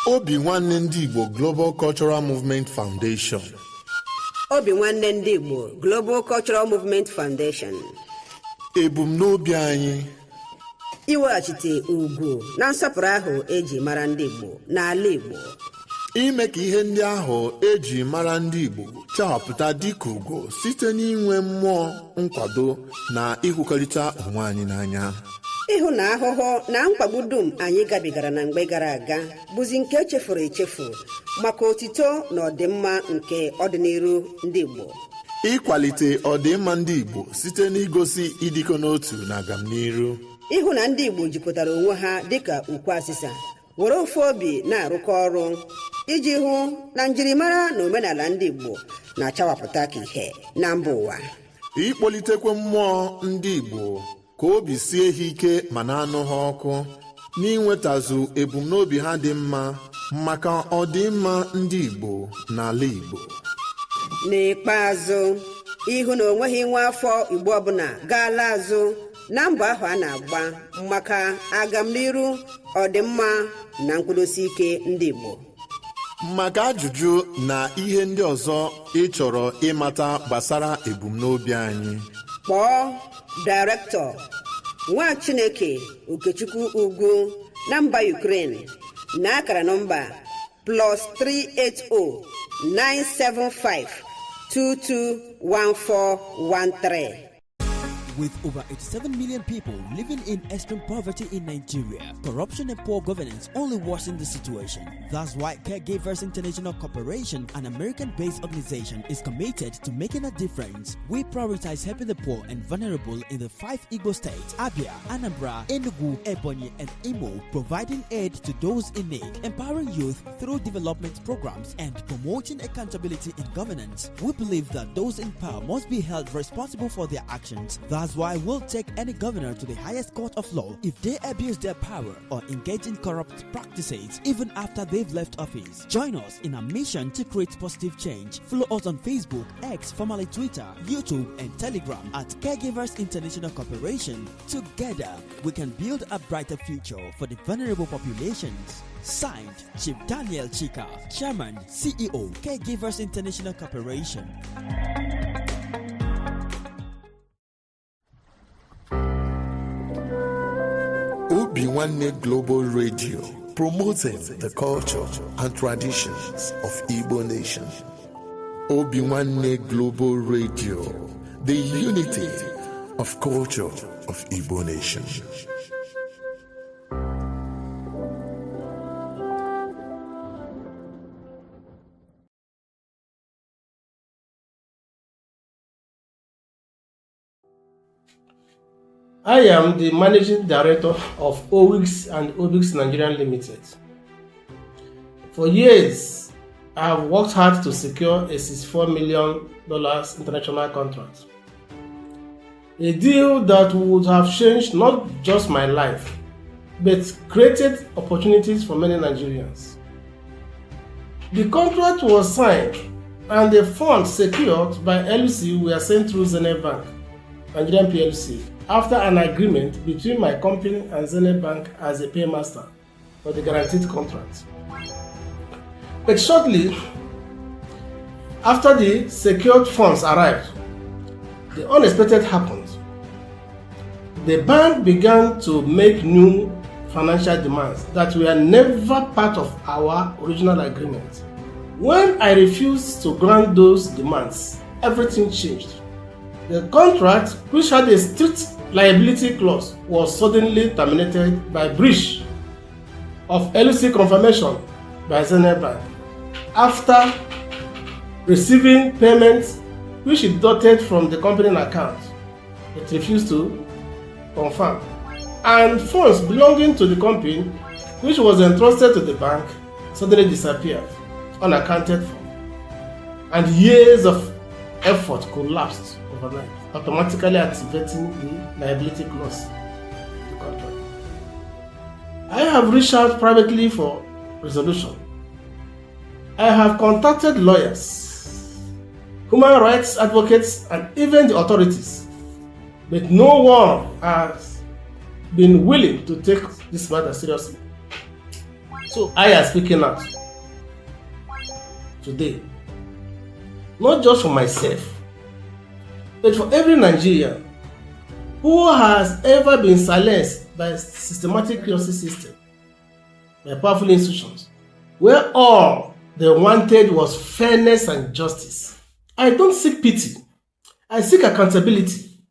Obi Nwanne Ndị Igbo Global Cultural Movement Foundation. Obi Nwanne Ndị Igbo Global Cultural Movement Foundation. Ebumnobi anyị iweghachite ugwu na nsọpụrụ ahụ eji mara ndị Igbo n'ala Igbo. Ime ka ihe ndị ahụ eji mara ndị Igbo chawapụta dịka ugo site n'inwe mmụọ nkwado na ịhụkọrịta onwe anyị n'anya. Ịhụ na ahụhụ na mkpagbu dum anyị gabigara na mgbe gara aga bụzi nke echefuru echefu maka otito na ọdịmma nke ọdịnihu ndị Igbo. Ịkwalite ọdịmma ndị Igbo site n'igosi ịdịkọ n'otu na agamnihu. Ịhụ na ndị Igbo jikọtara onwe ha dịka ukwu asịsa were ofu obi na-arụkọ ọrụ iji hụ na njirimara na omenala ndị Igbo na-achawapụta ka ihe na mba ụwa. Ịkpọlitekwa mmụọ ndị Igbo ka obi sie ha ike ma na-anụ ha ọkụ n'inwetazu ebumnobi ha dị mma maka ọdịmma ndị Igbo n'ala Igbo. N'ikpeazụ, ịhụ na onweghị nwa afọ Igbo ọbụla gaala azụ na mbọ ahụ a na-agba maka agamnihu ọdịmma na nkwụdosi ike ndị Igbo. Maka ajụjụ na ihe ndị ọzọ ị chọrọ ịmata gbasara ebumnobi anyị, kpọọ Director Nwa Chineke Okechukwu Ugwu na mba Ukraine na akara nọmba +380 975 221413. With over 87 million people living in extreme poverty in Nigeria, corruption and poor governance only worsen the situation. That's why Caregivers International Corporation, an American-based organization, is committed to making a difference. We prioritize helping the poor and vulnerable in the 5 Igbo states: Abia, Anambra, Enugu, Ebonyi, and Imo, providing aid to those in need, empowering youth through development programs, and promoting accountability in governance. We believe that those in power must be held responsible for their actions. That's why we'll take any governor to the highest court of law if they abuse their power or engage in corrupt practices, even after they've left office. Join us in our mission to create positive change. Follow us on Facebook, X, formerly Twitter, YouTube, and Telegram at Caregivers International Corporation. Together, we can build a brighter future for the vulnerable populations. Signed, Chief Daniel Chika, Chairman, CEO, Caregivers International Corporation. Obi Nwanne Global Radio, promoting the culture and traditions of Igbo nation. Obi Nwanne Global Radio, the unity of culture of Igbo nation. I am the Managing Director of OWIX and OBIX Nigerian Limited. For years, I have worked hard to secure a $64 million international contract. A deal that would have changed not just my life, but created opportunities for many Nigerians. The contract was signed and the funds secured by LC were sent through Zenith Bank, Nigerian PLC, after an agreement between my company and Zenith Bank as a paymaster for the guaranteed contract. But shortly after the secured funds arrived, the unexpected happened. The bank began to make new financial demands that were never part of our original agreement. When I refused to grant those demands, everything changed. The contract, which had a strict liability clause, was suddenly terminated by breach of LC confirmation by Zenith Bank after receiving payments which it deducted from the company account. It refused to confirm, and funds belonging to the company, which was entrusted to the bank, suddenly disappeared unaccounted for, and years of effort collapsed overnight, automatically activating the liability clause of the contract. I have reached out privately for resolution. I have contacted lawyers, human rights advocates, and even the authorities, but no one has been willing to take this matter seriously. So I am speaking out today, not just for myself, but for every Nigerian who has ever been silenced by a systematic justice system, by powerful institutions, where all they wanted was fairness and justice. I don't seek pity. I seek accountability.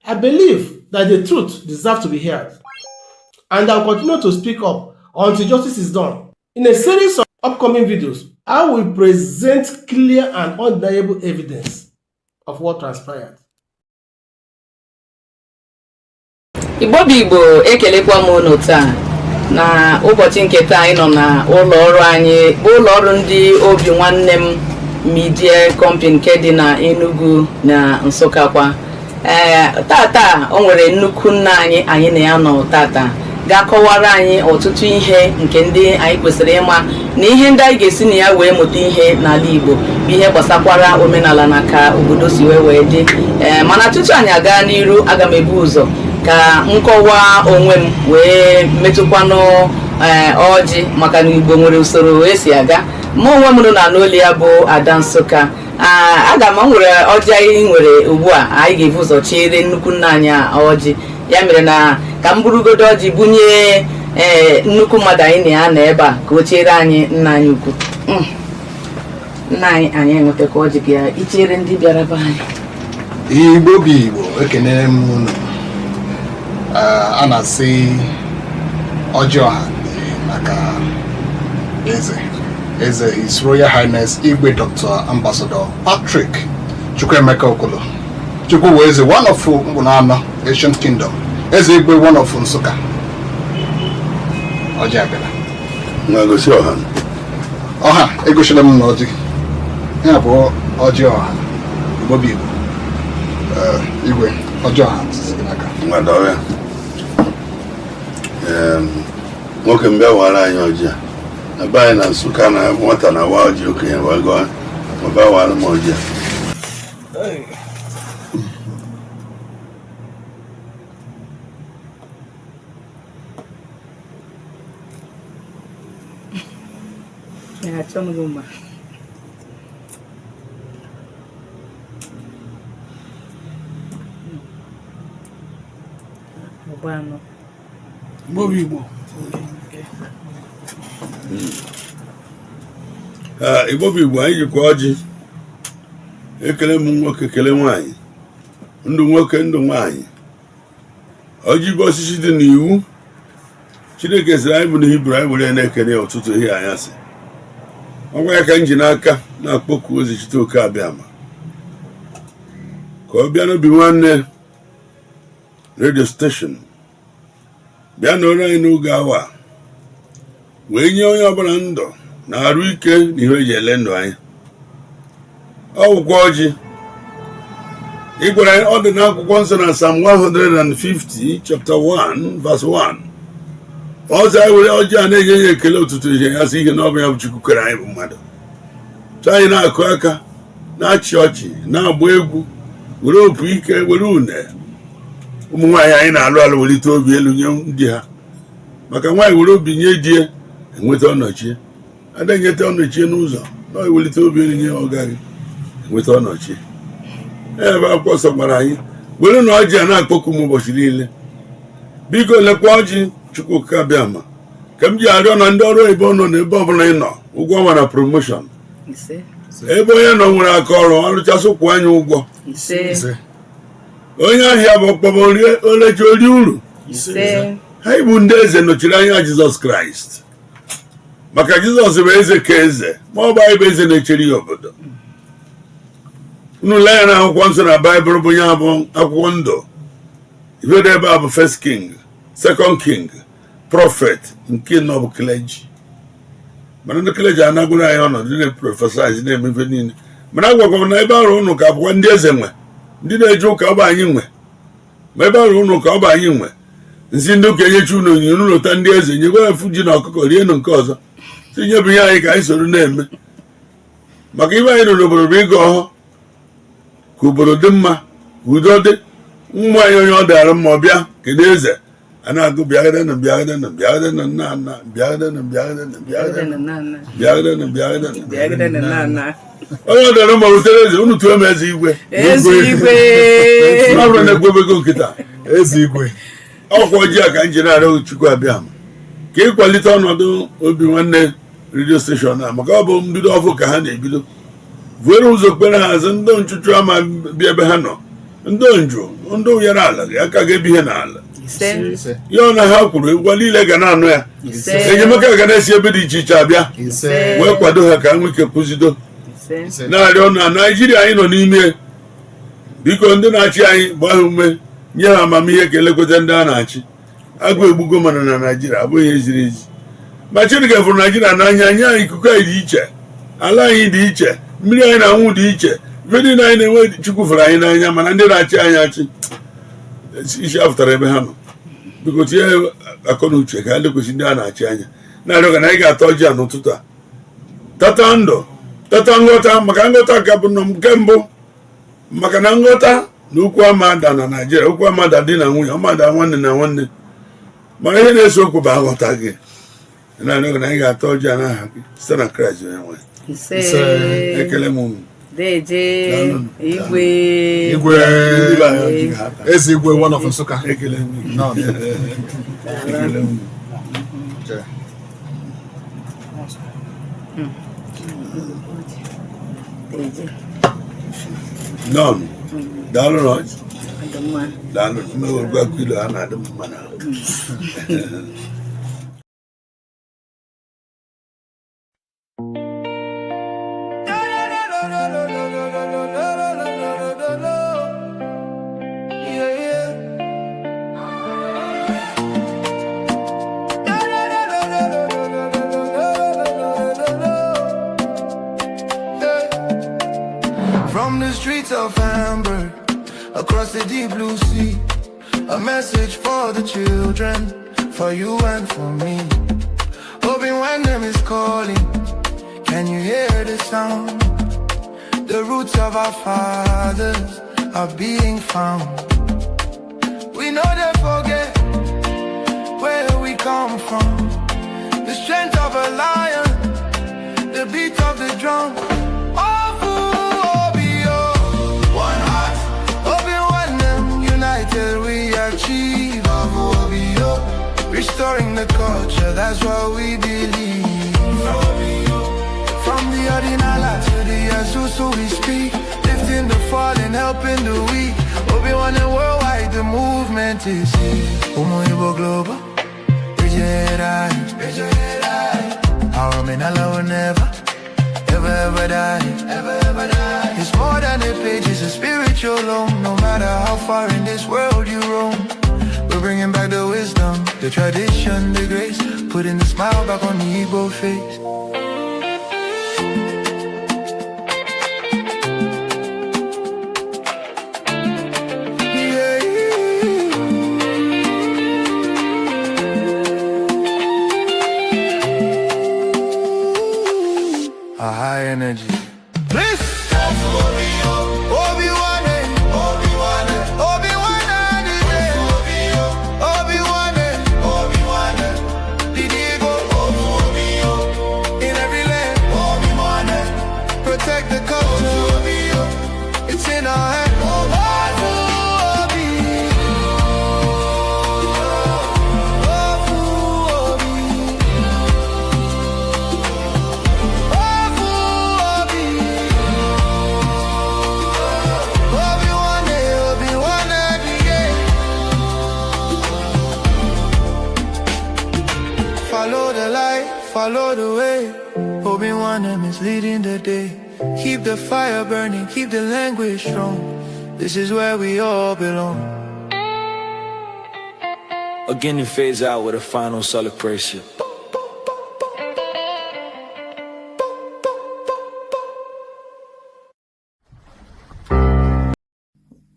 I believe that the truth deserves to be heard. And I'll continue to speak up until justice is done. In a series of upcoming videos, I will present clear and undeniable evidence of what transpired. Igbo bụ Igbo, ekelekwa m unu taa na ụbọchị nke taa anyị nọ na ụlọ ọrụ anyị bụ ụlọ ọrụ ndị Obi Nwanne m Media Company nke dị na Enugu na Nsụka kwa. Tata o nwere nnukwu nna anyị na ya nọ tata ga-akọwara anyị ọtụtụ ihe nke ndị anyị kwesịrị ịma na ihe ndị anyị ga-esi na ya wee mụta ihe n'ala Igbo bụ ihe gbasakwara omenala na ka obodo si wee dị. Mana tutu anyị aga n'iru, aga m ebu ụzọ ka nkọwa onwe m wee metụkwanụ ọjị maka na Igbo nwere usoro esi aga. Mụ onwe m nọ na n'olu ya bụ Ada Nsụka. Aga m nwere ọjị anyị nwere ugbu a, anyị ga-ebu ụzọ chere nnukwu nna anyị ọjị. Ya mere na ka m burugodo ọjị bunye nnukwu mmadụ anyị na ya na ebe a ka o chere anyị nna anyị ukwu. Nna anyị enwetakwa ọjị ka ichere ndị bịara be anyị. Igbo bụ Igbo, ekene m unu. A na-asị ọjị ọha maka eze His Royal Highness Igwe Dr. Ambassador Patrick Chukwuemeka Okolo Chukwu wee eze one of Mbunano Ancient Kingdom, eze Igwe one of Nsụka. Ọjị abịala na-egosi ọha egosila m na ọjị ya bụ ọjị ọha. Igbo bụ Igbo, Igwe ọjị ọha nwadọrọ nwoke mbịa wara anyị ọjị a na be anyị na Nsụka na nwata na wa ọjị okenye wago ma ba wara m ọjị Igbo bụ Igbo, anyị jikwa ọjị ekele m nwoke kele nwaanyị, ndụ nwoke ndụ nwaanyị. Ọjị bụ osisi dị n'iwu Chineke sịrị anyị bụ na Hibru anyị were na-ekele ọtụtụ ihe anyasị. Ọgwa ya ka m ji n'aka na-akpọku ozi chite oke abịama ka ọ bịa n'Obi Nwanne redio steshọn, bịa n'ọrụ anyị n'oge awa wee nye onye ọbụla ndụ na arụ ike na ihe eji ele ndụ anyị. Ọgwụgwọ ọjị ịgwara anyị ọ dị n'akwụkwọ nsọ na Psalm 150 chapter 1 verse 1. Ọzọ anyị were ọjị a na-enye ya ekele ụtụtụ ihe ya sị ihe na ọ bụ ya bụ Chukwu kere anyị bụ mmadụ. Chọọ anyị na-akụ aka, na-achị ọchị, na-agba egwu, were opu ike, were une. Ụmụ nwaanyị anyị na-alụ alụ welite obi elu nye ndị ha, maka nwaanyị were obi nye di enweta ọnọchie, ada enyeta ọnọchie n'ụzọ na ewelite obi elu nye ọ gaghị enweta ọnọchie. Ebe akwụkwọ nsọ gwara anyị were na ọjị a na-akpọku m ụbọchị niile. Biko lekwa ọjị Chukwu ka bịa ma ka m ji arịọ na ndị ọrụ oyibo nọ n'ebe ọbụla ị nọ ụgwọ ọnwa na promoshọn. Ebe onye nọ nwere aka ọrụ ọrụchasị kwụ anyị ụgwọ. Onye ahịa bụ ọkpọbọ oleji ori uru. Anyị bụ ndị eze nọchiri anya Jizọs Kraịst, maka Jizọs bụ eze ka eze, ma ọ bụ anyị bụ eze na-echere ya obodo. Unu lee ya na akwụkwọ nsọ na Baịbụl bụ ya bụ akwụkwọ ndụ. Ibedo ebe a bụ First King, Second King, Prophet, nke nọ bụ clergy. Mana ndị clergy anagwụrụ anyị ọnọdụ na-eprofesaiz na-eme ife niile. Mana agwagwa m na ebe arụ ụnụ ka abụkwa ndị eze nwe, ndị na-eje ụka ọ bụ anyị nwe. Ma ebe arụ ụnụ ka ọ bụ anyị nwe. Nsi ndị ụka enyechi unu onyinye unu lụta ndị eze, nyekwa efu ji na ọkụkọ rienụ nke ọzọ. Si nye bụ ihe anyị ka anyị soro na-eme. Maka ibe anyị nọ n'obodo bụ ịga ọhụ ka obodo dị mma, ka udo dị. Ụmụ anyị onye ọ dịara mma ọbịa kedu eze na-agụ bịagidenu onye ọdara ma rutere eze unu tụọ m eze igwe abụrụ na-egwebego nkịta eze igwe ọkwa ojii a ka njinarị Chukwu abịa ka ịkwalite ọnọdụ obi nwanne redio steshọn a maka ọ bụ mbido ọfụ ka ha na-ebido vuere ụzọ kpere hazi ndị nchụchụ ama bịa ebe ha nọ ndị njụ ndị ụnyere ala aka ga-ebi ihe n'ala ya ọ na ha kwuru ụgwọ niile ga na-anụ ya enyemaka ga na-esi ebe dị iche iche abịa wee kwado ha ka nwee ike kwụzido na-arịọ na Naijiria anyị nọ n'ime biko ndị na-achị anyị gbaa ha ume nye ha amamihe ka elekwata ndị a na-achị agụ egbugo mana na Naijiria abụghị ihe ziri ezi ma Chineke fụrụ Naijiria n'anya nye anyị ikuku anyị dị iche ala anyị dị iche mmiri anyị na-anwụ dị iche ife niile anyị na-enwe Chukwu fụrụ anyị n'anya mana ndị na-achị anyị achị isi afụtara ebe ha nọ biko tinye akọ na uche ka ha lekwesị ndị a na-achị anya na-arịọ ka na anyị ga-ata ọjị a n'ụtụtụ a tata ndụ tata nghọta maka nghọta ka bụ nke mbụ maka na nghọta na okwu amada na Naijiria okwu amada dị na nwunye ọmada nwanne na nwanne mana ihe na-eso okwu bụ aghọta gị na-arịọ ka na anyị ga-ata ọjị a n'aha gị site na Kraịst onye nwe ekele m unu Igwe eze igwe one of Nsukka ekele m nọn daalụ nọ daalụ mmewegwa kilo ha na-adị mma na From the streets of Hamburg, across the deep blue sea, a message for the children, for you and for me. Hoping when them is calling, can you hear the sound? The roots of our fathers are being found. We know they forget where we come from. The strength of a lion, the beat of the drum. We achieve restoring the culture, that's what we believe. From the Ordinala to the Azusu we speak, lifting the fallen, helping the weak. Obi-Wan and worldwide, the movement is Igbo global. Raise your head high. Our men will never, ever die. It's more than a page, it's a spiritual loan. No matter how far in this world you roam, we're bringing back the wisdom, the tradition, the grace, putting the smile back on the Igbo face. A high energy. Please. Follow the way, Obi-Wan is leading the day. Keep the fire burning, keep the language strong. This is where we all belong. Again, it fades out with a final celebration.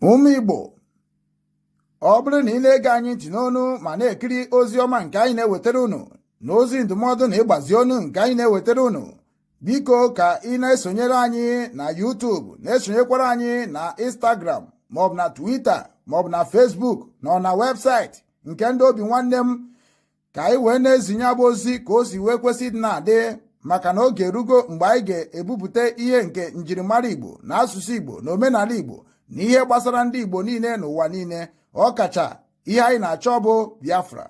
Ụmụ Igbo, ọ bụrụ na ị na-ege anyị ntị n'onu ma na-ekiri ozi ọma nke anyị na-ewetara unu na ozi ndụmọdụ na ịgbazi ọnụ nke anyị na-ewetara unu, biko ka ị na-esonyere anyị na YouTube, na-esonyekwara anyị na Instagram maọbụ na Twitter maọbụ na Facebook na webụsaịtị nke ndị obi nwanne m ka anyị wee na-ezinye abụ ozi ka o si wee kwesị ịdị na-adị, maka na oge erugo mgbe anyị ga-ebupụta ihe nke njirimara Igbo na asụsụ Igbo na omenala Igbo na ihe gbasara ndị Igbo niile n'ụwa niile, ọkacha ihe anyị na-achọ bụ Biafra.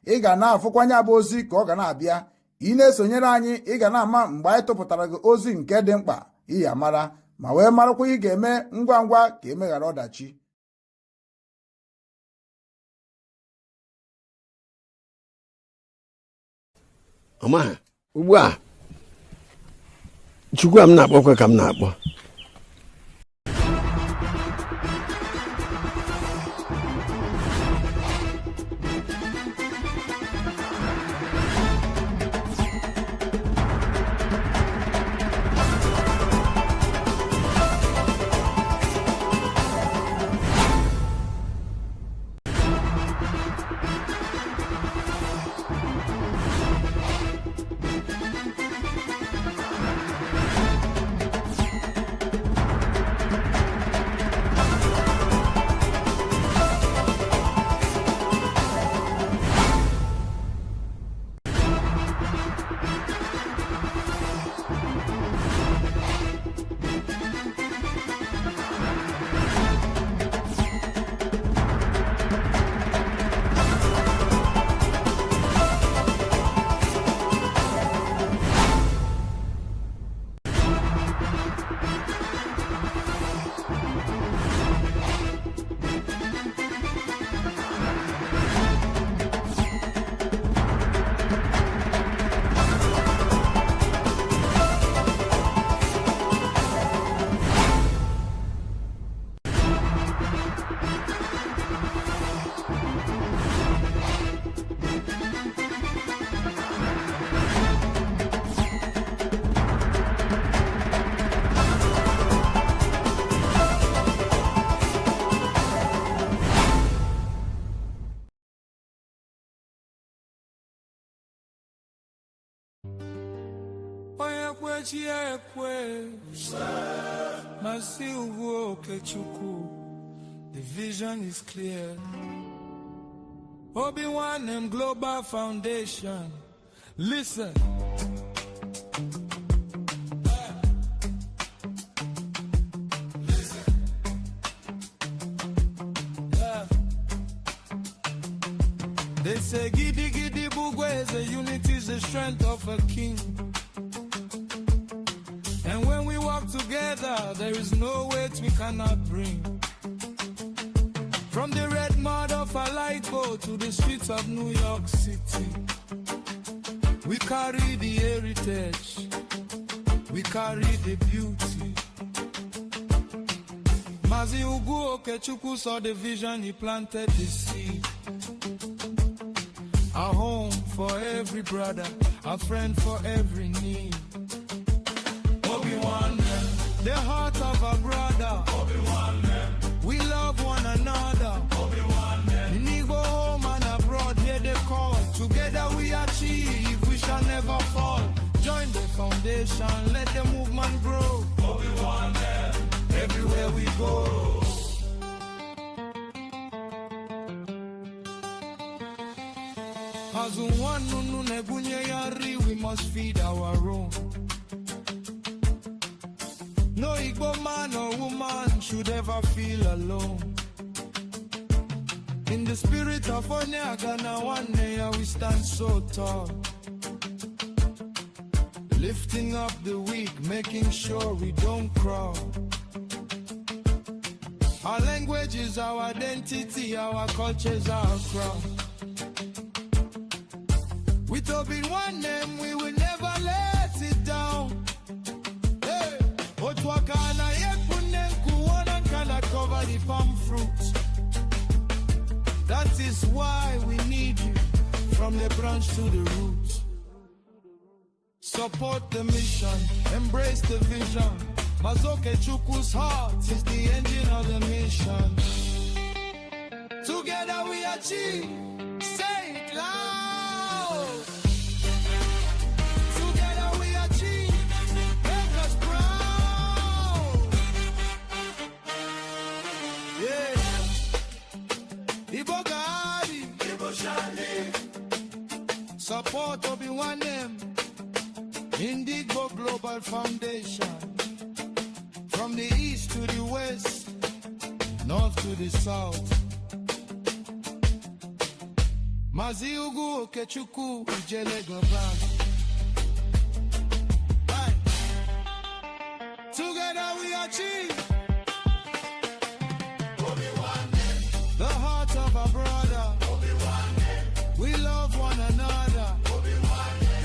Ị ga na-afụkwanye abụ ozi ka ọ ga na-abịa, ị na-esonyere anyị, ị ga na-ama mgbe anyị tụpụtara gị ozi nke dị mkpa iyi amara, ma wee marakwa ị ga-eme ngwa ngwa ka emeghara ọdachi. Ọma ugbu a Chukwu a m na-akpọkwa ka m na-akpọ. Oge Akuko Uwa, the vision is clear. Obi-Wan Global Foundation. Listen. They say Gidi Gidi Bugwe is a unity, is the strength of a king. And when we walk together, there is no weight we cannot bring. From the red mud of Alaiko to the streets of New York City, we carry the heritage, we carry the beauty. Mazi Ukechukwu saw the vision, he planted the seed. A home for every brother, a friend for every need. Obi-Wan, the heart of a brother. Obi-Wan, we love one another. Obi-Wan, in Igbo home and abroad, hear the call. Together we achieve, we shall never fall. Join the foundation, let the movement grow. Obi-Wan, everywhere we go. As one we must feed our own. No Igbo man or woman should ever feel alone. In the spirit of Onyagana, one day we stand so tall. Lifting up the weak, making sure we don't crawl. Our language is our identity, our culture is our crown. With Obi-Wan name, we will never let it down. Hey, Otwakana yekunen kuwana kana cover the palm fruit. That is why we need you, from the branch to the root. Support the mission, embrace the vision. Mazoke Chukwu's heart is the engine of the mission. Together we achieve, say it loud. Together we achieve, make us proud. Yeah. Ibo Gadi, Ibo Support Obi-Wan them. Indigo Global Foundation. From the east to the west, north to the south. Mazi Okechukwu Ijele Global. Together we achieve. The heart of a brother. We love one another.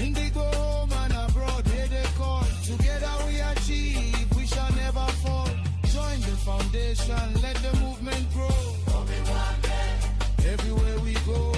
Indigo home and abroad, here they call. Together we achieve, we shall never fall. Join the foundation, let the movement grow. Everywhere we go.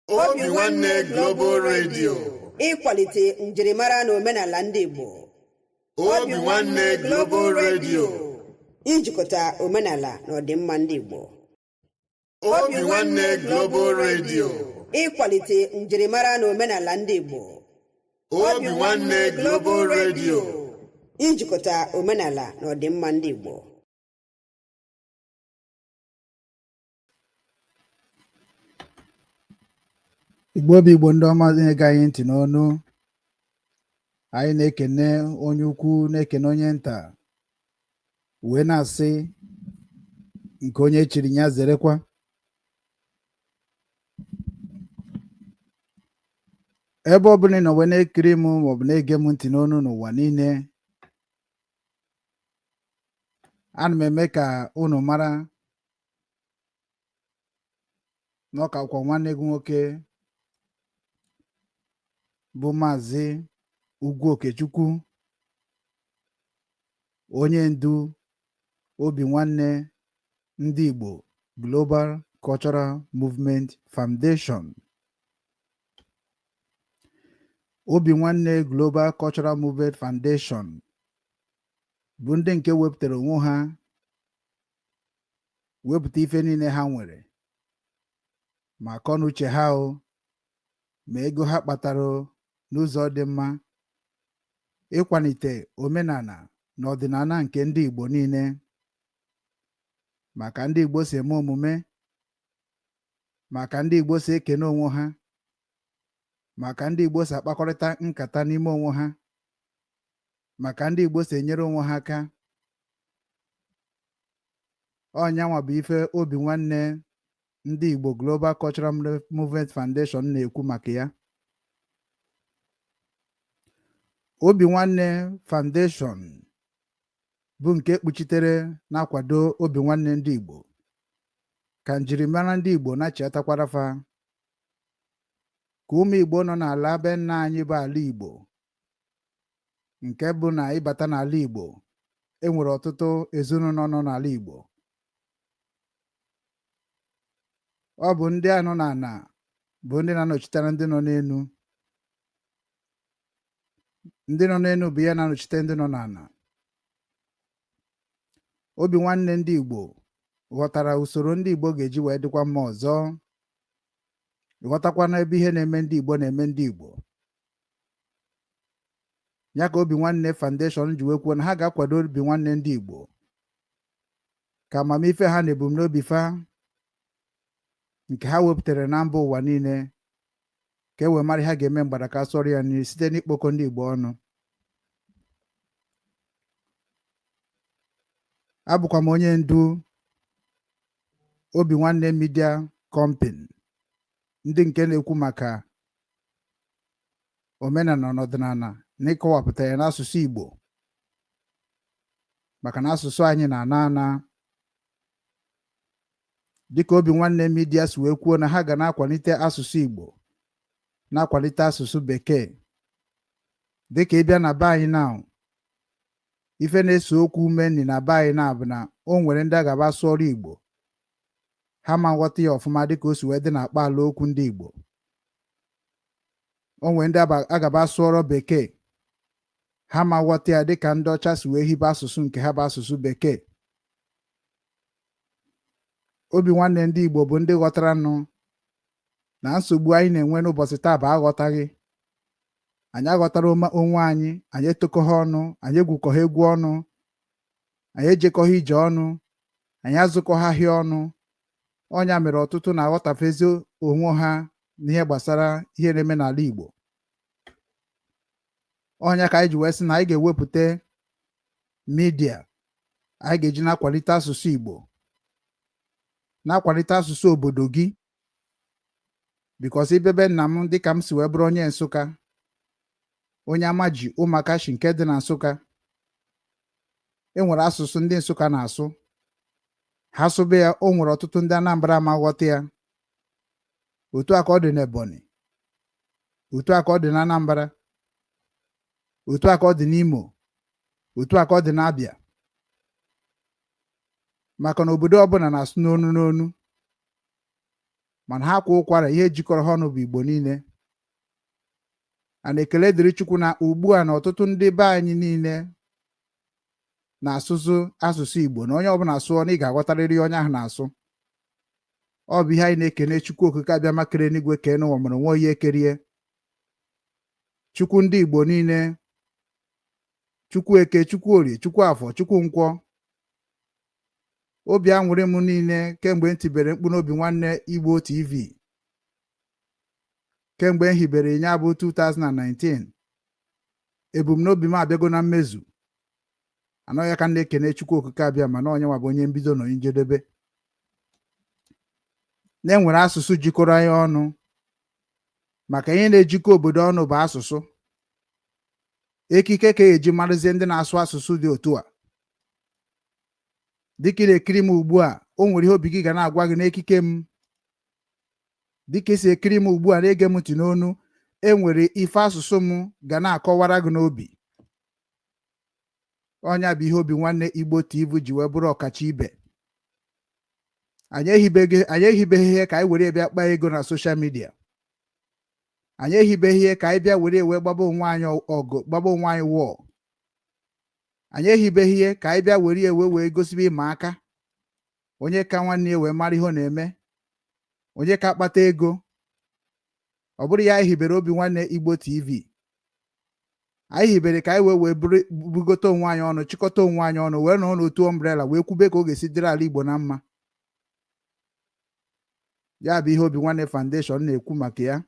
Obi-Wan Global Radio. Ịkwalite njirimara na omenala ndị Igbo. Obi-Wan Global Radio. Ijikọta omenala na ọdịmma ndị Igbo. Obi nwanne Global Radio. Ịkwalite njirimara na omenala ndị Igbo. Obi nwanne Global Radio. Ijikọta omenala na ọdịmma ndị Igbo. Igbo bụ Igbo ndị ọma na-ege anyị ntị n'ọnụ. Anyị na-ekene onye ukwu na-ekene onye nta, wee na-asị nke onye chiri ya zerekwa. Ebe ọ bụla ị nọ wee na-ekiri m maọbụ na-ege m ntị n'ọnụ n'ụwa niile, ana m eme ka unu mara na ọ ka kwa nwanne gị nwoke bụ Mazi Ugwu Okechukwu, onye ndu obi nwanne ndị Igbo Global Cultural Movement Foundation. Obi nwanne Global Cultural Movement Foundation bụ ndị nke wepụtara onwe ha, wepụta ife niile ha nwere, ma akọ na uche ha o, ma ego ha kpatara n'ụzọ dị mma, ịkwalite omenala na ọdịnala nke ndị Igbo niile, maka ndị Igbo si eme omume, maka ndị Igbo si ekene onwe ha, maka ndị Igbo si akpakọrịta nkata n'ime onwe ha, maka ndị Igbo si enyere onwe ha aka. Ọnyanwa bụ ife obi nwanne ndị Igbo Global Cultural Movement Foundation na-ekwu maka ya. Obi nwanne Foundation bụ nke kpuchitere na-akwado obi nwanne ndị Igbo, ka njirimara ndị Igbo na-achịatakwara fa, ka ụmụ Igbo nọ n'ala be nna anyị bụ ala Igbo, nke bụ na ịbata n'ala Igbo enwere ọtụtụ ezinụlọ nọ n'ala Igbo. Ọ bụ ndị a nọ n'ala bụ ndị na-anọchitere ndị nọ n'elu. Ndị nọ n'elu bụ ya na-anọchite ndị nọ n'ala. Obi nwanne ndị Igbo ghọtara usoro ndị Igbo ga-eji wee dịkwa mma ọzọ, ghọtakwa n'ebe ihe na-eme ndị Igbo na-eme ndị Igbo. Ya ka Obi nwanne Foundation ji wee kwuo na ha ga-akwado obi nwanne ndị Igbo, ka amamife ha na ebumnobi fa nke ha wepụtara na mba ụwa niile, ka e wee mara ha ga-eme mgbadaka sọrọ ya n'ihu site n'ikpokọ ndị Igbo ọnụ. Abụkwa m onye ndu Obi nwanne Media Company, ndị nke na-ekwu maka omenala na ọdịnala na ịkọwapụta ya n'asụsụ Igbo, maka na asụsụ anyị na-ana ana. Dịka Obi nwanne Media si wee kwuo na ha ga na-akwalite asụsụ Igbo, na-akwalite asụsụ Bekee. Dịka ịbịa na be anyị na ife na-eso okwu umenni na be anyị na bụ na o nwere ndị a ga-aba sụọrọ Igbo, ha ma nghọta ya ọfụma dịka o si wee dị na-akpa ala okwu ndị Igbo. O nwere ndị a ga-aba sụọrọ Bekee, ha ma nghọta ya dịka ndị ọcha si wee hibe asụsụ nke ha bụ asụsụ Bekee. Obi nwanne ndị Igbo bụ ndị ghọtara nụ na nsogbu anyị na-enwe n'ụbọchị taa bụ aghọtaghị. Anyị aghọtara onwe anyị, anyị etokọghị ọnụ, anyị egwukọghị egwu ọnụ, anyị ejekọghị ije ọnụ, anyị azụkọghị ahịa ọnụ. Ọnya mere ọtụtụ na-aghọtafezi onwe ha n'ihe gbasara ihe na-eme n'ala Igbo. Ọnya ka anyị ji wee sị na anyị ga-ewepụta midia anyị ga-eji na-akwalite asụsụ Igbo, na-akwalite asụsụ obodo gị. Bikọs ibebe nna m dịka m si wee bụrụ onye Nsụka, onye Amaji Ụmụakashi nke dị na Nsụka, enwere asụsụ ndị Nsụka na-asụ. Ha sụbe ya, o nwere ọtụtụ ndị Anambra ma ghọta ya. Otu a ka ọ dị n'Ebonyi, otu a ka ọ dị na Anambra, otu a ka ọ dị n'Imo, otu a ka ọ dị n'Abịa. Maka na obodo ọbụla na-asụ n'onu n'onu, mana ha kwa ụkwara ihe jikọrọ ha ọnụ bụ Igbo niile. Ana ekele dịrị Chukwu na ugbu a na ọtụtụ ndị be anyị niile na-asụsụ asụsụ Igbo, na onye ọbụla sụọ na ị ga-aghọtarịrị onye ahụ na-asụ. ọ bụ ihe anyị na-ekene Chukwu okike abịa makere n'igwe kee n'ụwa mụrụ nwa onye ekerie Chukwu ndị Igbo niile, Chukwu Eke, Chukwu Orie, Chukwu Afọ, Chukwu Nkwọ, obi aṅụrị m niile kemgbe m tibere mkpu n'obi nwanne Igbo TV kemgbe m hibere ya bụ 2019 ebumnobi m abịago na mmezu. Anọ ya ka m na-ekene Chukwu okike abịa mana onye nwa bụ onye mbido na onye njedebe. Na-enwere asụsụ jikọrọ anyị ọnụ, maka ihe na-ejikọ obodo ọnụ bụ asụsụ. Ekike ka eji marụzie ndị na-asụ asụsụ dị otu a. Dịka ị na-ekiri m ugbu a, o nwere ihe obi gị ga na-agwa gị n'ekike m. Dịka isi ekiri m ugbu a na-ege m ntị n'onu, enwere ife asụsụ m ga na-akọwara gị n'obi. Ọnya bụ ihe obi nwanne Igbo TV ji wee bụrụ ọkacha ibe. Anyị ehibeghị ihe ka anyị were bịa kpaa ego na soshal midia. Anyị ehibeghị ihe ka anyị bịa were gbaba onwe anyị ọgụ, gbaba onwe anyị wọọ. Anyị ehibeghị ihe ka anyị bịa wee gosibe ịma aka. Onye ka nwanne ya wee mara ihe ọ na-eme. Onye ka akpata ego. Ọ bụrụ ya anyị hibere obi nwanne Igbo TV. Anyị hibere ka anyị wee bugote onwe anyị ọnụ, chịkọta onwe anyị ọnụ, wee nọ n'otu umbrella wee kwube ka ọ ga-esi dịrị ala Igbo na mma. Ya bụ ihe Obi Nwanne Foundation na-ekwu maka ya.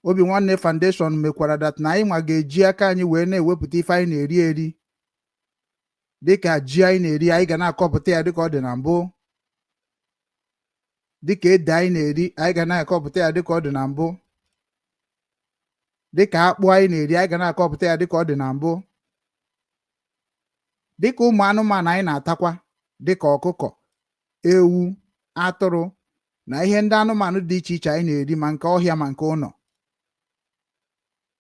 Obi Nwanne Foundation mekwara dat na anyị nwa ga-eji aka anyị wee na-ewepụta ife anyị na-eri eri. Dịka ji anyị na-eri, anyị ga na-akọpụta ya dịka ọ dị na mbụ. Dịka ede anyị na-eri, anyị ga na-akọpụta ya dịka ọ dị na mbụ. Dịka akpụ anyị na-eri, anyị ga na-akọpụta ya dịka ọ dị na mbụ. Dịka ụmụ anụmanụ anyị na-atakwa dịka ọkụkọ, ewu, atụrụ na ihe ndị anụmanụ dị iche iche anyị na-eri ma nke ọhịa ma nke ụlọ.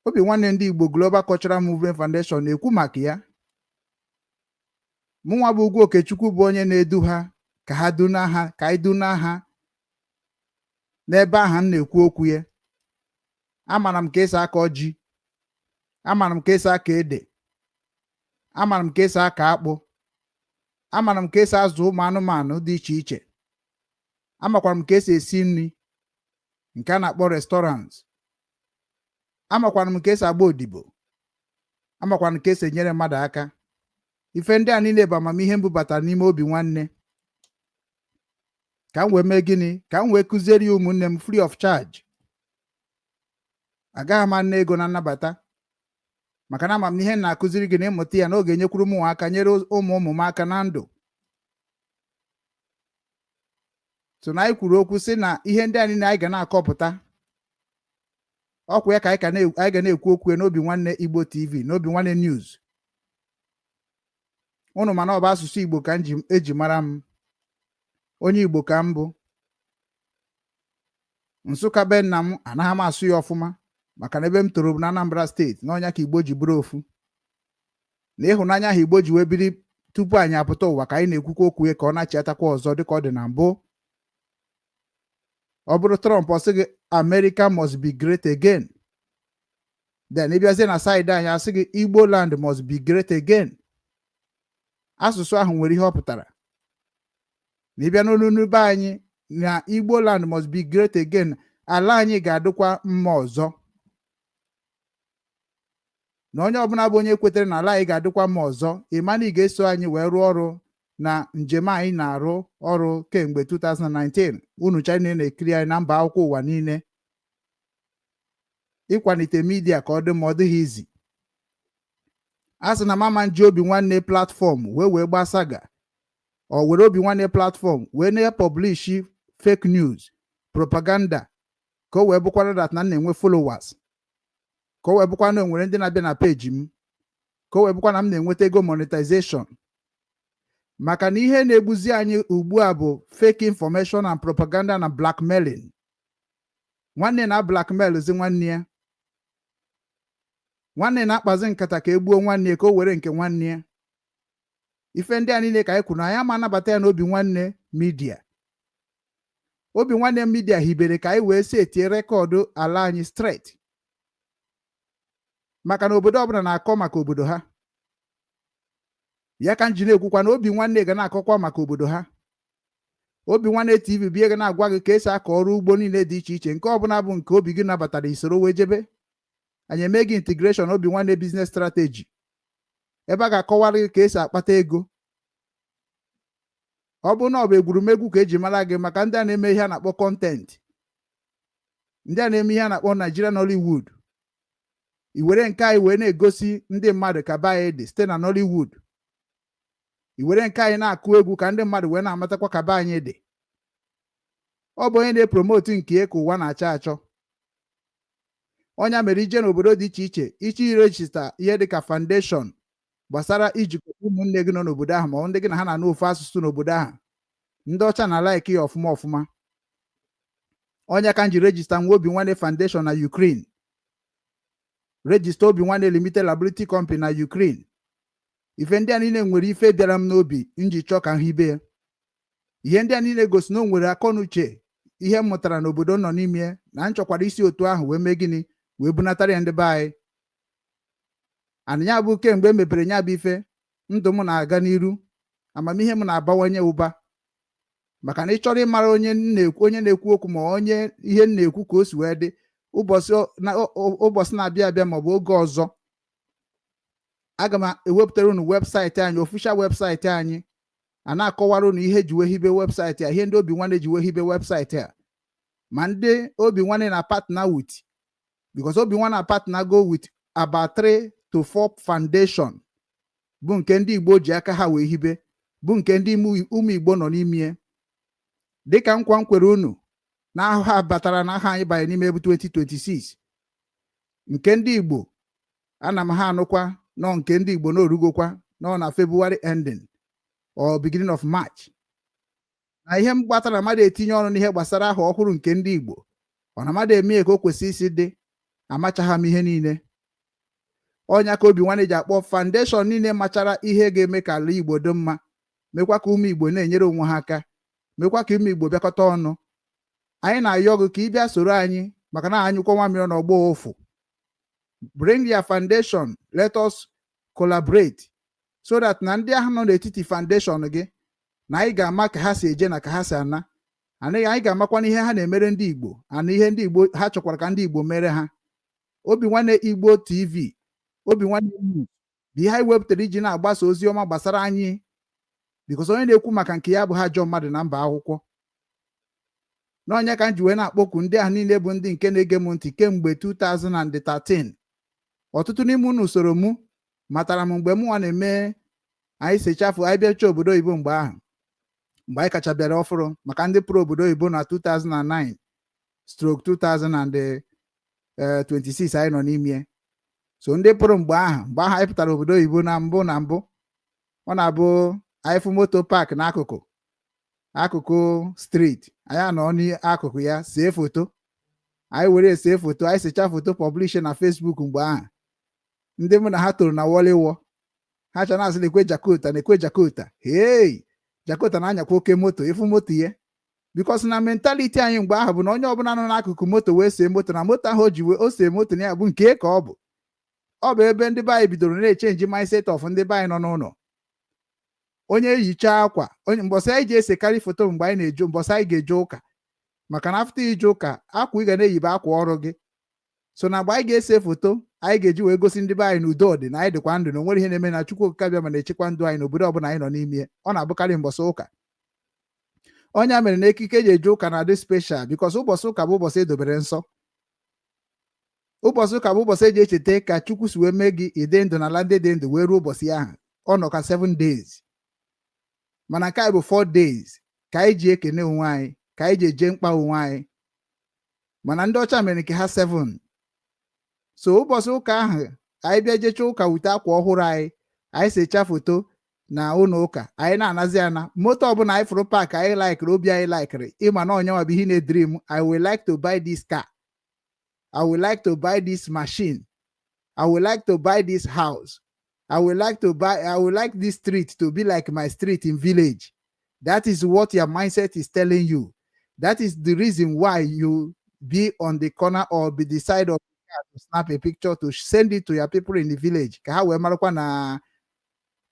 Obi Nwanne ndị Igbo Global Cultural Movement Foundation na-ekwu maka ya. Mụnwa bụ Ugwu Okechukwu bụ onye na-edu ha ka anyị duna ha n'ebe aha m na-ekwu okwu ya. Amara m ka esi akọ ji, amara m ka esi akọ ede, amara m ka esi akọ akpụ, amara m ka esi azụ ụmụ anụmanụ dị iche iche. Amakwara m ka esi esi nri nke a na-akpọ restaurants. Amakwara m ka esi agba odibo. Amakwara m ka esi enyere mmadụ aka. Ife ndị a niile bụ amamihe mbubata n'ime Obi Nwanne. Ka m wee mee gịnị? Ka m wee kụziere ya ụmụnne m free of charge. Agaghị m ana ego na nnabata, maka na ama m ihe na-akụziri gị na ịmụta ya na ọ ga-enyekwuru m aka, nyere ụmụ m aka na ndụ. So na anyị kwuru okwu sị na ihe ndị a niile anyị ga na-akọpụta, ọkwa ya ka anyị ga na-ekwu okwu n'Obi Nwanne Igbo TV, n'Obi Nwanne News. Unu mana ọ bụ asụsụ Igbo ka eji mara m. Onye Igbo ka m bụ. Nsụka be nna m anaghị m asụ ya ọfụma, maka na ebe m toro bụ na Anambra steeti, n'ọnya ka Igbo ji bụrụ ofu. Na ịhụnanya ha Igbo ji wee biri tupu anyị apụta ụwa ka anyị na-ekwukwa okwu ka ọ na-achiatakwa ọzọ dịka ọ dị na mbụ. Ọ bụrụ Trump ọ sị gị America must be great again, then ịbịazie na saịdị anyị asị gị Igbo land must be great again. Asụsụ ahụ nwere ihe ọ pụtara. Na ịbịa n'olu be anyị na Igbo land must be great again, ala anyị ga-adịkwa mma ọzọ. Na onye ọbụla bụ onye kwetere na ala anyị ga-adịkwa mma ọzọ, ịmana ị ga-eso anyị wee rụọ ọrụ na njem anyị na-arụ ọrụ kemgbe 2019. Unu China na-ekiri anyị na mba akwụkwọ ụwa niile. Ịkwalite midia ka ọ dị ma ọ dịghị izi. A sị na mama nji Obi Nwanne platform wee gbasaga, ọ were Obi Nwanne platform wee na-publish fake news, propaganda, ka o wee bụkwara dat na na-enwe followers, ka o wee bụkwa na enwere ndị na-abịa na peji m, ka o wee bụkwa na m na-enweta ego monetization. Maka na ihe na-egbuzi anyị ugbu a bụ fake information and propaganda na blackmailing. Nwanne na blackmailzi nwanne ya. Nwanne na-akpazi nkata ka egbuo nwanne ka o were nke nwanne ya. Ife ndị a niile ka anyị kwuru na anyị ama anabata ya n'Obi Nwanne Media. Obi Nwanne Media hibere ka anyị wee si etie rekọdụ ala anyị straight. Maka na obodo ọbụla na-akọ maka obodo ha. Ya ka nji na-ekwukwa na Obi Nwanne ga na-akọkwa maka obodo ha. Obi Nwanne TV bịa gị na-agwa gị ka esi akọ ọrụ ugbo niile dị iche iche nke ọbụla bụ nke obi gị nabatara isoro wee jebe. Anyị eme gị integration Obi Nwanne business strategy ebe a ga-akọwara gị ka esi akpata ego. Ọ bụ na ọ bụ egwurumegwu ka eji mara gị maka ndị a na-eme ihe a na-akpọ content, ndị a na-eme ihe a na-akpọ Nigerian Nollywood. I were nke anyị wee na-egosi ndị mmadụ ka be anyị dị site na Nollywood. I were nke anyị na-akụ egwu ka ndị mmadụ wee na-amatakwa ka be anyị dị. Ọ bụ onye na-epromote nke Eke Ụwa na-achọ achọ. Onye mere ije n'obodo dị iche iche iche irejista ihe dịka foundation gbasara ijikọ ụmụnne gị nọ n'obodo ahụ ma ndị gị na ha na-anụ ofu asụsụ n'obodo ahụ. Ndị ọcha na like ya ọfụma ọfụma. Onye ka nji rejista nwa Obi Nwanne Foundation na Ukraine, rejista Obi Nwanne Limited Liability Company na Ukraine. Ife ndị a niile nwere ife bịara m n'obi nji chọọ ka m hibe. Ihe ndị a niile gosi na o nwere akọnuche ihe m mụtara n'obodo nọ n'ime na nchọkwara isi otu ahụ wee mee gịnị wee bunatara ya ndị be anyị. Anya bụ kemgbe mepere nya bụ ife ndụ m na-aga n'iru, amamihe m na-abawanye ụba maka na ị chọrọ ịmara onye na-ekwu okwu ma onye ihe m na-ekwu ka o si wee dị ụbọchị na-abịa abịa maọbụ oge ọzọ. Aga m ewepụtara unu webụsaịtị anyị, official webụsaịtị anyị, a na-akọwara unu ihe ji wee hibe webụsaịtị a, ihe ndị Obi Nwanne ji wee hibe webụsaịtị a, ma ndị Obi Nwanne na partner with, because Obi Nwanne na partner go with about 3 to 4 foundation bụ nke ndị Igbo ji aka ha wee hibe, bụ nke ndị ụmụ Igbo nọ n'ime. Dịka nkwa m kwere unu na ahụ ha batara na aha anyị banye n'ime 2026 nke ndị Igbo, ana m ha anụkwa nọ nke ndị Igbo n'orugokwa nọ na February ending or beginning of March. Na ihe m gbatara mmadụ etinye ọnụ n'ihe gbasara aha ọhụrụ nke ndị Igbo, ọ na mmadụ eme ka o kwesị isi dị, amachaghị m ihe niile. Ọnya ka Obi Nwanne ji akpọ foundation niile machara ihe ga-eme ka ala Igbo dị mma, mekwa ka ụmụ Igbo na-enyere onwe ha aka, mekwa ka ụmụ Igbo bịakọta ọnụ. Anyị na-ayọ gị ka ị bịa soro anyị maka na anyị kwa nwamịrị n'ọgbọ ofu. Bring your foundation, let us collaborate so that na ndị ahụ nọ n'etiti foundation gị na anyị ga-ama ka ha si eje na ka ha si ana. Anyị ga-amakwa n'ihe ha na-emere ndị Igbo ana ihe ndị Igbo ha chọkwara ka ndị Igbo mere ha. Obi Nwanne Igbo TV, Obi Nwanne News bụ ihe anyị wepụtara iji na-agbasa ozi ọma gbasara anyị, because onye na-ekwu maka nke ya bụ ha ajọ mmadụ na mba akwụkwọ. N'onye ka m ji wee na-akpọku ndị ahụ niile bụ ndị nke na-ege m ntị kemgbe 2013. Ọtụtụ n'ime unu usoro mụ matara m mgbe mụnwa na-eme anyị sechafu anyị bịacha obodo oyibo mgbe ahụ, mgbe anyị kacha bịara ọfụrụ maka ndị pụrụ obodo oyibo na 2009 stroke 2026 anyị nọ n'ime. So ndị pụrụ mgbe ahụ anyị pụtara obodo oyibo na mbụ ọ na-abụ anyị fụ moto park n'akụkụ street, anyị anọ n'akụkụ ya see foto, anyị were see foto, anyị secha foto publish na Facebook. Mgbe ahụ ndị mụ na ha toro na wọliwọ ha cha na-asị na-ekwe Jakota hey Jakota na-anyakwa oke moto, ịfụ moto ya, because na mentality anyị mgbe ahụ bụ na onye ọbụla nọ n'akụkụ moto wee see moto na moto ahụ o see moto na ya bụ nke ka ọ bụ ebe ndị be anyị bidoro na-echenji mindset of ndị be anyị nọ n'ụlọ. Onye eyicha akwa, onye mbọsị anyị ji esekarị foto mgbe anyị na-eje mbọsị anyị ga-eje ụka, maka na afta ije ụka akwa ị ga na-eyibe akwa ọrụ gị. So na mgbe anyị ga-ese foto anyị ga-eji wee gosi ndị be anyị na udo dị na anyị dịkwa ndụ na onwere ihe na-eme na Chukwu Okike abịa ma na-echekwa ndụ anyị n'obodo ọbụla anyị nọ n'ime. Ọ na-abụkarị mbọsị ụka. Onye mere na ekike ji eje ụka na-adị special because ụbọchị ụka bụ ụbọchị edobere nsọ. Ụbọchị ụka bụ ụbọchị eji echeta ka Chukwu si wee mee gị ịdị ndụ n'ala ndị dị ndụ wee ruo ụbọchị ahụ. Ọ nọ ka 7 days, mana nke anyị bụ 4 days ka anyị ji ekene onwe anyị, ka anyị ji eje mkpa onwe anyị, mana ndị ọcha mere nke ha 7. So ụbọchị ụka ahụ anyị bịa jecha ụka wute akwa ọhụrụ anyị secha foto na ụlọ ụka, anyị na-anazi ana moto ọbụla anyị fụrụ park anyị laikiri, obi anyị laikiri, ịma na onyenwa bụ ihe na-edream. I would like to buy this car, I would like to buy this machine, I would like to buy this house, I would like this street to be like my street in village. That is what your mindset is telling you. That is the reason why you be on the corner or be the side of the car to snap a picture to send it to your people in the village. Ka ha wee marakwa na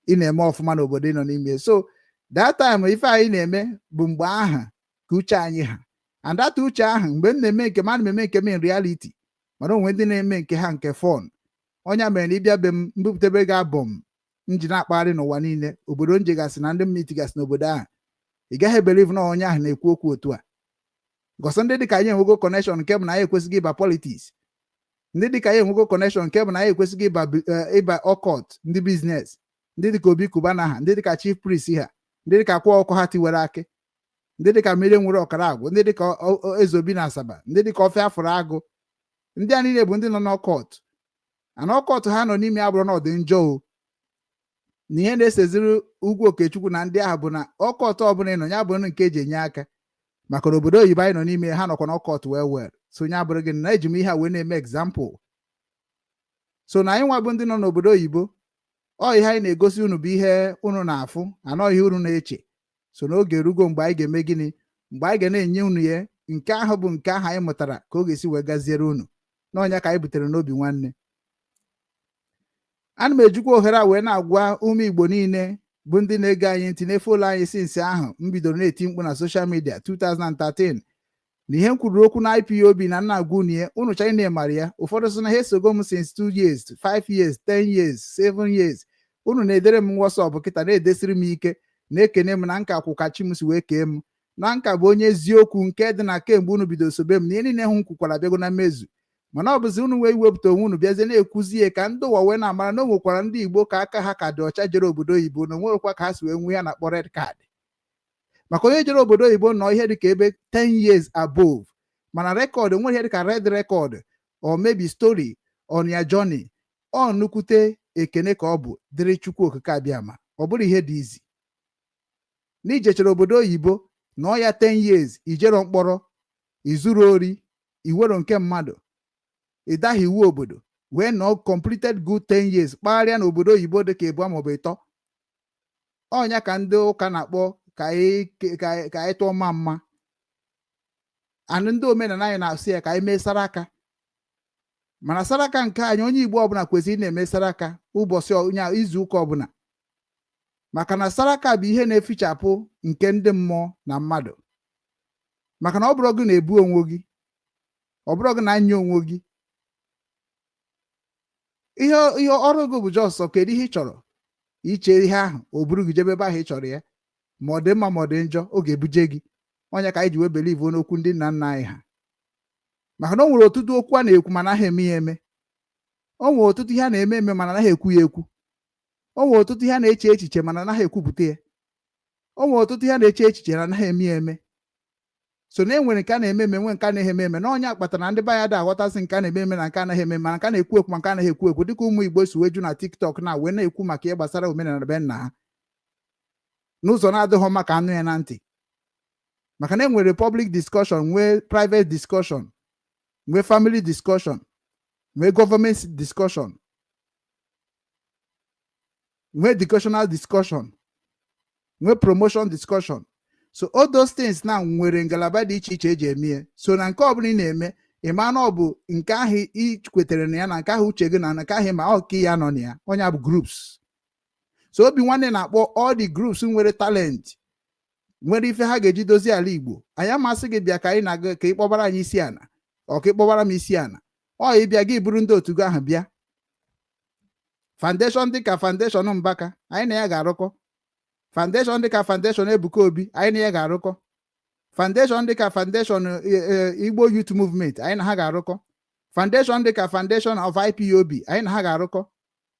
ị na-eme ọfụma n'obodo nọ n'ime. So that time ife anyị na-eme bụ mgbe aha ka uche anyị ha and that uche ahụ mgbe m na-eme nke ma na-eme nke m in reality mana onwe ndị na-eme nke ha nke fon onye mere na ịbịa be m mbupụtebe gị abọm m ji na-akpagharị n'ụwa niile obodo njegasị na ndị mmiti gasị n'obodo ahụ ị gaghị believe na onye ahụ na-ekwu okwu otu a gosi ndị dịka anyị enwego connection nke bụ na anyị ekwesịghị ịba politics ndị dịka anyị enwego connection nke bụ na anyị ekwesịghị ịba ọkọt ndị biznes ndị dịka Obi Kubana ha ndị dịka chief priest ha ndị dịka akwa ọkụ ha tiwere akị ndị dịka mmiri nwere ọkara agwụ ndị dịka eze Obi na Asaba ndị dịka ofe afọrọ agụ ndị a niile bụ ndị nọ n'ọkọt ana ọkọt ha nọ n'ime abụrụ na ọ dị njọ o na ihe na-eseziri ugwu Okechukwu na ndị ahụ bụ na ọkọt ọbụla ị nọ ya bụrụ nke eji enye aka maka na obodo oyibo anyị nọ n'ime ha nọkwa n'ọkọt well so onye abụrụ gị na eji m ihe a wee na-eme example so na anyị nwa bụ ndị nọ n'obodo oyibo ọ ihe anyị na-egosi unu bụ ihe unu na-afụ anọ ihe unu na-eche so n'oge erugo mgbe anyị ga-eme gịnị mgbe anyị ga na-enye unu ya nke ahụ bụ nke ahụ anyị mụtara ka ọ ga-esi wee gaziere unu n'ọnya ka anyị butere n'obi nwanne ana m ejikwa ohere a wee na-agwa ụmụ Igbo niile bụ ndị na-ege anyị ntị n'efe ụlọ anyị sinsi ahụ m bidoro na-eti mkpu na soshal midia 2013 na ihe m kwuru okwu na IPOB na nna agwa unu unu china mara ya ụfọdụ sị na ha esogo m since 2 years 5 years 10 years 7 years unu na-edere m WhatsApp kịta na-edesiri m ike na-ekene m na nka kwụ ka chi m si wee kee m na nka bụ onye eziokwu nke dị na kemgbe unu bido sobe m na ihe niile hụ m kwukwara bịago na mmezu mana ọ bụzi unu wee iwepụta onwe unu bịazie na-ekwuzie ka ndị ụwa wee na-amara na o nwekwara ndị Igbo ka aka ha ka dị ọcha jere obodo oyibo na onwekwa ka ha si wee nwee ya na-akpọ red card maka onye jere obodo oyibo nọ ihe dịka ebe 10 years above mana rekọd nwere ihe dịka red record or maybe story on ya journey ọ nnukwute ekene ka ọ bụ dịrị Chukwu okike abịama ọ bụrụ ihe dị izi n'ijechere obodo oyibo na ọ ya 10 years ijero mkpọrọ izuru ori iwero nke mmadụ ịdaghị iwu obodo wee nọ completed good 10 years kpagharịa na obodo oyibo dịka ebu maọbụ ịtọ ọnya ka ndị ụka na-akpọ ka anyị tụọ mma anụ ndị omenala anyị na-asị ya ka anyị mee saraka mana saraka nke anyị onye Igbo ọbụla kwesịrị na-eme saraka ụbọchị izu ụka ọbụla maka na saraka bụ ihe na-efichapụ nke ndị mmụọ na mmadụ maka na ọ bụrụ gị na-ebu onwe gị ọ bụrụ gị na-anya onwe gị ihe ọrụ gị bụ jọsọ kedu ihe ị chọrọ iche ihe ahụ o buru gị jebe ebe ahụ ị chọrọ ya ma ọ dị mma ma ọ dị njọ ọ ga-ebuje gị onye ka anyị ji wee believe n'okwu ndị nna nna anyị ha maka na o nwere ọtụtụ okwu a na-ekwu mana anaghị eme ya eme o nwere ọtụtụ ihe a na-eme eme mana anaghị ekwu ya ekwu o nwere ọtụtụ ihe a na-eche echiche mana anaghị ekwupụta ya o nwere ọtụtụ ihe a na-eche echiche na anaghị eme ya eme so na enwere nke a na-eme eme nwe nke a na-ehe eme na onye akpatara na ndị be ya da aghọtasị nke a na-eme eme na nke anaghị eme mana nke a na-ekwu ekwu ma nke anaghị ekwu ekwu dịka ụmụ Igbo si weju na TikTok na wee na-ekwu maka ihe gbasara omenala be nna ha n'ụzọ na-adịghị mma ka anụ ya na ntị maka na enwere public discussion nwee private discussion nwee family discussion nwee government discussion nwee educational discussion nwee promotion discussion so all those things na nwere ngalaba dị iche iche eji eme so na nke ọbụla ị na-eme ịma na ọ bụ nke ahụ ị kwetere na ya na nke ahụ uche gị na nke ahụ ma ọ ka ya nọ na ya onye bụ groups so obi nwanne na-akpọ all the groups nwere talent nwere ife ha ga-eji dozie ala Igbo anyị amasị gị bịa ka anyị na-aga ka ị kpọbara anyị isi ana ọ ka ị kpọbara m isi ana ọ ịbịa gị bụrụ ndị otu gị ahụ bịa foundation dịka foundation Mbaka anyị na ya ga-arụkọ foundation dịka foundation Ebuka Obi anyị na ya ga-arụkọ foundation dịka foundation Igbo Youth Movement anyị na ha ga-arụkọ foundation dịka foundation of IPOB anyị na ha ga-arụkọ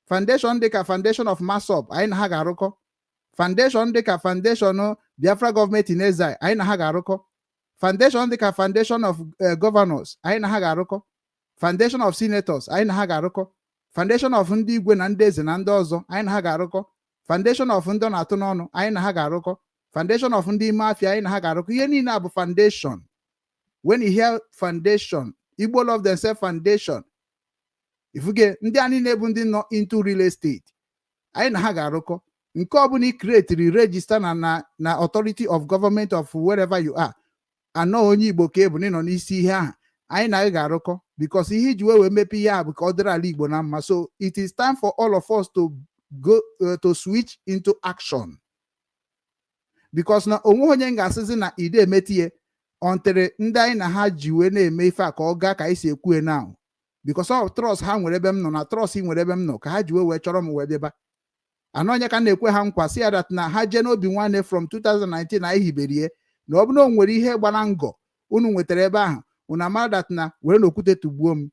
foundation dịka foundation of Masop anyị na ha ga-arụkọ foundation dịka foundation Biafra Government in Exile anyị na ha ga-arụkọ foundation dịka foundation of governors anyị na ha ga-arụkọ foundation of senators anyị na ha ga-arụkọ foundation of ndị igwe na ndị eze na ndị ọzọ anyị na ha ga-arụkọ foundation of ndị na-atụ n'ọnụ anyị na ha ga-arụkọ foundation of ndị ime afịa anyị na ha ga-arụkọ ihe niile a bụ foundation. When you hear foundation, Igbo love themselves foundation. If you get ndị a niile bụ ndị nọ into real estate anyị na ha ga-arụkọ nke ọ bụla create register na authority of government of wherever you are anọ onye Igbo ka ebu nọ n'isi ihe ahụ anyị na ga-arụkọ because ihe iji wee mepe ihe a bụ ka ọ dịrị ala Igbo na mma. So it is time for all of us to go to switch into action. because na onwe onye ga-asịzi na ide emetie ontere ndị anyị na ha ji wee na-eme ife a ka ọ gaa ka anyị si ekwue now because of trust ha nwere ebe m nọ na trust nwere ebe m nọ ka ha ji wee chọrọ m wee bịaba anọ onye ka na-ekwe ha nkwa si ya dat na ha jee n'obi nwanne from 2019 na anyị hiberie na ọ bụ na o nwere ihe gbara ngọ unu nwetara ebe ahụ unu amara dat na were n'okwute tugbuo m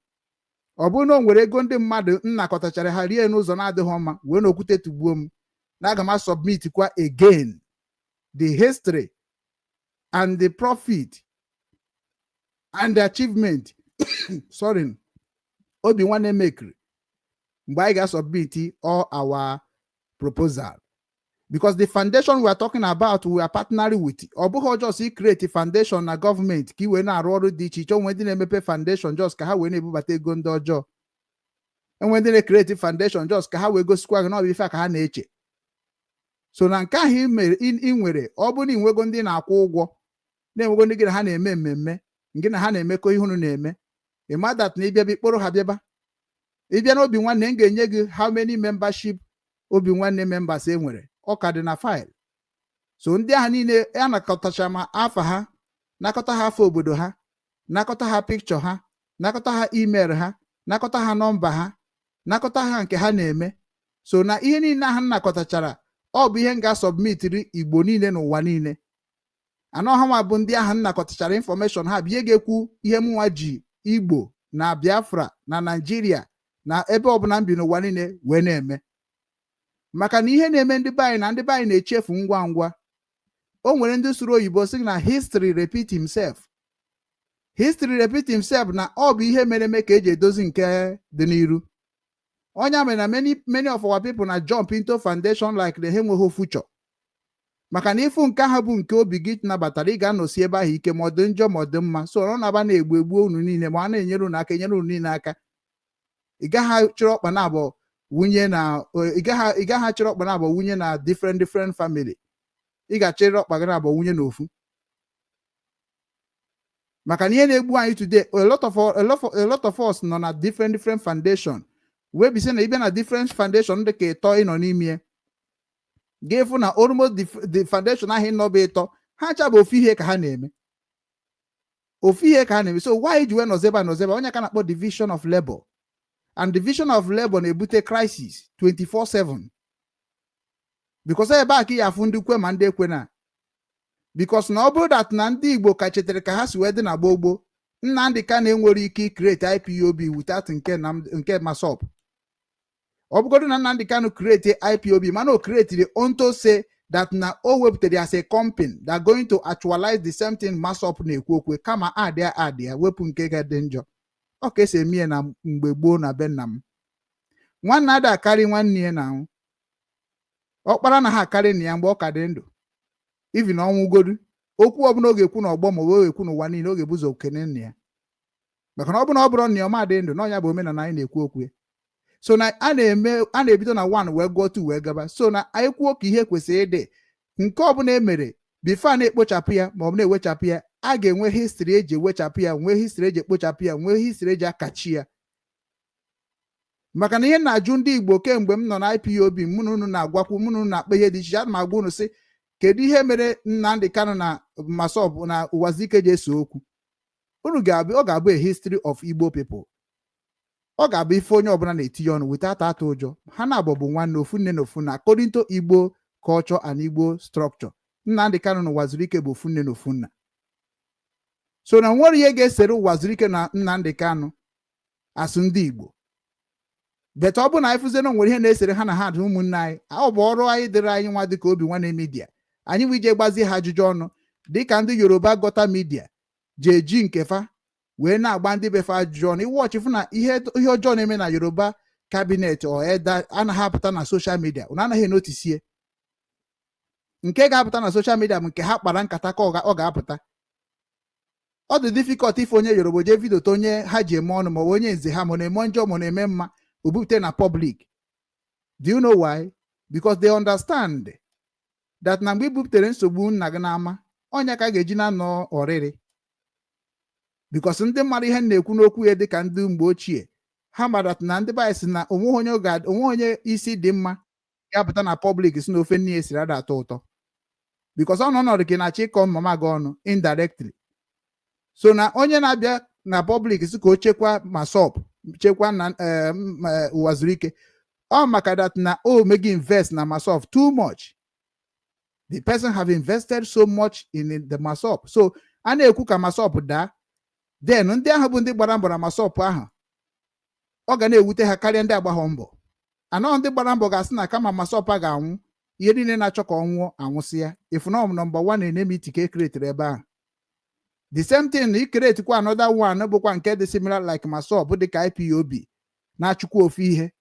ọ bụrụ na o nwere ego ndị mmadụ nnakọtachara ha rie n'ụzọ na-adịghị mma wee n'okwute tugbuo m na aga m submit kwa again the history and the profit and the achievement sorry obi nwanne mekiri mgbe anyị ga-submit all our proposal because the foundation we are talking about we are partnering with ọ bụghị just create foundation na government ka iwe na-arụ ọrụ dị iche iche onwe ndị na-emepe foundation just ka ha wee na-ebubata ego ndị ọjọọ enwe ndị na-create foundation just ka ha wee gosikwa gị na ọ bụ ife ka ha na-eche so na nke ahụ ị nwere ọ bụrụ na inwego ndị na-akwụ ụgwọ na-enwego ndị gị na ha na-eme mmemme nke na ha na-emekọ ihe unu na-eme ịma that na ịbịa ikporo ha bịaba ịbịa n'obi nwanne m ga-enye gị how many membership obi nwanne members e nwere ọ ka dị na file so ndị ahụ niile a nakọtacha ma afa ha nakọta ha afọ obodo ha nakọta ha pikchọ ha nakọta ha email ha nakọta ha nọmba ha nakọta ha nke ha na-eme so na ihe niile ahụ nakọtachara ọ bụ ihe m ga-asọbmitiri Igbo niile n'ụwa niile anọ ha nwa bụ ndị ahụ nnakọtachara infọmeshọn ha bụ ihe ga-ekwu ihe mụnwa ji Igbo na Biafra na Naịjirịa na ebe ọbụla m bi n'ụwa niile wee na-eme maka na ihe na-eme ndị be anyị na ndị be anyị na-echefu ngwa ngwa o nwere ndị sụrụ oyibo sị na history repeat himself na ọ bụ ihe mere eme ka eji edozi nke dị n'iru onye mere na many of our people na jump into foundation like the enweghị future maka na ịfụ nke ahụ bụ nke obi gị nabatara ị ga-anọsi ebe ahụ ike ma ọ dị njọ ma ọ dị mma so ọ na-aba na-egbu unu niile ma a na-enyere unu aka enyere unu niile aka ị gaghị chịrị ọkpa na abụọ wunye na ị gaghị achịrị ọkpa na abụọ wunye na different family ị ga-achịrị ọkpa gị na abụọ wunye n'ofu maka na ihe na-egbu anyị today a lot of us nọ na different foundation wee bisi na ịbịa na different foundation dị ka ịtọ ịnọ n'ime ga-efu na almost the foundation ahụ ịnọ bụ ịtọ ha cha bụ ofu ihe ka ha na-eme so why ji wee nọzeba onye ka na-akpọ division of labor and division of labor na-ebute crisis 24/7 because ebe a ka ya afụ ndị kwe ma ndị ekwe na because na ọ bụrụ that na ndị Igbo ka chetara ka ha si wee dị na gboo Nnamdi ka na-enwere ike create IPOB without nke masop ọ bụgodu na Nnamdi Kanu create IPOB mana o create onto say that na o wepụtara as a company that going to actualize the same thing masop na-ekwu okwu kama adịa wepụ nke ga-dị njọ ọ ka esi eme na mgbe gboo na be nna m nwanne ada akarị nwanne ya na ọkpara na ha akarị na ya mgbe ọ ka dị ndụ ivi na ọnwụ godu okwu ọbụla oge ekwu na ọgbọ ma wee ekwu n'ụwa niile oge buzo okene nna ya maka na ọ bụrụ na ọma dị ndụ na ọnya bụ omenala anyị na-ekwu okwu so na a na-ebido na 1 wee gụọ 2 wee gaba so na anyị kwuo ka ihe kwesịrị ịdị nke ọbụla emere bifo na-ekpochapụ ya ma ọ bụ na-ewechapụ ya a ga-enwe histri eji ewechapụ ya nwee histri eji ekpochapụ ya nwee histri eji akachi ya maka na ihe na-ajụ ndị Igbo kemgbe m nọ na IPOB mụ na unu na-agwakwu mụ na unu na-akpa ihe dị iche ana m agwa unu sị kedu ihe mere Nnamdi Kanu na masọb na Ụwazike ji eso okwu unu ọ ga-abụ a history of Igbo people ọ ga-abụ ife onye ọbụla na-etinye ọnụ without atụ ụjọ ha na-abụ bụ nwanne ofu nne na ofu nna according to Igbo culture and Igbo structure Nnamdi Kanu na Ụwazike bụ ofu nne na ofu nna so na nwere ihe ga-esere Ụwazike na Nnamdi Kanu asụ ndị Igbo beta ọ bụ na anyị fụzie na nwere ihe na-esere ha na ha dị ụmụnne anyị ọ bụ ọrụ anyị dịrị anyị nwa dịka obi nwanne midia anyị bụ ije gbazie ha ajụjụ ọnụ dịka ndị Yoruba gọta midia ji eji nkefa wee na-agba ndị befe ajụjụ ọnụ iwọchị fụ na ihe ọjọọ na-eme na Yoruba kabinet ọ eda anaghị apụta na soshal midia unu anaghị enotisie nke ga-apụta na soshal midia bụ nke ha kpara nkata ka ọ ga-apụta ọ dị difficult ife onye Yoruba jee vidio ta onye ha ji eme ọnụ ma onye nze ha ma na-eme njọ ma na-eme mma obupute na public. Do you know why? Because they understand that na mgbe ibuputere nsogbu nna gị n'ama onye ka ga-eji na nọ ọrịrị because ndị mmadụ ihe na-ekwu n'okwu ya dịka ndị mgbe ochie ha mara na ndị bayị si na onwe onye isi dị mma ya pụta na public si na ofe nne ya siri ada atọ ụtọ because ọ nọnọdụ ka ị na-achọ ịkọ mama gị ọnụ indirectly. So na onye na-abịa na public si ka o chekwa masop chekwa na ụwa zuru ike, ọ maka that na o megi invest na masop too much. The person have invested so much in the masop, so a na-ekwu ka masop daa, then ndị ahụ bụ ndị gbara mbọ na masop ahụ ọ ga na-ewute ha karịa ndị agbaghọ mbọ. Anọ ndị gbara mbọ ga-asị na kama masop a ga-anwụ, ihe niile na-achọ ka ọ nwụọ anwụsịa. Ifunom number 1 na-eneme itike create ebe ahụ. The same thing i create kwa another one bụkwa nke dị similar like masop dị ka IPOB na-achụkwa ofu ihe.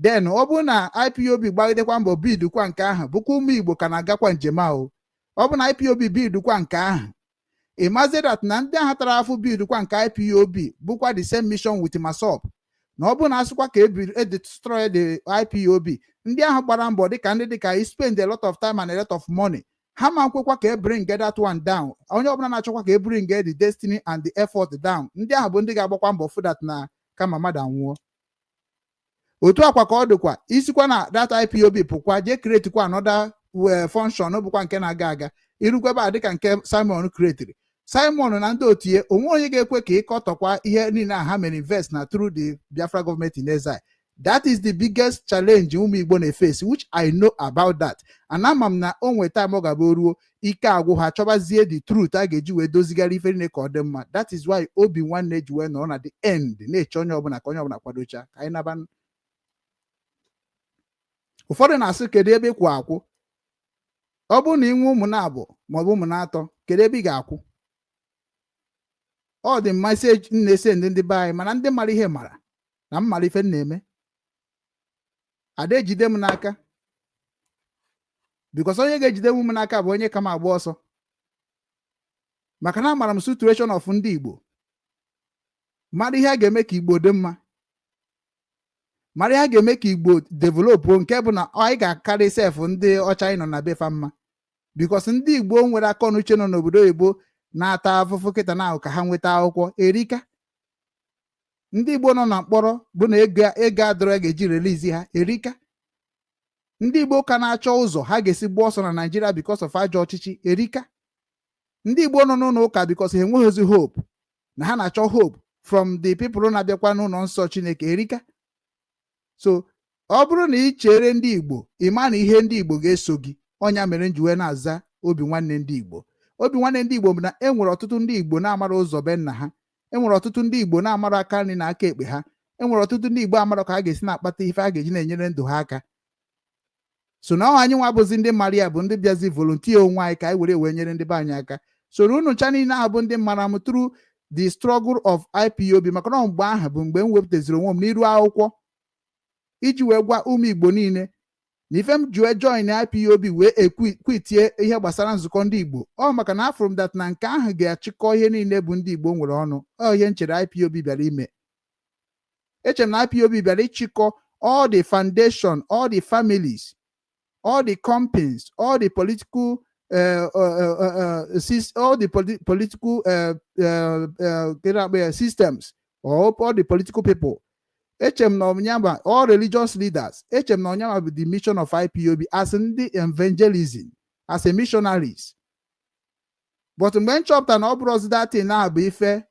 Then ọ bụ na IPOB gbagidekwa mbọ bid kwa nke ahụ, bụkwa ụmụ Igbo ka na-agakwa njem ahụ. Ọ bụ na IPOB bid kwa nke ahụ, imagine that na ndị ahụ tara afụ bid kwa nke IPOB bụkwa the same mission with masop. Na ọ bụ na asụkwa ka destroy the IPOB, ndị ahụ gbara mbọ dịka ndị dịka I spend a lot of time and a lot of money, ha ma nkwekwa ka bring that one down. Onye ọbụla na-achọkwa ka bring the destiny and the effort down, ndị ahụ bụ ndị ga-agbakwa mbọ fụ that na kama mmadụ anwụọ. Otu akwa ka ọ dịkwa isikwa na that IPOB pụkwa je create kwa another function bụkwa nke na-aga aga, irukwa ebe a dịka nke Simon created. Simon na ndị otie onwe onye ga-ekwe ka ịkọtọkwa ihe niile a ha mere invest na through the Biafra government in exile. That is the biggest challenge ụmụ Igbo na-face, which I know about that. And ama m na o nwee time ọ ga-abụ ruo ike agwụ ha chọbazie the truth a ga-eji wee dozigara ife niile ka ọ dị mma. That is why obi nwanne ji wee nọ na the end na-eche onye ọbụla ka onye ọbụla kwadocha ka anyị naba. Ụfọdụ na-asị kedu ebe ịkwụ akwụ. Ọ bụrụ na inwe ụmụ na-abụ maọbụ ụmụ na-atọ, kedu ebe ị ga-akwụ? Ọ dị message na-ese ndị be anyị, mana ndị mara ihe mara na m mara ife m na-eme. Ada ejide m n'aka, because onye ga-ejide m n'aka bụ onye kama agba ọsọ, maka na amara m situation of ndị Igbo, mara ihe a ga-eme ka Igbo dị mma, mara ihe a ga-eme ka Igbo develop, nke bụ na anyị ga-akarị sef ndị ọcha anyị nọ na befa mma, because ndị Igbo nwere akọ na uche nọ n'obodo oyibo na-ata afụfụ kịta na ahụ ka ha nweta akwụkwọ erika. Ndị Igbo nọ na mkpọrọ bụ na ego adọrọ ga-eji release ha erika. Ndị Igbo ka na-achọ ụzọ ha ga-esi gba ọsọ na Nigeria because of ajọ ọchịchị erika. Ndị Igbo nọ n'ụlọ ụka because ha enweghịzi hope, na ha na-achọ hope from the people na-abịakwa n'ụlọ nsọ Chineke erika. So ọ bụrụ na ị chere ndị Igbo, ịma na ihe ndị Igbo ga-eso gị. Ọnya mere nji wee na-aza obi nwanne ndị Igbo. Obi nwanne ndị Igbo bụ na enwere ọtụtụ ndị Igbo na-amara ụzọ be nna ha, enwere ọtụtụ ndị Igbo na-amara aka nri na aka ekpe ha, enwere ọtụtụ ndị Igbo amara ka ha ga-esi na-akpata ife a ga-eji na-enyere ndụ ha aka. So na anyị nwa bụzi ndị mara ya bụ ndị bịazi volunteer onwe anyị ka anyị were nyere ndị be anyị aka. Soro unu cha niile ahụ bụ ndị mara m through the struggle of IPOB, maka na mgbe ahụ bụ mgbe m wepụtaziri onwe m n'iru akwụkwọ iji wee gwa ụmụ Igbo niile na ife m ji wee join IPOB wee ekwitie ihe gbasara nzukọ ndị Igbo. Ọ maka na afọ m that na nke ahụ ga-achịkọ ihe niile bụ ndị Igbo nwere ọnụ. Ọ ihe nchere IPOB bịara ime. Echere na IPOB bịara ịchịkọ all the foundation, all the families, all the companies, all the political systems, or all the political people. Echem na onyama all religious leaders. Echem na onyama bụ the mission of IPOB as ndị evangelism, as a missionaries. But mgbe nchọpụta na ọ bụrụ ọzọ datin na-abụ ife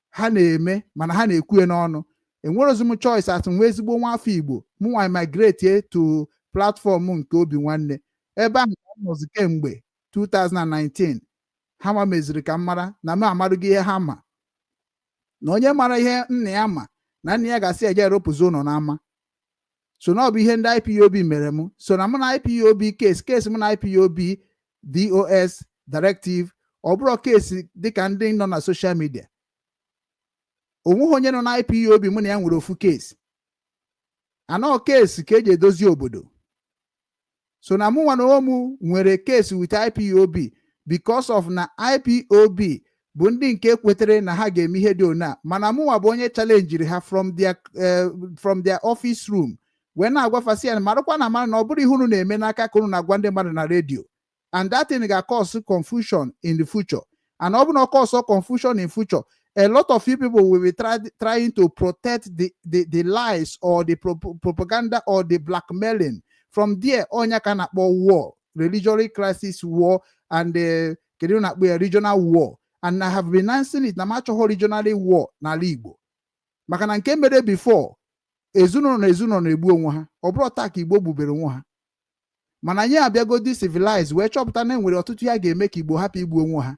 ha na-eme mana ha na-ekwue n'ọnụ, enwere ozi m choice as nwa ezigbo nwa afọ Igbo mụnwa migrate to platform nke obi nwanne. Ebe ahụ nọzi kemgbe 2019. Ha ma meziri ka m mara na m amarughị ihe ha ma, na onye mara ihe nna ya ma na nna ya ga-asị eje eropụzi ụlọ n'ama. So na ọ bụ ihe ndị IPOB mere m. So na mụ na IPOB case mụ na IPOB DOS directive ọ bụrụ case dịka ndị nọ na social media. Onweghị onye nọ na IPOB mụ na ya nwere ofu case. Anọ case ka eji edozi obodo. So na mụ nwa na onwe nwere case with IPOB because of na IPOB bụ ndị nke kwetere na ha ga-eme ihe dị ona, mana mụnwa bụ onye challenge ha from their office room wee na-agwafasị ya marakwa na mara na ọ bụrụ ihe unu na-eme n'aka ka unu na-agwa ndị mmadụ na redio, and that thing ga-cause confusion in the future. And ọ bụ na cause confusion in future, a lot of people will be trying to protect the lies or the propaganda or the blackmailing. From there, onya ka na-akpọ war, religious crisis war and regional war, and I have been announcing it na macho regional war na Igbo. Maka na nke mere before ezinụlọ na ezinụlọ na-egbu onwe ha, ọ bụrụ taa ka Igbo gbubere onwe ha. Mana anyị abịago dị civilized wee chọpụta na enwere ọtụtụ ya ga-eme ka Igbo hapụ igbu onwe ha.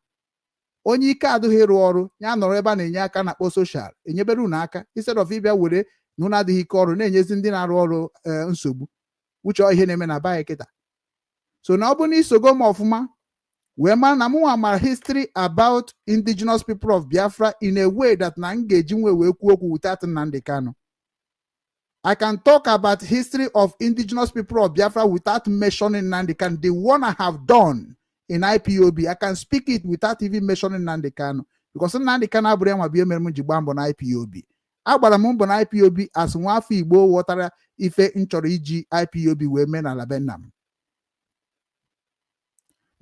Onye ike adịghị ịrụ ọrụ ya nọrọ ebe a na-enye aka na kpọ social enyebere unu aka instead of ịbịa were na unu adịghị ike ọrụ na-enyezi ndị na-arụ ọrụ nsogbu, uche ihe na-eme na baya kịta. So na ọ bụ na isogo m ọfụma wee mara na mụnwa mara history about indigenous people of Biafra in a way that na m ga-eji nwe wee kwuo okwu without Nnamdi Kanu. I can talk about history of indigenous people of Biafra without mentioning Nnamdi Kanu. The one I have done in IPOB, I can speak it without even mentioning Nnamdi Kanu, because Nnamdi Kanu abụrụ nwa bịa mere m ji gbaa mbọ na IPOB. Agbara m mbọ na IPOB as nwa afọ Igbo ghọtara ife m chọrọ iji IPOB wee mee na Referendum.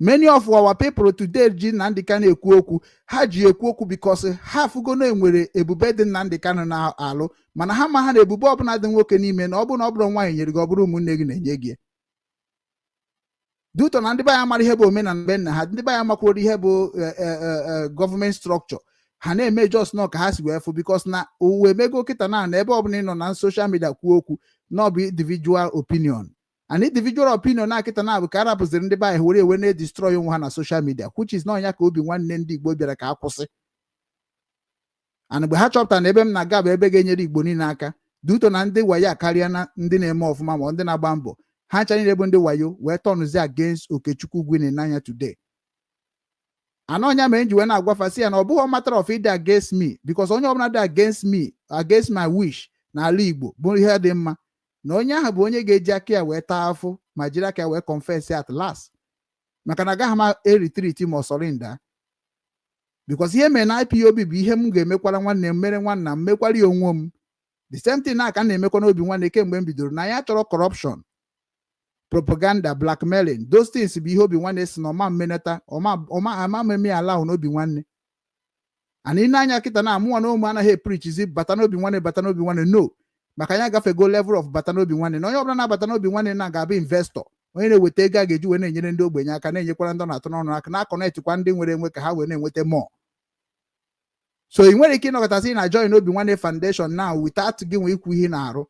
Many of our people today ji Nnamdi Kanu ekwu okwu, ha ji ekwu okwu because ha fugo na enwere ebube dị Nnamdi Kanu na alụ, mana ha ma ha na ebube ọbụla dị nwoke n'ime na ọ bụrụ nwaanyị nyere gị ọ bụrụ ụmụnne gị na-enye gị. Duto na ndị be ya mara ihe bụ omenala be nna ha, ndị be ya makwuru ihe bụ government structure, ha na-eme just nọ ka ha si wee fụ because na uwe emego kịta na ebe ọbụla ị nọ na social media kwuo okwu na ọ bụ individual opinion. An individual opinion na kita na bụ ka arapụziri ndị be anyị were ewe na-destroy onwe ha na social media, which is n'ọnya ka obi nwanne ndị Igbo bịara ka akwụsị. And mgbe ha chọpụtara na ebe m na-aga bụ ebe ga-enyere Igbo niile aka, duto na ndị wayo akarịa na ndị na-eme ọfụma ma ndị na-agba mbọ, ha ncha niile bụ ndị wayo wee tọnụzi against Okechukwu gwini n'anya today. Anonya mere nji wee na-agwafasị ya na ọ bụghị matter of ịdị against me, because onye ọbụla dị against me, against my wish na ala Igbo bụ ihe dị mma. Na onye ahụ bụ onye ga-eji aka ya wee taa afụ ma jiri aka ya wee confess at last, maka na agaghị m retreat ma surrender, because ihe mere na IPOB bụ ihe m ga-emekwara nwanne m mere nwanna m mekwara ya onwe m. The same thing na aka na-emekwa n'obi nwanne kemgbe m bidoro na ya chọrọ corruption, propaganda, blackmailing, those things bụ ihe obi nwanne si na ọma mmeneta ọma mmemme ala ahụ n'obi nwanne. Ana ị na-anya kịta na amụnwa na ụmụ anaghị preachzi bata n'obi nwanne no, maka ya gafego level of bata n'obi nwanne na onye ọbụla na-abata n'obi nwanne na ga-abụ investor, onye na-eweta ego a ga-eji wee na-enyere ndị ogbenye aka, na-enyekwara ndị na-atụ n'ọnụ aka, na-akọnektikwa ndị nwere enwe ka ha wee na-enweta more. So ị nwere ike ịnọkọtasị na join obi nwanne foundation now without gị nwee ikwu ihe na-arụ.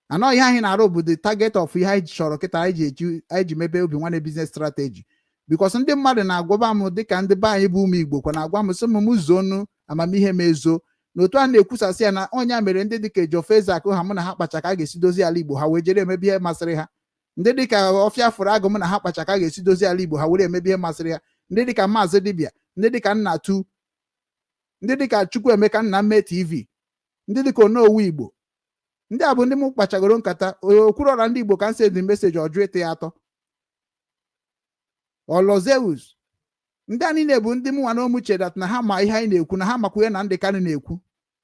Anọ ihe anyị na-arụ bụ the target of ihe anyị chọrọ kịta anyị ji mebe obi nwanne business strategy, because ndị mmadụ na-agwaba m dịka ndị be anyị bụ ụmụ Igbo kwa na-agwa m sị m zonu amamihe m ezo n'otu a na-ekwusasị ya na onye mere ndị dịka Ejofeze Akụ ha mụ na ha kpacha ka a ga-esi dozi ala Igbo ha wee jere emebi ihe masịrị ha. Ndị dịka Ọfịa Fụrụ Agụ mụ na ha kpacha ka a ga-esi dozi ala Igbo ha were emebi ihe masịrị ha. Ndị dịka Mazi Dibia, ndị dịka Nnatu, ndị dịka Chukwuemeka Nnamme TV, ndị dịka Onowu Igbo, ndị a bụ ndị m kpachagoro nkata. Okwuruọra ndị Igbo ka m send meseji ọjụ ịtị ya atọ. Olozeus, ndị a niile bụ ndị m nwa na omuche dat na ha ma ihe anyị na-ekwu, na ha makwa ihe na Nnamdi Kanu na-ekwu,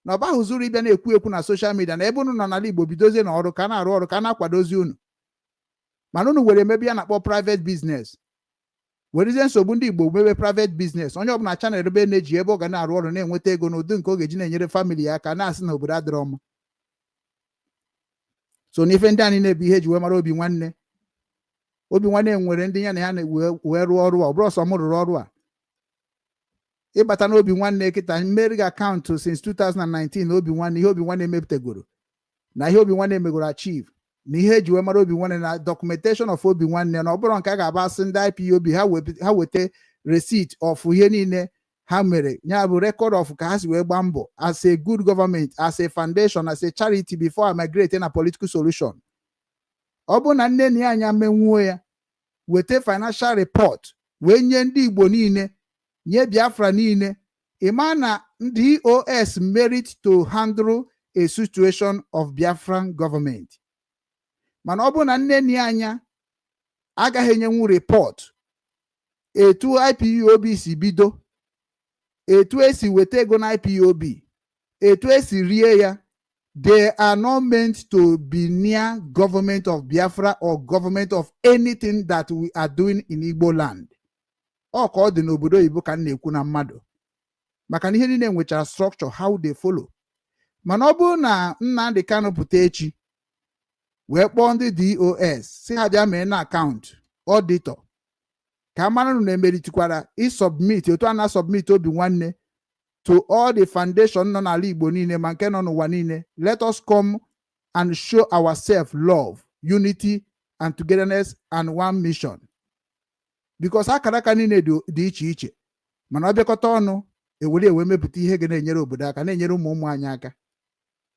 na ọba ahụ zuru ịbịa na-ekwu ekwu na social media na ebe unu nọ n'ala Igbo bidozie na ọrụ ka na-arụ ọrụ ka na-akwadozi unu, mana unu were emebi ya na-akpọ private business, werezie nsogbu ndị Igbo mebe private business. Onye ọbụla chanel ebe na-eji ebe ọ ga na-arụ ọrụ na-enweta ego n'ụdị nke ọ ga-eji na-enyere famili ya aka, na-asị na obodo adịrọ mma. So n'ife ndị anyị na-ebu ihe ji wee mara obi nwanne. Obi nwanne nwere ndị ya na ya wee rụọ ọrụ a, ọ bụrụ ọsọ m rụrụ ọrụ a. Ịbata n'obi nwanne kịta mmeri gị akaụntụ since 2019 na obi nwanne, ihe obi nwanne mepụtagoro na ihe obi nwanne megoro achieve na ihe eji wee mara obi nwanne na documentation of obi nwanne, na ọ bụrụ nke a ga-aba asị ndị IPOB ha weta receipt of ihe niile ha mere, ya bụ record of ka ha si wee gbaa mbọ as a good government, as a foundation, as a charity before I migrate na political solution. Ọ bụ na nne na anya menwuo ya, weta financial report wee nye ndị Igbo niile, nye Biafra niile, ịma na DOS merit to handle a situation of Biafran government. Mana ọ bụ na nne na anya agaghị enyenwu report etu IPOB si bido, etu esi weta ego na IPOB, etu esi rie ya, they are not meant to be near government of Biafra or government of anything that we are doing in Igbo land. Ọ ka ọ dị n'obodo Igbo ka m na-ekwu na mmadụ, maka na ihe niile nwechara structure how they follow. Mana ọ bụrụ na Nnamdi Kanu pụta echi wee kpọọ ndị DOS si ha bịa mee na akaụntụ, auditor ka mara na emeritikwara submit otu a na submit obi nwanne to all the foundation nọ n'ala Igbo niile ma nke nọ n'ụwa niile. Let us come and show ourselves love, unity and togetherness and one mission. Because akara aka niile dị iche iche mana ọ bịakọta ọnụ ewe mepụta ihe ga na-enyere obodo aka na-enyere ụmụ anyị aka.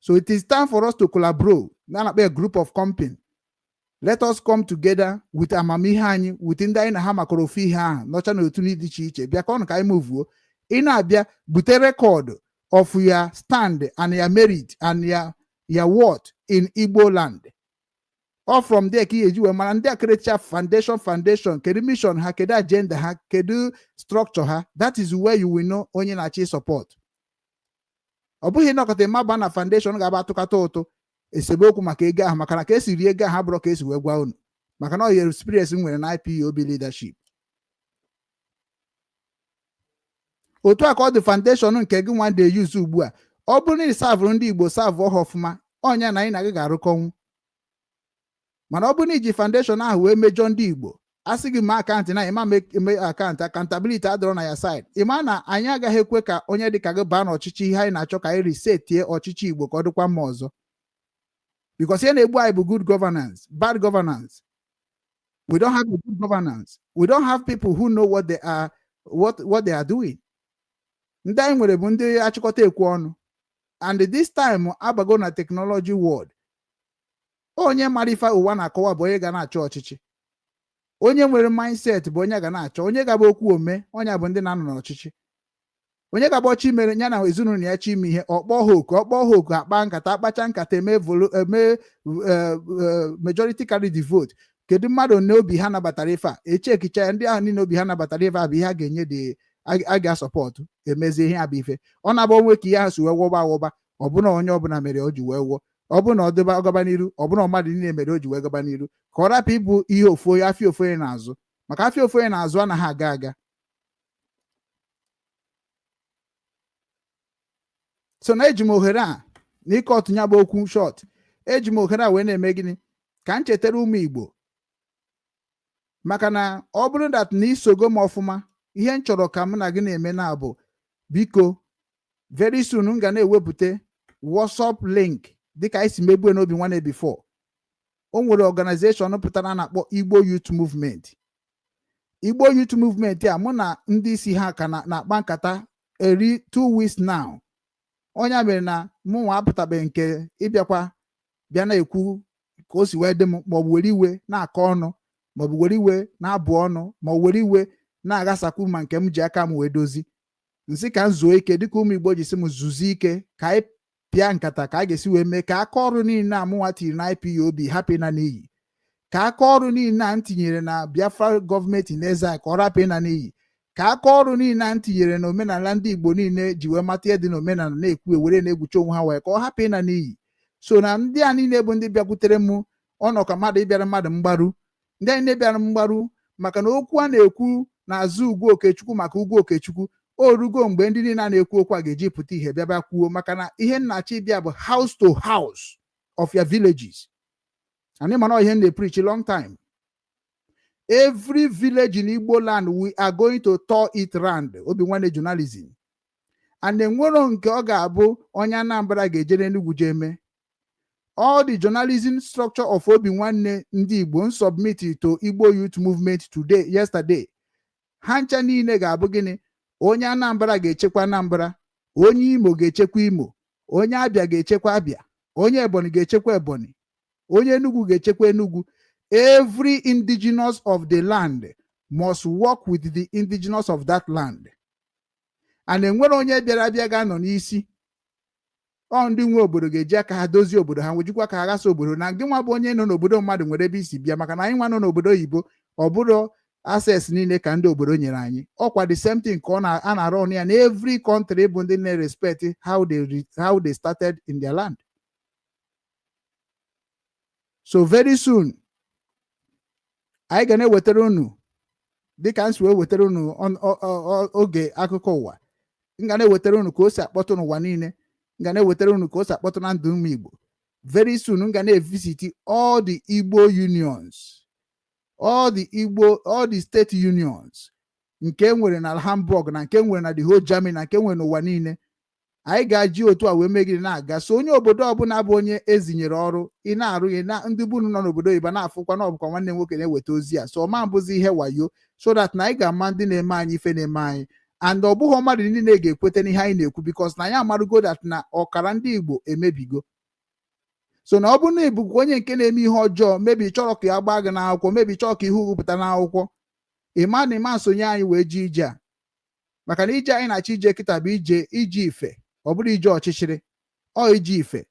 So it is time for us to collaborate na a group of company. Let us come together with amamihe anyị with ndị anyị na ha makọrọ ofu ihe ahụ nọcha na otu dị iche iche bịa ka ọnụ ka anyị movuo. Ị na-abịa bute record of your stand and your merit and your worth in Igbo land. All from there ka eji wee mara ndị akrecha foundation kedu mission ha, kedu agenda ha, kedu structure ha. That is where you will know onye na-achị support. Ọ bụghị nọkọta maba na foundation ga-aba atụkata ụtụ esemokwu maka ego ahụ maka na ka esi rie ego ahụ abụrụ ka esi wee gwa unu maka na ọ yere experience nwere na IPOB leadership. Otu a ka ọ dị foundation nke gị nwa dey use ugbu a. Ọ bụrụ na ị savụrụ ndị Igbo savụ ọha ọfụma ọnya na anyị na gị ga-arụkọnwu. Mana ọ bụrụ na iji foundation ahụ wee mejọ ndị Igbo asị gị ma akaụntụ na ịma eme akaụntụ accountability adọrọ na ya side. Ịma na anyị agaghị ekwe ka onye dịka gị baa n'ọchịchị ihe anyị na-achọ ka anyị resetie ọchịchị Igbo ka ọ dịkwa mma ọzọ. Because ihe na-egbu anyị bụ good governance, bad governance. We don't have a good governance. We don't have people who know what they are doing. Ndị anyị nwere bụ ndị achịkọta ekwu ọnụ. And this time abago na technology world. Onye mara ife ụwa na-akọwa bụ onye ga na-achọ ọchịchị. Onye nwere mindset bụ onye ga na-achọ. Onye ga-abụ okwu ome onye bụ ndị na-anọ n'ọchịchị. Onye ga-abụ ọchị mere ya na ezinụlọ ya chi ime ihe ọkpọ ha oku akpa nkata akpacha nkata eme majority carry the vote. Kedu mmadụ na obi ha nabatara ife a echekicha ya ndị ahụ niile obi ha nabatara ife a bụ ihe a ga-enye a ga-asọpọtụ emezie ihe abụ ife. Ọ na-agba onwe ka ihe ahụ si wee wọba ọ bụna onye ọbụla mere o ji wee wụọ. Ọ bụ na ọ dịba ọgaba n'iru ọ bụna mmadụ niile mere o ji wee gaba n'iru ka ọ rapụ ịbụ ihe ofu onye afịa ofu onye n'azụ maka afịa ofu onye n'azụ anaghị aga aga. So na eji m ohere a na ike ọtụnya bụ okwu short eji m ohere a wee na-eme gịnị ka m chetara ụmụ Igbo maka na ọ bụrụ dat na isogo m ọfụma ihe m chọrọ ka m na gị na-eme na bụ biko very soon m ga na-ewepụta WhatsApp link dịka anyị si megbue n'obi nwanne before. O nwere organization pụtara na-akpọ Igbo Youth Movement. Igbo Youth Movement a mụ na ndị isi ha ka na-akpa nkata 2 weeks now. Onye mere na mụ nwa apụtabeghị nke ịbịakwa bịa na-ekwu ka o si wee dị m maọbụ were iwe na-akọ ọnụ maọbụ were iwe na-abụ ọnụ maọbụ were iwe na-aghasakwu ma nke m ji aka m wee dozi. Nsị ka m zuo ike dịka ụmụ Igbo ji sị m zuzie ike ka anyị pịa nkata ka a ga-esi wee mee ka aka ọrụ niile a mụnwa tiri na IPOB hapụ ịna n'iyi. Ka aka ọrụ niile a m tinyere na Biafra gọọmenti n'eze anyị ka ọ rapụ ịna n'iyi. Ka aka ọrụ niile a m tinyere na omenala ndị Igbo niile ji wee mata ihe dị na omenala na-ekwu ewere na-egwucha onwe ha wee ka ọ hapụ ịna n'iyi. So na ndị a niile bụ ndị bịakwutere m ọnọka mmadụ ịbịara mmadụ mgbaru. Ndị anyị na-ebịara mgbaru maka na okwu a na-ekwu n'azụ ugwu Okechukwu maka ugwu Okechukwu o rugo mgbe ndị niile a na-ekwu okwu a ga-eji pụta ihe bịaba kwuo maka na ihe nnachi bịa bụ house to house of your villages. Anyị mana ihe na-preach long time. Every village in Igbo land we are going to tour it round. Obi nwanne journalism. And enwero nke ọ ga-abụ onye Anambra ga-ejere Enugu jeme. All the journalism structure of Obi nwanne ndị Igbo submitted to Igbo Youth Movement yesterday. Ha ncha niile ga-abụ gịnị? Onye Anambra ga-echekwa Anambra, onye Imo ga-echekwa Imo, onye Abia ga-echekwa Abia, onye Ebonyi ga-echekwa Ebonyi, onye Enugu ga-echekwa Enugu. Every indigenous of the land must work with the indigenous of that land. And enwere onye bịara abịa ga-anọ n'isi. Ọ ndị nwe obodo ga-eji aka ha dozie obodo ha nwejikwa ka ha gasa obodo na gị nwa bụ onye nọ n'obodo mmadụ nwere ebe isi bịa maka na anyị nwa nọ n'obodo oyibo ọ bụrụ access niile ka ndị obodo nyere anyị. Ọkwa the same thing ka a na-arụ ọnụ ya na every country bụ ndị na-respect how they started in their land. So very soon anyị ga na-ewetara unu dịka nsi wee wetara unu oge akụkọ ụwa. M ga na-ewetara unu ka o si akpọtụ n'ụwa niile. M ga na-ewetara unu ka o si akpọtụ na ndụ ụmụ Igbo. Very soon m ga na-evisit all the Igbo unions. all the state unions nke nwere na Hamburg na nke nwere na the whole Germany na nke nwere n'ụwa niile, anyị ga-ji otu a wee megide na-aga. So onye obodo ọbụla bụ onye ezinyere ọrụ ị na-arụ ihe na ndị bunu nọ n'obodo oyibo na-afụkwa na ọbụkwa nwanne nwoke na-eweta ozi a, so ọma mbụzi ihe wayo, so that na anyị ga-ama ndị na-eme anyị ife na-eme anyị, and ọ bụghị mmadụ niile ga-ekweta n'ihe anyị na-ekwu, because na anyị amarugo that na ọkara ndị Igbo emebigo. So na ọ bụrụ na ịbụkwa onye nke na-eme ihe ọjọọ, mebi chọrọ ka ya gbaa gị n'akwụkwọ, mebi chọrọ ka ihe ugwupụta n'akwụkwọ, ịma na ịma nsonye anyị wee ji ije a, maka na ije anyị na-achọ ije kịta bụ iji ife, ọ bụrụ ije ọchịchịrị, ọ iji ife.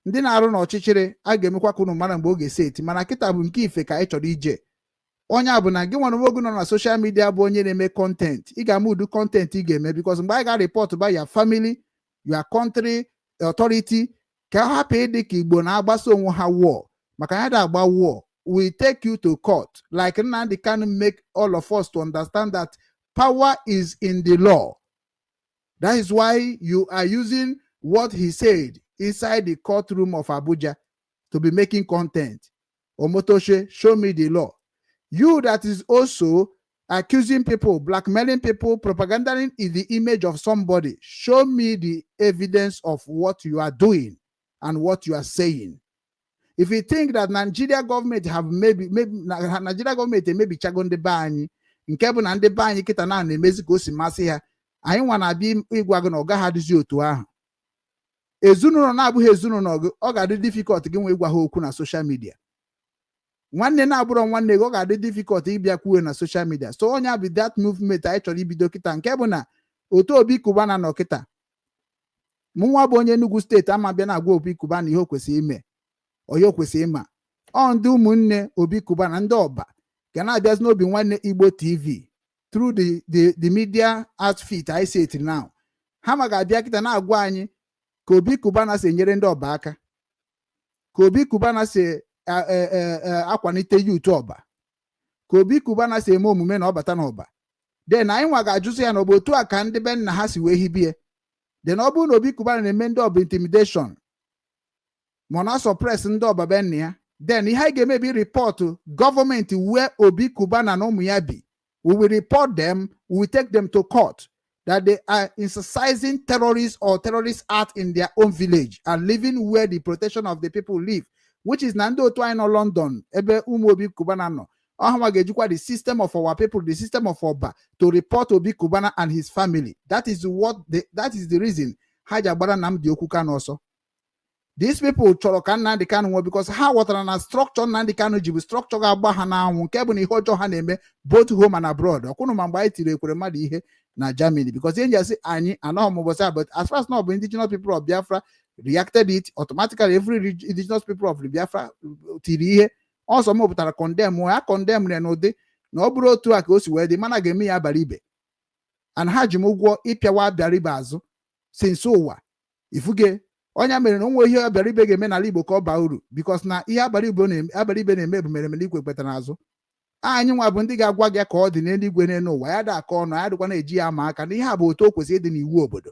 Ndị na-arụ n'ọchịchịrị a ga-emekwa ka unu mara mgbe oge seti, mana kịta bụ nke ife ka anyị chọrọ ije. Onye a bụ na gị nwere nwoke nọ na soshal midia bụ onye na-eme kọntent, ị ga-ama ụdị kọntent ị ga-eme, because mgbe anyị ga-report by your family, your country authority, ka ha hapụ ịdị ka Igbo na-agbasa onwe ha war, maka ya da-agba war, we take you to court, like Nnamdi Kanu make all of us to understand that power is in the law. That is why you are using what he said inside the courtroom of Abuja to be making content. Omotoshe, show me the law. You that is also accusing people, blackmailing people, propagandizing in the image of somebody, show me the evidence of what you are doing and what you are saying. If you think that Nigeria government have maybe Nigeria government maybe chagonde bani, nke bụ na ndị be anyị kịta na na-emezi ka o si masị ha, anyị nwa na-abịa ịgwa gị na ọ gaghị adịzi otu ahụ. Ezinụlọ na-abụghị ezinụlọ gị, ọ ga-adị difficult gị nwe ịgwa ha okwu na social media. Nwanne na-abụrọ nwanne gị, ọ ga-adị difficult ịbịa kwuo na social media. So onye bụ that movement anyị chọrọ ibido kịta, nke bụ na otu Obi Kubana nọ kịta. Mụ nwa bụ onye Enugu steeti ama bịa na-agwa Obi Kubana ihe o kwesịrị ime, onye o kwesịrị ịma. Ọ ndị ụmụnne Obi Kubana, ndị ọba, ga na-abịazi n'obi nwanne Igbo TV through the media outfit I say it now. Ha ma ga-abịa kịta na-agwa anyị ka Obi Kubana si enyere ndị ọba aka, ka Obi Kubana si akwanite youth ọba, ka Obi Kubana si eme omume na ọbata n'ọba. Then anyị nwa ga-ajụsị ya na ọ bụ otu a ka ndị be nna ha si wee hibie. Then ọ bụrụ na Obi Kubana na-eme ndị ọba intimidation ma na suppress ndị ọba be nna ya, then ihe anyị ga-emebi report government where Obi Kubana na ụmụ ya bi. We will report them, we will take them to court that they are exercising terrorist act in their own village and living where the protection of the people live, which is na ndị otu anyị nọ London ebe ụmụ Obi Kubana nọ. Ọha ga-ejikwa the system of our people, the system of Oba, to report Obi Kubana and his family. That is the reason ha ji agbara Nnamdi Okwu Kanu ọsọ. These people chọrọ ka Nnamdi Kanu nwụọ because ha ghọtara na structure Nnamdi Kanu ji bụ structure ga-agba ha n'anwụ, nke bụ na ihe ọjọọ ha na-eme both home and abroad. Ọkwụnụ ma mgbe anyị tiri ekwere mmadụ ihe na Germany, because ihe njesi anyị anọghị m ụbọchị, but as far as na ọ bụ indigenous people of Biafra reacted it automatically, every indigenous people of Biafra tiri ihe ọsọ m pụtara condemn ya condemn ya n'ụdị na ọ bụrụ otu a ka o si wee dị, mana ga-eme ya abara ibe, and ha ji m ụgwọ ịpịawa abịara ibe azụ since ụwa ifuge. Onye mere na onwe ihe abịara ibe ga-eme n'ala Igbo ka ọ baa uru, because na ihe abara ibe na-eme bụ mere ikwe kweta n'azụ. Anyị nwa bụ ndị ga-agwa gị ka ọ dị n'eluigwe n'elu ụwa, ya da aka ọnụ, ya dịkwa na-eji ya ama aka na ihe a bụ otu o kwesịrị ịdị n'iwu obodo.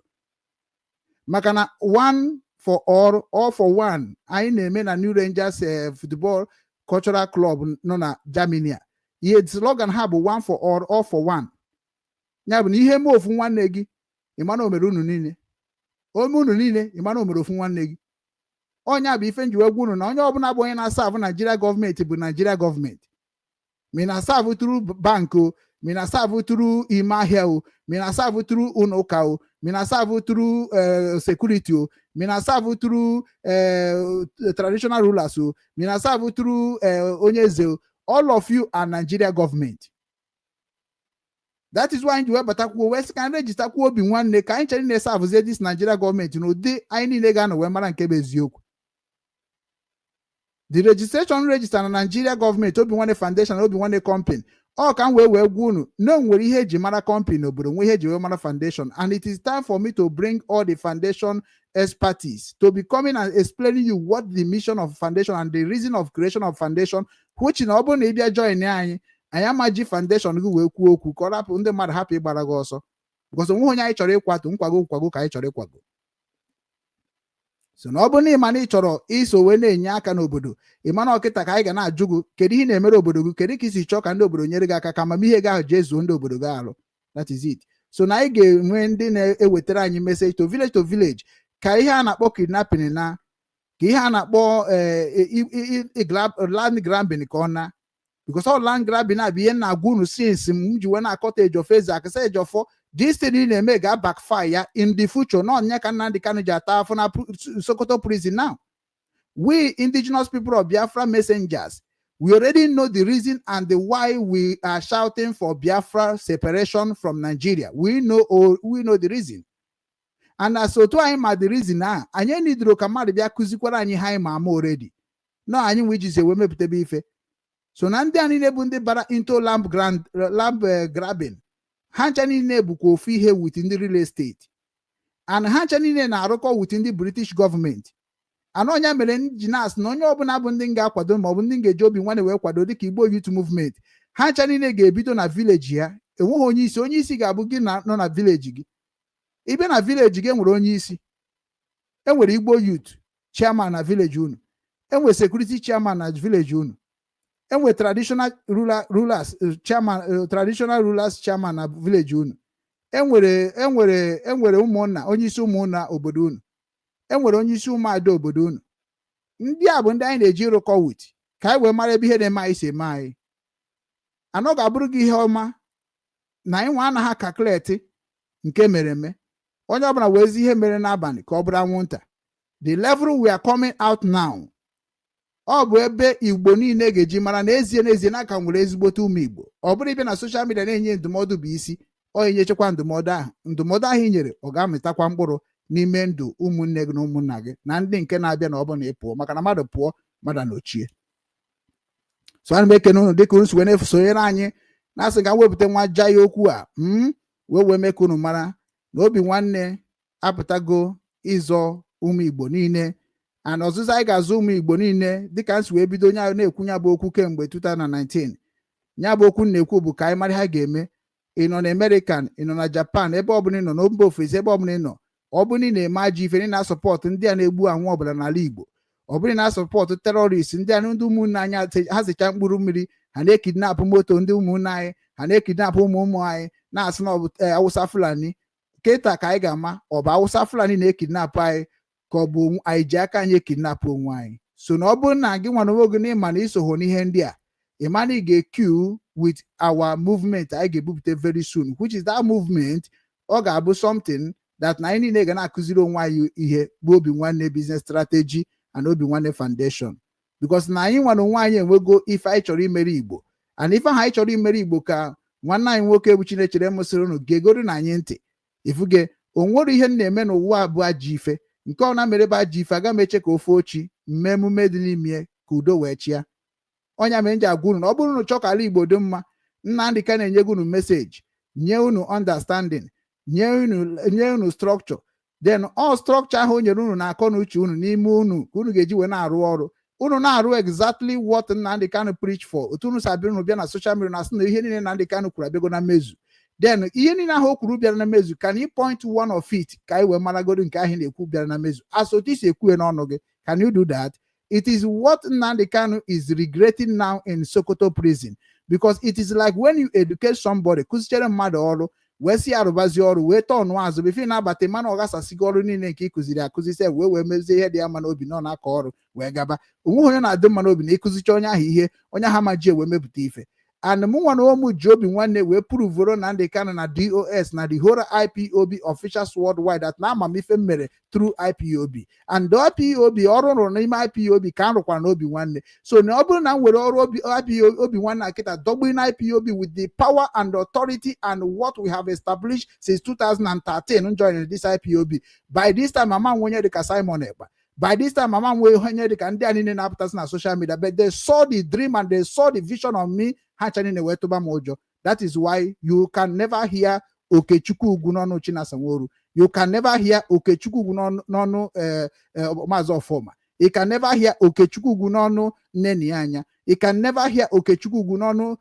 Maka na one for all for one anyị na-eme na New Rangers football cultural club nọ na Germany a. Ihe slogan ha bụ one for all for one. Ya bụ na ihe mee ofu nwanne gị, ịmana o mere unu niile. Ome unu niile ịmana o mere ofu nwanne gị. Onye bụ ife njiwe gwa unu na onye ọbụla bụ onye na-asavụ Nigeria gọọmenti bụ Nigeria gọọmenti. Mi na-asavụ tụrụ bank o, mi na-asavụ tụrụ ime ahịa o, mi na-asavụ tụrụ ụlọ ụka o, mi na-asavụ tụrụ security o, mi na-asavụ tụrụ traditional rulers o, mi na-asavụ tụrụ onye eze o. All of you are Nigeria government. That is why you batakwuo west can register kwuo obi nwanne ka anyị chere na-esavụzie this Nigeria government n'ụdị anyị niile ga-anọ wee mara nke bụ eziokwu. The registration register na Nigeria government Obi Nwanne Foundation na Obi Nwanne company. Ọ ka m wee gwa unu na nwere ihe eji mara company n'obodo, nwe ihe eji wee mara foundation, and it is time for me to bring all the foundation expertise to be coming and explaining you what the mission of foundation and the reason of creation of foundation, which na ọ bụrụ na ịbịa join anyị amaji foundation gị wee kwuo okwu ka ọ rapụ ndị mmadụ hapụ ịgbara gị ọsọ, because onwe onye anyị chọrọ ịkwado nkwago ka anyị chọrọ ịkwago. so na ọ bụ na ịma na ị chọrọ iso wee na-enye aka n'obodo ịma na ọkịta ka anyị ga na-ajụ gị kedu ihe na-emere obodo gị, kedu ka isi chọọ ka ndị obodo nyere gị aka ka amamihe gị ahụ jee zuo ndị obodo gị alụ. That is it. So na anyị ga-enwe ndị na-ewetara anyị message to village ka ihe a na-akpọ kidnapping na ka ihe a na-akpọ land grabbing ka ọ na, because all land grabbing na bụ ihe na-agwa unu since m ji wee na-akọta Ejiofor eze akasa Ejiofor this thing na-eme ga backfire ya in the future. Na ọnya ka Nnamdi Kanu ji ata afọ na Sokoto prison now. We indigenous people of Biafra messengers, we already know the reason and the why we are shouting for Biafra separation from Nigeria. We know the reason. And as otu anyị ma the reason na anyị nidiro ka mmadụ bịa kụzikwara anyị ha anyị ma ama already. No, anyị nwe jize wee mepụtebe ife. So na ndị anyị na-ebu ndị bara into lamb grabbing, ha ncha niile bụkwa ofu ihe with ndị real estate, and ha ncha niile na-arụkọ with ndị British government. Anọ onye mere njinas na onye ọbụla bụ ndị ga-akwado ma ọ bụ ndị ga-eji obi nwanne wee kwado dịka Igbo Youth Movement, ha ncha niile ga-ebido na village ya. Enweghị onye isi ga-abụ gị nọ na village gị. Ibe na village gị enwere onye isi, enwere Igbo Youth chairman na village unu, enwere security chairman na village unu, enwere traditional rulers chairman na village unu, enwere ụmụnna onye isi ụmụnna obodo unu, enwere onye isi ụmụada obodo unu. Ndị a bụ ndị anyị na-eji rụkọ wit ka anyị wee mara ebe ihe na-eme anyị si eme anyị. Anọ ga-abụrụ gị ihe ọma na anyị nwa anaghị kakuleti nke mere eme. Onye ọbụla wezi ihe mere n'abalị ka ọ bụrụ anwụnta. The level we are coming out now, ọ bụ ebe Igbo niile ga-eji mara n'ezie na aka nwere ezigbote ụmụ Igbo. Ọ bụrụ ibe na soshal midia na-enye ndụmọdụ bụ isi, ọ enyechekwa ndụmọdụ ahụ i nyere ọ ga-amịtakwa mkpụrụ n'ime ndụ ụmụnne gị na ụmụnna gị na ndị nke na-abịa na ọ bụ na ị pụọ, maka na mmadụ pụọ mmadụ na ochie. So ana m ekene unu dịka unu si wee na-esonyere anyị na-asị ka wepụta nwa jaya okwu a wee mee ka unu mara na obi nwanne apụtago ịzọ ụmụ Igbo niile, and ọzụzụ anyị ga-azụ ụmụ Igbo niile dịka nsi wee bido onye ahụ na-ekwu nya bụ okwu kemgbe 2019. Nya bụ okwu na-ekwu bụ ka anyị mara ha ga-eme. Ị nọ na American, ị nọ na Japan, ebe ọbụla ị nọ na mba ofesi, ebe ọbụla ị nọ, ọ bụrụ na ị na-eme ajọ ife, ị na-asọpọtụ ndị a na-egbu anwụ ọbụla n'ala Igbo, ọ bụrụ na asọpọtụ terọrist ndị ndị ụmụnne anyị ha zicha mkpụrụ mmiri, ha na-ekidnapụ moto ndị ụmụnne anyị, ha na-ekidnapụ ụmụ anyị na-asị na ọ bụ Awụsa Fulani. Kịta ka anyị ga-ama ọ bụ Awụsa Fulani na-ekidnapụ anyị ka ọ bụ anyị ji aka anyị ekidnapụ onwe anyị. So na ọ bụrụ na gị nwa onwe gị na ịma na isoho n'ihe ndị a, ịma na ị ga-queue with our movement anyị ga-ebupụta very soon, which is that movement. Ọ ga-abụ something that na anyị niile ga na-akụziri onwe anyị ihe bụ Obi Nwanne Business Strategy and Obi Nwanne Foundation, because na anyị nwa onwe anyị enwego ife anyị chọrọ imere Igbo, and ife ahụ anyị chọrọ imere Igbo ka nwanne anyị nwoke bụ Chinechere mụsịrị unu gegoro na anyị ntị. Ifuge onwere ihe na-eme n'ụwa bụ ajọ ife, nke ọ na-mere bụ ajọ ife aga m eche ka ofe ochi mme emume dị n'ime ka udo wee chịa. Ọnya mere nji agwa unu na ọ bụrụ unu chọọ ka ala Igbo dị mma, Nnamdi ka na-enye unu meseji, nye unu understanding, nye unu structure, then all structure ahụ o nyere unu na-akọ na uche unu n'ime unu ka unu ga-eji wee na-arụ ọrụ. Unu na-arụ exactly what Nnamdi Kanu preach for. Otu unu sabiri unu bịa na social media na-asị na ihe niile Nnamdi Kanu kwuru abịago na mmezu. Then ihe niile ahụ o kwuru bịara na mmezu, can you point one of it ka anyị wee maragodo nke ahụ na-ekwu bịara na mmezu? As otu isi ekwuhe n'ọnụ gị, can you do that? It is what Nnamdi Kanu is regretting now in Sokoto prison, because it is like when you educate somebody, kụzichere mmadụ ọrụ wee si arụbazi ọrụ wee tọọnụ azụ befe na-abata mana ọ gasasịgo ọrụ niile nke ịkụziri akụzi se wee mezie ihe dị ya mma n'obi nọ na-akọ ọrụ wee gaba. Onweghị onye na-adị mma n'obi na ịkụzicha onye ahụ ihe onye ahụ ma ji wee mepụta ife. And mụ nwa na ụmụ ji Obi Nwanne wee puruvoro Nnamdi Kanu na DOS na the whole IPOB officials worldwide that na amamife mere through IPOB, and the IPOB ọrụ rụrụ n'ime IPOB ka m rụkwara n'Obi Nwanne. So na ọ bụrụ na m were ọrụ Obi Nwanne akịta dọgbu na IPOB with the power and authority and what we have established since 2013 joining this IPOB, by this time mama nwenye dịka Simon Ekpa, by this time mama nwe onye dịka ndị a niile na-apụtasị na social media, but they saw the dream and they saw the vision of me. Ha chanine wee tụba m ụjọ. That is why you can never hear Okechukwu Ugwu n'ọnụ Chinasa Nworu. You can never hear Okechukwu Ugwu n'ọnụ Mazi Ofoma. You can never hear Okechukwu Ugwu n'ọnụ Nneni Anya. You can never hear Okechukwu Ugwu n'ọnụ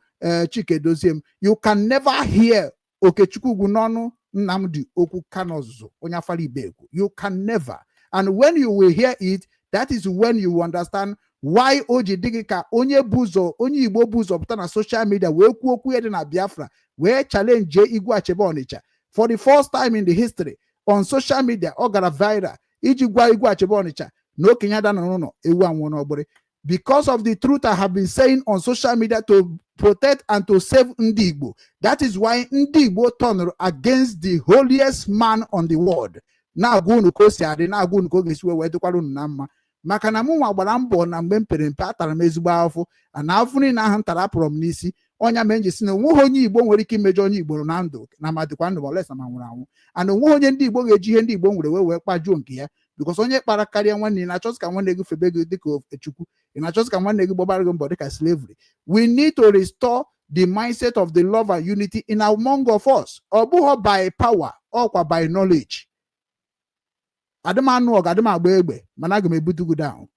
Chike Doziem. You can never hear Okechukwu Ugwu n'ọnụ Nnamdi Okwu Kanozu onye afara Ibe Ekwu. You can never. And when you will hear it, that is when you understand why Oji Digika onye Igbo buzo pụta na social media wee kwuo okwu dị na Biafra wee challenge Igwe Achebe Onitsha for the first time in the history on social media. Ọ gara viral iji gwa Igwe Achebe Onitsha na okenye ada n'ụlọ ewu anwụ n'ọgbụrị. Because of the truth I have been saying on social media to protect and to save Ndị Igbo. That is why Ndị Igbo turned against the holiest man on the world. Na-agwa unu ka o si adị, na-agwa unu ka ọ ga-esi wee dịkwara unu na mma. Maka na mụ nwa gbara mbọ na mgbe m pere mpe atara m ezigbo afọ, na afọ niile ahụ m tara apụrụ m n'isi. Onya menji si na onweghị onye Igbo nwere ike imejọ onye Igbo na ndụ na madịkwa ndụ olesa ma nwụrụ anwụ. And onweghị onye Ndị Igbo ga-eji ihe Ndị Igbo nwere wee kpajuo nke ya. Because onye kpara karịa nwanne na-achọsị ka nwanne gị febe gị dịka Chukwu, ị na-achọsị ka nwanne gị gbabara gị mbọ dịka slavery. We need to restore the mindset of the love and unity in among of us. Ọ bụghị by power, ọkwa by knowledge. Adịm anụ ọgụ, adịm agba egbe, mana aga m ebutu gị down.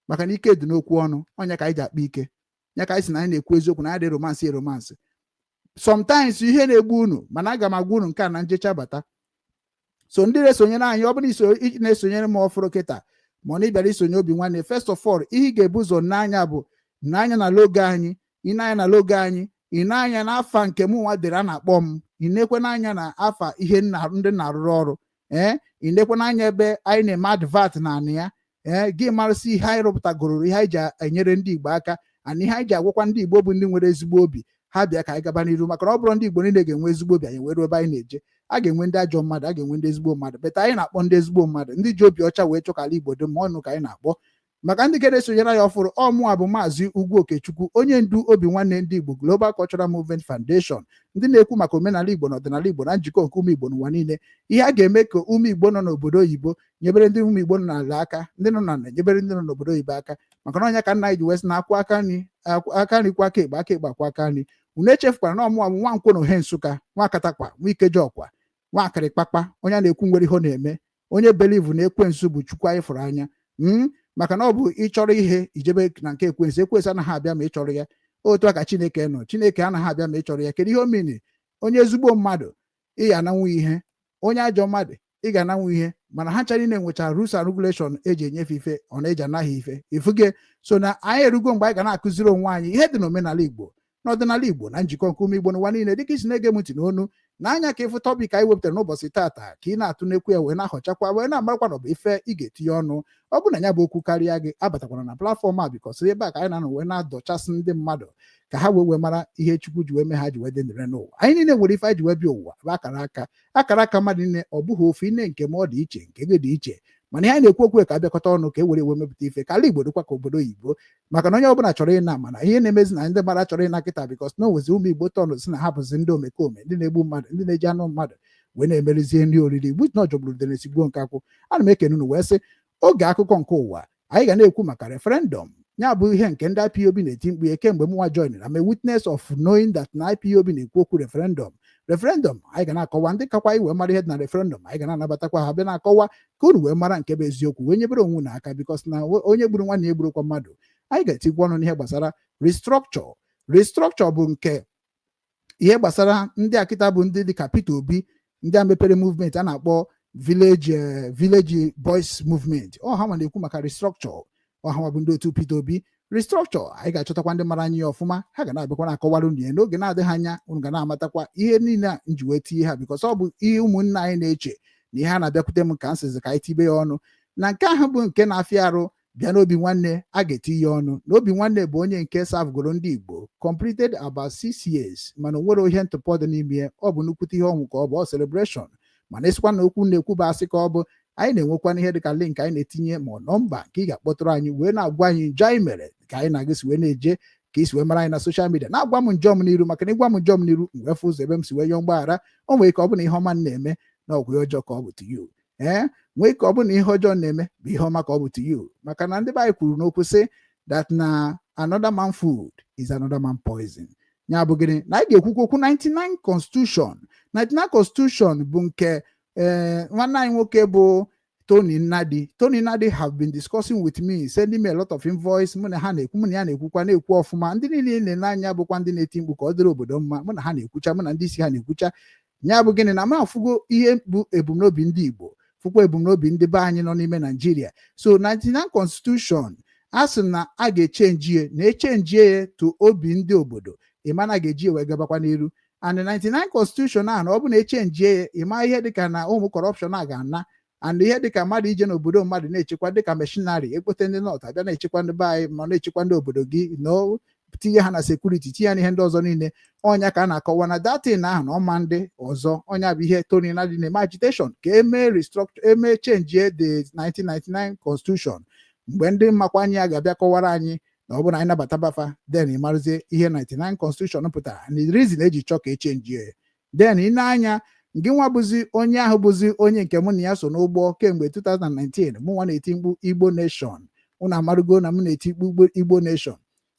Maka na ike dị n'okwu ọnụ, onye ka anyị ji akpa ike. Nya ka anyị si na anyị na-ekwu eziokwu na anyị dị romansị. Sometimes ihe na-egbu unu, mana aga m agwa unu nke a na njecha bata. So ndị na-esonyere anyị, ọ bụrụ na-esonyere m ọfụrụ kịta ma ọ na ịbịara isonye Obi Nwanne, first of all, ihe ị ga-ebu ụzọ n'anya bụ n'anya na logo anyị, ịnanya na logo anyị, ịnanya na afa nke mụ nwa dere a na-akpọ m, ịnekwe n'anya na afa ihe ndị na-arụrụ ọrụ, ịnekwe n'anya ebe anyị na-eme advert na anị ya, gị marụsị ihe anyị rụpụtagoro, ihe anyị ji enyere Ndị Igbo aka, ana ihe anyị ji agwakwa Ndị Igbo bụ ndị nwere ezigbo obi, ha bịa ka anyị gaba n'iru. Maka na ọ bụrụ Ndị Igbo niile ga-enwe ezigbo obi, anyị were ebe anyị na-eje, a ga-enwe ndị ajọ mmadụ, a ga-enwe ndị ezigbo mmadụ. Beta anyị na-akpọ ndị ezigbo mmadụ, ndị ji obi ọcha wee chọkala Igbo dị mma ọnụ ka anyị na-akpọ. Maka ndị ga-esonyere ya ọfụrụ, ọmụa bụ Mazi Ugwu Okechukwu, onye ndu Obi Nwanne Ndị Igbo Global Cultural Movement Foundation, ndị na-ekwu maka omenala Igbo na ọdịnala Igbo na njikọ nke ụmụ Igbo n'ụwa niile. Ihe a ga-eme ka ụmụ Igbo nọ n'obodo oyibo nyebere ndị ụmụ Igbo nọ n'ala aka, ndị nọ na nyebere ndị nọ n'obodo oyibo aka. Maka na onye ka nna anyị ji wesị na-akwụ aka nri kwa aka ekpe akwa aka nri. Unu echefukwara na ọmụwa bụ Nwankwo na Ohe Nsụka, nwa Katakwa, nwa Ikeji Ọkwa, nwa Akịrịkpakpa, onye na-ekwu nwere ihe ọ na-eme, onye believe na ekwensu bụ Chukwu anyị fụrụ anya. Maka na ọ bụ ịchọrọ ihe ijebe na nke ekwensu, ekwensu anaghị abịa ma ịchọrọ ya. Otu a ka Chineke nọ, Chineke anaghị abịa ma ịchọrọ ya. Kedu ihe o mini? Onye ezigbo mmadụ ị ga-ananwu ihe, onye ajọ mmadụ ị ga-ananwu ihe, mana ha chara na-enwecha rules and regulation eji enyefe ife, ọ na-eji anaghị ife ifuge. So na anyị erugo mgbe anyị ga na-akụziri onwe anyị ihe dị n'omenala Igbo, n'ọdịnala Igbo na njikọ nke ụmụ Igbo n'ụwa niile. Dịka isi na-ege m ntị n'onu n'anya ka ịfụ tọpik anyị wepụtara n'ụbọchị tata, ka ị na-atụ n'ekwu ya wee na-ahọchakwa wee na-amarakwa na ọ bụ ife ị ga-etinye ọnụ. Ọ bụ na ya bụ okwu karịa gị, abatakwara na platfọm a, bikọs ebe a ka anyị na-anọ wee na-adọchasị ndị mmadụ ka ha wee mara ihe Chukwu ji wee mee ha ji wee dị ndịre n'ụwa. Anyị niile nwere ife anyị ji wee bịa ụwa bụ akara aka mmadụ niile. Ọ bụghị ofu ine nke ma ọ dị iche, nke gị dị iche, mana ihe anyị na-ekwu okwu ka abịakọta ọnụ ka e were mepụta ife ka ala Igbo dịkwa ka obodo oyibo. Maka na onye ọbụla chọrọ ịna, mana ihe na-emezi na ndị mmadụ chọrọ ịna kịta, bikọs na onwezi ụmụ Igbo tọnụ si na ha bụzi ndị omekome, ndị na-egbu mmadụ, ndị na-eji anụ mmadụ wee na-emerizie nri oriri. Igbu na ọjọgburu dere esigbo nke akwụ. Ana m ekene unu wee sị Oge Akụkọ nke Ụwa anyị ga na-ekwu maka referendum. Ya bụ ihe nke ndị IPOB na-eti mkpu ya kemgbe mụnwa join. I'm a witness of knowing that na IPOB na-ekwu okwu referendum. Anyị ga na-akọwa ndị kakwa iwe mara ihe dị na referendum, anyị ga na-anabatakwa ha bịa na-akọwa ka unu wee mara nke bụ eziokwu, wee nyebere onwe na aka, bikos na onye gburu nwanne ya egburukwa mmadụ. Anyị ga-etikwa ọnụ n'ihe gbasara restructure bụ nke ihe gbasara ndị akịta bụ ndị dịka Peter Obi, ndị a mepere movement a na-akpọ village boys movement. Ha ma na-ekwu maka restructure. Ọha bụ ndị otu Peter Obi. Restructure anyị ga-achọtakwa ndị mara anyị ọfụma, ha ga na-abịakwa na-akọwara unu ya n'oge na-adịghị anya. Unu ga na-amatakwa ihe niile a nji wee tinye ha, bikos ọ bụ ihe ụmụnne anyị na-eche na ihe a na-abịakwute m ka nsịzi ka anyị tibe ya ọnụ. Na nke ahụ bụ nke na-afịa arụ bịa n'Obi Nwanne, a ga-eti ya ọnụ. Na Obi Nwanne bụ onye nke savgoro ndị Igbo completed about 6 years, mana o nwere ihe ntụpọ dị n'ime ya. Ọ bụ nnukwute ihe ọnwụ ka ọ bụ, ọ celebration. Mana esikwa na okwu na-ekwu bụ asị ka ọ bụ. Anyị na-enwekwa ihe dịka link anyị na-etinye ma nọmba nke ị ga-akpọtụrụ anyị wee na-agwa anyị njọ anyị mere ka anyị na-agị si wee na-eje ka isi wee mara anyị na social media, na-agwa m njọ m n'iru. Maka na ịgwa m njọ m n'iru, mwefu ụzọ ebe m si wee yọọ mgbaghara. O nwere ka ọ bụ na ihe ọma na-eme na ọgwụ ọjọọ ka ọ bụ to you, nwee ka ọ bụ na ihe ọjọọ na-eme bụ ihe ọma ka ọ bụ to you. Maka na ndị be anyị kwuru n'okwu sị that na another man food is another man poison. Ya bụ gịnị? Na anyị ga-ekwukwa okwu 99 constitution bụ nke nwanne anyị nwoke bụ Tony Nnadi have been discussing with me, sending me a lot of invoice. Mụ na ha na-ekwu, mụ na ya na-ekwukwa na-ekwu ọfụma. Ndị niile na-ele anya bụkwa ndị na-eti mkpu ka ọ dịrị obodo mma. Mụ na ha na-ekwucha, mụ na ndị isi ha na-ekwucha. Ya bụ gịnị? Na m afụgo ihe bụ ebumnobi ndị Igbo fụkwa ebumnobi ndị be anyị nọ n'ime Naijiria. So 99 constitution a sị na a ga-echenjie na echenjie to obi ndị obodo ịmana ga-eji wee gabakwa n'iru. And 99 constitution ahụ na ọ bụ na echenjie ịma ihe dịka na ụmụ corruption a ga-ana and ihe dịka mmadụ ije n'obodo mmadụ na-echekwa dịka machinery ekpote ndị nọt abịa na-echekwa ndị be anyị ma na-echekwa ndị obodo gị no tinye ha na sekuriti tinye ha n'ihe ndị ọzọ niile. Ọnya ka a na-akọwa na datin ahụ na ọma ndị ọzọ ọnya bụ ihe Tony na dị na-eme agitation ka eme restructure eme chenjie the 1999 constitution mgbe ndị mmakwanye ya ga-abịa kọwara anyị na ọ bụ na anyị nabata bafa then ịmarụzie ihe 99 constitution pụtara and the reason eji chọọ ka echenjie then ị na-anya gị nwa bụzi onye ahụ bụzi onye nke mụ na ya so n'ụgbọ kemgbe 2019 mụ nwa na-eti mkpu Igbo Nation. Unu amarụgo na m na-eti mkpu Igbo Nation.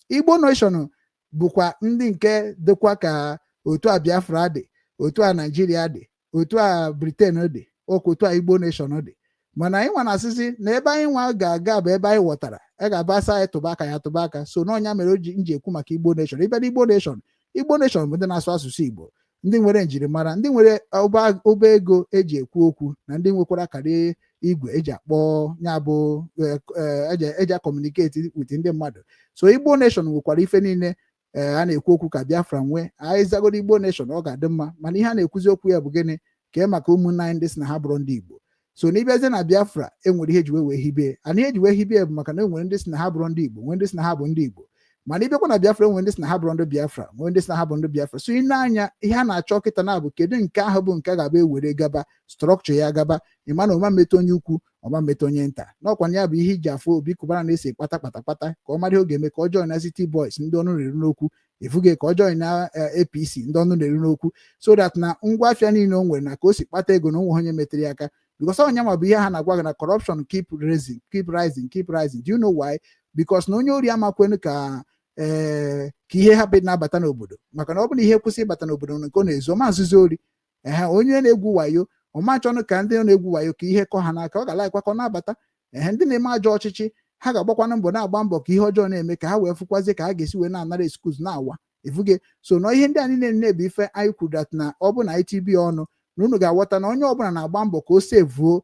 Igbo Nation bụkwa ndị nke dịkwa ka otu a Biafra dị, otu a Naijiria dị, otu a Britain dị, otu a Igbo Nation dị. Mana anyị nwa na-asịsị na ebe anyị nwa ga-aga bụ ebe anyị ghọtara a ga-abasa anyị tụba aka ya tụba aka. So n'ọnya mere o ji nji ekwu maka Igbo Nation. Ibe na Igbo Nation bụ ndị na-asụ asụsụ Igbo, ndị nwere njirimara, ndị nwere ọba ego eji ekwu okwu na ndị nwekwara karịa igwe eji akpọ ya bụ eji akọmuniketi with ndị mmadụ. So Igbo Nation nwekwara ife niile a na-ekwu okwu ka Biafra nwee. Anyị zagoro Igbo Nation ọ ga-adị mma, mana ihe a na-ekwuzi okwu ya bụ gịnị ka maka ụmụnne anyị ndị si na ha bụrụ ndị Igbo. So n'ịbịazie na Biafra enwere ihe eji wee hibe, ana ihe eji wee hibe bụ maka na enwere ndị si na ha bụrụ ndị Igbo, nwee ndị si na ha bụ ndị Igbo. Mana ịbịakwa na Biafra nwere ndị si na ha bụrụ ndị Biafra, nwee ndị si na ha bụ ndị Biafra. So ị na-anya ihe a na-achọ kịta na bụ kedu nke ahụ bụ nke ga-abụ ewere gaba strọkchọ ya gaba ịma na ọma mmetụ onye ukwu ọma mmetụ onye nta. N'ọkwa ya bụ ihe iji afọ Obi Kubana na-esi kpata ka ọ mara ihe ọ ga-eme ka ọ join na City Boys ndị ọnụ na-eru n'okwu, efuge ka ọ join na APC ndị ọnụ na-eru n'okwu, so that na ngwa afịa niile o nwere na ka o si kpata ego na onwe onye metere ya aka. Because onye ma bụ ihe ha na-agwa gị na corruption keep rising. Do you know why? Because na onye ori amakwenu ka ihe hapụ na-abata n'obodo, maka na ọ bụ na ihe kwụsị ịbata n'obodo nke ọ na-ezo ma nzuzo ori onye na-egwu wayo ọma chọnụ ka ndị na-egwu wayo ka ihe kọ ha n'aka ọ ga-ala ịkwakọ na-abata ndị na-eme ajọ ọchịchị ha ga-agbakwana mbọ na-agba mbọ ka ihe ọjọọ na-eme ka ha wee fụkwazie ka ha ga-esi wee na-anara excuse na-awa efuge. So na ihe ndị a niile na-ebu ife anyị kwudat na ọ bụ na ITB ọnụ na unu ga-aghọta na onye ọbụla na-agba mbọ ka o sevuo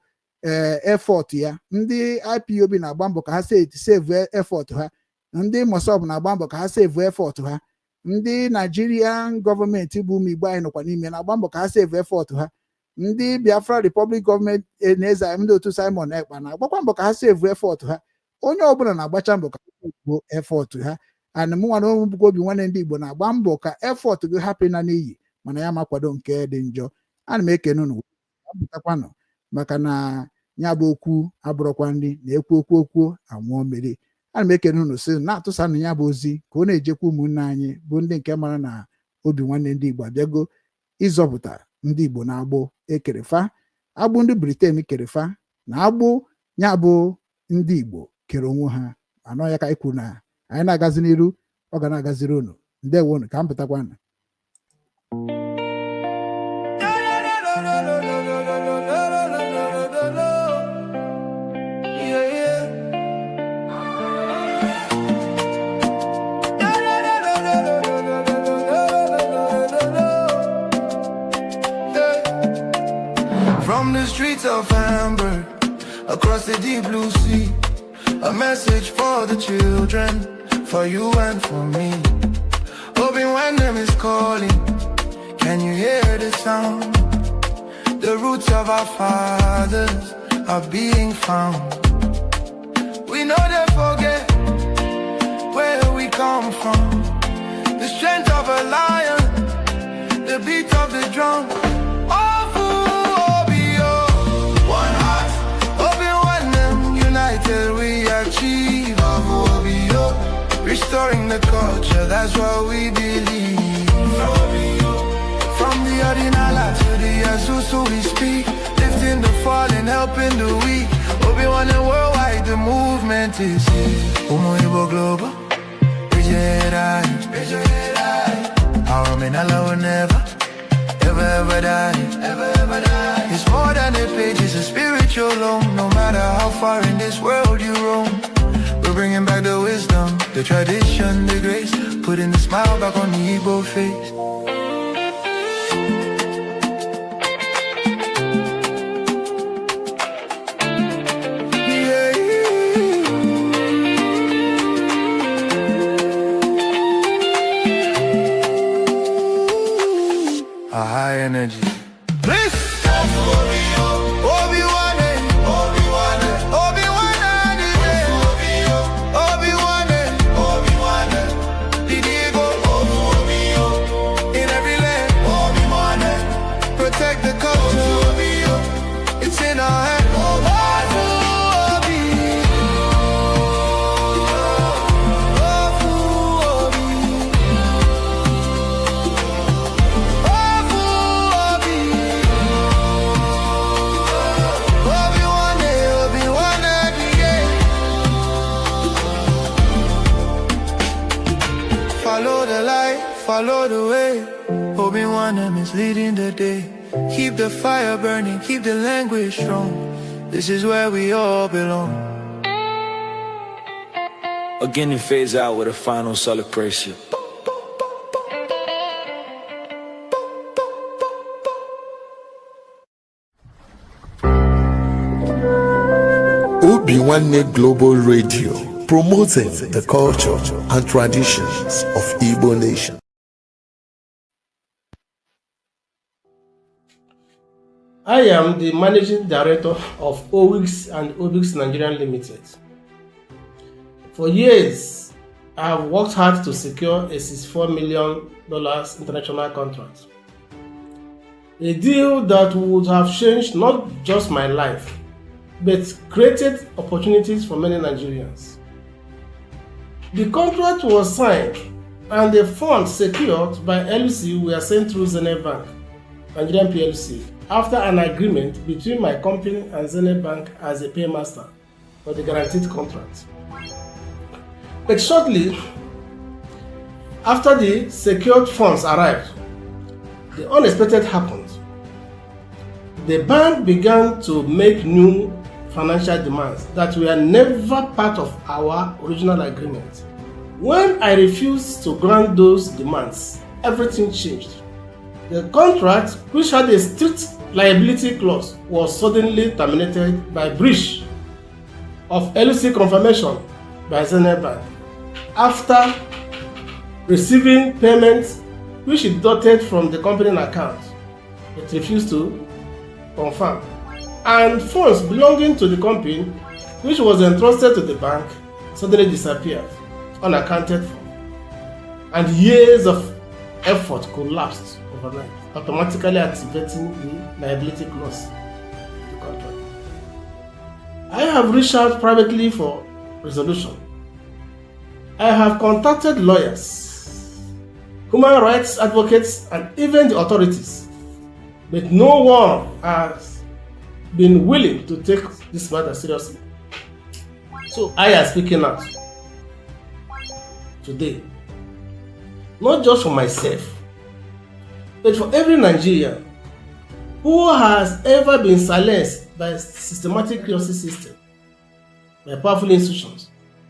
effort ya. Ndị IPOB na-agba mbọ ka ha save effort ha, ndị Mossad na-agba mbọ ka ha save effort ha, ndị Nigerian gọọmenti bụ ụmụ Igbo anyị nọkwa n'ime na-agba mbọ ka ha save effort ha, ndị Biafra Republic gọọmenti na-eze ndị otu Simon Ekpa na-agbakwa mbọ ka ha save effort ha. Onye ọbụla na-agbacha mbọ ka ha save effort ha. And mụnwa na Obi nwanne ndị Igbo na-agba mbọ ka effort gị hapụ na n'iyi mana ya makwado nke dị njọ. Ana m ekene unu apụtakwanụ maka na ya bụ okwu abụrụkwa ndị na-ekwu okwu anwụọ mmiri. Ana m ekene unu sị na-atụsanụ ya bụ ozi ka ọ na-ejekwa ụmụnne anyị bụ ndị nke mara na Obi nwanne ndị Igbo abịago ịzọpụta ndị Igbo na-agbụ ekerefa agbụ ndị Britain kerefa na agbụ ya bụ ndị Igbo kere onwe ha. Anọ ya ka anyị kwuru na anyị na-agazi n'iru ọ ga na-agaziri unu. Ndewo unu ka m pụtakwanụ. From the streets of Hamburg, across the deep blue sea, a message for the children, for you and for me. Hoping when them is calling, can you hear the sound? The roots of our fathers are being found. We know they forget where we come from. The strength of a lion, the beat of the drum. We achieve restoring the culture, that's what we believe. From the Ordinala to the Azusu we speak, lifting the fallen, helping the weak. Obi-Wan and worldwide, the movement is Igbo global. Raise your head high. Our men will never, ever die. It's more than a page, it's a spiritual loan. No matter how far in this world you roam, we're bringing back the wisdom, the tradition, the grace, putting the smile back on the Igbo face. follow the way. Obi-Wan is leading the day. Keep the fire burning, keep the language strong. This is where we all belong. Again, it fades out with a final celebration. Obi-Wan Global Radio, promoting the culture and traditions of Igbo nation. I am the managing director of Oge and Obiks Nigerian Limited. For years, I have worked hard to secure a $64 million international contract. A deal that would have changed not just my life, but created opportunities for many Nigerians. The contract was signed and the funds secured by LC were sent through Zenith Bank, Nigerian PLC, after an agreement between my company and Zenith Bank as a paymaster for the guaranteed contract. But shortly after the secured funds arrived, the unexpected happened. The bank began to make new financial demands that were never part of our original agreement. When I refused to grant those demands, everything changed. The contract, which had a strict liability clause, was suddenly terminated by breach of LC confirmation by Zenith Bank after receiving payments which it deducted from the company account. It refused to confirm. And funds belonging to the company, which was entrusted to the bank, suddenly disappeared, unaccounted for. And years of effort collapsed overnight, automatically activating the liability clause of the contract. I have reached out privately for resolution. I have contacted lawyers, human rights advocates, and even the authorities, but no one has been willing to take this matter seriously. So I am speaking out today, not just for myself, but for every Nigerian who has ever been silenced by a systematic justice system, by powerful institutions,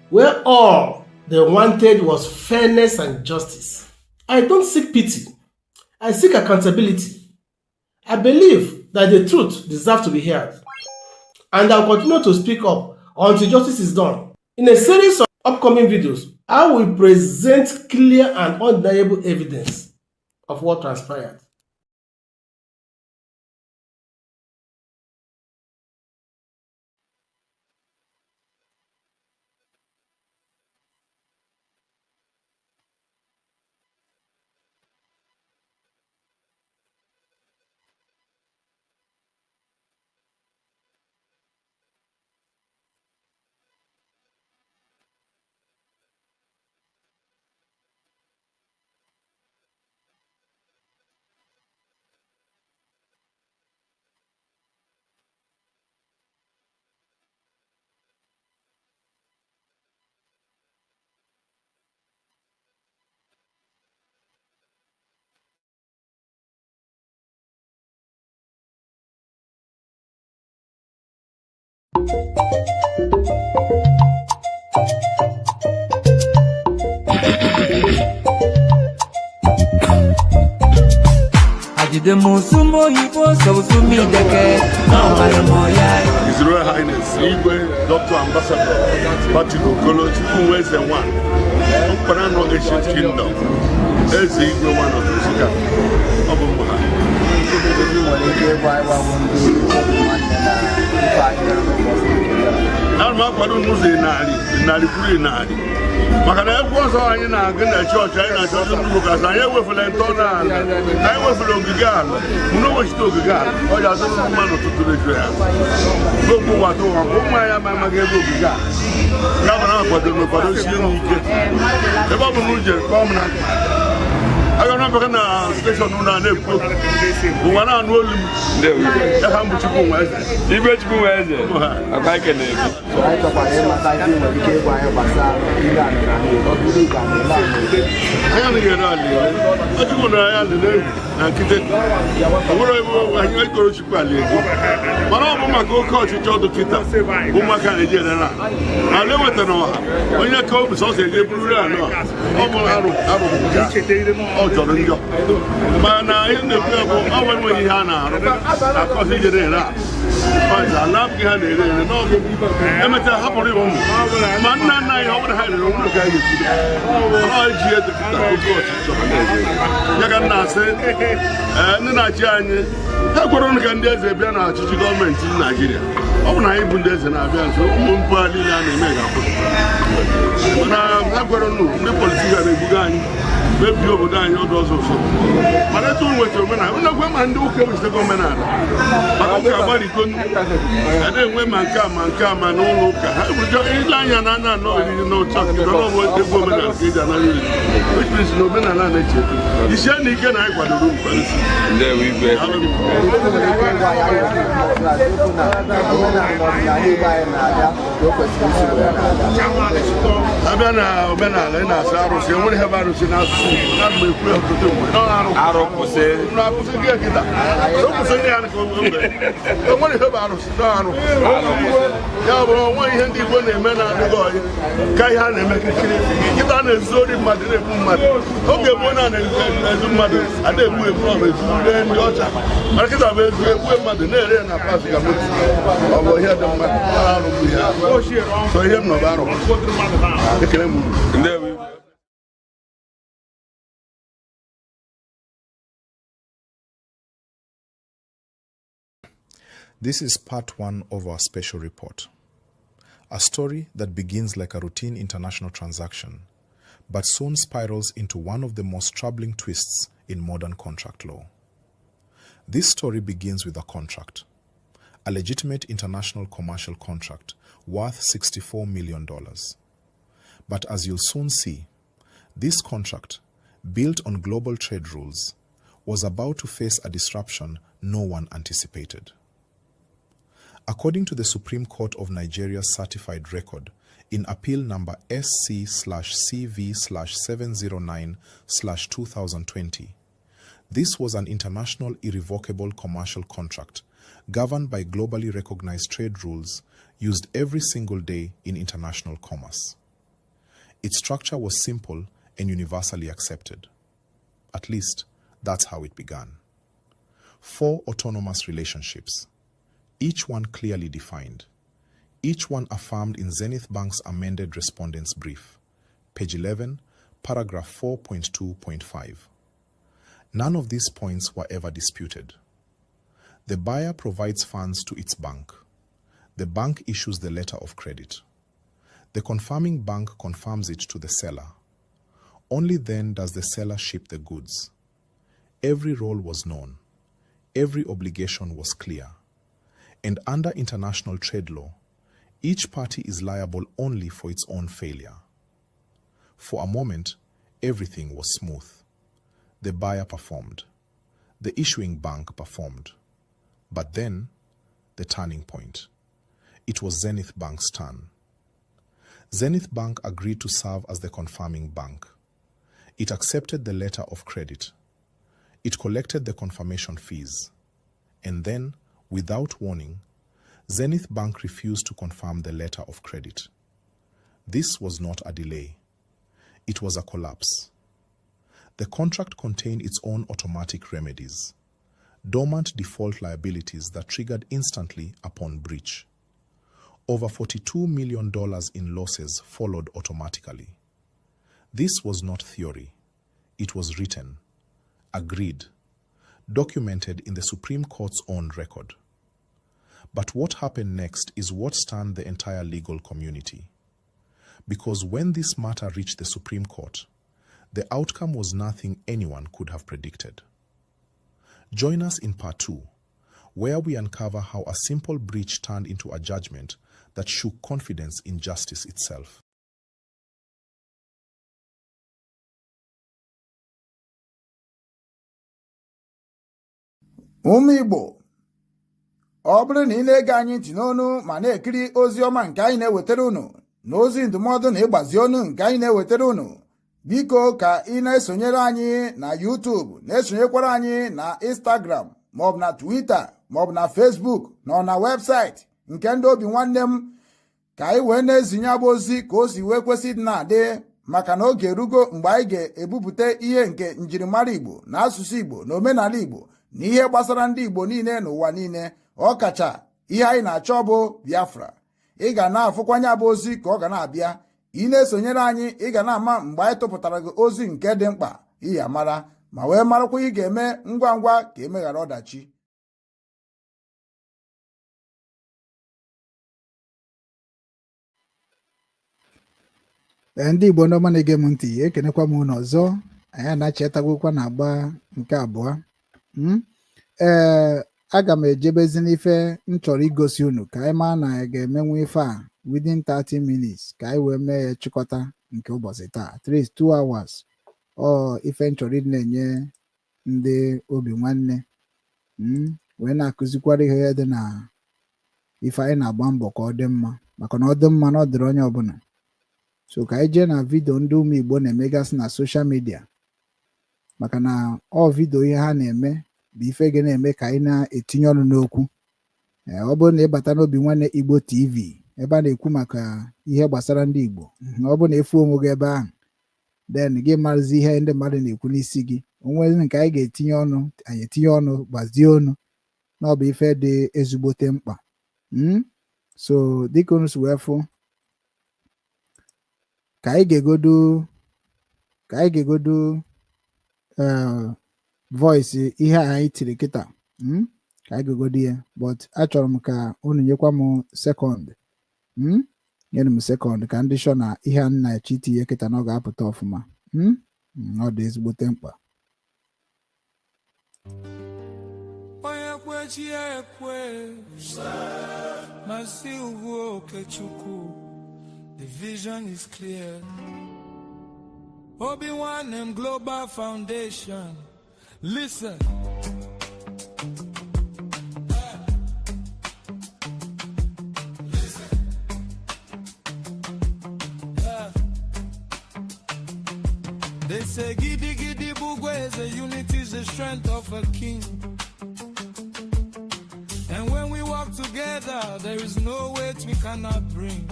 where all they wanted was fairness and justice. I don't seek pity, I seek accountability. I believe that the truth deserves to be heard, and I'll continue to speak up until justice is done. In a series of upcoming videos, I will present clear and undeniable evidence of what transpired. His Royal Highness Igwe Dr. Ambassador Patrick Okolo the one Parano Ancient Kingdom as Igwe one of the maka na egwu ọzọ anyị na-aga na chọọchị anyị na-achọzi ndị ụka anyị ewefula ntọala anyị wefula ogige ala mụ wechite ogige ala ọ ji azụ mma n'ụtụtụ reju ya n'okwu nwata ụwa ka ụmụ anyị amaghị ebe ogige ala ya bụ na akwadoro n'ụkwado sie n'ike ebe ọ bụ na uje kpọọ m na aga na baka na station na na-ekwu ụwa na-anụ olu m ya ha mbụ Chukwu nwa eze Igwe Chukwu nwa eze akwa ekele gị anyị chọkwara ịmata ihe nwere ike ịgwa anyị gbasara ndị a na ọbụrụ Igbo anya na-ere ala Chukwu na ya lele na nkịtị ọbụrụ ebe anyị ikoro Chukwu ala ego mana ọ bụ maka oke ọchịchọ dọkịta ụmụaka na-eji ere na ala ewetara ọha onye ka obi sọsọ eje bururu ala ọ bụ arụ ọ jọrọ njọ mana ihe na-ekwu ya bụ ọ nweghị ihe a na-arụ akọzi ijere ere ala gị ha na-ere ere n'ọgụ emechaa hapụrụ iwe ụmụ ma nna nna anyị ọ bụrụ ha rere ụmụ ka ọ ji edokịta oke ọchịchọ ya ka nna asị ndị na-achị anyị ha kwere ọnụ ka ndị eze bịa na ọchịchị gọọmenti Naịjirịa ọ bụ na anyị bụ ndị eze na-abịa nso ụmụ mpụ niile a na-eme ga-akwụsị mana ha kwere ọnụ ndị politiks na-ebuga anyị mebie obodo anyị ọdụ ọzọ ụfọ mana etu nwetara omenala nnekwe ma ndị ụka ewechitego omenala maka ụka agbariko na-enwe ma nke a ma n'ụlọ ụka ha ile anya na ana anọ oriri n'otu ọbụ egwu omenala ka eji anaghị iri echirisi na omenala na-eche isie na ike na anyị kwadoro mkparịsị abịa na omenala ị na-asa arụsị enwere ihe bụ arụsị n'asụsụ na-agba ekwu ya ọtụtụ mgbe arụ kwụsị gị ekịta kwụsị ndị ya ka enwere ihe bụ arụsị arụ ya bụrụ onwe ihe ndị Igbo na-eme na-adịghị ọyị ka ihe a na-eme kirikiri nkịta na-ezu ori mmadụ na-egbu mmadụ oge gboo na-ezu mmadụ a na-egbu egbu ọ bụ ezu ree ndị ọcha mana nkịta bụ ezu egbu mmadụ na-ere ya na pas ga motu ọ bụ ihe dị mma arụ bụ ihe so ihe m nọba arụ ekele m This is part one of our special report. A story that begins like a routine international transaction, but soon spirals into one of the most troubling twists in modern contract law. This story begins with a contract, a legitimate international commercial contract worth $64 million. But as you'll soon see, this contract, built on global trade rules, was about to face a disruption no one anticipated. According to the Supreme Court of Nigeria's certified record in appeal number SC/CV/709/2020, this was an international irrevocable commercial contract governed by globally recognized trade rules used every single day in international commerce. Its structure was simple and universally accepted. At least, that's how it began. 4 autonomous relationships, each one clearly defined, each one affirmed in Zenith Bank's amended respondent's brief, page 11, paragraph 4.2.5. None of these points were ever disputed. The buyer provides funds to its bank. The bank issues the letter of credit. The confirming bank confirms it to the seller. Only then does the seller ship the goods. Every role was known. Every obligation was clear. And under international trade law, each party is liable only for its own failure. For a moment, everything was smooth. The buyer performed. The issuing bank performed. But then, the turning point. It was Zenith Bank's turn. Zenith Bank agreed to serve as the confirming bank. It accepted the letter of credit. It collected the confirmation fees. And then, without warning, Zenith Bank refused to confirm the letter of credit. This was not a delay. It was a collapse. The contract contained its own automatic remedies, dormant default liabilities that triggered instantly upon breach. Over $42 million in losses followed automatically. This was not theory. It was written, agreed, documented in the Supreme Court's own record. But what happened next is what stunned the entire legal community. Because when this matter reached the Supreme Court, the outcome was nothing anyone could have predicted. Join us in part 2, where we uncover how a simple breach turned into a judgment that shook confidence in justice itself. ụmụ Igbo ọ bụrụ na ị na-ege anyị ntị n'onu ma na-ekiri ozi ọma nke anyị na-ewetara unu na ozi ndụmọdụ na ịgbazi ọnụ nke anyị na-ewetara unu, biko ka ị na-esonyere anyị na YouTube, na-esonyekwara anyị na Instagram maọbụ na Twitter maọbụ na Facebook na na webụsaịtị nke ndị obi nwanne m, ka anyị wee na-ezinye abụ ozi ka o si wee kwesị dị na-adị, maka na oge erugo mgbe anyị ga-ebupụta ihe nke njirimara Igbo na asụsụ Igbo na omenala Igbo na ihe gbasara ndị Igbo niile n'ụwa niile, ọ kacha ihe anyị na-achọ bụ Biafra. Ị ga na-afụkwanye abụ ozi ka ọ ga na-abịa, ị na-esonyere anyị, ị ga na-ama mgbe anyị tụpụtara gị ozi nke dị mkpa ị ya mara, ma wee marakwa ị ga-eme ngwa ngwa ka emeghara ọdachi. ndị Igbo ndị ọma na-ege m ntị, ekenekwa m unu ọzọ. Anyị anachietagokwa na agba nke abụọ. Aga m ejebezi n'ife m chọrọ igosi unu ka anyị maa na anyị ga-emenwu ife a within 30 minutes ka anyị wee mee ya chịkọta nke ụbọchị taa, at least 2 hours. Ife m chọrọ ịdị na-enye ndị obi nwanne wee na-akụzikwara ihe dị na ife anyị na-agba mbọ ka ọ dị mma, maka na ọ dị mma na ọ dịrị onye ọbụla. So ka anyị jee na vidio ndị ụmụ Igbo na-emegasị na soshal midia, maka na vidio ihe ha na-eme bụ ife ga na-eme ka anyị na-etinye ọnụ n'okwu. Ọ bụrụ na ịbata n'obi nwanne Igbo TV ebe a na-ekwu maka ihe gbasara ndị Igbo, ọ bụrụ na efu onwe gị ebe ahụ, then gị marụzi ihe ndị mmadụ na-ekwu n'isi gị, onwezi nke anyị ga-etinye ọnụ, anyị etinye ọnụ, gbazie ọnụ, na ọ bụ ife dị ezigbote mkpa. So dịka unu si wee fụ, ka anyị ga-egodo voice ihe anyị tiri kịta, ka anyị ga-egodo ya, but achọrọ m ka unu nyekwa m sekọnd, nyere m sekọnd ka ndị shọ na ihe a na-eche itinye kịta na ọ ga-apụta ọfụma. Ọ dị ezigbote mkpa. Mazi Ubochi Eke Oku, the vision is clear. Obi-Wan Global Foundation, listen. They say giddy giddy bugwe is a unity is the strength of a king. And when we work together, there is no weight we cannot bring.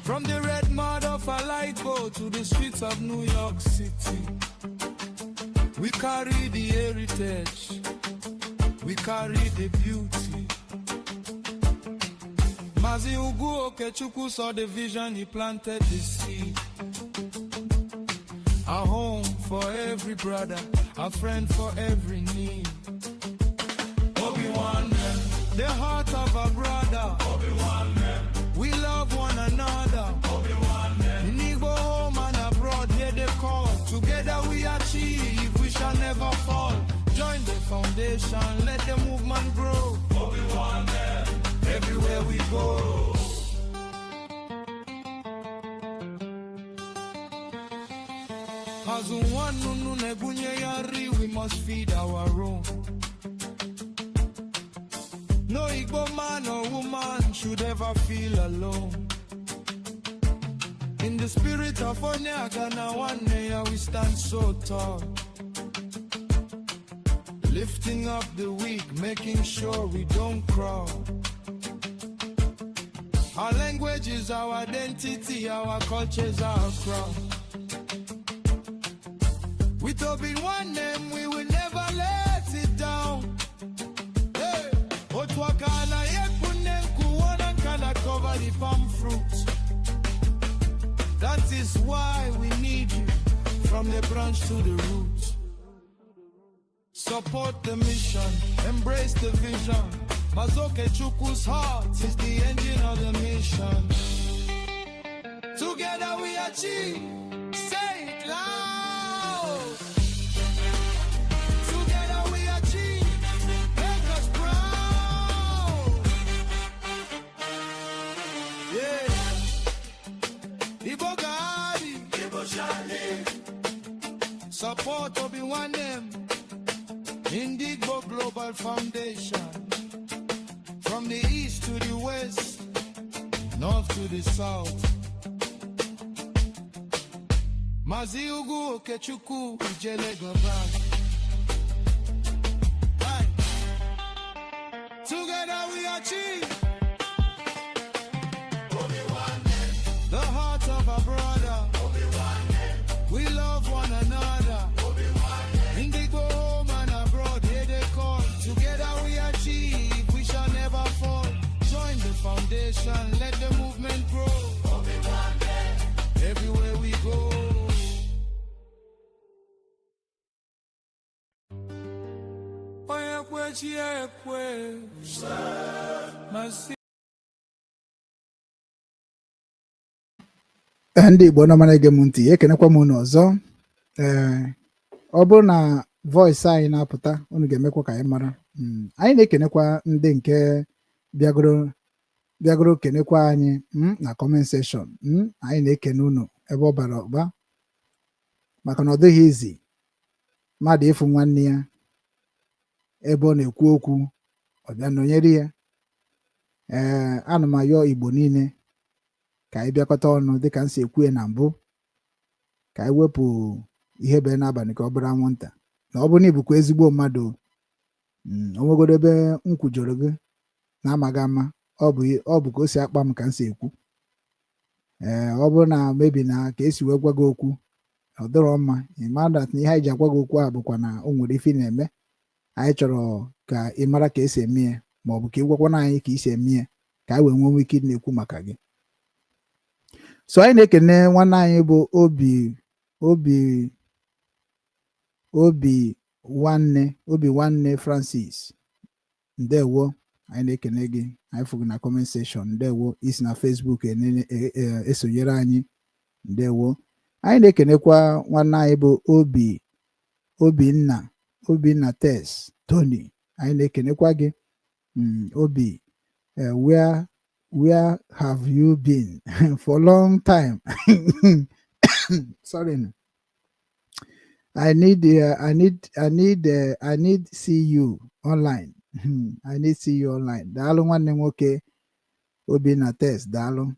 From the red mud of a light boat to the streets of New York City, we carry the heritage, we carry the beauty. Mazi Ubochi Eke Oku saw the vision, he planted the seed. A home for every brother, a friend for every need. Obi-Wan, the heart of a brother. Obi-Wan, we love one another. Obi-Wan, in Igbo home and abroad, hear the call. Together we achieve, we shall never fall. Join the foundation, let the movement grow. Obi-Wan, everywhere we go. As one we must feed our own. No Igbo man or woman should ever feel alone. In the spirit of Onyagana, one day we stand so tall, lifting up the weak, making sure we don't crawl. Our language is our identity, our culture is our crown. With Obi-Wan name, we will never let it down. Hey, Otwakana yekunen kuwana kana cover the palm fruit. That is why we need you, from the branch to the root. Support the mission, embrace the vision. Mazi Eke Oku's heart is the engine of the mission. Together we achieve, say it loud. Together we achieve, make us proud. Yeah. Igbo Gadi, Igbo Shale. Support Obi-Wan them. In Igbo Global Foundation. From the east to the west, north to the south. Mazi Okechukwu Ujelegobag. Together we achieve the heart of a brother. We love one another. In the go home and abroad, here they call. Together we achieve, we shall never fall. Join the foundation, let the movement grow. Everywhere we go. ndị Igbo nọ mara ege m ntị ekenekwa m unu ọzọ. Ọ bụrụ na voice anyị na-apụta unu ga-emekwa ka anyị mara. Anyị na-ekenekwa ndị nke bịagoro kenekwa anyị na comment section. Anyị na-ekene unu ebe ọ bara ụba maka na ọ dịghị izi mmadụ ịfụ nwanne ya ebe ọ na-ekwu okwu ọ bịa nọnyere ya. Ana m ayọ Igbo niile ka anyị bịakọta ọnụ dịka m si ekwu ya na mbụ, ka anyị wepụ ihe bee n'abalị ka ọ bụrụ anwụnta. Na ọ bụrụ na ịbụkwa ezigbo mmadụ, o nwegodo ebe m kwujọrọ gị na-amaghị ama, ọ bụ ka o si akpa m ka m si ekwu. Ọ bụrụ na mebi na ka esi wee gwa gị okwu ọ dịrọ mma, ịmara na ihe anyị ji agwa gị okwu a bụkwa na o nwere ife na-eme. Anyị chọrọ ka ị mara ka esi eme ya, ma ọ bụ ka ị gwakwana anyị ka isi eme ya, ka anyị wee nwee ike na-ekwu maka gị. So anyị na-ekene nwanne anyị bụ obi nwanne Francis. Ndewo, anyị na-ekene gị, anyị fụgị na comment section. Ndewo, isi na Facebook esonyere anyị. Ndewo. Anyị na-ekenekwa nwanne anyị bụ Obinna Tess Tony. Anyị na-ekenekwa gị. Obi, where have you been for a long time? Sorry. I need see you online. I need see you online. Daalụ nwanne nwoke Obinna Tess, daalụ.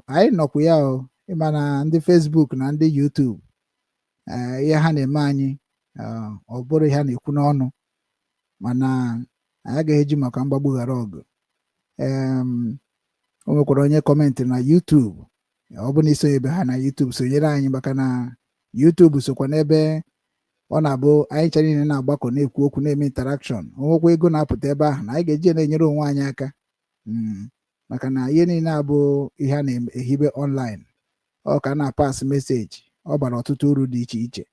Anyị nọkwa ya o, ịma na ndị Facebook na ndị YouTube ihe ha na-eme anyị ọ bụrụ ihe ha na-ekwu n'ọnụ, mana anyị agaghị eji maka mgbagbu ghara ọgụ. O nwekwara onye kọmentị na YouTube. Ọ bụ na isonyebe ha na YouTube, sonyere anyị, maka na YouTube sokwa n'ebe ọ na-abụ anyị chara niile na-agbakọ na-ekwu okwu na-eme interaction. O nwekwa ego na-apụta ebe ahụ na anyị ga-eji na-enyere onwe anyị aka, maka na ihe niile abụ ihe a na-ehibe online. Ọ ka na-apas meseji, ọ bara ọtụtụ uru dị iche iche.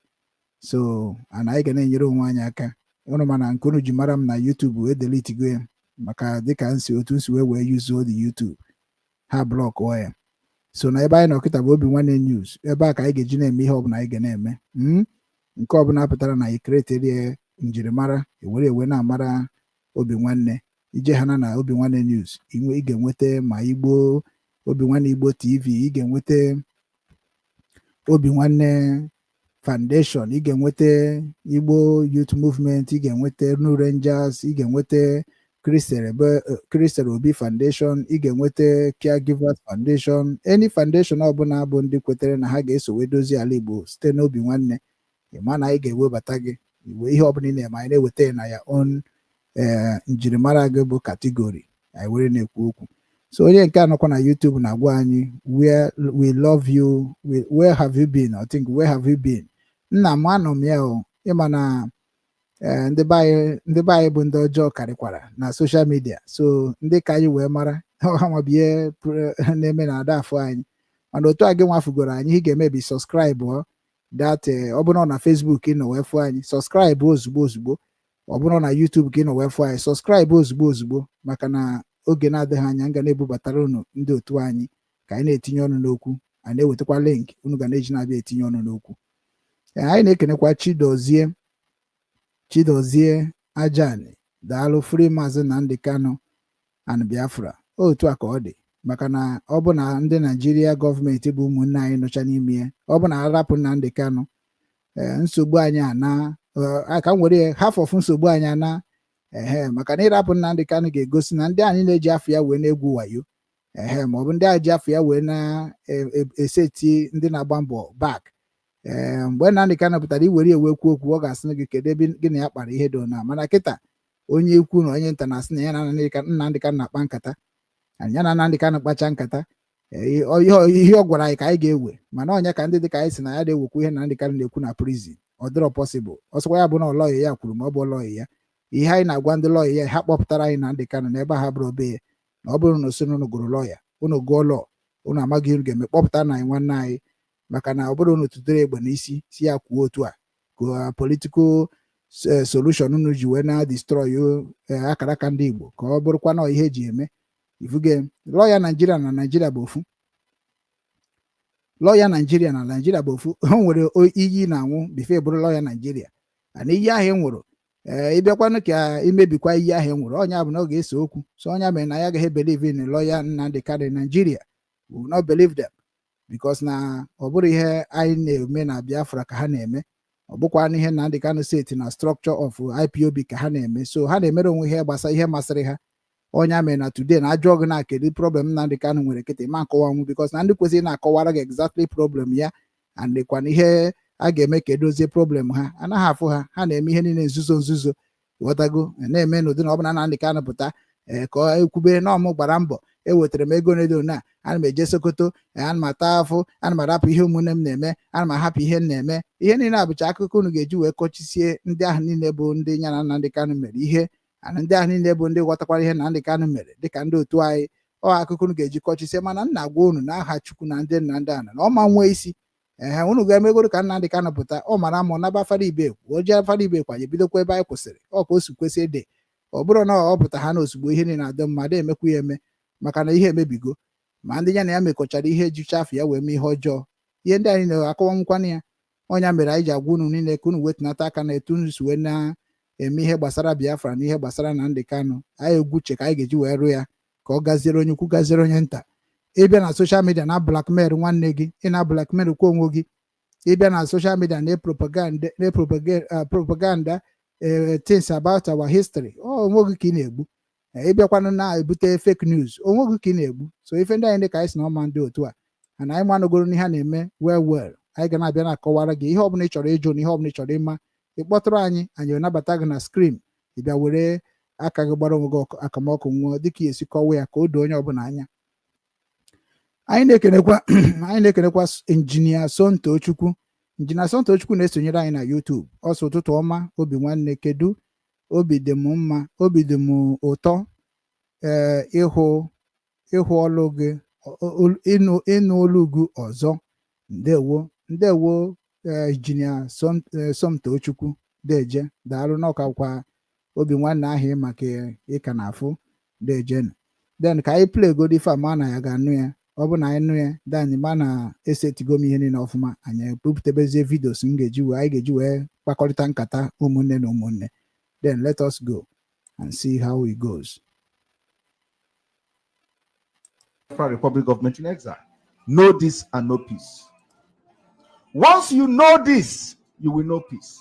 So anyị ga na-enyere onwe anyị aka. Ụnụ mana nke unu ji mara m na YouTube wee deletigo ya, maka dịka otu nsi wee yuzuo the YouTube, ha blọkụọ ya. So na ebe anyị nọ kịta bụ Obi Nwanne News. Ebe a ka anyị ga-eji na-eme ihe ọbụla anyị ga na-eme. Nke ọbụla pụtara na anyị kreterie njirimara ewe na-amara Obi Nwanne. Ije ha na Obi Nwanne News, ị ga-enweta ma Igbo Obi Nwanne Igbo TV, ị ga-enweta Obi Nwanne Foundation, ị ga-enweta Igbo Youth Movement, ị ga-enweta New Rangers, ị ga-enweta Christian Obi Foundation, ị ga-enweta Caregivers Foundation. Any foundation ọbụla bụ ndị kwetere na ha ga-eso wee dozie ala Igbo site n'Obi Nwanne, ịma na anyị ga-ewebata gị iwe ihe ọbụla ị na-eme, anyị na-eweta ya na ya on njirimara gị bụ kategori, anyị were na-ekwu okwu. So onye nke anọkwa na YouTube na-agwa anyị we love you, where have you been? I think where have you been? Nna m anọ m ya o, ịma na ndị be anyị bụ ndị ọjọọ karịkwara na social media. So ndị ka anyị wee mara ha nwabie na-eme na ada afọ anyị, mana otu a gị nwafugoro anyị, ị ga-emebi subscribe ọ bụrụ na Facebook ị nọ wee fụ anyị, subscribe ozugbo. Ọ bụrụ na YouTube ka ị nọ wee fụ anyị, subscribe ozugbo, maka na oge na-adịghị anya m ga na-ebubatara unu ndị otu anyị ka anyị na-etinye ọnụ n'okwu. Anyị na-ewetakwa link unu ga na-eji na-abịa etinye ọnụ n'okwu. Anyị na-ekenekwa Chidozie Ajani, daalụ. Free Mazi Nnamdi Kanu and Biafra. Otu a ka ọ dị, maka na ọ bụ na ndị Naijiria gọọmenti bụ ụmụnne anyị nọcha n'ime ya, ọ bụ na arapụ Nnamdi Kanu nsogbu anyị aka m were half of nsogbu anya na maka na ịrapụ Nnamdi Kanu ga-egosi na ndị anyị na-eji afọ ya wee na-egwu wayo ma ọ bụ ndị a ji afọ ya wee na-eseti ndị na-agba mbọ bak mgbe Nnamdi Kanu pụtara iwere ewe kwu okwu ọ ga-asị gị kedu ebe gị na ya kpara ihe do na mana kịta onye ikwu na onye nta na-asị na ya na Nnamdi Kanu na-akpa nkata ya na Nnamdi Kanu kpacha nkata ihe ọ gwara anyị ka anyị ga-ewe mana onye ka ndị dị ka anyị si na ya na-ewekwu ihe Nnamdi Kanu na-ekwu na prison ọ dịrọ pọsịbụl ọsọkwa ya bụ na lọya ya kwuru ma ọ bụ lọya ya ihe anyị na-agwa ndị lọya ya ha kpọpụtara anyị Nnamdi Kanu n'ebe ha bụrụ obe ya na ọ bụrụ na osi unu gụrụ lọya unu gụọ lọọ unu amaghị unu ga-eme kpọpụta na anyị nwanne anyị maka na ọ bụrụ unu tụtere egbe n'isi si ya kwuo otu a ka political solution unu ji wee na destroy akara aka ndị Igbo ka ọ bụrụkwa na ihe eji eme ifuge lọya Naijiria na Naijiria bụ ofu lọya Naijiria na Naijiria bụ ofu o nwere iyi na-anwụ bife bụrụ lọya Naijiria na iyi ahụ enwere ịbịakwanụ ka imebikwa iyi ahụ enwere ọnya bụ na ọ ga-ese okwu so ọnya mere na ya agaghị believe in lọya Nnamdi Kanu Naijiria will not believe them because na ọ bụrụ ihe anyị na-eme na Biafra ka ha na-eme ọ bụkwa ihe Nnamdi Kanu steeti na structure of IPOB ka ha na-eme so ha na-emere onwe ihe gbasara ihe masịrị ha ọnya mere na today na ajọ gị na kedu problem Nnamdi Kanu nwere kịta ma nkọwanwu because na ndị kwesịrị na-akọwara gị exactly problem ya andịkwana ihe a ga-eme ka edozie problem ha anaghị afụ ha na-eme ihe niile nzuzo ghọtago na-eme n'ụdị na ọ bụla Nnamdi Kanu pụta ka ekwube na ọmụ gbara mbọ ewetara m ego n'edo na ana m eje Sokoto ana m ata afụ ana m arapụ ihe ụmụnne m na-eme ana m ahapụ ihe m na-eme ihe niile abụcha akụkọ unu ga-eji wee kọchisie ndị ahụ niile bụ ndị ya na Nnamdi Kanu mere ihe ana ndị ahụ niile bụ ndị ghọtakwara ihe Nnamdi Kanu mere dịka ndị otu anyị akụkọ unu ga-eji kọchisie mana nna agwa unu na aha Chukwu na ndị nna ndị ana na ọma nwee isi unu ga-emegoro ka Nnamdi Kanu pụta ọ mara ma ọ naba Fada Ibe o ji Fada Ibe kwanye bidokwa ebe anyị kwụsịrị ọ ka o si kwesị ede ọ bụrụ na ọ pụta ha na ozugbo ihe niile na-adị mma emekwa ya eme maka na ihe emebigo ma ndị ya na ya mekọchara ihe jicha afọ ya wee mee ihe ọjọọ ihe ndị anyị na-akọwanwụkwana ya ọnya mere anyị ji agwa unu niile ka unu wetunata aka na etu unu si wee na-eme ihe gbasara Biafra na ihe gbasara Nnamdi Kanu anyị egwuche ka anyị ga-eji wee rụ ya ka ọ gaziere onye ukwu gaziere onye nta ịbịa na soshal midia na blackmail nwanne gị ị na blackmail kwa onwe gị ịbịa na soshal midia na propaganda things about our history onwe gị ka ị na-egbu ịbịakwanụ na-ebute fake news onwe gị ka ị na-egbu so ife ndị anyị dị ka anyị si na ọma ndị otu a na anyị manụgoro n'ihe a na-eme well anyị ga na-abịa na-akọwara gị ihe ọbụla ị chọrọ ịjụ na ihe ọbụla ị chọrọ ịma ịkpọtụrụ anyị nabata gị na skrin ịbịa were aka gị gbara onwe gị akamọkụ nwụọ dịka esi kọwa ya ka o doo onye ọbụla anya anyị na-ekenekwa injinia Sonto Chukwu na-esonyere anyị na YouTube ọsọ ụtụtụ ọma obi nwanne kedu obi dị m mma obi dị m ụtọ ịhụ ọlụ gị ịnụ olu gị ọzọ ndewo injinia Sonto Chukwu deje daalụ n'ọkakwa obi nwanne ahụ maka ịka na afụ dejenu den ka anyị play godi fam a na ya ga-anụ ya ọ bụ na anyị nụ ya danyị ma na-esetigo m ihe niile ọfụma anyị ebupụtabezie vidios anyị ga-eji wee kpakọrịta nkata ụmụnne na ụmụnne then let us go and see how it goes. Republic Government in exile. Know this and know peace. Once you know this, you will know peace.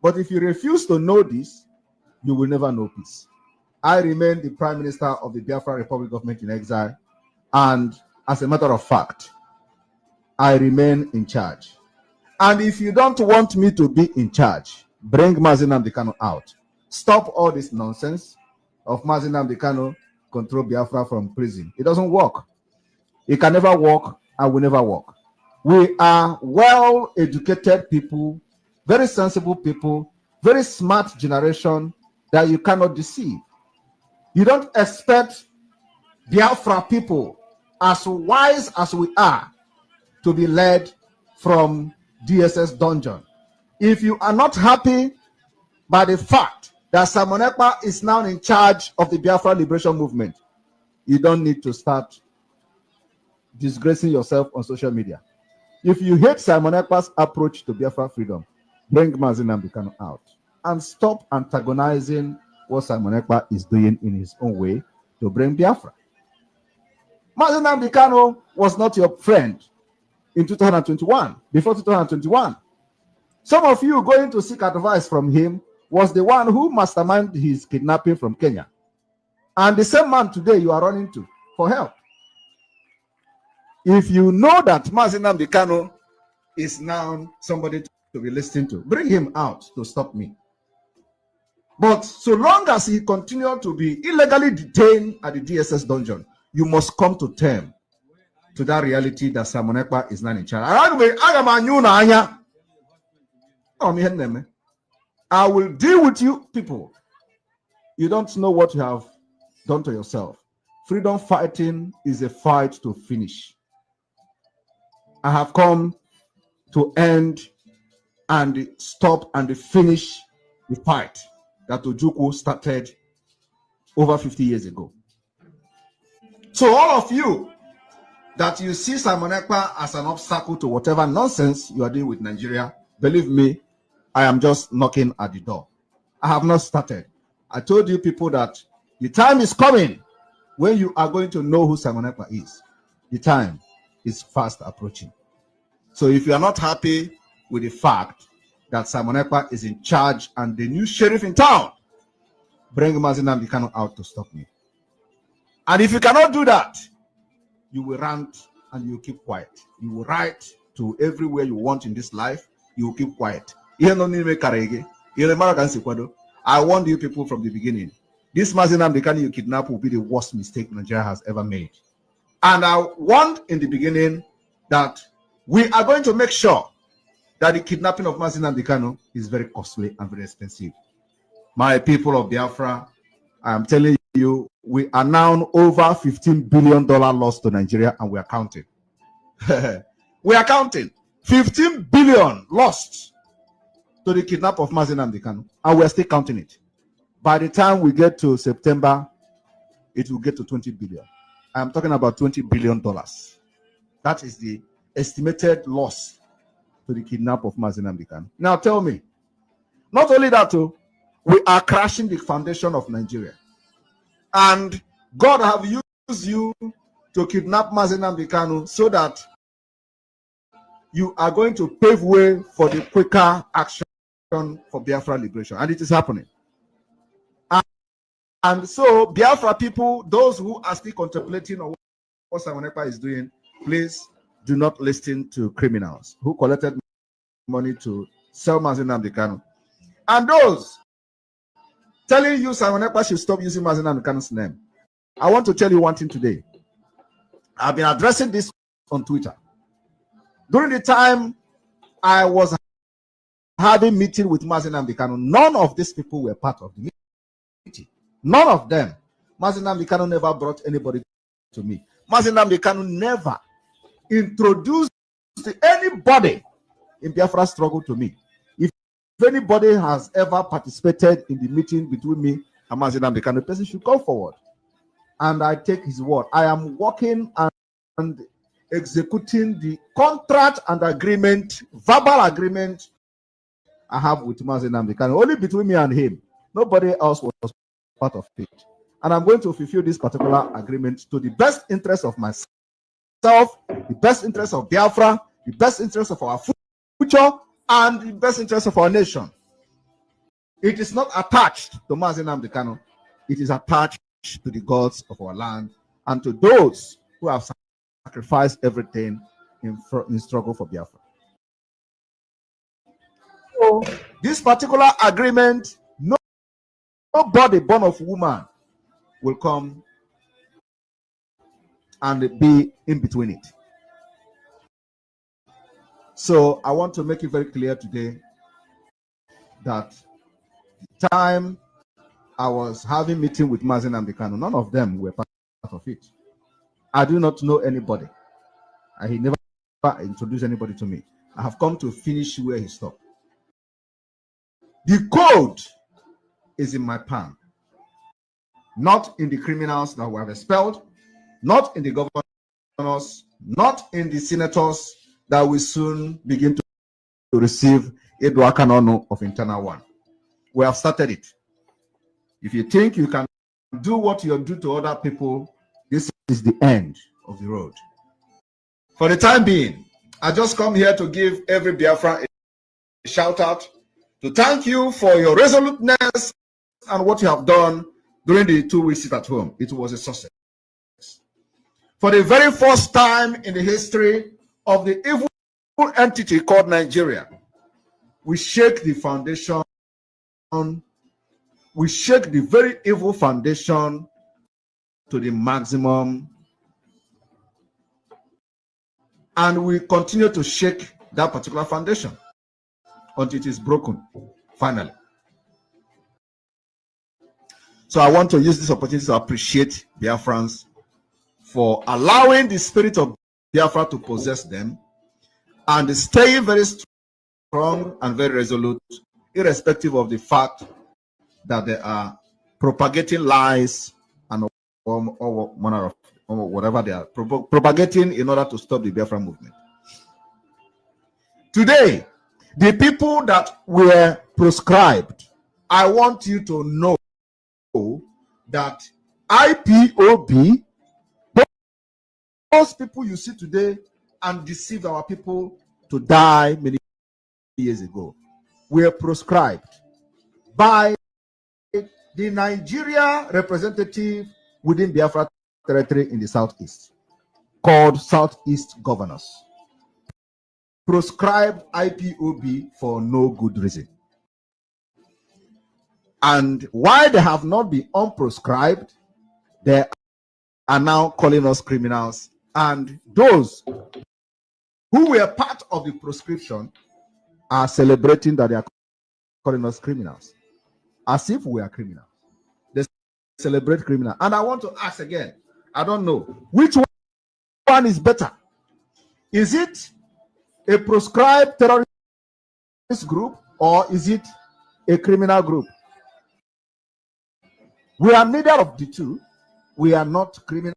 But if you refuse to know this, you will never know peace. I remain the Prime Minister of the Biafra Republic Government in exile, and as a matter of fact, I remain in charge. And if you don't want me to be in charge, bring Mazi Nnamdi Kanu out. Stop all this nonsense of Mazi Nnamdi Kanu control Biafra from prison. It doesn't work. It can never work and will never work. We are well-educated people, very sensible people, very smart generation that you cannot deceive. You don't expect Biafra people, as wise as we are, to be led from DSS dungeon. If you are not happy by the fact that Simon Ekpa is now in charge of the Biafra Liberation Movement, you don't need to start disgracing yourself on social media. If you hate Simon Ekpa's approach to Biafra freedom, bring Mazi Nnamdi Kanu out and stop antagonizing what Simon Ekpa is doing in his own way to bring Biafra. Mazi Nnamdi Kanu was not your friend in 2021, before 2021. Some of you going to seek advice from him was the one who masterminded his kidnapping from Kenya. And the same man today you are running to for help. If you know that Mazi Nnamdi Kanu is now somebody to be listening to, bring him out to stop me. But so long as he continues to be illegally detained at the DSS dungeon, you must come to terms to that reality that Simon Ekpa is not in charge. I will deal with you people. You don't know what you have done to yourself. Freedom fighting is a fight to finish. I have come to end and stop and finish the fight that Ojukwu started over 50 years ago. So all of you that you see Simon Ekpa as an obstacle to whatever nonsense you are doing with Nigeria, believe me, I am just knocking at the door. I have not started. I told you people that the time is coming when you are going to know who Simon Ekpa is. The time is fast approaching. So if you are not happy with the fact that Simon Ekpa is in charge and the new sheriff in town, bring Mazi Nnamdi Kanu out to stop me. And if you cannot do that, you will rant and you will keep quiet. You will write to everywhere you want in this life, you will keep quiet. I warned you people from the beginning. This Mazi Nnamdi Kanu you kidnap will be the worst mistake Nigeria has ever made. And I warned in the beginning that we are going to make sure that the kidnapping of Mazi Nnamdi Kanu is very costly and very expensive. My people of Biafra, I am telling you, we are now over $15 billion loss to Nigeria, and we are counting. We are counting. 15 billion lost to the kidnap of Mazi Nnamdi Kanu, and we are still counting it. By the time we get to September, it will get to 20 billion. I am talking about $20 billion. That is the estimated loss to the kidnap of Mazi Nnamdi Kanu. Now tell me, not only that, we are crashing the foundation of Nigeria. And God have used you to kidnap Mazi Nnamdi Kanu so that you are going to pave way for the quicker action for Biafra liberation. And it is happening. And so Biafra people, those who are still contemplating on what Simon Ekpa is doing, please do not listen to criminals who collected money to sell Mazi Nnamdi Kanu. And those telling you Simon Ekpa should stop using Mazi Nnamdi Kanu's name. I want to tell you one thing today. I've been addressing this on Twitter. During the time I was having meeting with Mazi Nnamdi Kanu, none of these people were part of the meeting. None of them. Mazi Nnamdi Kanu never brought anybody to me. Mazi Nnamdi Kanu never introduced anybody in Biafra struggle to me. If anybody has ever participated in the meeting between me and Mazi Nnamdi Kanu, the person should come forward. And I take his word. I am working and executing the contract and agreement, verbal agreement I have with Mazi Nnamdi Kanu. Only between me and him. Nobody else was part of it. And I'm going to fulfill this particular agreement to the best interest of myself, the best interest of Biafra, the best interest of our future, and the best interest of our nation. It is not attached to Mazi Nnamdi Kanu. It is attached to the gods of our land and to those who have sacrificed everything in struggle for Biafra. So, this particular agreement, nobody born of woman will come and be in between it. So I want to make it very clear today that the time I was having meeting with Mazi Nnamdi Kanu, none of them were part of it. I do not know anybody. He never introduced anybody to me. I have come to finish where he stopped. The code is in my palm. Not in the criminals that we have expelled, not in the governors, not in the senators that will soon begin to receive Edwa Kanono of Internal One. We have started it. If you think you can do what you do to other people, this is the end of the road. For the time being, I just come here to give every Biafran shout out to thank you for your resoluteness and what you have done during the 2 weeks sit at home. It was a success. For the very first time in the history of the evil entity called Nigeria, we shake the foundation, we shake the very evil foundation to the maximum, and we continue to shake that particular foundation until it is broken, finally. So I want to use this opportunity to appreciate Biafrans for allowing the spirit of Biafra to possess them and staying very strong and very resolute, irrespective of the fact that they are propagating lies and or manner of or whatever they are propagating in order to stop the Biafra movement. Today, the people that were proscribed, I want you to know that IPOB, those people you see today and deceived our people to die many years ago, were proscribed by the Nigeria representative within Biafra territory in the southeast, called Southeast Governors. Proscribed IPOB for no good reason. And why they have not been unproscribed, they are now calling us criminals. And those who were part of the proscription are celebrating that they are calling us criminals, as if we are criminals. They celebrate criminal. And I want to ask again, I don't know, which one is better? Is it a proscribed terrorist group or is it a criminal group? We are neither of the two. We are not criminals.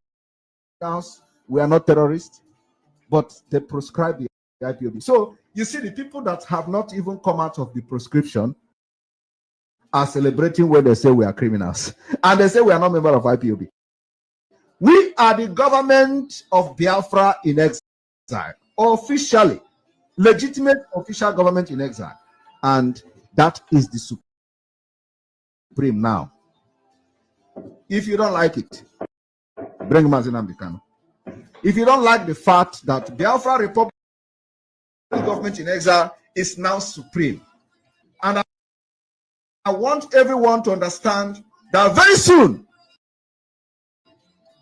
We are not terrorists, but they proscribe the IPOB. So you see, the people that have not even come out of the proscription are celebrating when they say we are criminals. And they say we are not members of IPOB. We are the government of Biafra in exile, officially, legitimate official government in exile. And that is the supreme now. If you don't like it, bring Mazi and Kanu. If you don't like the fact that Biafra Republic government in exile is now supreme, and I want everyone to understand that very soon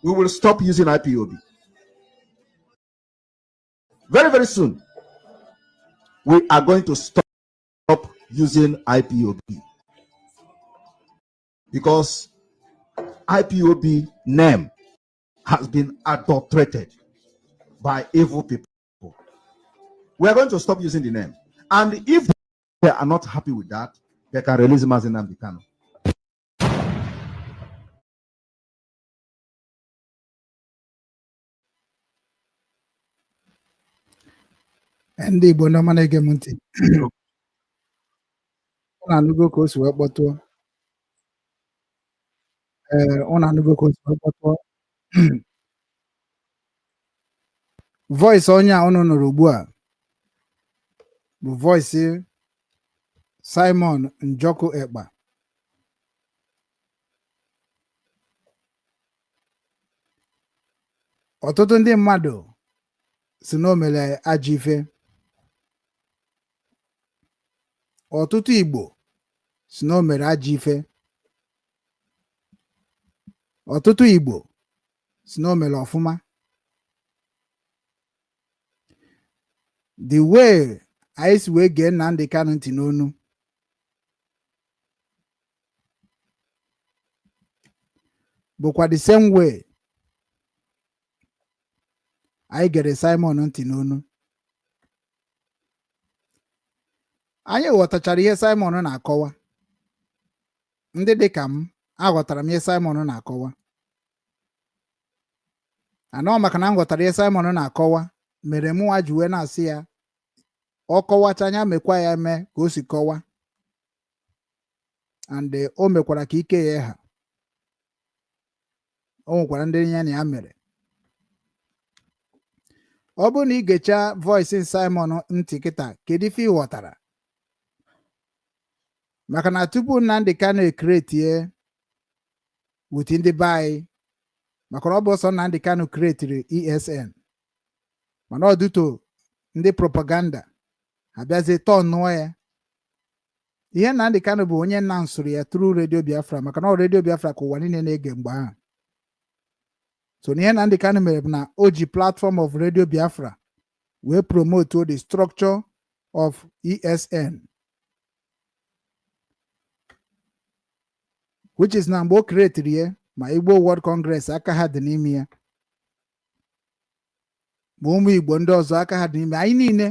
we will stop using IPOB. Very, very soon we are going to stop using IPOB because IPOB name has been adulterated by evil people. We are going to stop using the name. And if they are not happy with that, they can release Mazi and Kanu. ndị Igbo ndị ọma na-ege m ntị ụnụ anụgo ka o si wee kpọtụọ ụnụ anụgo ka o si wee kpọtụọ voice onye a ụnụ nụrụ ugbu a bụ voice Simon Njoku Ekpa. Ọtụtụ ndị mmadụ si na o mere ajọ ife. Ọtụtụ Igbo si na o mere ajọ ife. Ọtụtụ Igbo si na o mere ọfụma. The way anyị si wee gee Nnamdi Kanu ntị n'onu bụkwa the same way anyị gere Simon ntị n'onu. Anyị ghọtachara ihe Simon na-akọwa. Ndị dị ka m aghọtara m ihe Simon na-akọwa. Anọ maka na m ghọtara ihe Simon na-akọwa mere m nwa ji wee na-asị ya ọ kọwacha anya mekwa ya eme ka o si kọwa, and o mekwara ka ike ya ha. O nwekwara ndị ya na ya mere. Ọ bụrụ na ị gecha voice Simon ntị kịta, kedu ife ị ghọtara? maka na tupu Nnamdi Kanu ekretie within the buy maka na ọ bụ ọsọ Nnamdi Kanu kretiri ESN mana ọ duto ndị propaganda abịazie tọnụọ ya ihe Nnamdi Kanu bụ onye nna nsụrụ ya through Radio Biafra maka na ọ Radio Biafra ka ụwa niile na-ege mgbe ahụ so ihe Nnamdi Kanu mere bụ na o ji platform of Radio Biafra wee promote the structure of ESN which is na mgbe o kretiri ya ma Igbo World Congress aka ha dị n'ime ya ma ụmụ Igbo ndị ọzọ aka ha dị n'ime anyị niile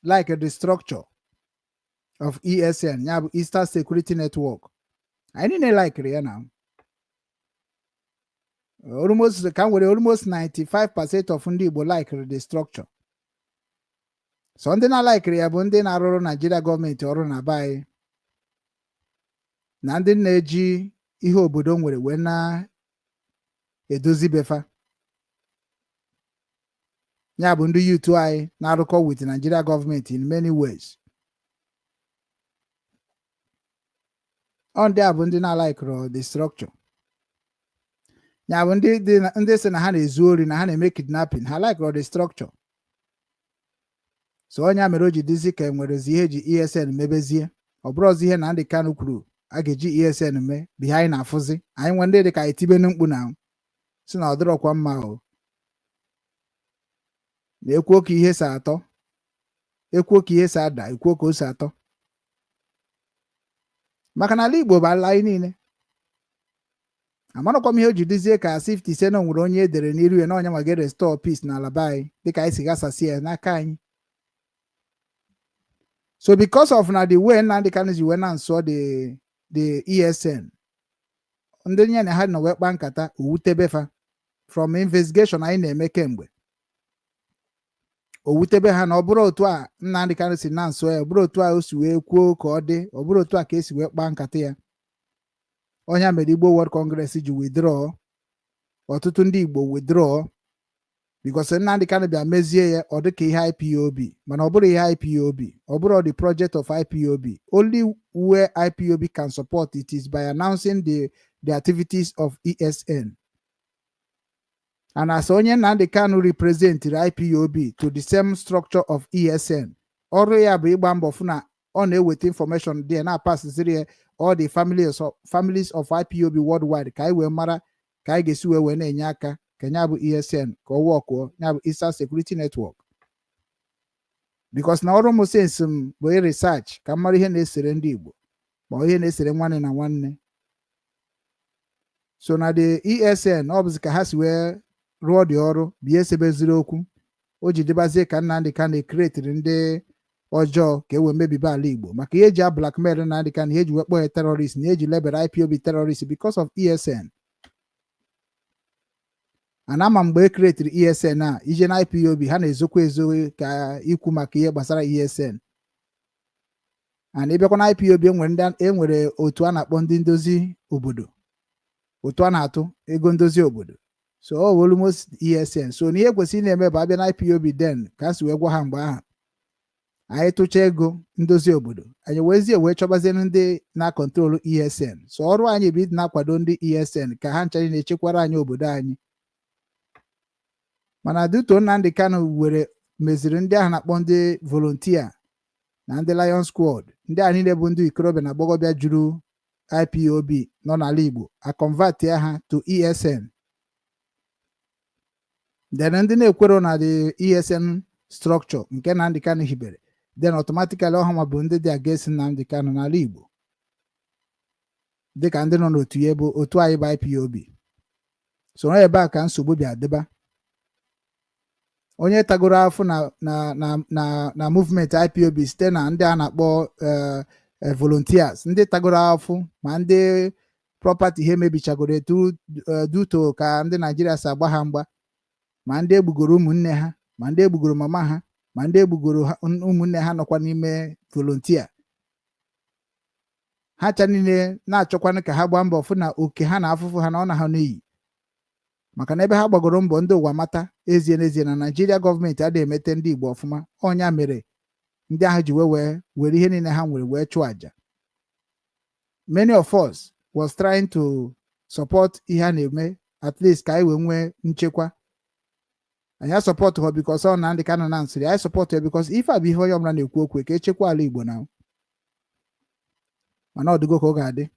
like the structure of ESN ya bụ Eastern Security Network anyị niile like ya na almost 95% of ndị Igbo like the structure so ndị na-like ya bụ ndị na-arụrụ Nigeria gọọmenti ọrụ na be anyị na ndị na-eji ihe obodo nwere wee na-edozi befa ya bụ ndị youth anyị na-arụkọ with Nigeria gọọmenti in many ways ndị a bụ ndị na-like the structure ya bụ ndị sị na ha na-ezu ori na ha na-eme kidnapping ha like the structure so onye mere o ji dizi ka enwerezi ihe ji ESN mebezie ọ bụrụzi ihe Nnamdi Kanu kwuru a ga-eji ESN mee bụ anyị na-afụzi anyị nwe ndị dị ka etibe mkpu na si na ọ dịrọkwa mma o na-ekwuo ka ihe si atọ ekwuo ka ihe si ada ekwuo ka o si atọ maka na ala Igbo bụ ala anyị niile amarakwa m ihe o ji dizie ka 50 ise na nwere onye edere n'iru ya na onye ma ga-restore peace n'ala be anyị dịka anyị si gasasị ya n'aka anyị so because of na the way Nnamdi Kanu ji wee na nsọ the ESN ndị nye na ha nọ wee kpa nkata owutebefa from investigation anyị na-eme kemgbe owutebe ha na ọ bụrụ otu a Nnamdi Kanu si na nsọ ya ọ bụrụ otu a o si wee kwuo ka ọ dị ọ bụrụ otu a ka esi wee kpa nkata ya onye mere Igbo World Congress ji withdraw ọtụtụ ndị Igbo withdraw because Nnamdi Kanu bịa mezie ya ọ dị ka ihe IPOB mana ọ bụrụ ihe IPOB ọ bụrụ the project of IPOB only where IPOB can support it is by announcing the activities of ESN and as onye Nnamdi Kanu represented IPOB to the same structure of ESN ọrụ ya bụ ịgba mbọ fụ na ọ na-eweta information dị na pasịsịrị ya all the families of IPOB worldwide ka anyị wee mara ka anyị ga-esi wee na-enye aka ka ya bụ ESN ka ọ wọkụọ ya bụ Eastern Security Network because na ọrụ m sense m bụ research ka m mara ihe na-esere ndị Igbo ma ihe na-esere nwanne na nwanne so na the ESN ọ bụzi ka ha si wee rụọ dị ọrụ bie esebeziri okwu o ji dịbazie ka Nnamdi Kanu ekretiri ndị ọjọọ ka e wee mebibe ala Igbo maka ihe eji a blackmail Nnamdi Kanu ihe eji wee kpọọ ya terrorist na eji lebara IPOB terrorist because of ESN anama mgbe e kretiri ESN a ije na IPOB ha na-ezokwa ezo ka ikwu maka ihe gbasara ESN and ịbịakwa na IPOB enwere otu a na-akpọ ndị ndozi obodo otu a na-atụ ego ndozi obodo so ọ wụ almost ESN so n'ihe kwesịrị na-eme bụ abịa na IPOB den ka a si wee gwa ha mgbe ahụ anyị tụcha ego ndozi obodo anyị wezie wee chọbazie ndị na-akọntrolu ESN so ọrụ anyị bụ ịdị na-akwado ndị ESN ka ha nchara na-echekwara anyị obodo anyị mana duto Nnamdi Kanu were meziri ndị ahụ na-akpọ ndị volunteer na ndị Lion Squad ndị a niile bụ ndị ikorobịa na agbọghọbịa juru IPOB nọ n'ala Igbo a convert ha to ESN then ndị na-ekwero na the ESN structure nke Nnamdi Kanu hibere then automatically ọha bụ ndị dị against Nnamdi Kanu n'ala Igbo dịka ndị nọ n'otu ya bụ otu anyị bụ IPOB so ebe a ka nsogbu bịa dịba onye tagoro afọ na movement IPOB site na ndị a na-akpọ volunteers ndị tagoro afọ ma ndị property ha emebichagoro duto ka ndị Naijiria si agba ha mgba ma ndị egbugoro ụmụnne ha ma ndị egbugoro mama ha ma ndị egbugoro ụmụnne ha nọkwa n'ime volunteer ha cha niile na-achọkwana ka ha gbaa mbọ fụ na oke ha na afụfụ ha na ọ na ha n'iyi maka na ebe ha gbagoro mbọ ndị ụwa mata ezie n'ezie na Naijiria gọọmenti adịghị emete ndị Igbo ọfụma ọnya mere ndị ahụ ji were ihe niile ha nwere wee chụọ àjà many of us was trying to support ihe a na-eme at least ka anyị wee nwee nchekwa. Anyị support her because ọ na ndị Kanu na nsịrị. I support her because ife a bụ ihe onye ọbụla na-ekwu okwu ka echekwa ala Igbo na mana ọ dịgo ka ọ ga-adị.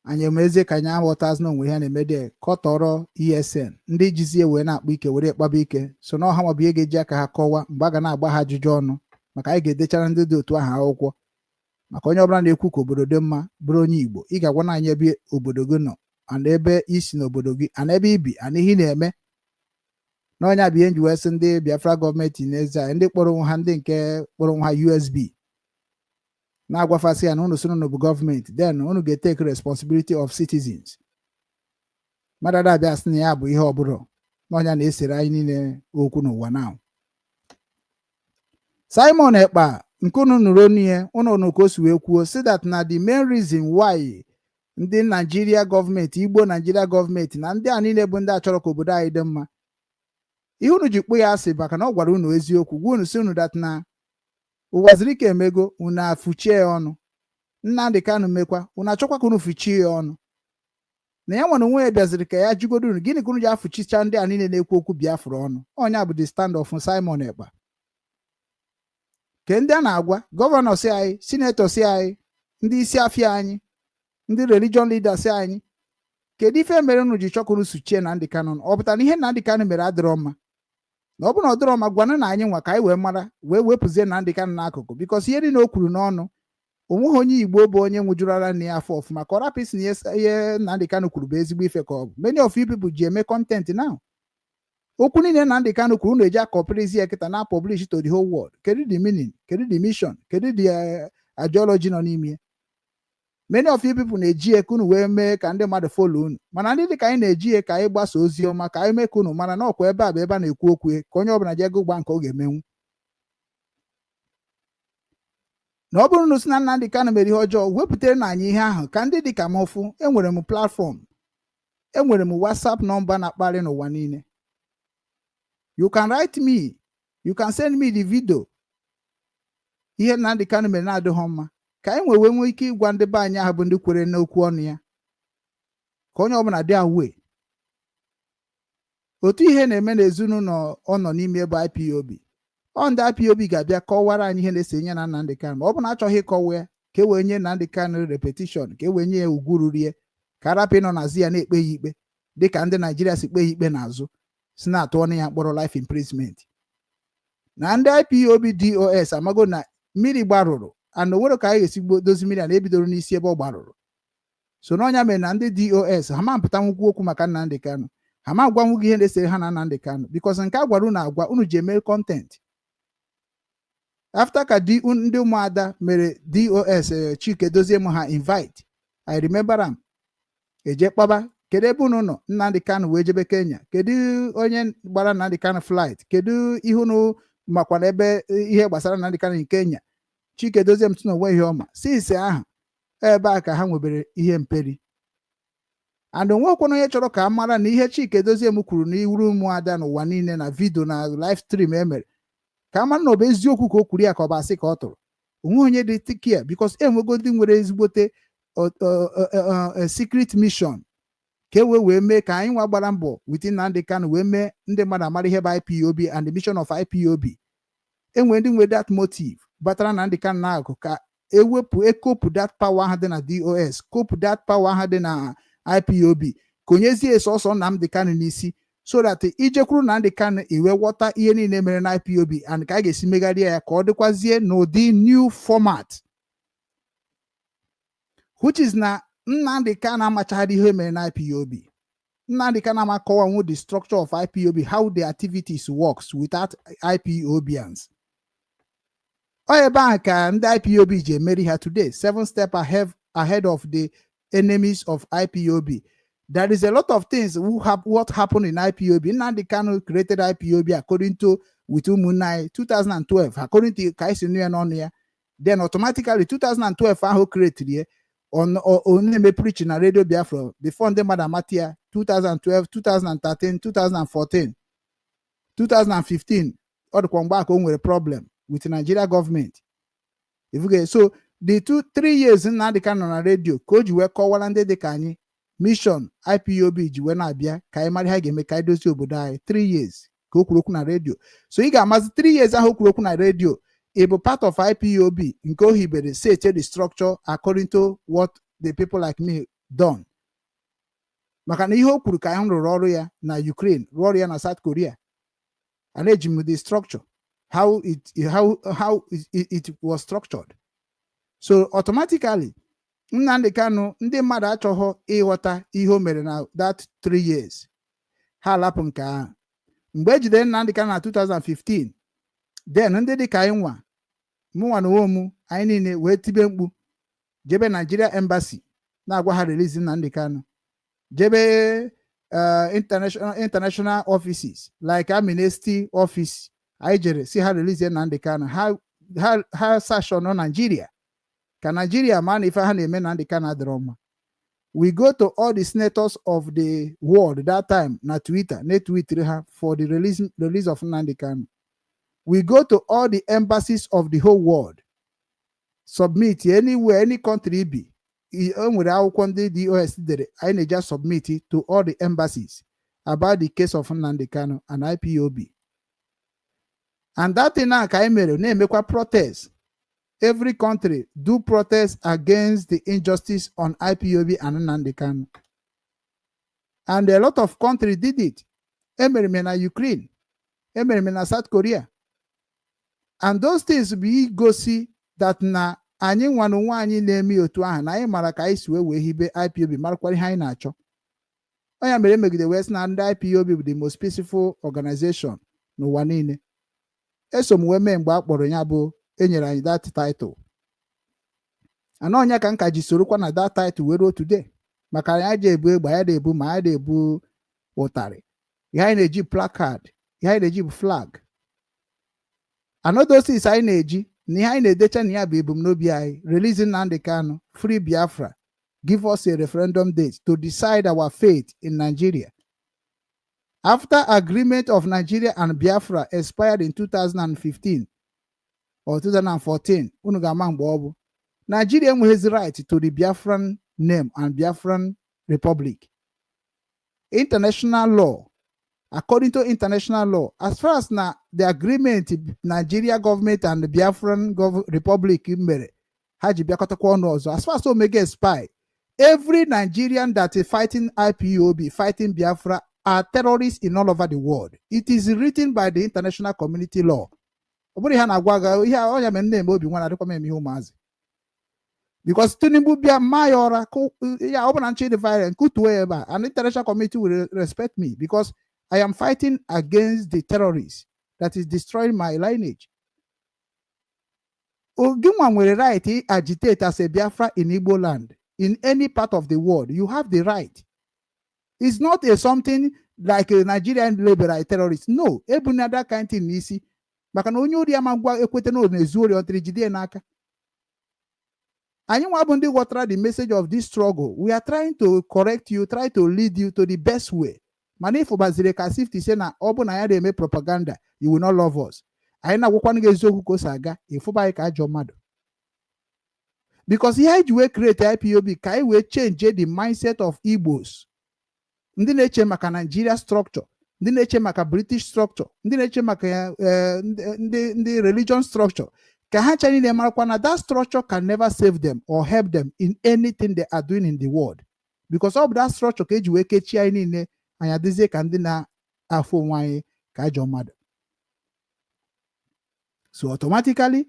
Anyị emezie ka anyị aghọtazi na onwe ihe na-eme dị kọtọrọ ESN ndị jizie wee na-akpa ike were kpaba ike so na ọha maọbụ ihe ga-eji aka ha kọwa mgbe a ga na-agba ha ajụjụ ọnụ maka anyị ga-edechara ndị dị otu ahụ akwụkwọ maka onye ọbụla na-ekwu ka obodo dị mma bụrụ onye Igbo ị ga-agwa na anyị ebe obodo gị nọ ana ebe isi n'obodo gị ana ebe ibi ana ihe na-eme na onye abịa nji wee sị ndị Biafra gọọmenti n'ezie ndị kpọrọ onwe ha ndị nke kpọrọ onwe ha USB na-agwafasị ya na unu soro n'obu gọọmenti then unu ga-etake responsibility of citizens. Mmadụ abịa sị na ya bụ ihe ọbụla na onye na-esere anyị niile okwu n'ụwa now. Simon Ekpa nke unu nụrụ onu ya unu ka o si wee kwuo si that na the main reason why ndị Nigeria gọọmenti Igbo Nigeria gọọmenti na ndị a niile bụ ndị achọrọ ka obodo anyị dị mma ihe unu ji kpụ ya asị maka na ọ gwara unu eziokwu gwa unu si unu that na ụwa ziri ike emego unu afụchie ya ọnụ. Nnamdi Kanu mekwa unu achọkwa ka unu fụchie ya ọnụ na ya nwere onwe ya bịaziri ka ya jigodo unu gịnị ka unu ji afụchicha ndị a niile na-ekwu okwu Biafra ọnụ. Onye a bụ the stand of Simon Ekpa ke ndị a na-agwa gọvanọ si anyị sinetọ si anyị ndị isi afịa anyị ndị religion leaders anyị kedu ife mere unu ji chọka unu suchie Nnamdi Kanu ọ pụtara na ihe Nnamdi Kanu mere adịrọ mma na ọ bụ na ọ dịrọ mma gwana na anyị nwa ka anyị wee mara wee wepụzie Nnamdi Kanu n'akụkụ bikos ihe dị na o kwuru n'ọnụ onweghị onye Igbo bụ onye nwụjurala nne ya afọ ọfụma ka ọ rapịsị na ihe Nnamdi Kanu kwuru bụ ezigbo ife ka ọ bụ. Many of you people ji eme content now. Okwu niile Nnamdi Kanu kwuru na-eji akọpịrịzi ya kịta na publish to the whole world. Kedu the meaning, kedu the mission, kedu the ideology nọ n'ime. Many of you people na-eji eke unu wee mee ka ndị mmadụ follow unu mana ndị dị ka anyị na-eji ka anyị gbasa ozi ọma ka anyị mee ka unu mara na ọkwa ebe a bụ ebe a na-ekwu okwu ka onye ọbụla ji ego gba nke ọ ga-emenwu. Na ọ bụrụ na si na Nnamdi Kanu mere ihe ọjọọ wepụtara na anyị ihe ahụ ka ndị dị ka m ụfụ enwere m platform enwere m WhatsApp nọmba na-akparị n'ụwa niile. You can write me, you can send me the video ihe Nnamdi Kanu mere na-adịghị mma ka anyị nwee ike ịgwa ndị be anyị ahụ bụ ndị kwere n'okwu ọnụ ya ka onye ọbụla dị awe. Otu ihe na-eme n'ezinụlọ ọ nọ n'ime ebe IPOB ọ ndị IPOB ga-abịa kọwara anyị ihe na-ese nye na Nnamdi Kanu ma ọ bụ na achọghị ịkọwa ya ka e wee nye Nnamdi Kanu repetition ka e wee nye ya ugwu rurie ka arapụ ịnọ n'azụ ya na-ekpe ya ikpe dịka ndị Naijiria si kpe ya ikpe n'azụ si na-atụ ọnụ ya mkpọrọ life imprisonment. Na ndị IPOB DOS amago na mmiri gbarụrụ and onwere ka anyị ga-esi dozi mmiri a na-ebidoro n'isi ebe ọ gbarụrụ so na ọnya mere na ndị DOS ha ma mpụta nwukwu okwu maka Nnamdi Kanu ha ma gwa nwugị ihe na-esere ha na Nnamdi Kanu because nke a gwara unu agwa unu ji eme content after ka ndị ụmụada mere DOS Chike dozie m ha invite I remember am eje kpaba kedu ebe unu nọ Nnamdi Kanu wee jebe Kenya kedu onye gbara Nnamdi Kanu flight kedu ihe unu makwana ebe ihe gbasara Nnamdi Kanu in Kenya Chike dozie m tụna onwe ihe ọma si ise ahụ ebe a ka ha nwebere ihe mperi and onwekwana onye chọrọ ka a mara na ihe Chike dozie m kwuru na iwuru ụmụada n'ụwa niile na vidio na live stream emere ka a mara na ọ bụ eziokwu ka o kwuru ya ka ọ bụ asị ka ọ tụrụ onwe onye dị tikia bikos enwego ndị nwere ezigbote secret mission ka e wee mee ka anyị nwa gbara mbọ within Nnamdi Kanu wee mee ndị mmadụ amara ihe bụ IPOB and the mission of IPOB. Enwere ndị nwere that motive batara Nnamdi Kanu n'akụ ka ekopụ that power ahụ dị na DOS kopụ that power ahụ dị na IPOB ka onyezie sọsọ Nnamdi Kanu n'isi so that ijekwuru Nnamdi Kanu iwe ghọta ihe niile mere na IPOB and ka a ga-esi megharịa ya ka ọ dịkwazie n'ụdị new format which is na Nnamdi Kanu amachagharị ihe mere na IPOB. Nnamdi Kanu amakọwanwu the structure of IPOB, how the activities works without IPOBians. Ọ ebe ahụ ka ndị IPOB ji emeri ha today 7 steps ahead of the enemies of IPOB. There is a lot of things what happened in IPOB. Nnamdi Kanu created IPOB according to with Umunai 2012 according to Kaisi Nuya. Then automatically 2012 ahụ created here on me preaching na Radio Biafra before ndị mmadụ amatia 2012 2013 2014 2015 ọ dịkwa mgbe aka o nwere problem with Nigeria government. So the 3 years Nnamdi Kanu na redio ka o ji wee kọwara ndị dị ka anyị mission IPOB ji wee na-abịa ka anyị mara ha ga-eme ka anyị dozie obodo anyị. 3 years ka o kwuru okwu na redio. So ị ga-amazi 3 years ahụ o kwuru okwu na redio ị bụ part of IPOB nke o hibere set the structure according to what the people like me done. Maka na ihe o kwuru ka anyị rụrụ ọrụ ya na Ukraine, rụọ ọrụ ya na South Korea, and eji m the structure how it was structured. So automatically Nnamdi Kanu ndị mmadụ achọghọ ịghọta ihe o mere na that 3 years. Ha lapụ nke ahụ. Mgbe ejidere Nnamdi Kanu na 2015, then ndị dị ka anyị nwa mụnwa na onwe m anyị niile wee tibe mkpu jebe Nigeria Embassy na-agwa ha release Nnamdi Kanu, jebe international offices like Amnesty office anyị jere si ha release Nnamdi Kanu. ha search on Nigeria ka Nigeria ma na ife ha na-eme Nnamdi Kanu adịrọ mma. We go to all the senators of the world that time na Twitter na tweet ha for the release of Nnamdi Kanu. We go to all the embassies of the whole world, submit anywhere, any country be. Nwere akwụkwọ ndị DOS dere anyị na-eji submit to all the embassies about the case of Nnamdi Kanu and IPOB. And that thing now ka anyị mere na-emekwa protest. Every country do protest against the injustice on IPOB and Nnamdi Kanu. And a lot of countries did it. Emere na Ukraine, emere na South Korea. And those things we go see that na anyị nwa na onwe anyị na-eme otu ahụ na anyị mara ka anyị si wee hibe IPOB marakwara ihe anyị na-achọ. Onye mere megide West na ndị IPOB bụ the most peaceful organization n'ụwa niile. Eso m wee mee mgbe a kpọrọ ya bụ enyere anyị that title. Ana onye ka nka ji sorokwa na that title were ruo today. Maka anyị ji ebu egbe, anyị na-ebu ma anyị na-ebu ụtarị. Ihe anyị na-eji placard, ihe anyị na-eji bụ flag. Another things anyị na-eji na ihe anyị na-edecha na ya bụ ebumnobi anyị, releasing Nnamdi Kanu, free Biafra, give us a referendum date to decide our fate in Nigeria. After agreement of Nigeria and Biafra expired in 2015 or 2014, unu ga-ama mgbe ọ bụ Nigeria enweghị right to the Biafran name and Biafran Republic. International law, according to international law, as far as na the agreement Nigeria government and the Biafran Republic mere ha ji bịakọtakwa ọnụ ọzọ, as far as Omega expire, every Nigerian that is fighting IPOB, fighting Biafra, are terrorists in all over the world. It is written by the international community law. Because Tinubu bia mayora ya open and the violence and international community will respect me because I am fighting against the terrorists that is destroying my lineage. Oginwa will right to agitate as a Biafra in Igbo land, in any part of the world. You have the right. It's not something like a Nigerian liberal terrorist. No, ebunada kind thing nisi. Maka na onye ori amagwa ekwete no nezuori ontri jide n'aka. Anyị nwa bụ ndị ghọtara the message of this struggle. We are trying to correct you, try to lead you to the best way. Mana if bazire ka sifti say na ọ bụ na ya na-eme propaganda, you will not love us. Anyị na-agwakwa nga eziokwu ka o si aga, ịfụba anyị ka ajọ mmadụ. Because ihe ji wee create IPOB ka anyị wee change the mindset of Igbos. Ndị na-eche maka Nigeria structure, ndị na-eche maka British structure, ndị na-eche maka ndị religion structure, ka ha chani na marakwa na that structure can never save them or help them in anything they are doing in the world. Because of that structure ka eji wee kechi anyị niile anyị adịzie ka ndị na-afụ onwe anyị ka ajọ mmadụ. So automatically,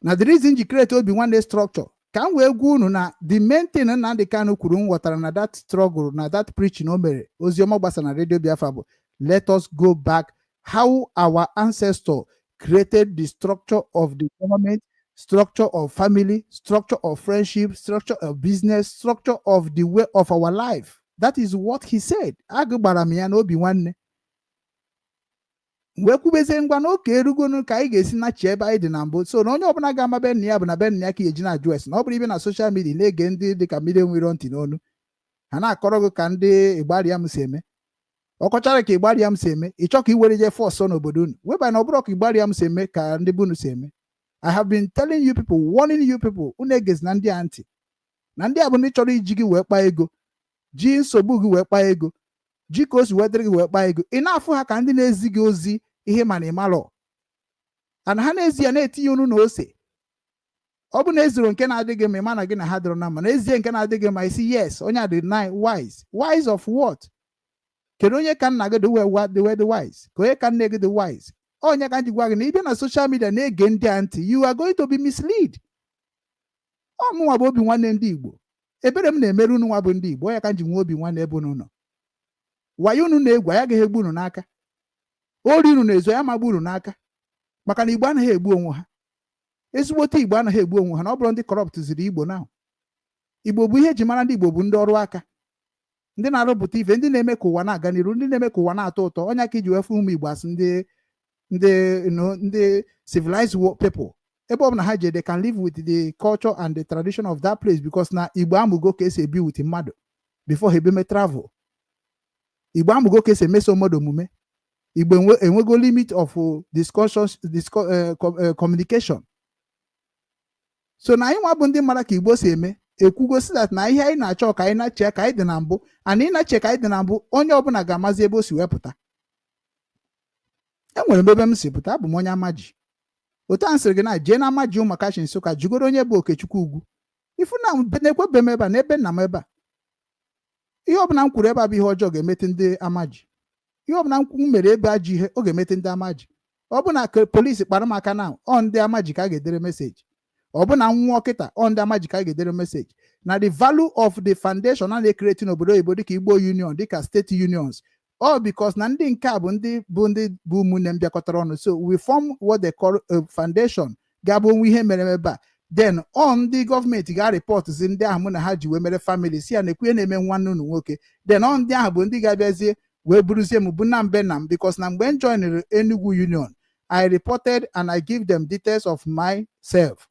na the reason you create obi one day structure, can we go na the main thing na Nnamdi Kanu kwuru nwetara na that struggle, na that preaching o mere, ozioma gbasa na Radio Biafra bụ, let us go back how our ancestor created the structure of the government, structure of family, structure of friendship, structure of business, structure of the way of our life. That is what he said. Agbara m ya na obi nwanne. Wee kwubeze ngwa na oke erugonu ka anyị ga-esi na chi ebe anyị dị na mbụ. So na onye ọbụla ga-ama be nna ya bụ na be nna ya ka eji na-ajụ esi na ọ bụrụ ibe na social media na-ege ndị dị ka mmiri nwere ntị n'onu ha na-akọrọ gị ka ndị Igbaria m si eme. Ọkọchara ka Igbaria m si eme, ịchọ ka iwere je fọsọ n'obodo unu. Weba na ọ bụrụ ka Igbaria m si eme ka ndị bunu si eme. I have been telling you people, warning you people, unegez na ndị anti. Na ndị abụ ndị chọrọ iji gị wee kpaa ego, ji nsogbu gị wee kpaa ego, ji ka o si wedịrị gị wee kpaa ego. Ị na-afụ ha ka ndị na-ezi gị ozi ihe mana ịmalọ. And ha na-ezi ya na-etinye unu na ose. Ọ bụ na eziro nke na-adịghị ma ịma na gị na ha dịrọ na mma, na ezie nke na-adịghị ma isi yes, onye a dị wise. Wise of what? Kedu onye ka nna gị dị wise? Ka onye ka nne gị dị wise? Onye ka njikwa gị na ịbịa na social media na-ege ndị anti, you are going to be misled. Ọmụnwa bụ obi nwanne ndị Igbo. Ebere m na-emere unu nwa bụ ndị Igbo, onye ka nji nwe obi nwanne ebe unu nọ. Wayo unu na-egwu ya gaghị egbu unu n'aka. Ori unu na-ezo ya magbu unu n'aka. Maka na Igbo anaghị egbu onwe ha. Ezigbote Igbo anaghị egbu onwe ha na ọ bụrụ ndị corrupt ziri Igbo na. Igbo bụ ihe eji mara ndị Igbo bụ ndị ọrụ aka. Ndị na-arụpụta ife, ndị na-eme ka ụwa na-aga n'iru, ndị na-eme ka ụwa na-atọ ụtọ. Onye aka iji wefu ụmụ Igbo asị ndị civilized people. Ebe ọ bụ na ha je, they can live with the culture and the tradition of that place because na Igbo amụgo ka esi ebi with mmadụ before ha ebeme travel. Igbo amụgo ka esi emeso mmadụ omume. Igbo enwego limit of communication. So na anyị nwa bụ ndị mara ka Igbo si eme, ekwugosi that na ihe anyị na-achọ ka anyị na-eche ka anyị dị na mbụ, and ị na-eche ka anyị dị na mbụ, onye ọbụla ga-amazi ebe o si wepụta. Enwere m ebe m si pụta, abụ m onye Amaji. Otu a sịrị gị na jee na Amaji Ụmụakachi Nsụka jugoro onye bụ Okechukwu Ugwu. Ifu na na-ekwebe m ebe a, n'ebe nna m ebe a. Ihe ọbụla m kwuru ebe a bụ ihe ọjọọ ga-emete ndị Amaji. Ihe ọbụla m mere ebe ajọ ihe, ọ ga-emete ndị Amaji. Ọ bụ na polisi kpara m aka na ọ ndị Amaji ka a ga-edere meseji. Ọ bụ na nwụọ kịta, ọ ndị Amaji ka a ga-edere meseji. Na the value of the foundation a na-ekreti n'obodo oyibo dịka Igbo Union, dịka state unions, all because na ndị nke a bụ ndị bụ ụmụnne m bịakọtara ọnụ. So we form what they call a foundation ga-abụ onwe ihe mere ebe a. Then ndị gọọmenti ga-arịpọtụzi ndị ahụ mụ na ha ji wee mere family si ya na-ekwu na-eme nwanne unu nwoke. Then ndị ahụ bụ ndị ga-abịazie wee buruzie m bụ na mbe na m, because na mgbe m joinere Enugu Union, I reported and I give them details of myself.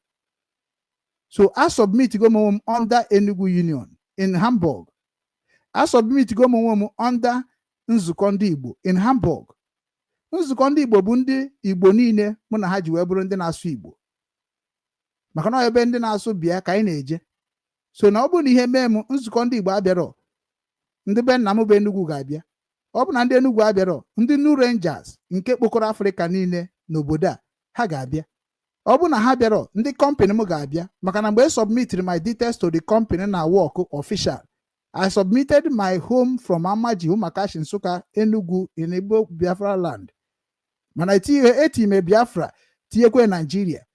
So I submit go m under Enugu Union in Hamburg. I submit go m under Nzukọ Ndị Igbo in Hamburg. Nzukọ Ndị Igbo bụ ndị Igbo niile mụ na ha ji wee bụrụ ndị na-asụ Igbo. Maka na ebe ndị na-asụ bịa ka anyị na-eje. So na ọ bụ na ihe mee m Nzukọ Ndị Igbo abịarọ, ndị be nna m bụ Enugu ga-abịa. Ọ bụ na ndị Enugu abịarọ, ndị New Rangers nke kpokọrọ Afrịka niile n'obodo a ha ga-abịa. Ọ bụ na ha bịarọ, ndị company m ga-abịa. Maka na mgbe I submitted my details to the company na work official, I submitted my home from Amaji Ụmụakachi Nsụka, Enugu in Igbo Biafra land. Mana etinye Biafra tinyekwe Nigeria.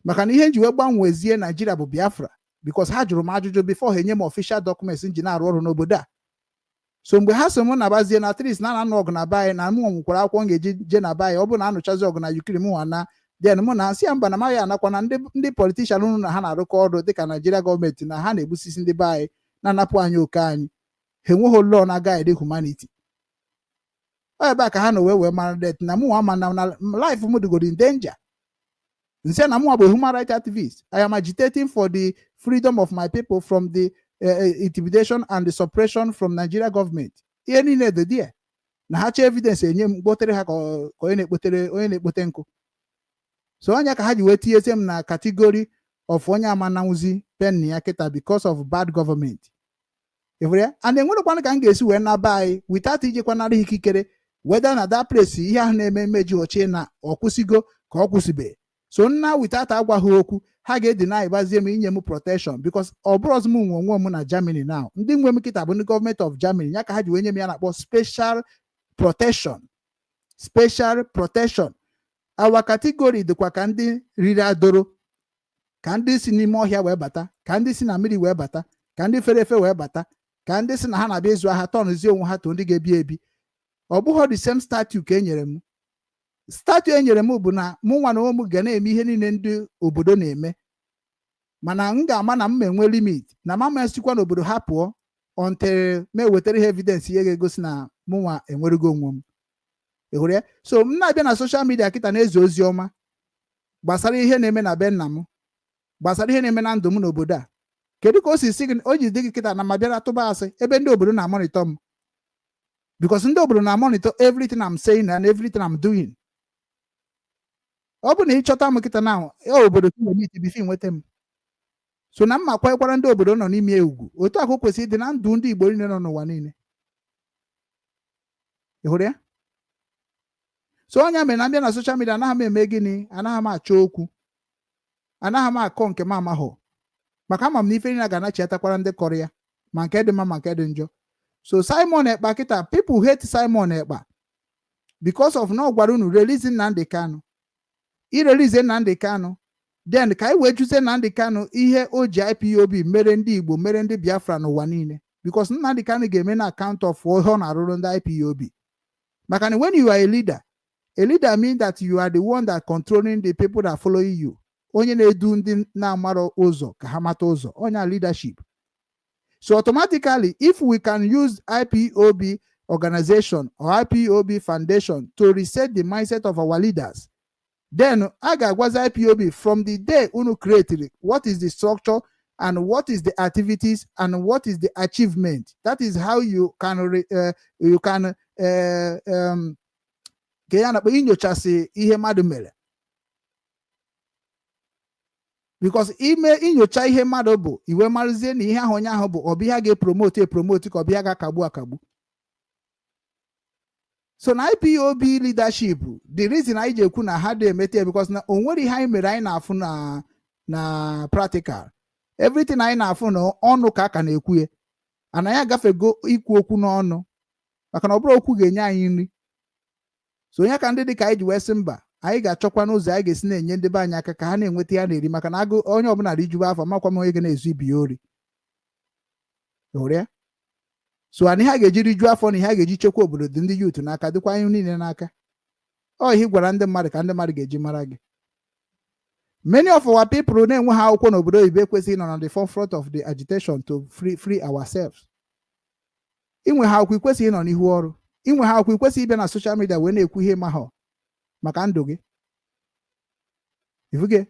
Maka na ihe nji wee gbanwezie Nigeria bụ Biafra because ha jụrụ m ajụjụ before ha enye m official documents nji na-arụ ọrụ n'obodo a. So mgbe ha so m nabazie na at least na anụ ọgụ na baị na mụ nwekwara akwụkwọ ga-eji je na baị, ọ bụ na anụchazi ọgụ na Ukraine mụ na then mụ na asị ya mba na amaghị anakwa na ndị politician unu na ha na-arụkọ ọrụ dịka Nigeria gọọmenti na ha na-egbusisi ndị baị na-anapụ anyị oke anyị. Ha enweghị law na guide humanity. Ọ ebe a ka ha na wee mara det na mụ ama na life m dịgoro in danger. Nse na mụ bụ human rights activist. I am agitating for the freedom of my people from the intimidation and the suppression from Nigeria government. Ihe niile dị there. Na ha chọọ evidence enye m kpotere ha ka onye na-ekpote nkụ. So onye ka ha ji wee tinyezie m na category of onye amanawuzi pen ya kịta because of bad government. Evere and enwerekwana ka m ga-esi wee naba anyị without ijekwanara ikikere whether na that place ihe ahụ na-eme mmeji ochie na ọkwụsigo ka ọ kwụsịbe. So nna without agwaghị okwu ha ga-edina ịgbazie m inye m protection because ọ bụrụ ọzọ m nwe onwe m na Germany now. Ndị nwe m kịta bụ ndị gọọmenti of Germany ya ka ha ji wee nye m ya na-akpọ special protection. Special protection. Our category dịkwa ka ndị riri adoro, ka ndị si n'ime ọhịa wee bata, ka ndị si na mmiri wee bata, ka ndị fere efe wee bata, ka ndị si na ha na-abịa ịzụ ahịa tọnụzie onwe ha to ndị ga-ebi ebi. Ọ bụghị the same statue ka e nyere m. Statue e nyere m bụ na mụ nwa na onwe m ga na-eme ihe niile ndị obodo na-eme, mana m ga-ama na m enwe limit na mama esikwa n'obodo ha pụọ until m ewetara ihe evidence ihe ga-egosi na mụ nwa enwerego onwe m. So m na-abịa na social media kịta na-ezi ozi ọma gbasara ihe na-eme na be nna m, gbasara ihe na-eme na ndụ m n'obodo a. Kedu ka o si si gị o ji dị gị kịta na ma bịara tụba asị ebe ndị obodo na-amonitọ m? Because ndị obodo na-amonitọ everything I'm saying and everything I'm doing. ọ bụ na ịchọta m kịta na obodo kilomita bifi nweta m so na mma kwanyekwara ndị obodo nọ n'ime ugwu otu ahụ kwesịrị ịdị na ndụ ndị Igbo niile nọ n'ụwa niile ị hụrụ ya so onye mere na mbịa na soshal midia anaghị m eme gịnị anaghị m achọ okwu anaghị m akọ nke m amahụ maka ama m na ife niile ga-anachiatakwara ndị kọrọ ya ma nke dị mma ma nke dị njọ so Simon Ekpa kịta people hate Simon Ekpa because of na ọ gwara unu release Nnamdi Kanu irelize Nnamdi Kanu then ka anyị wee jụzie Nnamdi Kanu ihe o ji IPOB mere ndị Igbo mere ndị Biafra n'ụwa niile because Nnamdi Kanu ga-eme na account of ihe ọ na-arụrụ ndị IPOB maka na when you are a leader means that you are the one that controlling the people that follow you onye na-edu ndị na-amara ụzọ ka ha mata ụzọ onye leadership so automatically if we can use IPOB organization or IPOB foundation to reset the mindset of our leaders then I ga-agwazi IPOB from the day unu created what is the structure and what is the activities and what is the achievement. That is how you can inyochasi ihe mmadụ mere because ime inyocha ihe mmadụ bụ iwe marụzie na ihe ahụ onye ahụ bụ ọbịa ga-epromote ka ọbịa ga-akagbu akagbu. So na IPOB leadership the reason anyị ji ekwu na ha dị emete because na onwere ihe anyị mere anyị na-afụ na practical everything anyị na-afụ na ọnụ ka aka na-ekwu ya anaghị agafego ikwu okwu n'ọnụ maka na ọ bụrụ okwu ga-enye anyị nri so onye ka ndị dị ka anyị ji wee sị mba anyị ga-achọkwa n'ụzọ anyị ga-esi na-enye ndị be anyị aka ka ha na-enweta ya na-eri maka na agụ onye ọbụla rijuba afọ makwa m onye ga na-ezu ibi ya ori ya so anyị ha ga-eji rijuo afọ na ihe ha ga-eji chekwa obodo dị ndị youth n'aka dịkwa anyị niile n'aka ọ ihe gwara ndị mmadụ ka ndị mmadụ ga-eji mara gị many of our people na-enwe ha akwụkwọ n'obodo oyibo ekwesịghị nọ na the forefront of the agitation to free ourselves. Inwe ha akwụkwọ ikwesịghị nọ n'ihu ọrụ inwe ha akwụkwọ ikwesịghị ịbịa na social media wee na-ekwu ihe ma ha maka ndụ gị ifuge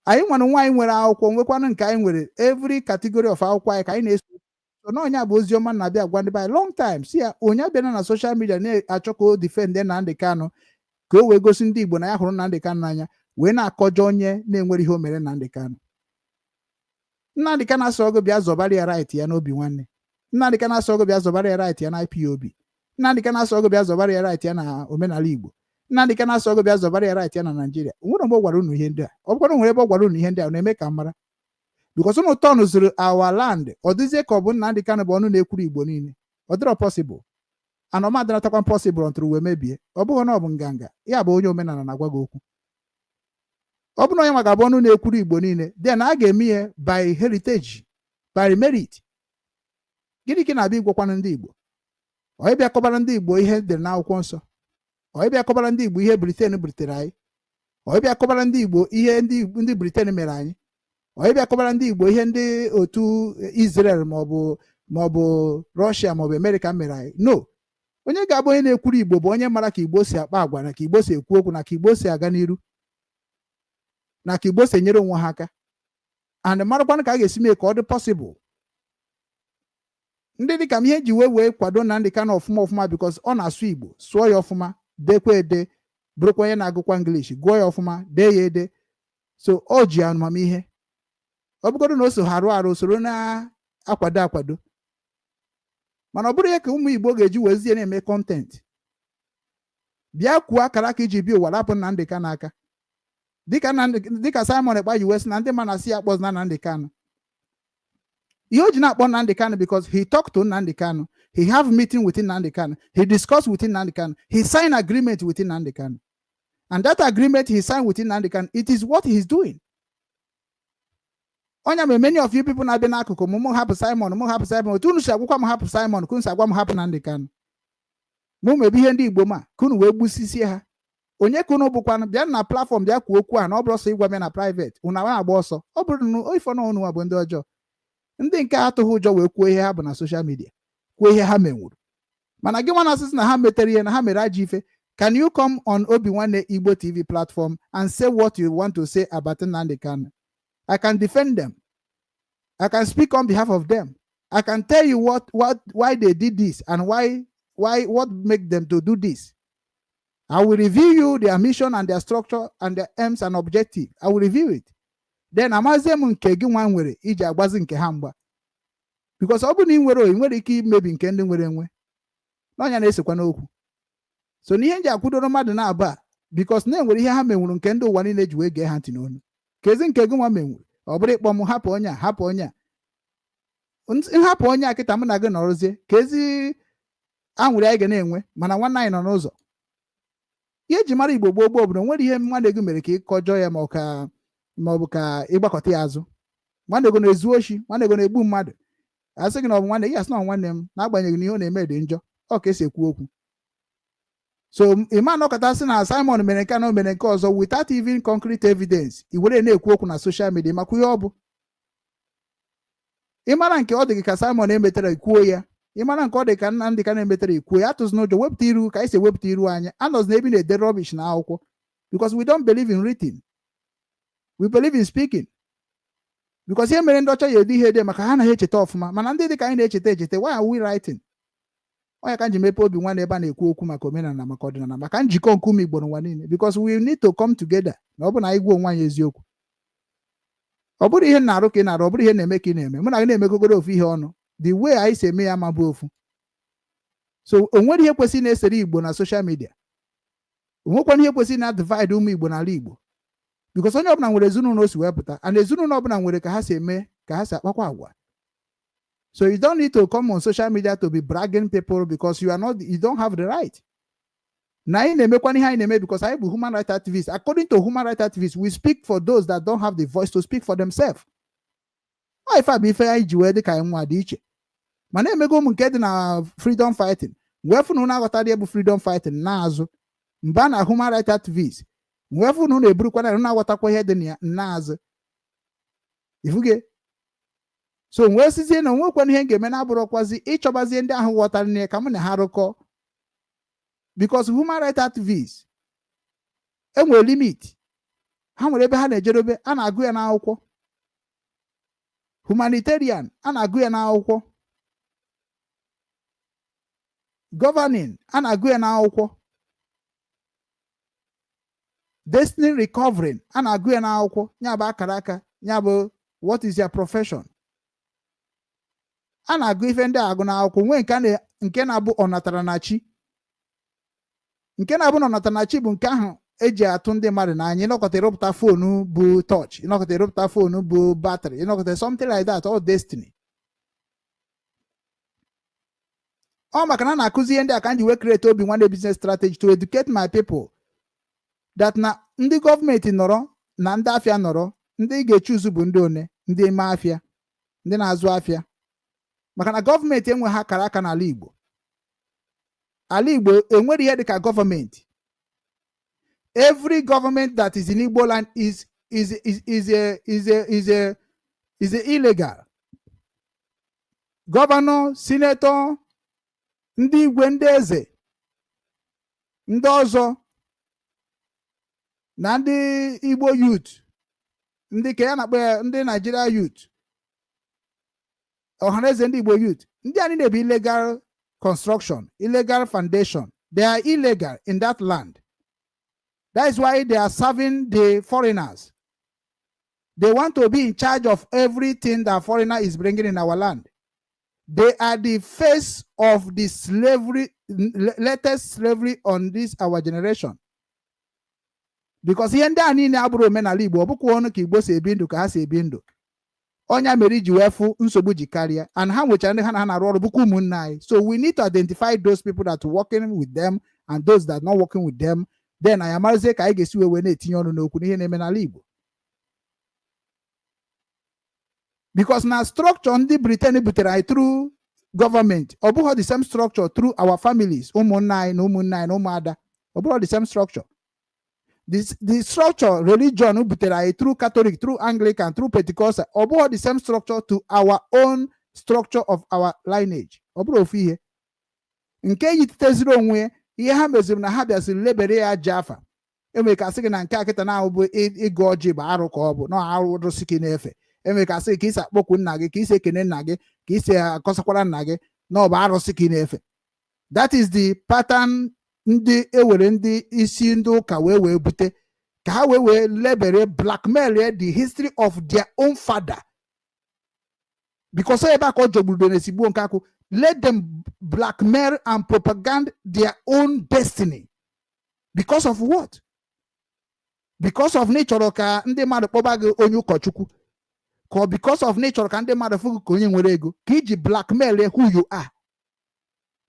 anyị nwere nwaanyị nwere akwụkwọ nwekwanụ nke anyị nwere every category of akwụkwọ anyị ka anyị na-eso na onye bụ ozi ọma na-abịa gwa ndị be anyị long time si ya onye abịana na social media na-achọ ka o defend Nnamdi Kanu ka o wee gosi ndị Igbo na ya hụrụ Nnamdi Kanu n'anya wee na-akọjọ onye na-enwere ihe o mere Nnamdi Kanu. Nnamdi Kanu asọ ọgụ bịa zọbara ya right ya n'obi nwanne. Nnamdi Kanu asọ ọgụ bịa zọbara ya right ya na IPOB. Nnamdi Kanu asọ ọgụ bịa zọbara ya right ya na omenala Igbo. Nnamdi Kanu asọ ọgụ bịa zọbara ya right ya na Nigeria. Nwere mgbe ọ gwara unu ihe ndị a ọ bụkwara nwere ebe ọ gwara unu ihe ndị a na-eme ka mara because unu turn zuru our land ọ dịzie ka ọ bụ Nnamdi Kanu bụ ọnụ na-ekwuru Igbo niile ọ dịrọ possible and ọma adịnatakwa possible ntụrụ wee mebie ọ bụghị na ọ bụ nganga ya bụ onye omenala na-agwa gị okwu ọ bụrụ onye maka abụ ọnụ na-ekwuru Igbo niile then a ga-eme ihe by heritage by merit. Gịnị ka na-abịa igwekwana ndị Igbo ọ bịa kọbara ndị Igbo ihe dị n'akwụkwọ nsọ ọ bịa kọbara ndị Igbo ihe Britain butere anyị ọ bịa kọbara ndị Igbo ihe ndị Britain mere anyị ọ bịa kọbara ndị Igbo ihe ndị otu Israel maọbụ Russia maọbụ America mere anyị no onye ga-abụ onye na-ekwuru Igbo bụ onye mara ka Igbo si akpa agwa na ka Igbo si ekwu okwu na ka Igbo si aga n'iru na ka Igbo si enyere onwe ha aka and marakwanụ ka a ga-esi mee ka ọ dị possible. Ndị dịka m ihe ji wee kwado Nnamdi Kanu ọfụma because ọ na-asụ Igbo sụọ ya ọfụma dekwa ede bụrụkwa onye na-agụkwa English gụọ ya ọfụma dee ya ede so ọ ji amamihe ọ bụgodo na o so arụ usoro na-akwado mana ọ bụrụ ya ka ụmụ Igbo ga-eji wezie na-eme kọntent bịa kwuo akara aka iji bịa ụwa rapụ Nnamdi Kanu aka dịka Simon Ekpa ji wesi na ndị ma na-asị ya akpọz na Nnamdi Kanu ihe o ji na-akpọ Nnamdi Kanu because he talked to Nnamdi Kanu, he have meeting with Nnamdi Kanu, he discussed with Nnamdi Kanu, he signed agreement with Nnamdi Kanu, and that agreement he signed with Nnamdi Kanu, it is what he is doing. Onya me many of you people na be na akụkụ mụ hapụ Simon otu unu si agwụkwa m hapụ Simon kunu si agwa m hapụ Nnamdi Kanu mụ mebi ihe ndị Igbo ma kunu wee gbusisie ha onye kunu bụkwanụ bịa na platform bịa kwuo okwu a na ọ bụrụ ọsọ ịgwa m na private unu agba ọsọ ọ bụrụ na ifo na unu bụ ndị ọjọọ ndị nke atụghị ụjọ wee kwuo ihe ha bụ na social media kwuo ihe ha menwuru mana gị nwa na-asịsị na ha metere ihe na ha mere ajọ ife. Can you come on Obi-Nwanne Igbo TV platform and say what you want to say about Nnamdi Kanu? I can defend them. I can speak on behalf of them. I can tell you why they did this and what make them to do this. I will review you their mission and their structure and their aims and objective. I will review it. Then amazie m nke gị nwa nwere iji agbazi nke ha mgba. Because ọ bụ na ị nwere ike imebi nke ndị nwere enwe. N'ọnya na-esekwa n'okwu. So n'ihe nji akwụdoro mmadụ na-aba because na-enwere ihe ha menwuru nke ndị ụwa niile ji wee gee ha ntị n'onu. Kezi nke gị nwa menwuru. Ọ bụrụ ịkpọ m hapụ onye a hapụ onye a. Nhapụ onye a kịta m na gị nọrọzie kezi anwụrụ anyị ga na-enwe mana nwanne anyị nọ n'ụzọ. Ihe eji mara Igbo gboo gboo bụ na nwere ihe nwanne gị mere ka ị kọjọọ ya ma ọ bụ ka ịgbakọta ya azụ. Nwanne gị na-ezu oshi, nwanne gị na-egbu mmadụ. Asị gị na ọ bụ nwanne gị asị na nwanne m n'agbanyeghị na ihe ọ na-eme dị njọ. Ọ ka esi ekwu okwu. So ịma nọkọta sị na Simon mere nke na o mere nke ọzọ without even concrete evidence. I were na-ekwu okwu na social media makwa ihe ọ bụ. Ịmara nke ọ dị gị ka Simon emetere ikwuo ya. Ịmara nke ọ dị ka Nnamdi ka na-emetere ikwuo ya. Atụzụ n'ụjọ wepụta iru ka anyị si ewepụta iru anya. Anọzi na ebi na-ede rubbish na akwụkwọ. Because we don't believe in written. We believe in speaking. Because ihe mere ndị ọcha ya ede ihe ede maka ha anaghị echeta ọfụma. Mana ndị dị ka anyị na-echeta echeta. Why are we writing? Onye ka nji mepe obi nwanne ebe a na-ekwu okwu maka omenala maka ọdịnala maka njikọ nke ụmụ Igbo n'ụwa niile. Because we need to come together. Na ọ bụ na anyị gwa onwe anyị eziokwu. Ọ bụrụ ihe na-arụ ka ị na-arụ, ọ bụrụ ihe na-eme ka ị na-eme. Mụ na gị na-emekọgoro ofu ihe ọnụ. The way anyị si eme ya ma bụ ofu. So o nwere ihe kwesịrị na-esere Igbo na social media. O nwekwana ihe kwesịrị na-divide ụmụ Igbo n'ala Igbo. Because onye ọbụla nwere ezinụlọ o si wepụta and ezinụlọ ọbụla nwere ka ha si eme ka ha si akpakwa agwa. So you don't need to come on social media to be bragging people because you don't have the right. Na anyị na-emekwana ihe anyị na-eme because anyị bụ human rights activists. According to human rights activists, we speak for those that don't have the voice to speak for themselves. Ọ ife a bụ ife anyị ji wee dị ka anyị nwa dị iche. Mana emego ụmụ nke dị na freedom fighting. Wee fụ na unu aghọtara ya bụ freedom fighting n'azụ. Mba na human rights activists. Wee fụ na unu eburukwa na unu aghọtakwa ihe dị na ya n'azụ. Ifuge. So wee sizie na onwekwana ihe ga-eme na-abụrụkwazi ịchọbazie ndị ahụ ghọtara na ya ka mụ na ha rụkọ. Because human rights activists enwere limit. Ha nwere ebe ha na-ejedobe a na-agụ ya n'akwụkwọ. Humanitarian a na-agụ ya n'akwụkwọ. Governing a na-agụ ya n'akwụkwọ. Destiny recovering a na-agụ ya n'akwụkwọ. Ya bụ akara aka, ya bụ what is your profession. A na-agụ ife ndị agụ n'akwụkwọ nwee nke na-abụ ọnatarachi. Nke na-abụ na ọnatarachi bụ nke ahụ eji atụ ndị mmadụ n'anya. Ịnọkọta ịrụpụta foonu bụ touch, ịnọkọta ịrụpụta foonu bụ battery, ịnọkọta something like that, all destiny. Ọ maka na na-akụzi ihe ndị a ka m ji wee create obi nwanne business strategy to educate my people that na ndị gọọmenti nọrọ na ndị afịa nọrọ, ndị ga-echuzu bụ ndị one, ndị ime afịa, ndị na-azụ afịa. Maka na gọọmenti enwe ha akara aka n'ala Igbo. Ala Igbo enwere ihe dịka gọọmenti. Every government that is in Igbo land is illegal. Governor, senator, ndị igwe, ndị eze, ndị ọzọ na ndị Igbo youth, ndị ka ya na-akpọ ya ndị Nigeria youth, ọhaneze ndị Igbo youth, ndị anyị na-ebi illegal construction, illegal foundation. They are illegal in that land. That is why they are serving the foreigners. They want to be in charge of everything that foreigner is bringing in our land. They are the face of the slavery, latest slavery on this our generation. Because here ndị anyị na-abụrụ omenala Igbo ọ bụkwa ọnụ ka Igbo si ebi ndụ ka ha si ebi ndụ. Onya mere ji wee fụ nsogbu ji karịa and ha nwechara ndị ha na ha na-arụ ọrụ bụkwa ụmụnne anyị. So we need to identify those people that are working with them and those that are not working with them. Then anyị amarazie ka anyị ga-esi wee na-etinye ọnụ n'okwu n'ihe na-eme n'ala Igbo. Because na structure ndị Britain butere anyị through government ọ bụghị the same structure through our families, ụmụnne anyị na ụmụnne anyị na ụmụada. Ọ bụghị the same structure. The structure religion butere anyị through Catholic, through Anglican, through Pentecostal. Ọ bụghị the same structure to our own structure of our lineage. Ọ bụrụ ofu ihe. Nke yiteziri onwe ihe ha meziri na ha bịaziri lebere ya aja afa. Enwere ka asị gị na nke akịta na-ahụ bụ ịgụ ọjị bụ arụ ka ọ bụ na arụ rụsị gị na-efe. Enwere ka asị ka isi akpọkwu nna gị, ka isi ekene nna gị, ka isi akọsakwara nna gị na ọ bụ arụsị gị na-efe. That is the pattern ndị ewere ndị isi ndị ụka wee bute ka ha wee lebere blackmail the history of their own father, because ebe aka ọ jọgburu n'esigbo nke akụ, let them blackmail and propagate their own destiny. Because of what? Because of nature ka ndị mmadụ kpọba gị onye ụkọchukwu, ka because of nature ka ndị mmadụ fụ ka onye nwere ego, ka iji blackmail who you are.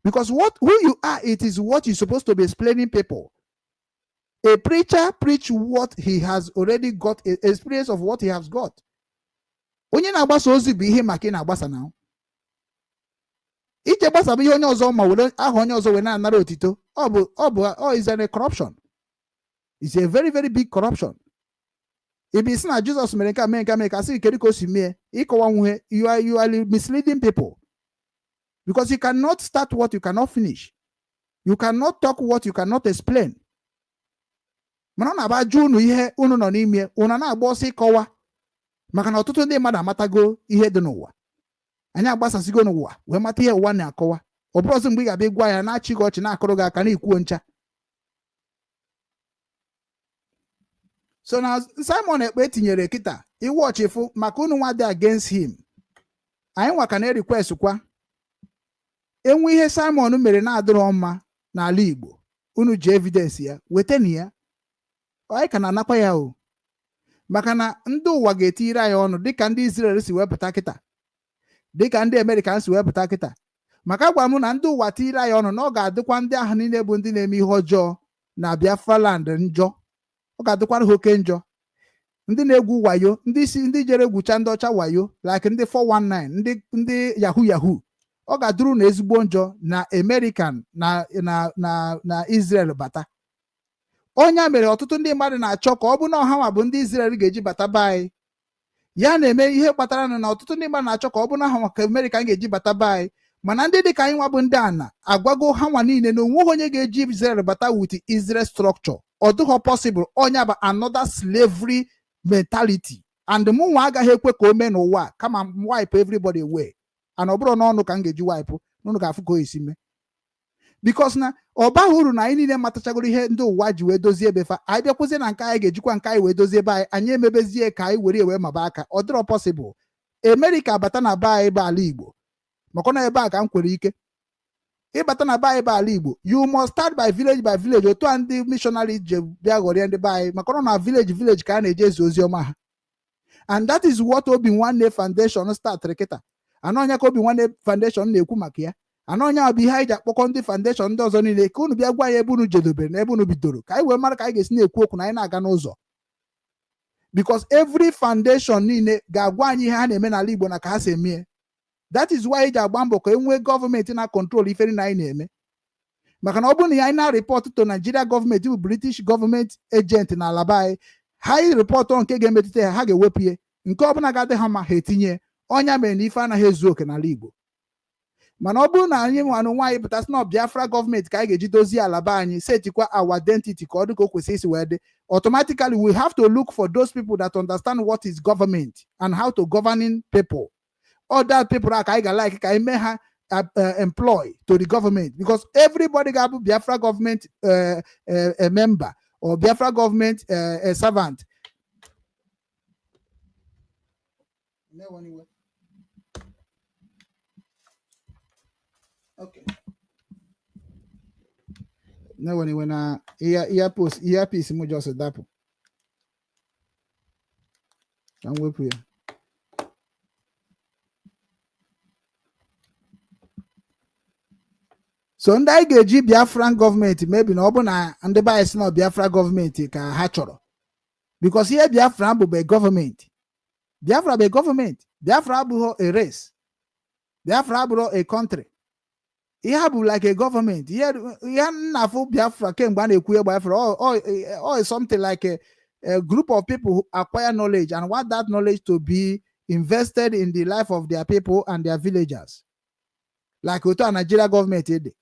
Because who you are, it is what you're supposed to be explaining people. A preacher preach what he has already got, experience of what he has got. Onye na-agbasa ozi bụ ihe maka ị na-agbasa na ije gbasa bụ ihe onye ọzọ ma were aha onye ọzọ wee na-anara otito. Is a corruption. It's a very, very big corruption. If it's not Jesus mere ka see kedu ka o si mee ịkọwa nwuhe, you are misleading people. Because you cannot start what you cannot finish. You cannot talk what you cannot explain. Mana na ba ju unu ihe unu nọ n'ime, unu na-agba ọsọ ịkọwa maka na ọtụtụ ndị mmadụ amatago ihe dị n'ụwa. Anyị agbasasigo n'ụwa wee mata ihe ụwa na-akọwa. Ọ bụrụ ọzọ mgbe ị ga-abịa gwa ya na-achị gị ọchị na-akụrụ gị aka na-ekwuo ncha. So na Simon Ekpe tinyere kịta iwu ọchịfụ maka unu nwa dị against him. Anyị nwa ka na-request kwa enwe ihe Simon mere na-adịrọ mma n'ala Igbo, unu ji evidence ya weteni ya, anyị ka na-anakwa ya o, maka na ndị ụwa ga-etiri anyị ọnụ dịka ndị Israel si wepụta kịta, dịka ndị American si wepụta kịta. Maka gwa m na ndị ụwa tiri anyị ọnụ na ọ ga-adịkwa ndị ahụ niile bụ ndị na-eme ihe ọjọọ na Biafra land njọ, ọ ga-adịkwara ha oke njọ. Ndị na-egwu wayo, ndị jere egwucha ndị ọcha wayo like ndị 419, ndị yahoo, ọ ga-adụrụ na ezigbo njọ na American na Israel bata. Onye mere ọtụtụ ndị mmadụ na-achọ ka ọ bụ na ọha nwa bụ ndị Israel ga-eji bata be anyị. Ya na-eme ihe kpatara na ọtụtụ ndị mmadụ na-achọ ka ọ bụ na ọha nwa ka American ga-eji bata be anyị. Mana ndị dịka anyị nwa bụ ndị ana agwago ha nwa niile na onweghị onye ga-eji Israel bata with Israel structure. Ọ dịghọ possible. Onye bụ another slavery mentality, and mụ nwa agaghị ekwe ka o mee n'ụwa kama wipe everybody away. And ọ bụrụ n'ọnụ ka m ga-eji wipe n'ụnụ ga-afụ ka o esi mee. Because na ọ baghị uru na anyị niile matachagoro ihe ndị ụwa ji wee dozie ebe fa, anyị bịakwụzie na nke anyị ga-ejikwa nke anyị wee dozie ebe anyị emebezie ka anyị were maba aka. Ọ dịrọ possible. America bata na be anyị bụ ala Igbo, maka na ebe a ka m kwere ike ịbata na be anyị bụ ala Igbo, you must start by village. Otu a ndị missionary je bịa ghọrịa ndị be anyị, maka na village ka a na-eje ezi ozi ọma ha. And that is what Obi Nwanne Foundation startịrị kịta. Anọ onye ka Obi Nwanne Foundation na-ekwu maka ya. Anọ onye bụ ihe anyị ji akpọkọ ndị foundation ndị ọzọ niile ka unu bịa gwa ya ebe unu jedobere na ebe unu bidoro, ka anyị wee mara ka anyị ga-esi na-ekwu okwu na anyị na-aga n'ụzọ. Because every foundation niile ga-agwa anyị ihe ha na-eme n'ala Igbo na ka ha si eme. That is why ji agba mbọ ka enwee gọọmenti na control ife na anyị na-eme. Maka na ọ bụrụ na anyị na-report to Nigeria gọọmenti bụ British government agent na ala anyị, ha report nke ga-emetụta ha ga-ewepụ ya, nke ọbụla ga-adị ha ma ha etinye. Ọnya mere na ife anaghị ezu oke n'ala Igbo. Mana ọ bụrụ na anyị nwanụ nwaanyị pụtasị na Biafra gọọmenti ka anyị ga-eji dozie ala be anyị, setikwa our identity ka ọ dị ka o kwesịrị isi wee dị, automatically we have to look for those people that understand what is government and how to governing people. Other people ka anyị ga-like ka anyị mee ha employ to the government, because everybody ga-abụ Biafra government a member or Biafra government a servant. Okay. No, when I earpiece mo just dapo. I'm with you. So ndị anyị ga-eji Biafran gọọmenti maybe na ọ bụ na ndị be anyị si na Biafra gọọmenti ka ha chọrọ, because ihe Biafra bụ be gọọmenti. Biafra be gọọmenti. Biafra abụghị a race. Biafra abụghị a country. Ihe bụ like a government. Ihe na-afụ Biafra kemgbe a na-ekwu Biafra or something like a group of people who acquire knowledge and want that knowledge to be invested in the life of their people and their villagers. Like otu a Nigeria government dị.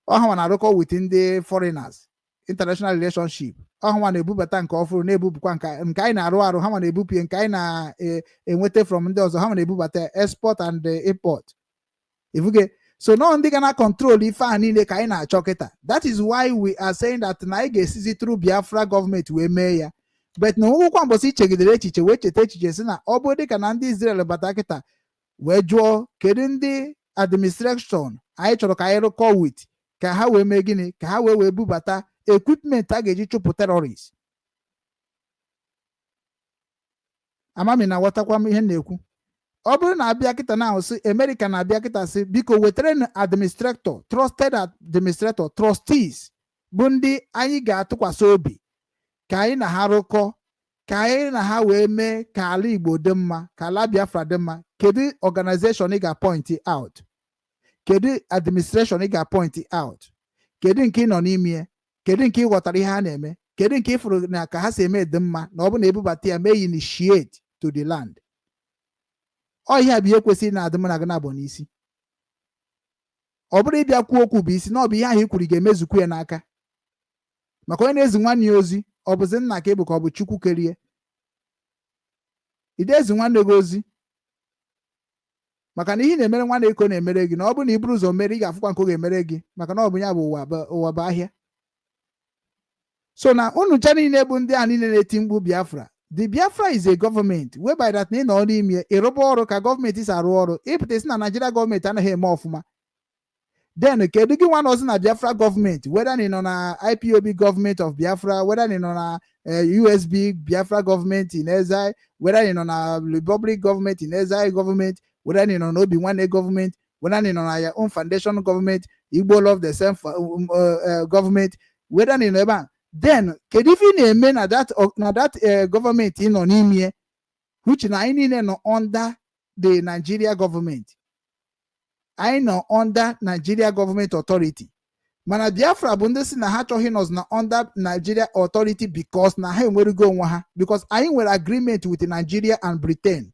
Ọha na-arụkọ within the foreigners, international relationship. Ọha na-ebubata nke ọfụrụ na-ebupụkwa nke anyị na-arụ arụ, ha na-ebupụ nke anyị na-enweta from ndị ọzọ, ha na-ebubata export and import. Ifuge. So no ndị gonna control ife a niile ka anyị na-achọ kịta. That is why we are saying that na anyị ga-esizi through Biafra government wee mee ya. But na nwụkwa mbọsị ichegidere echiche wee cheta echiche si na ọ bụ dịka na ndị Israel bata kịta wee jụọ kedu ndị administration anyị chọrọ ka anyị rụkọ with ka ha wee mee gịnị ka ha wee bubata equipment a ga-eji chụpụ terrorist. Amami na ghọtakwa m ihe na-ekwu. Ọ bụrụ na abịa kịta na ahụ sị America na-abịa kịta sị biko wetara na administrator, trusted administrator, trustees bụ ndị anyị ga-atụkwasị obi ka anyị na ha rụkọ ka anyị na ha wee mee ka ala Igbo dị mma ka ala Biafra dị mma. Kedu organization ị ga-point out? Kedu administration ị ga-point out? Kedu nke ị nọ n'ime? Kedu nke ị ghọtara ihe ha na-eme? Kedu nke ị fụrụ na ka ha si eme dị mma na ọ bụ na ebubata ya mee initiate to the land? Ọ ihe bụ ihe kwesịrị na adịm na gị na-abụ n'isi. Ọ bụrụ ịbịa kwuo okwu bụ isi na ọ bụ ihe ahụ i kwuru ga-emezukwu ya n'aka. Maka onye na-ezi nwanne ya ozi ọ bụzi nna ka ị bụ ka ọ bụ Chukwu kerie. Ide ezi nwanne gị ozi maka na ihe na-emere nwanne iko na-emere gị na ọ bụ na i buru ụzọ mere ị ga-afụkwa nke ọ ga-emere gị maka na ọ bụ ya bụ ụwa bụ ahịa. So na unu cha niile bụ ndị a niile na-eti mkpu Biafra. The Biafra is a government whereby that na ị nọ n'ime ịrụba ọrụ ka gọọmenti si arụ ọrụ ịpụta isi na Nigeria gọọmenti anaghị eme ọfụma. Then kedu gị nwa nọzi na Biafra gọọmenti whether na ị nọ na IPOB government of Biafra, whether na ị nọ na USB Biafra government in exile, whether na ị nọ na Republic government in exile government, whether na ị nọ na Obi Nwanne government, whether na ị nọ na your own foundation government, Igbo love the same government, whether na ị nọ ebe a. Then kedu ife ị na-eme na that government ị nọ n'ime which na anyị niile nọ under the Nigeria government. I know under Nigeria government authority. Mana Biafra bụ ndị si na ha chọghị nọz na under Nigeria authority because na ha enwerugo onwe ha because anyị nwere agreement with Nigeria and Britain.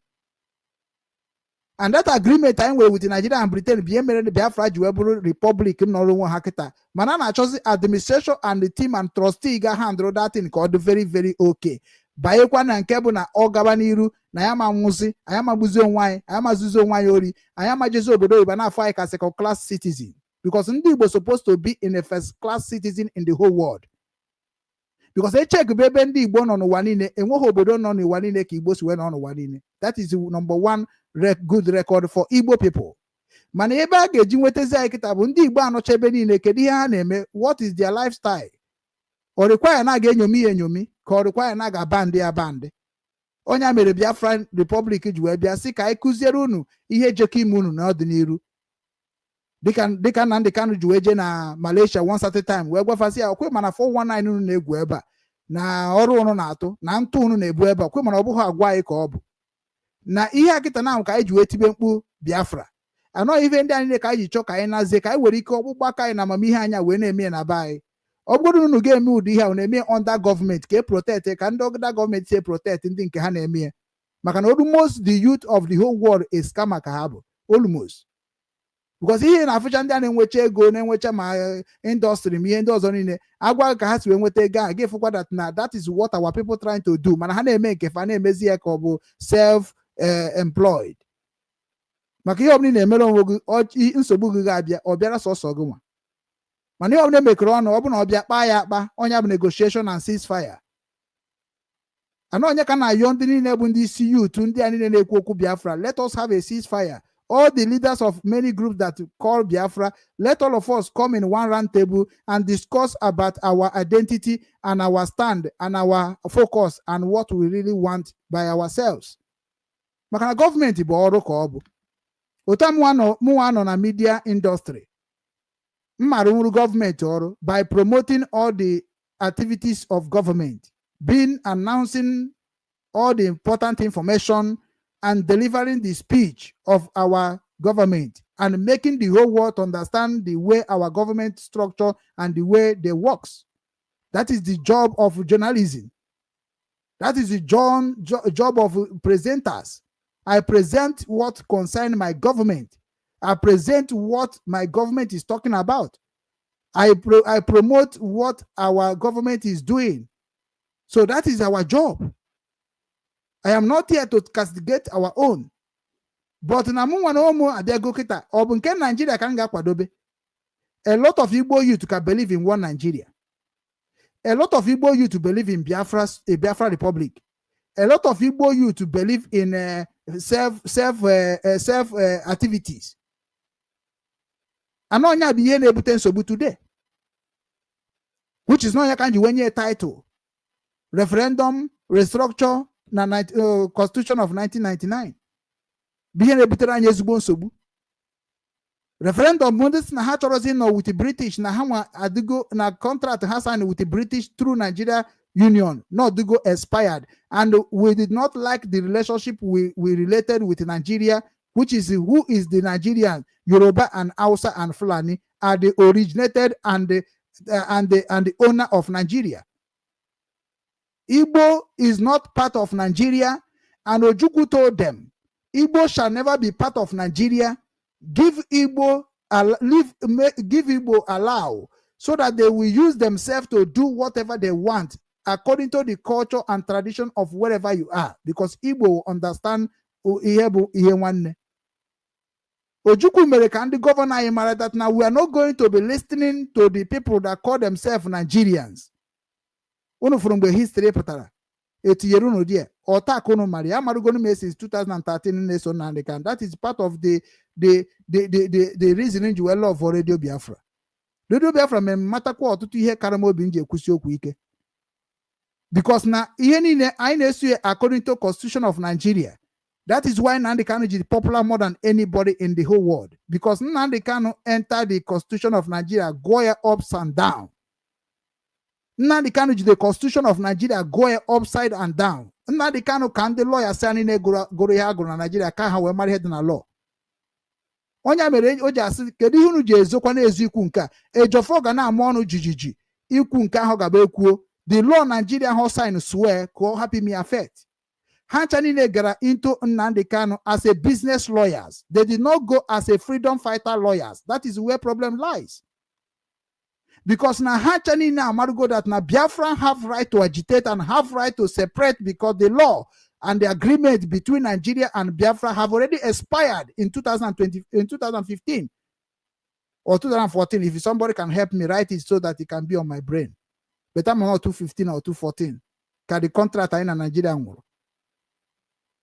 And that agreement anyị nwere with Nigeria and Britain bụ ihe mere Biafra ji wee bụrụ republic nọrọ onwe ha kịta. Mana na-achọzi administration and the team and trustee ga handle that thing ka ọ dị very very okay. Banyekwa na nke bụ na ọ gaba n'iru na ya ma nwụzi anyị amagbuzi onwe anyị amazuzi onwe anyị ori anyị amajezi obodo oyibo na-afọ anyị ka second class citizen because ndị Igbo supposed to be in a first class citizen in the whole world because echeck bụ ebe ndị Igbo nọ n'ụwa niile enweghị obodo nọ n'ụwa niile ka Igbo si wee nọ n'ụwa niile. That is number one good record for Igbo people. Mana ebe a ga-eji nwetazi anyị kịta bụ ndị Igbo anọcha ebe niile kedu ihe ha na-eme, what is their lifestyle? Ọ require na ga-enyomi ya enyomi ka ọ require na ga-abandị abandị. Onye mere Biafra Republic ji wee bịa sị ka anyị kụziere unu ihe jekọ ime unu n'ọdịnihu dịka Nnamdi Kanu ji wee je na Malaysia one certain time wee gwafasị ya okwe mana 419 unu na-egwu ebe a na ọrụ unu na-atụ na ntụ unu na-ebu ebe a okwe mana ọ bụghị agwa anyị ka ọ bụ na ihe akịta na ka anyị ji wee tibe mkpu Biafra anọ ihe ndị anyị ka anyị ji chọọ ka anyị nazie ka anyị were ike ọkpụkpọ aka anyị na amamihe anya wee na-eme na be anyị. Ọ bụrụ unu ga-eme ụdị ihe ahụ na-eme under gọọmenti ka e protect ka ndị ọgụda gọọmenti si protect ndị nke ha na-eme maka na almost the youth of the whole world is scammer ka ha bụ almost because ihe na-afụcha ndị a na-enwecha ego na-enwecha ma industry ma ihe ndị ọzọ niile agwa ka ha si wee nweta ego a ga-efukwa that is what our people trying to do mana ha na-eme nke fa na-emezi ya ka ọ bụ self employed maka ihe ọbụla na-emere onwe gị nsogbu gị ga-abịa ọ bịara sọsọ gị nwa mana ihe ọbụla emekọrọ ọnụ ọ bụ na ọ bịa kpaa ya akpa onye bụ negotiation and ceasefire. Ana onye ka na-ayọ ndị niile bụ ndị isi youth ndị a niile na-ekwu okwu Biafra, let us have a ceasefire. All the leaders of many groups that call Biafra, let all of us come in one round table and discuss about our identity and our stand and our focus and what we really want by ourselves. Maka na gọọmenti bụ ọrụ ka ọ bụ. Otu mụnwa nọ na media industry. Mmarụrụ gọọmenti ọrụ by promoting all the activities of government, being announcing all the important information and delivering the speech of our government and making the whole world understand the way our government structure and the way they works. That is the job of journalism. That is the job of presenters. I present what concerns my government. I present what my government is talking about. I promote what our government is doing. So that is our job. I am not here to castigate our own. but na mụ nwa na ụmụ abịago kịta ọ bụ nke Nigeria ka m ga-akwadobe. A lot of Igbo youth can believe in one Nigeria. A lot of Igbo youth believe in Biafra Republic. A lot of Igbo youth believe in self activities. And on ya be able to today, which is not a title. Referendum, Restructure, Constitution of 1999. Be able to Referendum Bundis na ha chọrọzi nọ with the British na ha nwa adigo na contract ha signed with the British through Nigeria Union not digo expired, and we did not like the relationship we related with Nigeria, which is who is the Nigerian, Yoruba and Hausa and Fulani are the originated and the owner of Nigeria. Igbo is not part of Nigeria, and Ojukwu told them Igbo shall never be part of Nigeria. Give Igbo allow so that they will use themselves to do whatever they want according to the culture and tradition of wherever you are, because Igbo will understand Ojukwu mere ka ndị governor anyị that now we are not going to be listening to the people that call themselves Nigerians. Unu from the history pụtara etinyere unu die ọtak unu mara ya marugonu me since 2013 na-eso na Nnamdi. That is part of the reasoning you love for Radio Biafra. Radio Biafra me matakwa ọtụtụ ihe karama obi nje ekwusi okwu ike, because na ihe niile anyị na-eso according to Constitution of Nigeria. That is why Nnamdi Kanu is popular more than anybody in the whole world, because Nnamdi Kanu entered the Constitution of Nigeria going ups and down. Nnamdi Kanu is the Constitution of Nigeria going upside and down. Nnamdi Kanu can the lawyer saying goro ya agụrụ na Nigeria ka ha wee mara ihe dị na law. Onye mere o ji asị kedu ihe unu ji ezokwa na-ezu ikwu nke a ejofo ga na-ama ọnụ jijiji ikwu nke ahụ gaba ekwuo the law Nigeria ho sign swear ka ọ happy me affect. Ha ncha niile gara into Nnamdi Kanu as a business lawyers. They did not go as a freedom fighter lawyers. That is where problem lies. Because na ha ncha niile amarugo that na Biafra have right to agitate and have right to separate, because the law and the agreement between Nigeria and Biafra have already expired in 2015 or 2014. If somebody can help me write it so that it can be on my brain. But I'm not 215 or 214. Can the contract in Nigeria?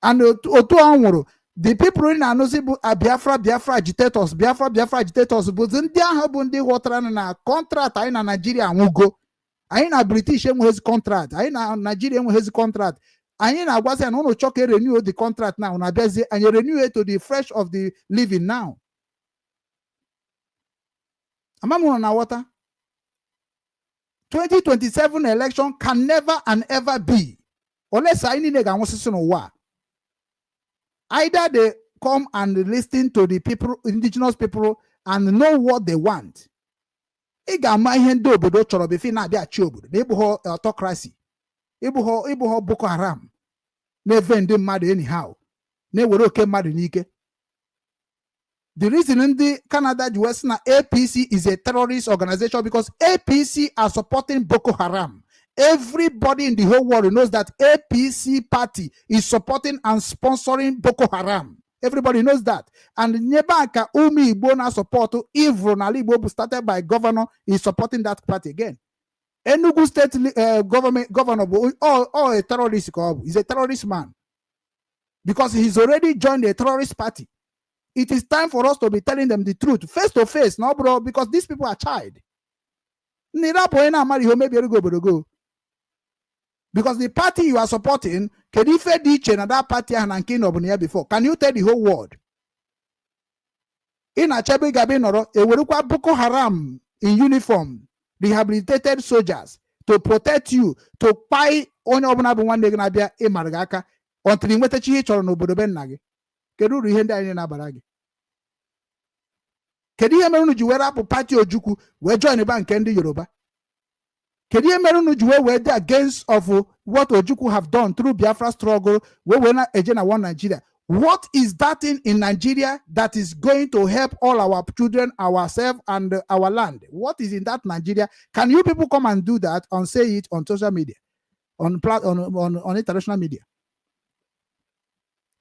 And the people in Anozibu are Biafra agitators, Biafra agitators, but then they have been water and contract in Nigeria and go. I in a British has contract, I in a Nigerian has contract. I in a was an ono choke renew the contract now, and you renew it to the fresh of the living now. Amamu na water. 2027 election can never and ever be unless I need a either they come and listen to the people, indigenous people, and know what they want. Igama hendo bodo choro befi na bia chobo. Nebuho autocracy. Ibuho Boko Haram. Ne vende mad anyhow. Ne woro ke mad nike. The reason in the Canada US na APC is a terrorist organization because APC are supporting Boko Haram. Everybody in the whole world knows that APC party is supporting and sponsoring Boko Haram. Everybody knows that. And Nyebaka Umi Ibona support Ivro Igbo started by governor is supporting that party again. Enugu state governor or a terrorist, he's a terrorist man because he's already joined a terrorist party. It is time for us to be telling them the truth face to face, no bro, because these people are child. Because the party you are supporting, can you tell that party and before? Can you tell the whole world? In a Chabi Gabinoro, a Boko Haram in uniform, rehabilitated soldiers to protect you, to buy on one day Nabia in Maragaka until you went to Chich or no Bodobenagi. Kedu rihenda ine na baragi. Kedi emeru juwe rapu party Ojuku we join the bank kendi Yoruba. Kedi emeru juwe we dey against of what Ojuku have done through Biafra struggle we na ejena one Nigeria. What is that thing in Nigeria that is going to help all our children, ourselves, and our land? What is in that Nigeria? Can you people come and do that and say it on social media, on international media?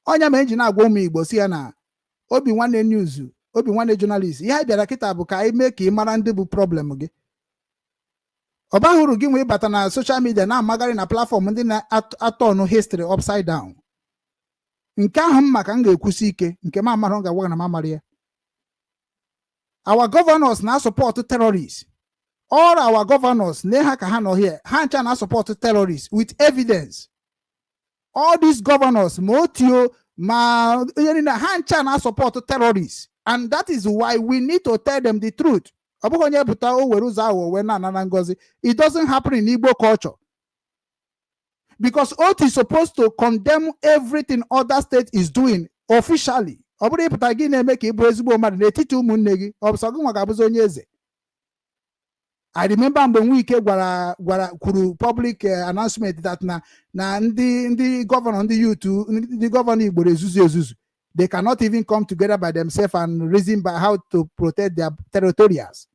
Onya menji na agwa ụmụ Igbo si ya na Obi Nwanne News, Obi Nwanne Journalist, ihe bịara kịta bụ ka anyị mee ka ị mara ndị bụ problem gị. Ọba hụrụ gị nwee bata na social media na-amagharị na platform ndị na-atọ ọnụ history upside down. Nke ahụ maka m ga-ekwusi ike nke m amara m ga-agwa na m amara ya. Our governors na support terrorists. All our governors ne ha ka ha nọ here, ha ncha na support terrorists with evidence. All these governors, Motio, ha ncha na support terrorists. And that is why we need to tell them the truth. It doesn't happen in Igbo culture. Because Ot is supposed to condemn everything other state is doing officially. I remember when we kuru public announcement that na the governor, the youth, the governor Igbo ezuzu. They cannot even come together by themselves and reason by how to protect their territories.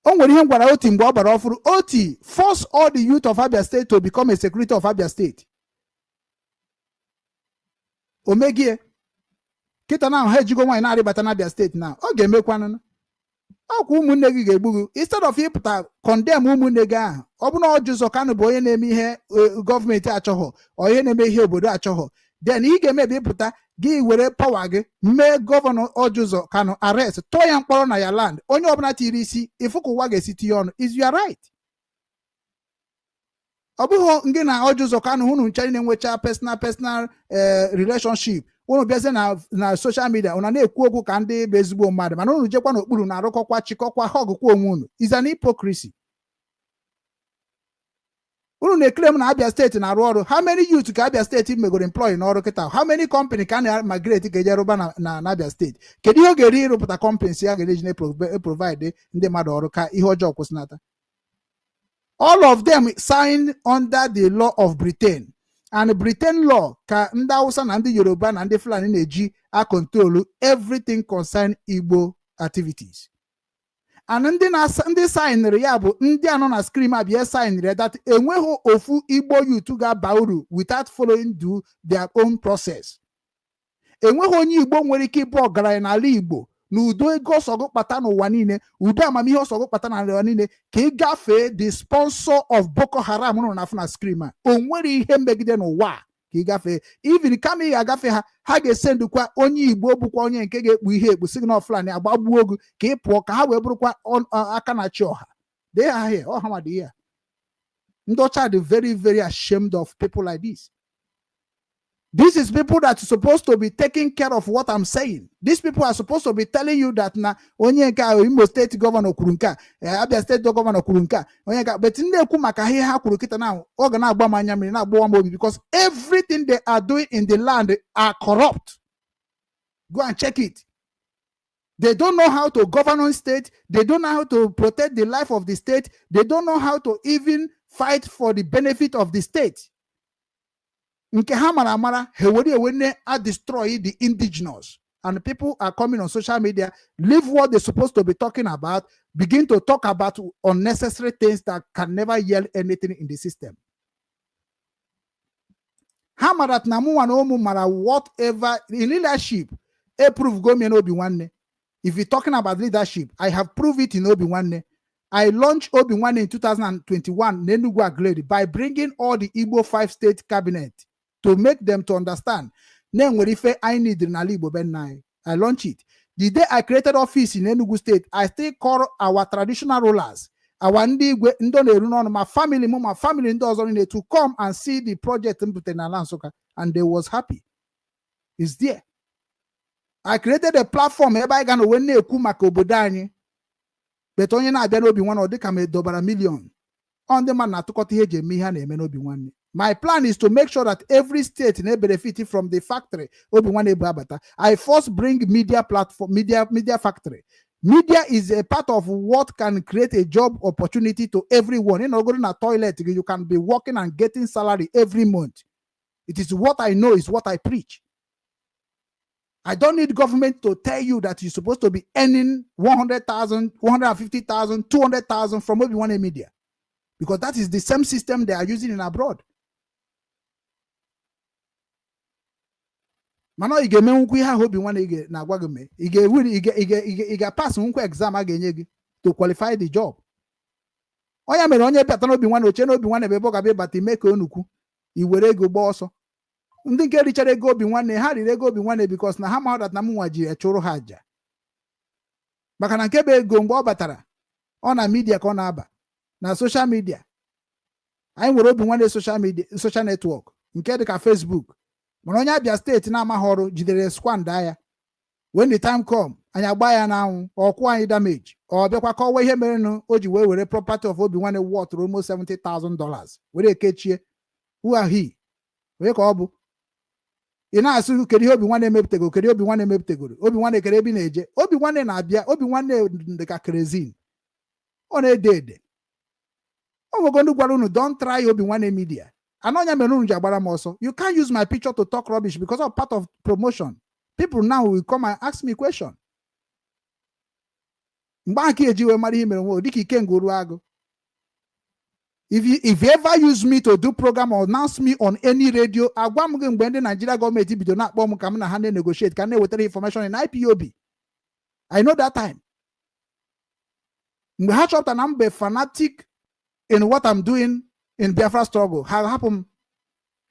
Oti force all the youth of Abia State to become a secretary of Abia State. Omegie, kita now hejigo wine na ribatana Abia State now. Oge mekwana. Instead of you condemn umunega, Obuna Ojuzo Kanu boy name here government achoho or any may hear Boda achoho. Then he can maybe put a give where power may Governor Ojuzo Kanu arrest Toyan Porona your land. On your TDC, if you wage city on is your right. Obuho ngina Ojuzo Kanu hunu challenge which are personal relationship. One person na social media on a kuoku kande bezbo madam. And only Japan Uru na rokokwa chikokwa hog kuomun is an hypocrisy. Unu claim na Abia State na Ruoro. How many youth can Abia State may go employ in Oroketa? How many company can migrate to Gejaroba na Abia State? Can you get rid of the companies here provide in the Madoroka Ihojo Kusnata? All of them signed under the law of Britain. And Britain law ka Ndausan and the Yoruba and the Fulani Neji are control everything concern Igbo activities. And then they sign Riabu, Indian on scream up yes sign that enweho ofu Igbo you to ga bauru without following their own process. Enweho ni Igbo nwere ike ịbụ ọgaranya n'ala Igbo n'udo ego ọsọgụ kpata n'ụwa niile udo amamihe ọsọgụ kpata n'ụwa niile ka ị gafee the sponsor of Boko Haram nọ na afuna screamer o nwere ihe megide n'ụwa ka ị gafee even kama ị ga-agafe ha ga-esendukwa onye Igbo bụkwa onye nke ga-ekpu ihe ekpu signal Fulani agbagbuo ogu ka ị pụọ ka ha wee bụrụkwa aka na chi ọha they are here ọha ma dị here ndị ọcha dị very very ashamed of people like this. This is people that are supposed to be taking care of what I'm saying. These people are supposed to be telling you that na Onyeka Imo State Governor Kurunka, Abia State Governor Kurunka, Onyeka, but in the Kumaka here Kurukita now, Ogana Bamanyami na Boamobi, because everything they are doing in the land are corrupt. Go and check it. They don't know how to govern on state. They don't know how to protect the life of the state. They don't know how to even fight for the benefit of the state. Nke hamara amara hewori ewene are destroy the indigenous, and people are coming on social media, leave what they're supposed to be talking about, begin to talk about unnecessary things that can never yield anything in the system. Hamarat namu wanomu mara whatever in leadership, prove go me no be one. If you're talking about leadership, I have proved it in Obi-Wan. I launched Obi-Wan in 2021 Nenugwa Glade by bringing all the Igbo 5-state cabinet to make them to understand. I need I launched it. The day I created office in Enugu State, I still call our traditional rulers, our my family to come and see the project and they was happy. It's there. I created a platform whereby I can win a kumako bodani. But only now there will be one or they can make $1 million. On the man to cut here, be one. My plan is to make sure that every state may benefit from the factory. I first bring media platform, media factory. Media is a part of what can create a job opportunity to everyone. You know, going to a toilet, you can be working and getting salary every month. It is what I know, is what I preach. I don't need government to tell you that you're supposed to be earning 100,000, 150,000, 200,000 from Obi-Wan media. Because that is the same system they are using in abroad. mana ị ga-eme nkwu ihe ahụ obi nwanne na-agwa gị mee ị ga-pass nkwa exam a ga-enye gị to qualify the job. Onye mere onye bịata n'obi nwanne oche n'obi nwanne ebe ọ ga-abịa ịbata ime ka onukwu i were ego gbaa ọsọ. Ndị nke richara ego obi nwanne ha riri ego obi nwanne because na ha ma that na m nwa ji chụrụ ha aja, maka na nke bụ ego mgbe ọ batara ọ na midia ka ọ na-aba na social media. Anyị nwere obi nwanne social network nke dị ka Facebook, mana onye Abia steeti na-amaghị ọrụ jidere squanda ya. When the time come anyị agba ya n'anwụ ọkwụ anyị damage ọ bịakwa kọwa ihe merenụ o ji wee were property of obi nwanne worth almost $70,000 were ekechie. Who are he? Wee ka ọ bụ ị na-asụ kedu ihe obi nwanne emepụtagoro, kedu obi nwanne emepụtagoro, obi nwanne kere ebe na-eje. Obi nwanne na-abịa, obi nwanne dị ka kerosene, ọ na-ede ede. O nwego ndị gwara unu don't try obi nwanne media. Anonya mere unu ji agbara m ọsọ. You can't use my picture to talk rubbish because of part of promotion. People now will come and ask me question. Mgbe aka eji wee mara ihe mere nwe dịka ike nguru agụ. If you ever use me to do program or announce me on any radio, agwa m gị mgbe ndị Nigeria gọọmenti bido na-akpọ m ka m na ha na-negotiate ka na-ewetara information in IPOB. I know that time. Mgbe ha chọpụtara na mbe fanatic in what I'm doing in Biafra struggle, ha hapụ m.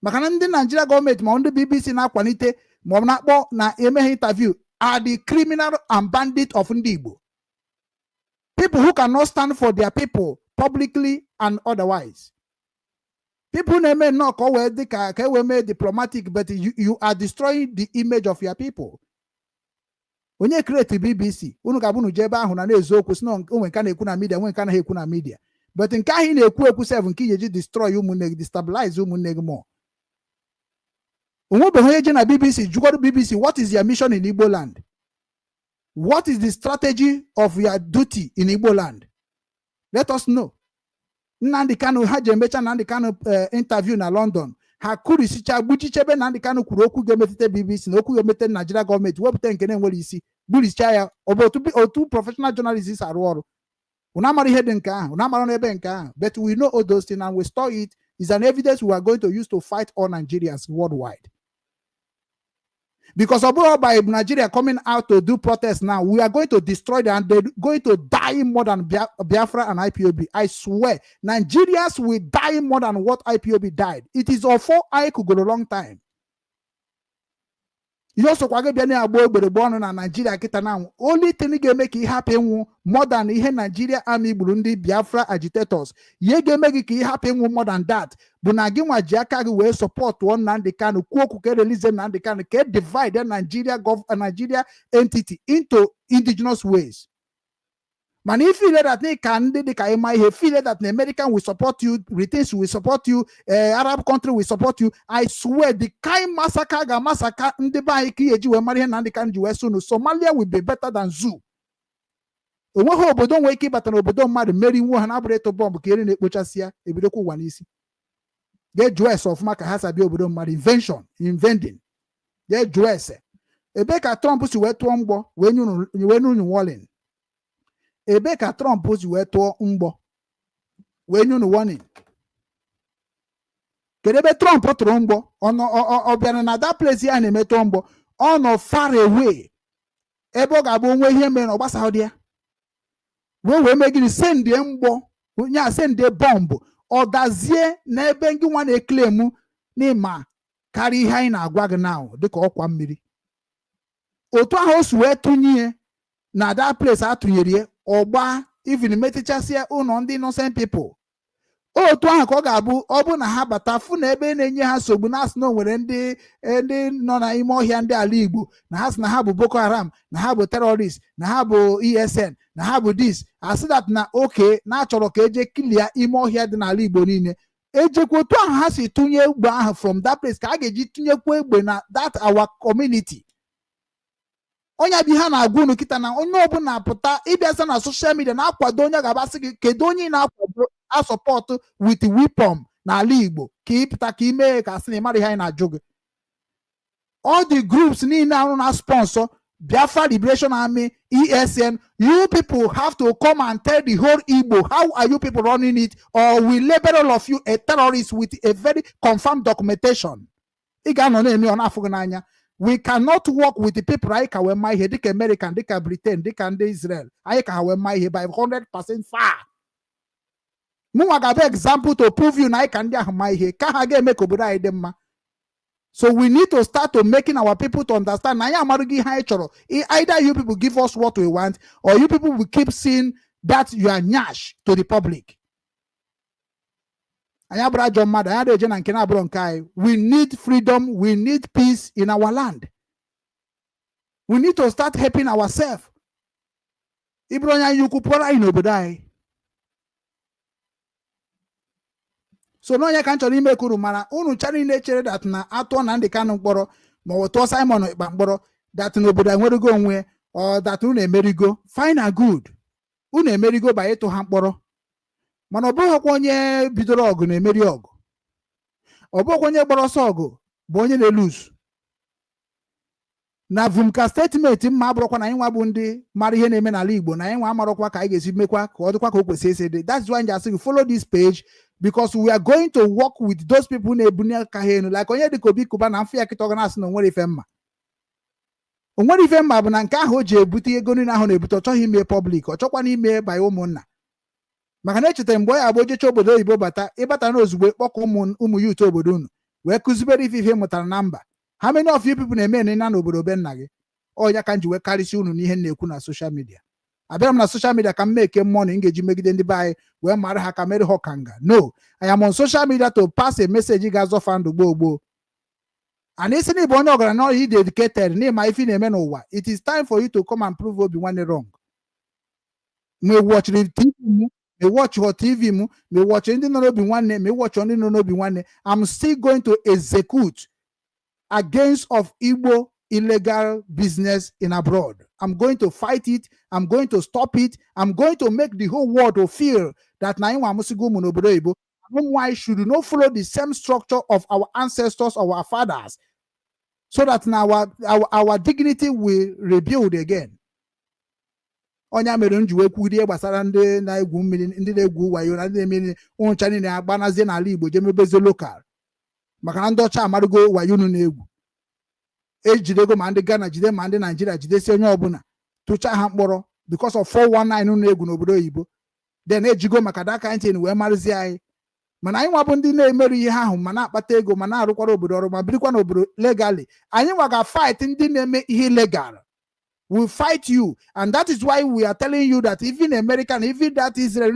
Maka na ndị Nigeria gọọmenti ma ndị BBC na-akwalite ma ọ na-akpọ na emeghe interview are the criminal and bandit of ndị Igbo. People who cannot stand for their people publicly and otherwise. People na-eme nnọọ ka o wee dị ka e wee mee diplomatic, but you are destroying the image of your people. Onye create BBC unu ga-abụ unu je ebe ahụ na-ezu okwu si na onwe nke na-ekwu na media, nwe nke anaghị ekwu na media, but nke ahụ na-ekwu sef nke iji destroy ụmụnne gị, destabilize ụmụnne gị more. Onwebeghị onye je na BBC jụgoro BBC what is your mission in Igbo land? What is the strategy of your duty in Igbo land? Let us know. Nnamdi Kanu ha je emecha Nnamdi Kanu interview na London. Ha kurisicha gbuchichebe Nnamdi Kanu kwuru okwu ga-emetụta BBC na okwu ga-emetụta Nigeria gọọmenti wepụta nke na-enwere isi gburisicha ya. Ọ bụ otu professional journalists arụ ọrụ. Unu amara ihe dị nke ahụ, unu amara n'ebe nke ahụ, but we know all those things and we store it. Is an evidence we are going to use to fight all Nigerians worldwide. Because by Nigeria coming out to do protests now, we are going to destroy them and they're going to die more than Biafra and IPOB. I swear, Nigerians will die more than what IPOB died. It is all for I could go a long time. You also kwage bịa na-agba ogbere gbọọnụ na Nigeria kịta na only thing ga-eme ka ị hapụ ịnwụ more than ihe Nigeria army gburu ndị Biafra agitators. Ihe ga-eme gị ka ị hapụ ịnwụ more than that bụ na gị nwa ji aka gị wee support Nnamdi Kanu kwuo okwu ka release Nnamdi Kanu ka divide Nigeria entity into indigenous ways. Man, if you that they can, they feel that the American will support you, British will support you, Arab country will support you. I swear, the kind massacre, Somalia will be better than Zoo. Don't wake up at an obodo mad, Mary Wohan Abreto bomb, Kirin Epochasia, Ebidoku Wanisi. Get dress of Makahasa Biobodo mad inventing. Get dress. Ebeka Trump to wear Tombo when you walling. Ebe ka Trump ji wee tụọ mgbọ wee nye unu warning. Kedu ebe Trump tụrụ mgbọ ọ bịara na that place ya na-eme tụọ mgbọ ọ nọ far away ebe ọ ga-abụ onwe ihe mere na ọgbasa ọ dị ya wee megide sendie mgbọ nya sendie bọmbụ ọ dazie n'ebe ngị nwa na-eklemu n'ịma karịa ihe anyị na-agwa gị now dịka ọkwa mmiri. Otu ahụ o si wee tụnye na that place atụnyere ọgba even metichasia ụlọ ndị innocent people. Otu ahụ ka ọ ga-abụ ọ bụ na ha bata fụ na ebe na-enye ha nsogbu na asị na o nwere ndị nọ n'ime ọhịa ndị ala Igbo na ha sị na ha bụ Boko Haram, na ha bụ terrorist, na ha bụ ESN, na ha bụ this asị that na oke na-achọrọ ka eje kilia ime ọhịa dị n'ala Igbo niile. Ejekwa otu ahụ ha si tụnye egbe ahụ from that place ka a ga-eji tụnyekwa egbe na that our community. Onye bi ha na-agwa unu kịta na onye ọbụla apụta ịbịaza na social media na-akwado onye ga-abasị gị kedu onye na-akwado asọpọtụ with weapon n'ala Igbo ka ịpụta ka ime ka asị na ịmara ihe anyị na-ajụ gị. All the groups niile arụ na sponsor Biafra Liberation Army, ESN, you people have to come and tell the whole Igbo how are you people running it, or we label all of you a terrorist with a very confirmed documentation. Ị ga-anọ na-eme ọ na-afụ gị n'anya we cannot work with the people like our my here, like American, like Britain, like Israel. I can have my here by 100% far. Muagabe example to prove you na can my here. Can make obodo idemma. So we need to start to making our people to understand. Either you people give us what we want, or you people will keep seeing that you are nyash to the public. We need freedom. We need peace in our land. We need to start helping ourselves. So no ya can't ime kuru mana unu chari nature that na ato na ndi Kanu mkporo ma oto Simon ikpa mkporo that n'obodo nwere go onwe or that unu emerigo fine and good. Unu emerigo by eto ha mkporo. Mana obo onye bidoro ogu na emeri ogu. Obo onye gboro ọsọ ogu bụ onye na lose. Na vumka statement mma abrokwa na anyị nwa bụ ndị mara ihe na-eme n'ala Igbo na anyị nwa amarokwa ka anyị ga-esi mekwa ka ọ dịkwa ka o kwesị esi. That's why I'm saying follow this page, because we are going to work with those people na-ebunye aka ha enu like onye dịka Obi Kuba na mfe ya kịta ọgana asị na onwere ife mma. Onwere ife mma bụ na nke ahụ o ji ebute ego niile ahụ na-ebute ọ chọghị ime public, ọ chọkwa n'ime by ụmụnna. Maka na echetara mgbe ya agba ojecha obodo oyibo bata ịbata na ozugbo kpọkọ ụmụ youth obodo unu wee kụzibere ife mụtara na mba. How many of you people na-eme na n'obodo be nna gị? Ọ ya ka nji wee karịsị unu n'ihe na-ekwu na social media. Abịara m na social media ka m make money m ga-eji megide ndị be anyị wee mara ha ka mere ha ọkanga. No, I am on social media to pass a message ga-azọfa ndụ gboo gboo. And isi na ịbụ onye ọgaranya you dedicated n'ịma ife na-eme n'ụwa, it is time for you to come and prove Obi nwanne wrong. Me watch the TV mu, me watch your TV mu, me watch ndị nọ n'Obi nwanne, me watch ndị nọ n'Obi nwanne. I'm still going to execute against of Igbo illegal business in abroad. I'm going to fight it. I'm going to stop it. I'm going to make the whole world to feel that why should not follow the same structure of our ancestors or our fathers, so that now our dignity will rebuild again. Onya mere nji wee kwurie gbasara ndị na-egwu mmiri, ndị na-egwu wayo na ndị na-eme ụncha niile agbanazie n'ala Igbo jemebeze lokal. Maka na ndị ọcha amarugo wayo unu na-egwu. Ejidego ma ndị Ghana jide ma ndị Nigeria jidesi onye ọbụla tụcha ha mkpọrọ because of 419 unu egwu n'obodo oyibo. Then ejigo maka daka ntị wee marụzie anyị. Mana anyị nwa bụ ndị na-emerụ ihe ahụ ma na-akpata ego ma na-arụkwara obodo ọrụ ma birikwa n'obodo legally. Anyị nwa ga-fight ndị na-eme ihe legal. We fight you, and that is why we are telling you that even American, even that Israel,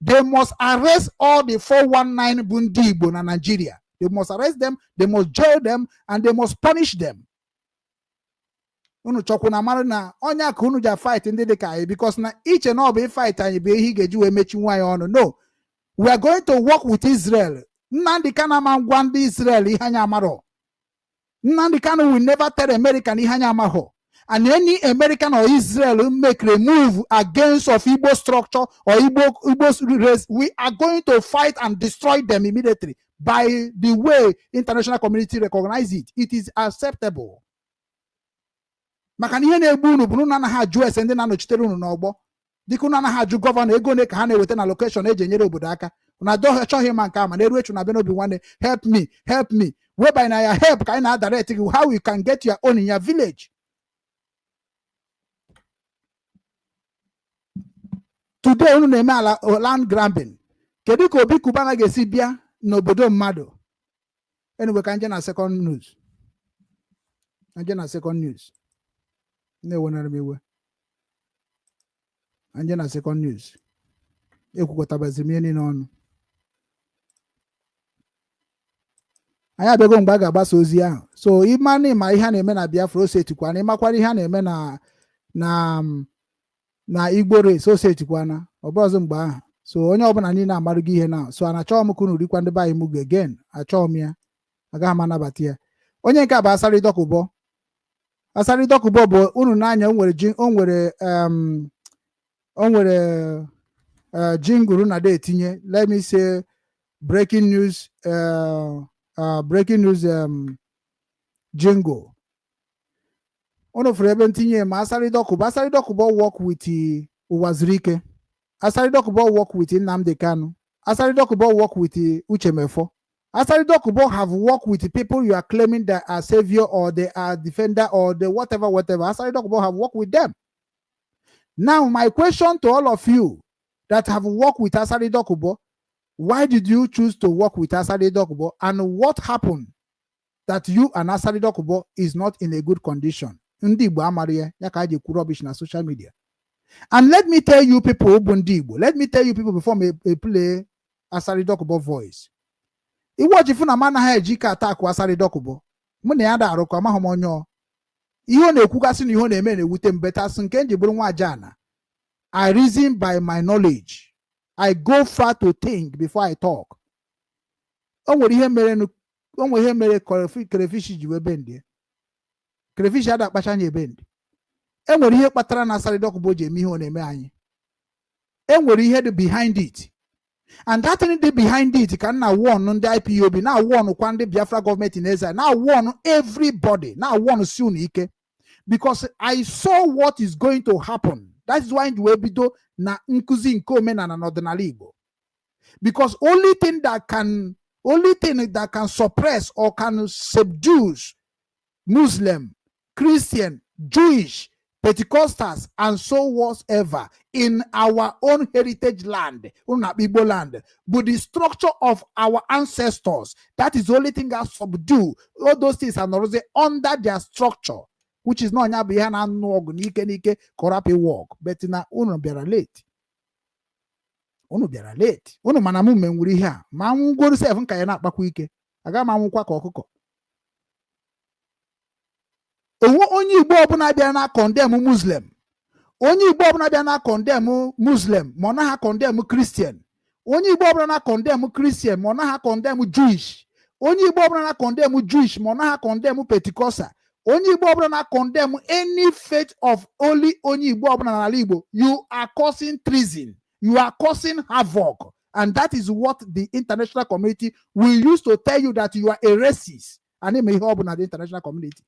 they must arrest all the 419 Bundi Igbo na Nigeria. They must arrest them, they must jail them, and they must punish them. Unu chokuna marina onya ka unu ja fight ndị dị ka because na each and all fight anyị be ihe ga-eji wee mechi nwa ya ọnụ. No, we are going to work with Israel. Nnamdi Kanu ma ngwa ndị Israel ihe anya amaro. Nnamdi Kanu will never tell American ihe anya amaho. And any American or Israel make a move against of Igbo structure or Igbo race, we are going to fight and destroy them immediately by the way international community recognize it. It is acceptable. Maka ihe na-egbu unu bụ na ha ajụ ese ndị na-anọchitere unu n'ọgbọ. Dịka unu anaghị ajụ gọvanọ ego ne ka ha na-eweta na location eji enyere obodo aka. Unu achọghị ma nke a ma na-eru echu na Benobi nwanne help me. Whereby na ya help ka anyị na-direct you how you can get your own in your village. Today unu na-eme ala land grabbing. Kedu ka Obi Kuba ga-esi bịa n'obodo mmadụ? Anyway, ka nje na second news. Anje na second news. Na-ewenara m iwe. Anje na second news. Ekwukọtabazi m ihe niile ọnụ. Anyị abịago mgbe a ga-agbasa ozi ahụ. So ịma ihe a na-eme na Biafra osetikwana, ịmakwara ihe a na-eme na Igbo race osetikwana, ọ bụ ọzọ mgbe ahụ. So onye ọbụla niile amarugo ihe na. So anachọọ m kunu rikwa ndị be anyị mugo again. Achọọ m ya. Agaghị m anabata ya. Onye nke a bụ Asari Dokubo. Asari Dokubo bụ unu n'anya o nwere jinguru na de etinye. Let me say breaking news jingle. Unu fere ebe ntinye ma Asari Dokubo work with Uwazirike. Asari Dokubo work with Nnamdi Kanu. Asari Dokubo work with Uchemefo. Asari Kubo have worked with the people you are claiming that are savior or they are defender or the whatever. Asari Kubo have worked with them. Now, my question to all of you that have worked with Asari Kubo, why did you choose to work with Asari Kubo, and what happened that you and Asari Kubo is not in a good condition? Rubbish na social media. And let me tell you people, let me tell you people before me play Asari Kubo voice. Iwaji funa mana ha ejika attack Asari Kubo. Mune ada aroko ama homonyo. Ihe na-ekwugasị na ihe na-eme na-ewute m, but as nke nji bụrụ nwa ajana, I reason by my knowledge. I go far to think before I talk. O nwere ihe mere crayfish ji wee bend. Crayfish ada akpacha anya bend. E nwere ihe kpatara na Asari Kubo ji eme ihe ọ na-eme anyị. E nwere ihe dị behind it. And that thing behind it can now warn on the IPOB, now warn on the Biafra government in Israel, now warn everybody, now warn soon, because I saw what is going to happen. That is why you will be do na nkuzi nkome na Northern Igbo. Because only thing that can suppress or can subdue Muslim, Christian, Jewish, Pentecostals, and so whatsoever in our own heritage land, Igbo land, but the structure of our ancestors, that is the only thing that subdue. All those things are not under their structure, which is not behind nike corrupt work, but na uno biara late. Uno biara late. Uno manamu menwuri here. Mamu go to 7 ka yana akpakwa ike. Aga mamu kwa ka ọkụkọ. Onye Igbo ọbụla bịa na condemn Muslim. Onye Igbo ọbụla bịa na condemn Muslim, ma ọ na ha condemn Christian. Onye Igbo ọbụla na condemn Christian, ma ọ na ha condemn Jewish. Onye Igbo ọbụla na condemn Jewish, ma ọ na ha condemn Pentecostal. Onye Igbo ọbụla na condemn any faith of only onye Igbo ọbụla na ala Igbo, you are causing treason. You are causing havoc. And that is what the international community will use to tell you that you are a racist. And it may help the international community.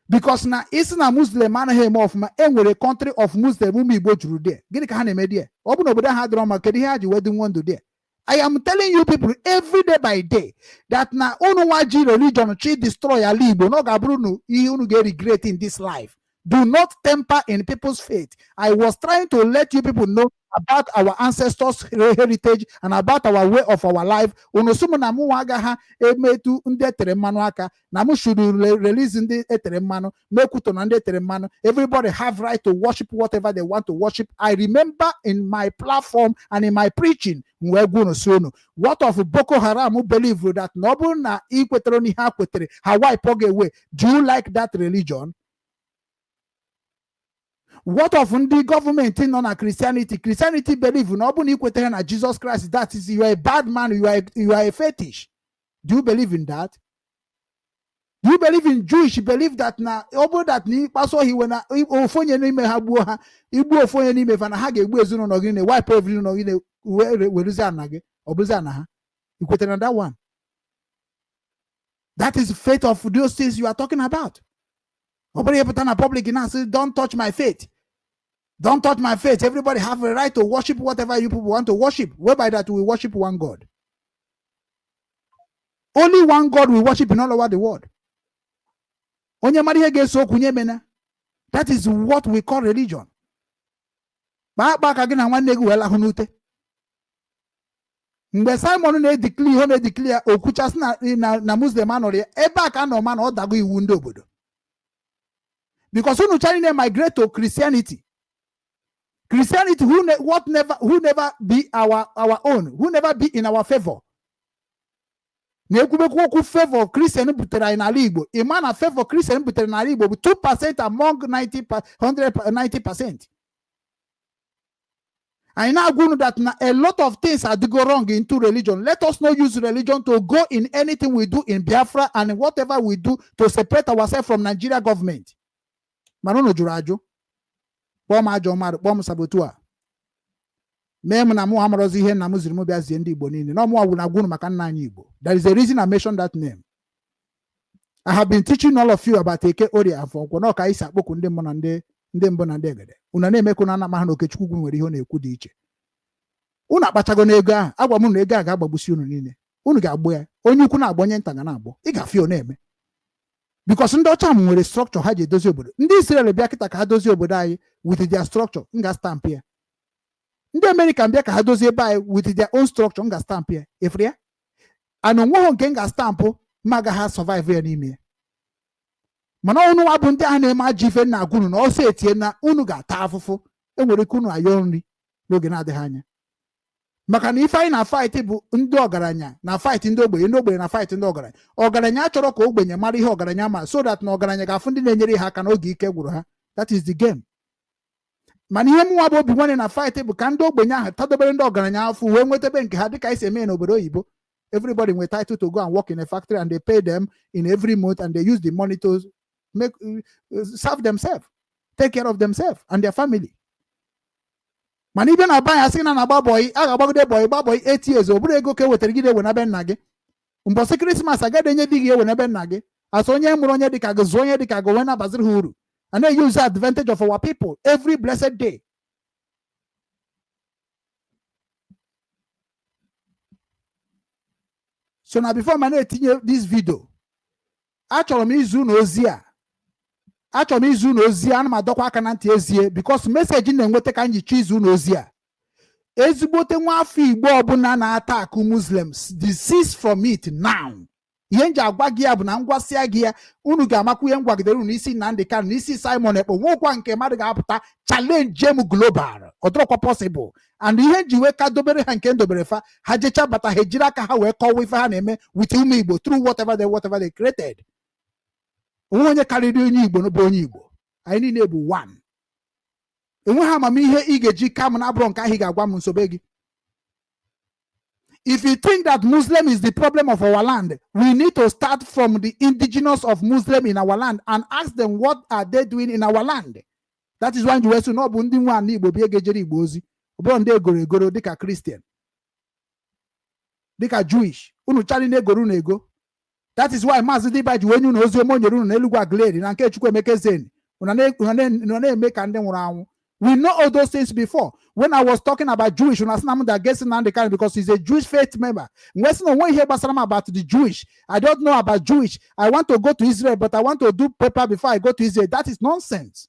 Because now it's na Muslim man him of my a country of Muslim whom Igbo juru there. Get a hand media. Open over there had drama. Can you wedding one to there? I am telling you people every day by day that na onuwaji religion chi destroy a Igbo no gabruno you get regret in this life. Do not temper in people's faith. I was trying to let you people know about our ancestors' heritage and about our way of our life. Unosumu namu wagaha emetu nde teremano aka namu should release nde teremano mekuto nde teremano. Everybody have right to worship whatever they want to worship. I remember in my platform and in my preaching what of Boko Haram who believe that noble na ikweteroni ha kwetere Hawaii poge away. Do you like that religion? What of the government in on Christianity? Christianity believe in Jesus Christ. That is, you are a bad man. You are a fetish. Do you believe in that? Do you believe in Jewish? You believe that na obo that ni paso he wena ofonye ni me habu ha ibu ofonye ni me fana ha ge gbu ezuno no gine wipe every no gine weruza anage obuza na ha. You quote another one. That is the faith of those things you are talking about. Public say, don't touch my faith. Don't touch my faith. Everybody have a right to worship whatever you people want to worship. Whereby that we worship one God. Only one God we worship in all over the world. That is what we call religion. Mgbe Simon na-declare okwuchasị na Muslim anọrị ebe a ka nọ ma na ọ dago iwu ndị obodo. Because who China migrate to Christianity? Christianity who never be our own, who never be in our favor. Neku favor Christian butere in Igbo. A man a favor Christian butere in Igbo with 2% among 90%. I now go that a lot of things are to go wrong into religion. Let us not use religion to go in anything we do in Biafra and whatever we do to separate ourselves from Nigeria government. Marono jurajo. Boma jomar bom sabotua. Mem na mu amarozi ihe na muziri mu biazi ndi Igbo nini. No mu awuna gunu maka nna anyị Igbo. There is a reason I mentioned that name. I have been teaching all of you about Eke Oku Uwa no ka isa kpoku ndị mbụ na ndị mbụ na ndị egede. Una na-eme ko na na ma ha na Okechukwu nwere ihe ọ na-ekwu dị iche. unu akpachago n'ego ahụ agwa m na ego a ga-agbagbusi unu niile unu ga-agbụ ya onye ukwu na-agba onye nta ga na-agbụ ị ga-afịa na-eme because ndị ọcha m nwere structure ha ji edozi obodo ndị Israel bịa kịta ka ha dozie obodo anyị with their structure m ga-stamp ya ndị America bịa ka ha dozie ebe anyị with their own structure m ga-stamp ya efere ya ana onweghị nke m ga-stampụ ma agaghị ha survive ya n'ime ya mana unu nwa bụ ndị ahụ na-eme ajọ ife nna agwunu na ọsọ etie na unu ga-ata afụfụ enwere ike unu ayọ nri n'oge na-adịghị anya maka na ife anyị na fight bụ ndị ọgaranya na fight ndị ogbenye na fight ndị ọgaranya ọgaranya achọrọ ka ogbenye mara ihe ọgaranya ma so that na ọgaranya ga-afụ ndị na-enyere ha aka n'oge ike gwụrụ ha that is the game mana ihe mụnwa bụ obi nwanne na fight bụ ka ndị ogbenye ahụ tadobere ndị ọgaranya afọ wee nwetebe nke ha dịka anyị si eme n'obodo oyibo everybody nwere title to go and work in a factory and they pay them in every month and they use the money to make serve themselves, take care of themselves and their family. mana ibe na banya sị na na-agba bọyị a ga-agbagide bọyị gba bọyị 8 years ọ bụrụ ego ka ewetara gị ewe na be nna gị mbọsị krismas agaghị enye di gị ewe na be nna gị asọ onye mụrụ onye dịka gị zụọ onye dịka gị wee nabaziri ha uru a na-use advantage of our people every blessed day. So na before ma na-etinye this video achọrọ m izu na ozi a ana m adọkwa aka na ntị ezie because meseji na-enweta ka njicha izu na ozi a ezigbote nwa afọ Igbo ọbụla na-ata akụ Muslims desist from it now. ihe nji agwa gị ya bụ na ngwasịa gị ya unu ga-amakwu ihe ngwagidere unu n'isi Nnamdi Kanu n'isi Simon Ekpo nwekwa nke mmadụ ga-apụta challenge m global ọdọrọkwa possible and ihe nji wee ka dobere ha nke ndobere fa ha jecha bata ha ejiri aka ha wee kọwa ife ha na-eme with ụmụ Igbo through whatever they created. onwe onye karịrị onye Igbo n'obe onye Igbo anyị niile bụ one. enweghị amamihe ị ga-eji ka m na-abụrụ nke ahụ ị ga-agwa m nsobe gị. If you think that Muslim is the problem of our land, we need to start from the indigenous of Muslim in our land and ask them what are they doing in our land. That is why you will know Bundi one Igbo be ejeri Igbo ozi. Obo nde egoro dịka Christian. Dịka Jewish. Unu chali na egoro na ego. That is why Mazi dị baji wenyu na ozi omo nyere unu na elugwa glade na nke Chukwu Emeka Zeni. Una na-eme ka ndị nwụrụ anwụ. We know all those things before. When I was talking about Jewish, when I said I'm against Nnamdi Kanu because he's a Jewish faith member. When you hear about the Jewish, I don't know about Jewish. I want to go to Israel, but I want to do paper before I go to Israel. That is nonsense.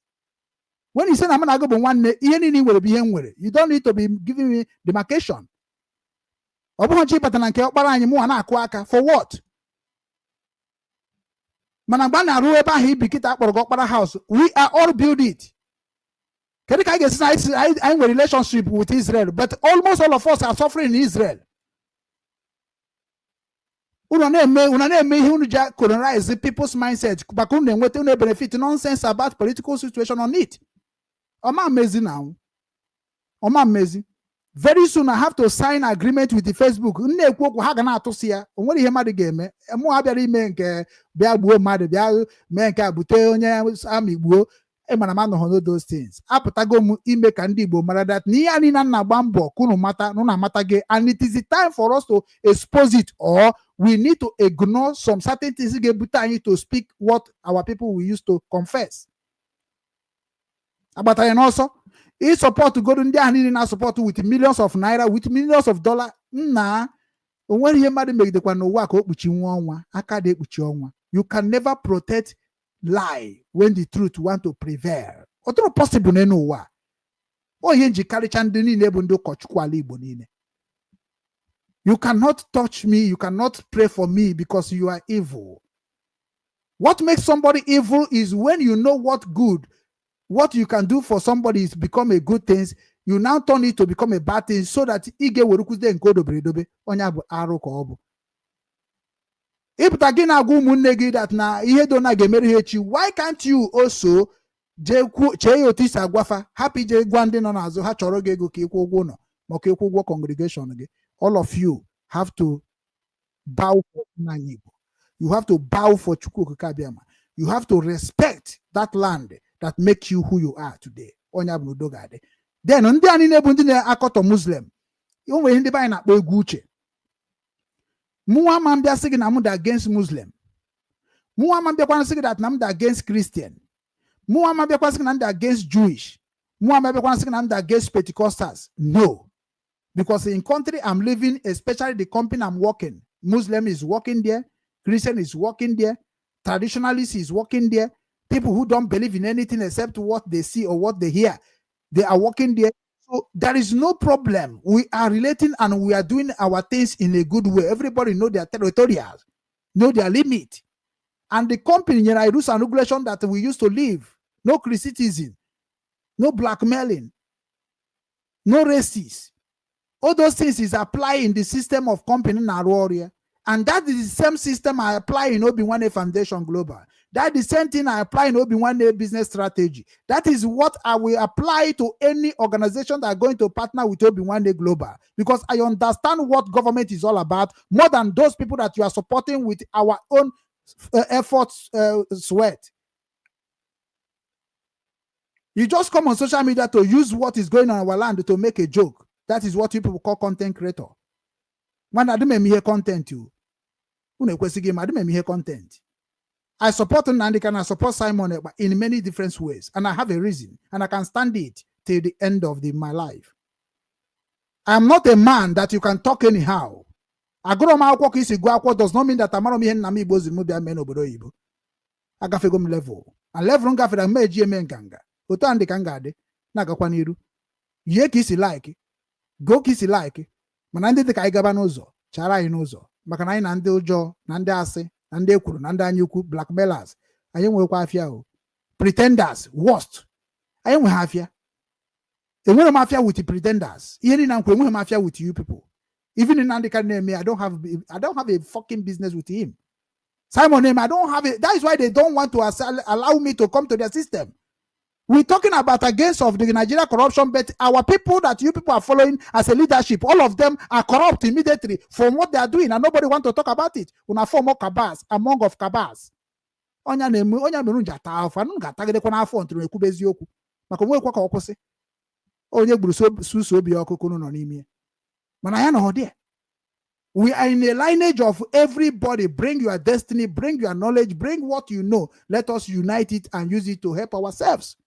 When you say I'm gonna go one day, you don't need to be giving me demarcation. For what? We are all built it. I'm in a relationship with Israel, but almost all of us are suffering in Israel. Colonize people's mindset. Benefit nonsense about political situation on it. I'm amazing now. I'm amazing. Very soon I have to sign agreement with the Facebook. Those things. Apatago ime kandi Igbo mara that ni ani na nagba mbọ kunu mata no na mata ge, and it is the time for us to expose it, or we need to ignore some certain things to speak what our people will use to confess. But I also he support to go to India support with millions of naira, with millions of dollars. Nah, when he make the no work you can never protect lie when the truth want to prevail. Otro possible no wa. You cannot touch me, you cannot pray for me because you are evil. What makes somebody evil is when you know what you can do for somebody is become a good thing, you now turn it to become a bad thing so that ige werukude nkodo bredobe onya bu arụ ka ọ bụ. If that na ihe do na gemeri hechi, why can't you also happy congregation? All of you have to bow for Igbo. You have to bow for Chukwu Kabiama. You have to respect that land that makes you who you are today. Then on the akoto Muslim, you know in the Bible na Gucci. Muhammad bia sigi na muda against Muslim. Muhammad bia kwana sigi that na muda against Christian. Muhammad bia kwana sigi na muda against Jewish. Muhammad bia kwana sigi na muda against Pentecostals. No. Because in country I'm living, especially the company I'm working, Muslim is working there, Christian is working there, traditionalist is working there, people who don't believe in anything except what they see or what they hear, they are working there. So there is no problem. We are relating and we are doing our things in a good way. Everybody know their territorials, know their limit. And the company, rules and regulation that we used to live, no criticism, no blackmailing, no racism. All those things is applied in the system of company Naruoria. And that is the same system I apply in Obi-Wan Foundation Global. That is the same thing I apply in Obi-Wan Business Strategy. That is what I will apply to any organization that are going to partner with Obi-Wan Global. Because I understand what government is all about more than those people that you are supporting with our own efforts, sweat. You just come on social media to use what is going on in our land to make a joke. That is what people call content creator. When I do make me hear content, content. I support Nnamdi and I support Simon in many different ways, and I have a reason, and I can stand it till the end of my life. I am not a man that you can talk anyhow. Does not mean that I'm not Igbo. I got a level. And level got a major men ganga. Utan de kangade. Nagakwaniru. Ye kisi like. Go kisi like. Manande de kaigabanozo. Chara inozo. Makanai nande ujo. Nande ase. Nande kuru. Nande anyuku. Blackmailers. Ayem we kwafia. Pretenders. Worst. Ayem we hafia. And when mafia with the pretenders. Even in mafia with you people. Even in Nnamdi can name me, I don't have a fucking business with him. Simon name, I don't have it. That is why they don't want to allow me to come to their system. We're talking about against of the Nigeria corruption, but our people that you people are following as a leadership, all of them are corrupt immediately from what they are doing, and nobody want to talk about it. Una form of cabals, among of cabals. Onya nemu, onya merunja tafu, anu gatagede kwa na afọ nturu ekubezi oku. Maka mwe kwa ka okwose. Onye gburu susu obi ọkụkụ no n'ime. We are in a lineage of everybody. Bring your destiny, bring your knowledge, bring what you know. Let us unite it and use it to help ourselves.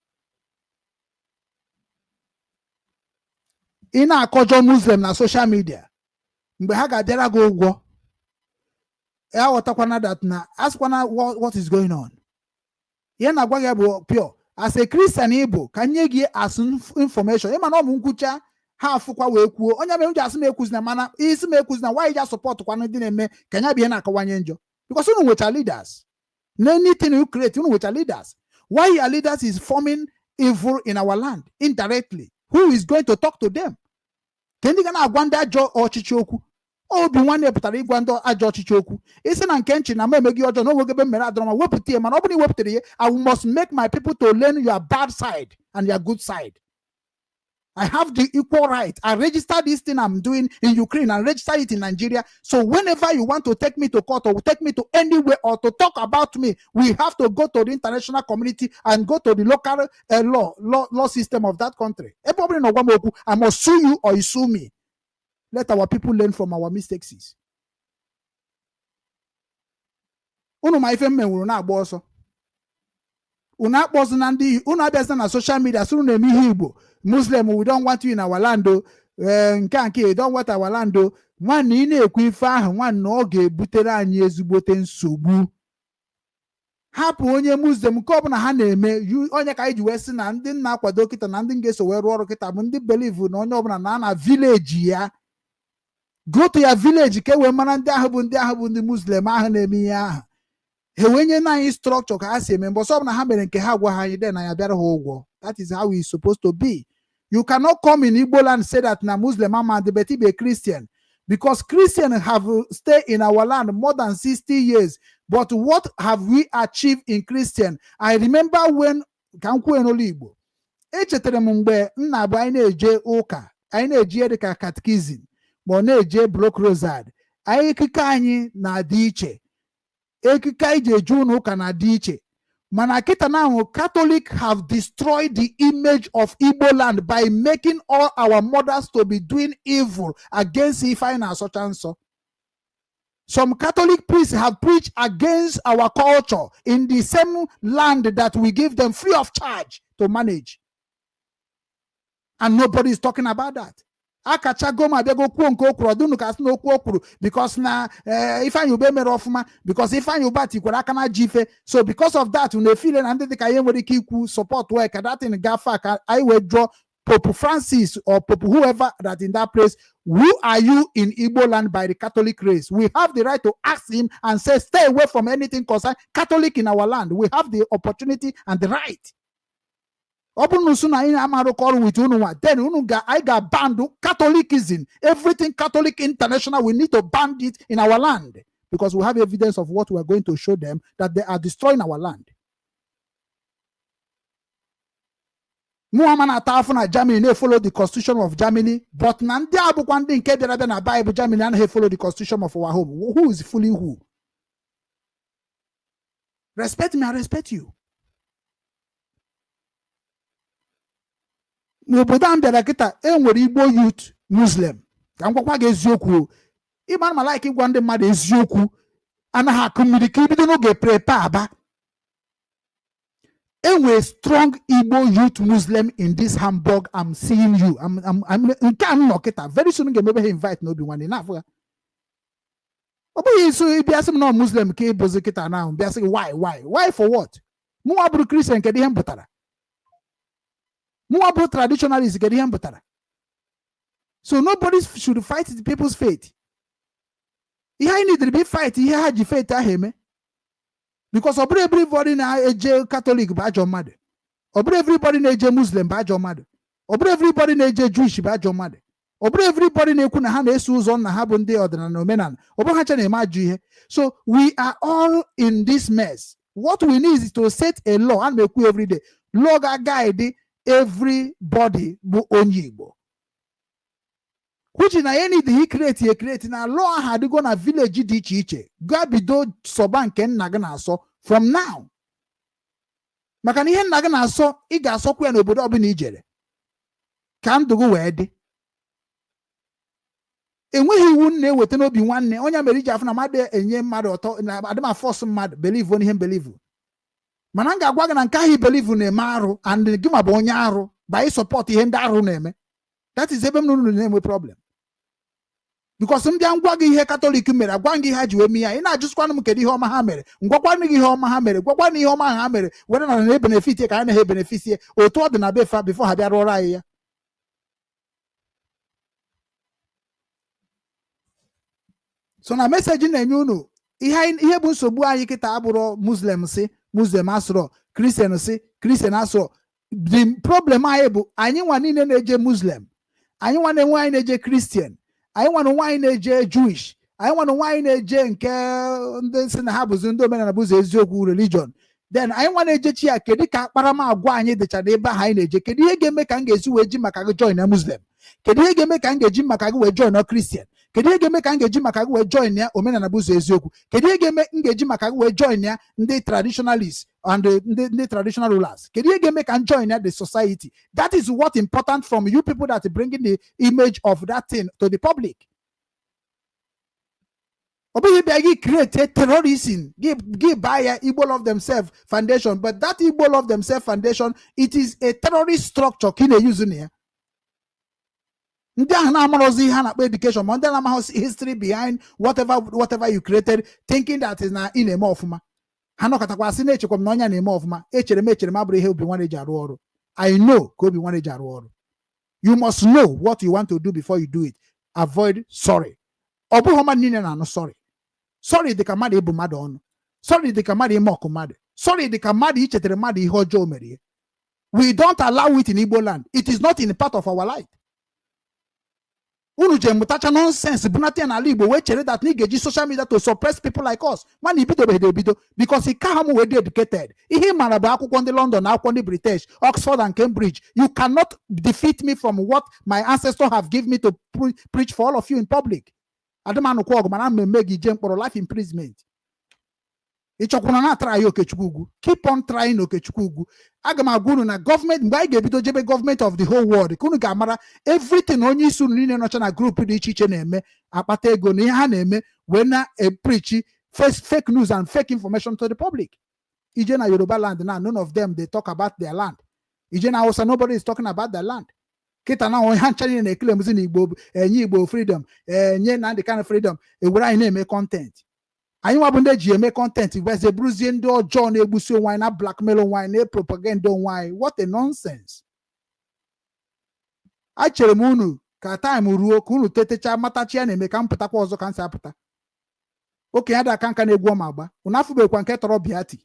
In our culture, Muslim na social media, what is going on? Pure. As a Christian Igbo, can you give us information? Ha fukwa we kwuo onya me unja asime ekuzina mana isime ekuzina why just support kwa no dị na kanya bi na akawanye njọ because unu with leaders anything you create unu with leaders why your leaders is forming evil in our land indirectly who is going to talk to them kendi gana agwanda ajo ọchịchị okwu obi nwanne pụtara igwanda ajo ọchịchị okwu isi na nke nchi na emegi ọjọọ na nwegebe mere adọrọma wepụta ya mana ọ bụrụ iwepụtara ya I must make my people to learn your bad side and your good side. I have the equal right. I register this thing I'm doing in Ukraine and register it in Nigeria. So whenever you want to take me to court or take me to anywhere or to talk about me, we have to go to the international community and go to the local law system of that country. I must sue you or you sue me. Let our people learn from our mistakes. Una na social media Muslim, we don't want you in our land. We don't want our land. One in a quifa, one Oge butere anyị ezigbote nsogbu. Hapụ onye Muslim nke ọbụla ha na-eme onye ka iji wee sị na ndị na-akwado kịta na ndị ga-eso wee rụọ ọrụ kịta bụ ndị believe na onye ọbụla na village ya. Go to your village ka wee mara ndị ahụ bụ ndị Muslim ahụ na-eme ihe ahụ. When na structure ka ase member so na ha mere nke ha gwa ha ide na ya bịara ha ụgwọ. That is how it's supposed to be. You cannot come in Igbo land and say that na Muslim man the be a Christian because Christians have stayed in our land more than 60 years. But what have we achieved in Christian? I remember when Kanku enoli Igbo. Echetere m mgbe nna bụ anyị na-eje ụka, anyị na-eje dịka catechism, ma na-eje block rosary. Anyị ekike anyị na-adị iche. Ekika ije junu kana diche. Manakita now Catholic have destroyed the image of Igbo land by making all our mothers to be doing evil against Ifeanyi and such and so. Some Catholic priests have preached against our culture in the same land that we give them free of charge to manage. And nobody is talking about that. akacha goma bego kwuo nke okwuru ọdụnụ ka asị na okwu okwuru because na Ifeanyi Ube mere ọfụma because Ifeanyi Ube tikwara aka na ji ife so because of that unu efile na ndị dịka ihe nwere ike ikwu support work ka that in gafa ka I withdraw Pope Francis or Pope whoever that in that place, who are you in Igbo land by the Catholic race? We have the right to ask him and say, stay away from anything concerned Catholic in our land. We have the opportunity and the right. Then I got banned Catholicism. Everything Catholic international, we need to ban it in our land because we have evidence of what we are going to show them that they are destroying our land. Muhammad Atafuna Germany they follow the constitution of Germany, but Nandi Abukwandi in Kebera na Bible Germany and he follow the constitution of our home. Who is fooling who? Respect me, I respect you. N'obodo bịara kịta enwere Igbo youth Muslim ka ngwakwa ga eziokwu ịma ma like ịgwa ndị mmadụ eziokwu anaghị akụ mmiri ka ibido n'oge prepare aba enwere strong Igbo youth Muslim in this Hamburg. I'm seeing you. I'm not kita. Very soon maybe invite no be one enough. Obo so ibiasim no Muslim ke bozo kita now. Biasing why for what? Mu abru Christian ke di hem butara. Mu abru traditionalist ke di hem butara. So nobody should fight the people's faith. Ihe need to be fight ihe ha ji faith aheme. Because everybody na eje Catholic ba ajo mmadụ. Everybody na eje Muslim ba ajo mmadụ. Everybody na eje Jewish ba ajo mmadụ. Everybody na ekwu na ha na-eso ụzọ na ha bụ ndị ọdịnala omenala. Ha cha na-eme ajụ ihe. So we are all in this mess. What we need is to set a law and make every day. Law ga guide everybody bụ onye Igbo. Which in any he create na law had to go na village di iche iche. Gabido soban ken na gana so from now. Maka na ihe nna gị na-asọ ị ga-asọkwa ya n'obodo ọbụla ijere. Ka ndụ gị wee dị. Enweghị iwu na-eweta n'obi nwanne onye mere iji afụ na mmadụ enye mmadụ ọtọ na adịma force mmadụ believe on ihe believe. Mana m ga-agwa gị na nke ahụ believe na-eme arụ and gị ma bụ onye arụ by support ihe ndị arụ na-eme. That is ebe m nụrụ na-enwe problem. Because m bịa ngwa gị ihe Katọlik mere agwa gị ha ji wee mee ya ị na-ajụsịkwanụ m kedu ihe ọma ha mere ngwakwanụ gị ihe ọma ha mere gwakwanụ ihe ọma ha mere were na na-ebenefit ka anyị na-ha ebenefit otu ọ dị na befa before ha bịa rụọrọ anyị ya. So na message na-enye unu ihe bụ nsogbu anyị kịta abụrụ Muslim si Muslim asụrụ Christian si Christian asụrụ. The problem anyị bụ anyị nwa niile na-eje Muslim anyị nwa na-enwe anyị na-eje Christian anyị nwa na nwaanyị na-eje Jewish anyị nwa na nwaanyị na-eje nke ndị si na ha bụzi ndị omenala bụzi eziokwu religion then anyị nwa na-eje chi ya kedu ka akparamagwa anyị dịchara ebe ahụ anyị na-eje kedu ihe ga-eme ka m ga-esi wee ji maka gị join na Muslim kedu ihe ga-eme ka m ga-eji maka gị wee join na Christian kedu ihe ga-eme ka m ga-eji maka gị wee join ya omenala bụzi eziokwu kedu ihe ga-eme m ga-eji maka gị wee join ya ndị traditionalists and the traditional rulers kedu ihe ga-eme ka m join ya the society. That is what important from you people that are bringing the image of that thing to the public. Obey create a terrorism give by a Igbo Love Themselves Foundation, but that Igbo Love Themselves Foundation, it is a terrorist structure kine using here. Ndị ahụ na-amarozi ha na-akpa education ma ndị na-amaghị history behind whatever you created thinking that is na ị na-eme ọfụma ha nọkọtakwa asị na-echekwa m na ọnya na-eme ọfụma echere m abụrụ ihe obi nwanne ji arụ ọrụ. I know ka obi nwanne ji arụ ọrụ. You must know what you want to do before you do it. Avoid sorry. Ọ bụghị ọma niile na-anụ sorry. Sorry dị ka mmadụ ịbụ mmadụ ọnụ. Sorry dị ka mmadụ ime ọkụ mmadụ. Sorry dị ka mmadụ ichetere mmadụ ihe ọjọọ mere. We don't allow it in Igbo land. It is not in part of our life. Unu je mutacha nonsense bunati na ala Igbo we chere that na ga-eji social media to suppress people like us. Man ibido because he can't we educated. Ihe mara bụ akwụkwọ ndị London na akwụkwọ ndị British, Oxford and Cambridge. You cannot defeat me from what my ancestors have given me to preach for all of you in public. Adamanu kwa ọgụ mana mmemme gị je mkpọrọ life imprisonment. Ịchọkwuna na try Okechukwu ugwu. Keep on trying Okechukwu ugwu. Aga m agwa unu na gọọmenti mgbe anyị ga-ebido jebe gọọmenti of the whole world ka unu ga-amara everything onye isi unu niile nọcha na group dị iche iche na-eme akpata ego na ihe ha na-eme wee na-preach fake news and fake information to the public. Ije na Yoruba land now, none of them they talk about their land. Ije na Hausa, nobody is talking about their land. kita na onye ha nchanye na ekele mzi na Igbo enye Igbo freedom enye Nnamdi Kanu freedom ewere anyị na-eme content anyị nwa bụ ndị ji eme content weze bruzie ndị ọjọọ na-egbusi onwe anyị na blackmail onwe anyị na propaganda onwe anyị. What a nonsense. Achere m unu ka time ruo ka unu tetecha matachi ya na-eme ka m pụtakwa ọzọ ka m si apụta. Okenye ada aka nka na-egwu ọma agba unu afụbekwa nke tọrọ Biati.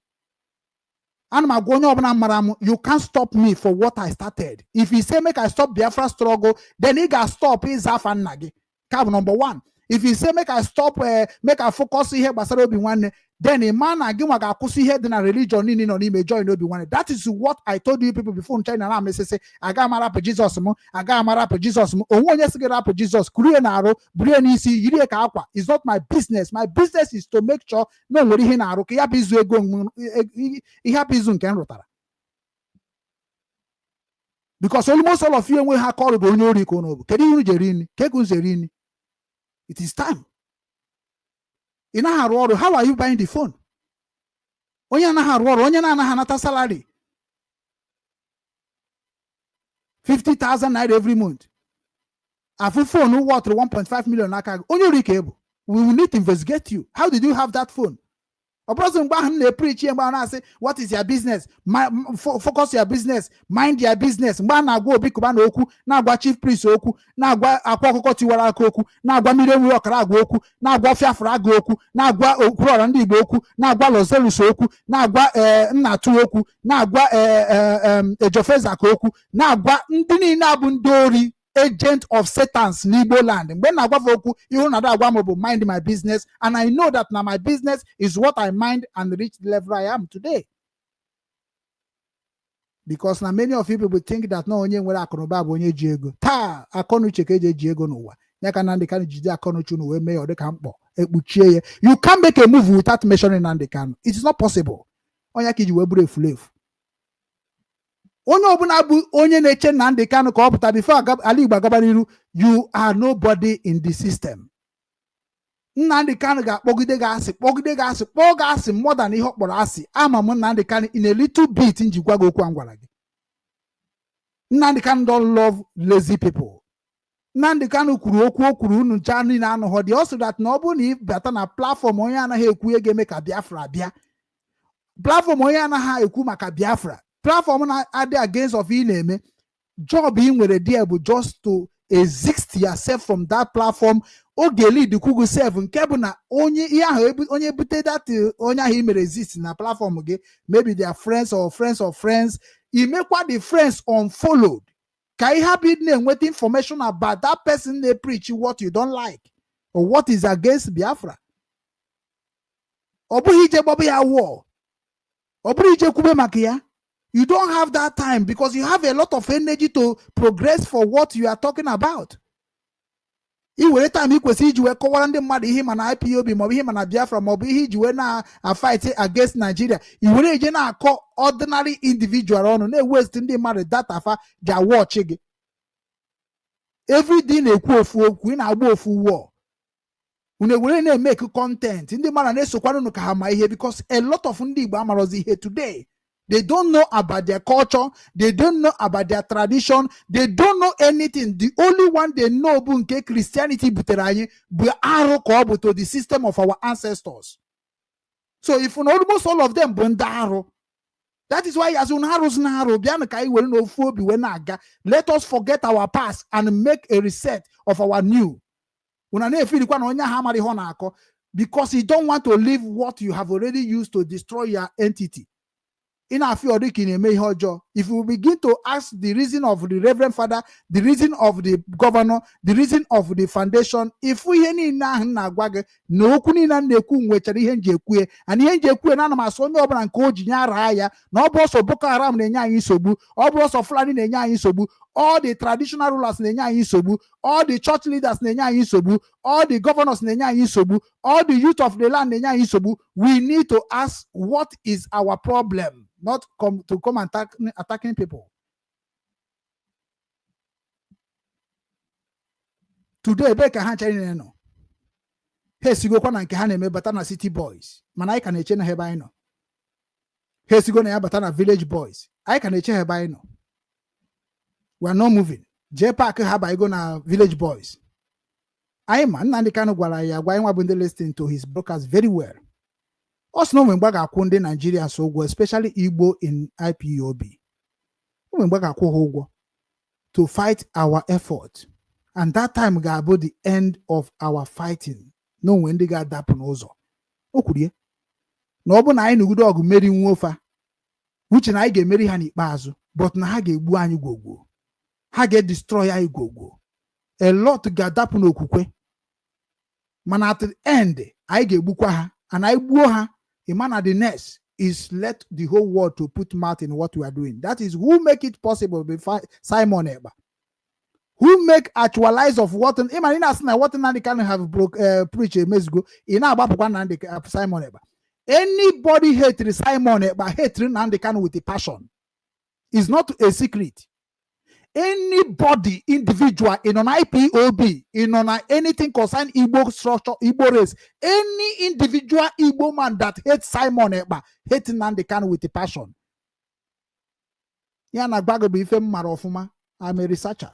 Ana m agwa onye ọbụla mara m, you can't stop me for what I started. If you say make I stop Biafra struggle, then he got stop ịza afa nna gị. Ka bụ number one. If you say make I stop make I focus ihe gbasara obi nwanne, then a man na gị nwa ga-akwụsị ihe dị na religion niile nọ n'ime join obi nwanne. That is what I told you people before in China na mesese aga amarapụ Jesus m aga amarapụ Jesus m onwe onye sị gị rapụ Jesus kurie na arụ burie n'isi yiri ka akwa. It's not my business. My business is to make sure na nwere ihe na arụ ka ya bụ izu ego ihe hapụ izu nke m rụtara. Because almost all of you enwe ha kọrọ bụ onye ori ka unu bụ. Kedu ihe unu jeri nri? Ka unu jeri nri? It is time. In a how are you buying the phone? Onye na anata salary 50,000 naira every month. A full phone worth 1.5 million. We will need to investigate you. How did you have that phone? A person preach and say, what is your business? Focus your business, mind your business. Na go big Oku, na go chief priest Oku, na go Akuko Tiwara Oku, na go Miriam Wakara Oku, na go Fiafra Oku, na go Okurandi Oku, na go Lozelus Oku, na go Natu Oku, na go Ejofeza Oku, na go Ndini Nabundori. Agent of Satan's Igbo land. When I go you mind my business, and I know that now my business is what I mind and reach the level I am today. Because now many of you people think that no onye nwere akụnụba bụ onye ji ego. Taa akọnuche ka eji ego n'ụwa. Ya ka Nnamdi Kanu jide akọnuche unu wee mee ọ dị ka mkpọ ekpuchie ya. You can't make a move without mentioning Nnamdi Kanu. It is not possible. Onye ka iji wee buru efulefu. Onye ọbụla bụ onye na-eche Nnamdi Kanu ka ọ pụta before ala Igbo agabara iru, you are nobody in the system. Nnamdi Kanu ga-akpọgide gị asị more than ihe ọ kpọrọ asị. Ama m Nnamdi Kanu in a little bit njikwa gị okwu ngwara gị. Nnamdi Kanu don't love lazy people. Nnamdi Kanu kwuru okwu o kwuru unu ncha niile anụghọ dị. Also that na ọ bụrụ na ị bata na platform onye anaghị ekwu ihe ga-eme ka Biafra bịa. Platform onye anaghị ekwu maka Biafra. Platform na ade against of ineme job in where they able just to exist yourself from that platform. Oge lead the kugu self and kebuna onye bute that onya him resist na platform again. Maybe they are friends or friends of friends. You make what the friends unfollowed. Can you have it with information about that person they preach what you don't like or what is against Biafra? Obuhije Bobby a war. Obuhije Kube Makia. You don't have that time because you have a lot of energy to progress for what you are talking about. Iwere time ikwesi iji wee kọwara ndị mmadụ ihe ma na IPOB maọbụ ihe ma na Biafra maọbụ ihe iji wee na fight against Nigeria. Iwere eje na-akọ ordinary individual ọnụ na-ewest ndị mmadụ data fa ja watch gị. Every day na-ekwu ofu okwu ị na-agba ofu war. Unu ewere na-make content ndị mmadụ na-esokwara unu ka ha ma ihe because a lot of ndị Igbo amarozi ihe today. They don't know about their culture. They don't know about their tradition. They don't know anything. The only one they know is Christianity to the system of our ancestors. So if almost all of them bundaro, that is why as let us forget our past and make a reset of our new. Because you don't want to leave what you have already used to destroy your entity. If we begin to ask the reason of the Reverend Father, the reason of the governor, the reason of the foundation, if we any na gwage no kuni na neku nwechara ihe nje ekwe and ihe nje ekwe na ma so onye obara nke oji nyara ya na obo so Boko Haram na-enye anyị nsogbu, obo so Fulani na-enye anyị nsogbu, all the traditional rulers na-enye anyị nsogbu, all the church leaders na-enye anyị nsogbu, all the governors na-enye anyị nsogbu, all the youth of the land na-enye anyị nsogbu. We need to ask what is our problem, not come attacking people. Today, Beka Hancha no. Hesigo kwa nke ha na-eme batana city boys. Mana anyị ka na-eche na hebe anyị nọ. Hesigo na ya batana village boys. Anyị ka na-eche hebe anyị nọ. We are not moving jee paakị ha ba ego na Village Boys. Anyị ma Nnamdi Kanu gwara ya gwa anyị nwa bụ ndị listening to his broadcast very well. Ọ sị na onwe mgbe ga-akwụ ndị Nigerians ụgwọ, especially Igbo in IPOB. Onwe mgbe ga-akwụ ha ụgwọ to fight our effort. And that time ga-abụ the end of our fighting. No onwe ndị ga-adapụ n'ụzọ. O kwuru ya na ọ bụ na anyị nụgide ọgụ meri nwofa, uche na anyị ga-emeri ha n'ikpeazụ, but na ha ga-egbu anyị gwogwo. Ha ga-destroy anyị gwogwo. A lot ga-adapụ n'okwukwe. Mana at the end, anyị ga-egbukwa ha. And I gbuo ha, Imana the next is let the whole world to put mouth in what we are doing. That is who make it possible before Simon Eba. Who make actualize of what Nnamdi Kanu have preached a month ago. Simon Eba. Anybody hate Simon Eba, hate Nnamdi Kanu with a passion. It's not a secret. Anybody, individual, in an IPOB, in on anything concern Igbo structure, Igbo race, any individual Igbo man that hates Simon Eba, hates Nnamdi Kanu with a passion. I'm a researcher.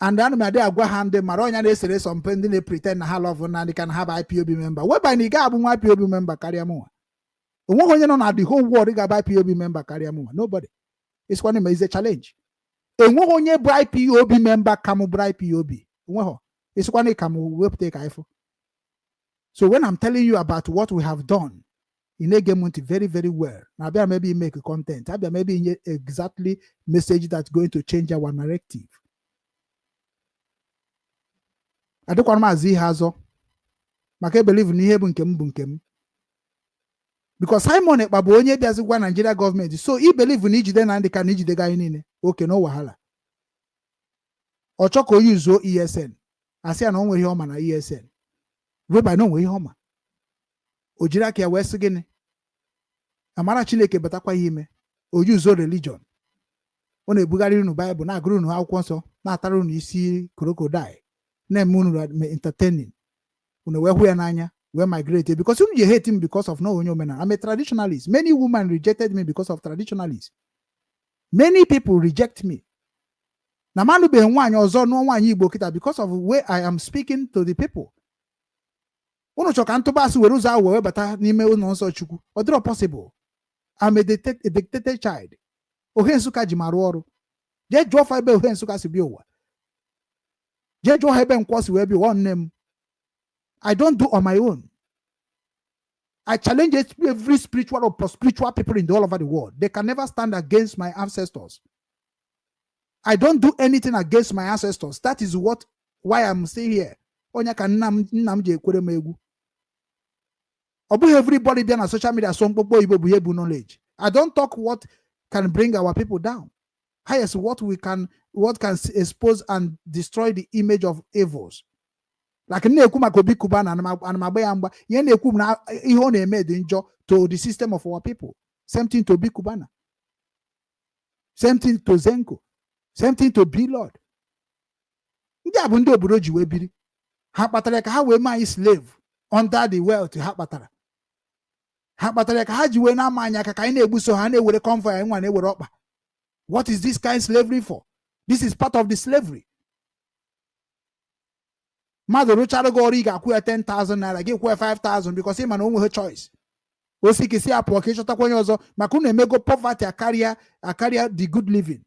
And then my day go hand the Maronia they say something they pretend how love Nnamdi can have IPOB member. Whereby ni ga one IPOB member carry mo. The whole world got IPOB member carry mo. Nobody. It's one is a challenge. And one IPOB member come IPOB. It's one come will take iPhone. So when I'm telling you about what we have done in a game very, very well, now maybe make a content, maybe exactly message that's going to change our narrative. I don't want Mazi hazo. I believe in here bunkem. Because Simon Babonye doesn't want Nigeria government. So he believe in each then and they can each the guy in. Okay, no wahala. Ochoko use ESN. I say I know where home na ESN. Whereby no way home. Ojira kia west again. Amara Chineke batakwa hime. O use religion. One bugari no Bible na guru no akwonso na ataru no isi crocodile. Na munu entertaining. Una we hu ananya. Where migrated because you hate him because of no women. I'm a traditionalist. Many women rejected me because of traditionalists. Many people reject me. Namanu be one ozo no one Igbo kita because of where I am speaking to the people. Uno chokanto basu weruza we bata nime uno so chuku. Odro possible. I'm a dictated child. Ohensuka jimaru oru. Je jo fa be ohensuka sibi owa. Je jo hebe nkwasi we be one name. I don't do on my own. I challenge every spiritual or spiritual people in all over the world. They can never stand against my ancestors. I don't do anything against my ancestors. That is why I'm still here. Everybody there on social media knowledge. I don't talk what can bring our people down. Highest what can expose and destroy the image of evils. Like Kubi Kubana and Mabayamba, Yenekum na Ihone made injure to the system of our people. Same thing to Bi Kubana. Same thing to Zenko. Same thing to B Lord. Ndiabundo Buroji Webiri. Hapatareka how we my slave under the wealth to Hapatara. Hapatareka Haji na manya kakaine buso hane will come for anyone they were up. What is this kind of slavery for? This is part of the slavery. Mother Richard Goriga quit 10,000 naira, give 5,000 because him and only her choice. Osiki see application takwanyozo, makune mego poverty a career the good living.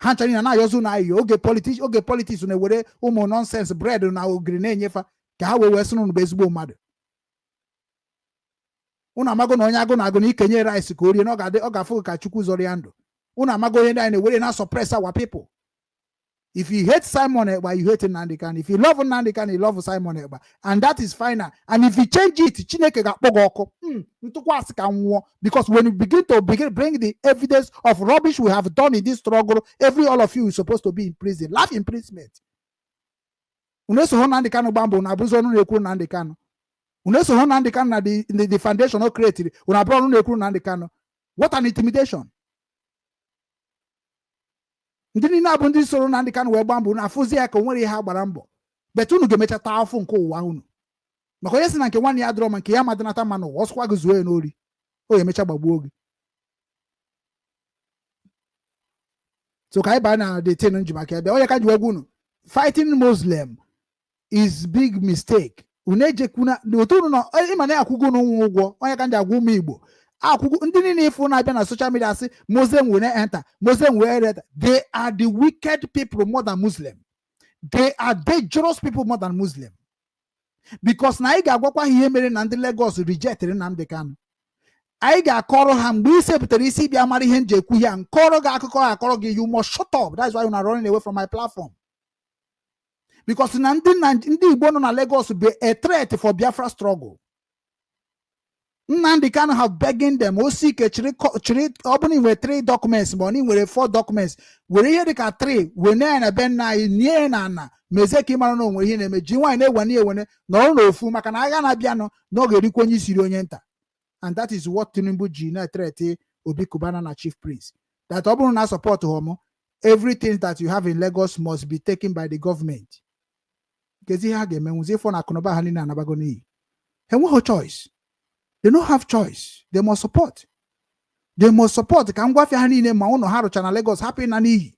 Hanchani na yozu na yo oge politics une were umo nonsense bread na ogrine nyefa ka ha we wesu no bezigbo mmadụ. Una amago na onye agụ na agụ na ikenye rice ka orie na ọ ga-afụ ka Chukwu zori ya ndụ. Una amago onye na were na suppress our people. If you hate Simon Eba, you hate Nnamdi Kanu. If you love Nnamdi Kanu, you love Simon Eba. And that is final. And if you change it, because when you begin to bring the evidence of rubbish we have done in this struggle, all of you is supposed to be in prison. Life imprisonment. The foundation not created. What an intimidation. Ndị niile abụ ndị soro Nnamdi Kanu wee gbaa mbọ na afụzi ya ka onwere ihe ha gbara mbọ betu unu ga-emechata afụ nke ụwa unu maka onye si na nke nwanne ya dịrọ ma nke ya madịnata mmanụ ọsụkwa gị zuo ya n'ori o emecha gbagbuo gị So Kaibana they tell Njimaka, the Oyaka Jwagunu, fighting Muslim is big mistake. Uneje kuna no no imane akugo no wo Oyaka Jagu Igbo. Akugo ndini if na na social media say Muslim will not enter, Muslim will enter. They are the wicked people more than Muslim. They are dangerous people more than Muslim. Because na iga gwakwa ihe mere na ndị Lagos rejected Nnamdi Kanu. I ga akọrọ ha mgbe ise butere isi bịa mara ihe nje ekwu ya nkọrọ ga akụkọ akọrọ gị, you must shut up. That's why you're not running away from my platform. Because na ndị Igbo nọ na Lagos be a threat for Biafra struggle. Nnamdi Kanu have begging them osike chiri obuni we 3 documents money we 4 documents we here dịka 3 we na be na nie na na mezeki mara no onwe ihe na-eme ji nwaanyị na-ewane ewene na ọrụ na ofu maka na agha na-abịa no n'oge erikwa onye isiri onye nta. And that is what Tinubu ji na threat Obi Kubana na Chief Prince. That obunu na support homo, everything that you have in Lagos must be taken by the government. Kezi ha ga menwuzi for na konoba ha ni na nabago ni. They won't have choice. They don't have choice. They must support. They must support. Ka ngwa fia ha ni ma uno ha rucha na Lagos happy na ni.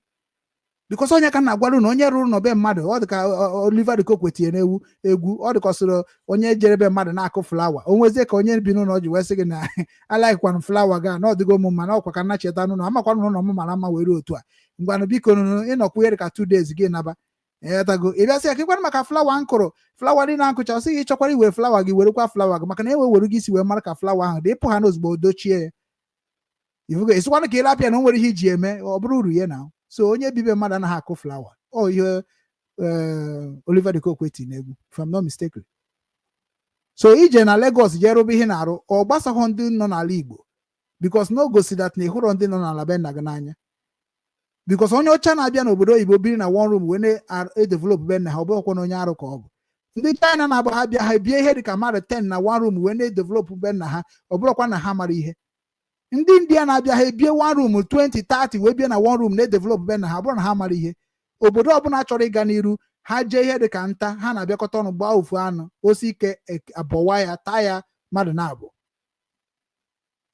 Because onye ka na agwaru na onye ruru no be mmadụ ọ dịka Oliver de Kokweti na-ewu egwu ọ dịkọsịrị onye jere be mmadụ na-akụ flower onwezie ka onye bi n'ụlọ ji wee sị gị na alaikwanụ flower ga na ọdịgo m mma na ọkwa ka nna cheta n'ụlọ amakwanụ n'ụlọ m mara mma were otu a ngwanụ biko ịnọkwu yere ka 2 days gị naba etago ịbịasị ya kekwanụ maka flower nkụrụ flower dị na nkụcha ọsị gị chọkwara iwere flower gị werekwa flower gị maka na were gị isi wee mara ka flower ahụ dị ịpụ ha n'ozugbo dochie ya ifugo ịsịkwanụ ka ịlapịa na o nwere ihe iji eme ọ bụrụ uru ya na so onye bibe mmadụ anaghị akụ flower ihe Oliver de Kokweti na-egwu if I'm not mistaken. So ije na Lagos jee rụba ihe na-arụ ọ gbasahụ ndị nọ n'ala Igbo because no gosi that na ịhụrụ ndị nọ n'ala be nna gị n'anya because onye ọcha na-abịa n'obodo oyibo biri na one room wee na-edevelop be nna ha ọ bụghịkwa na onye arụ ka ọ bụ. Ndị China na-agba ha bịa ha bie ihe dị ka mmadụ 10 na one room wee na-edevelop be nna ha ọ bụrụkwa na ha mara ihe. Ndị India na-abịa ha ebie one room 20 30 wee bie na one room na-edevelop be na ha bụrụ na ha mara ihe. Obodo ọbụla chọrọ ịga n'iru ha jee ihe dị ka nta ha na-abịakọta ọnụ gbaa ofu anụ osi ike abọwa ya taa ya mmadụ na-abụ.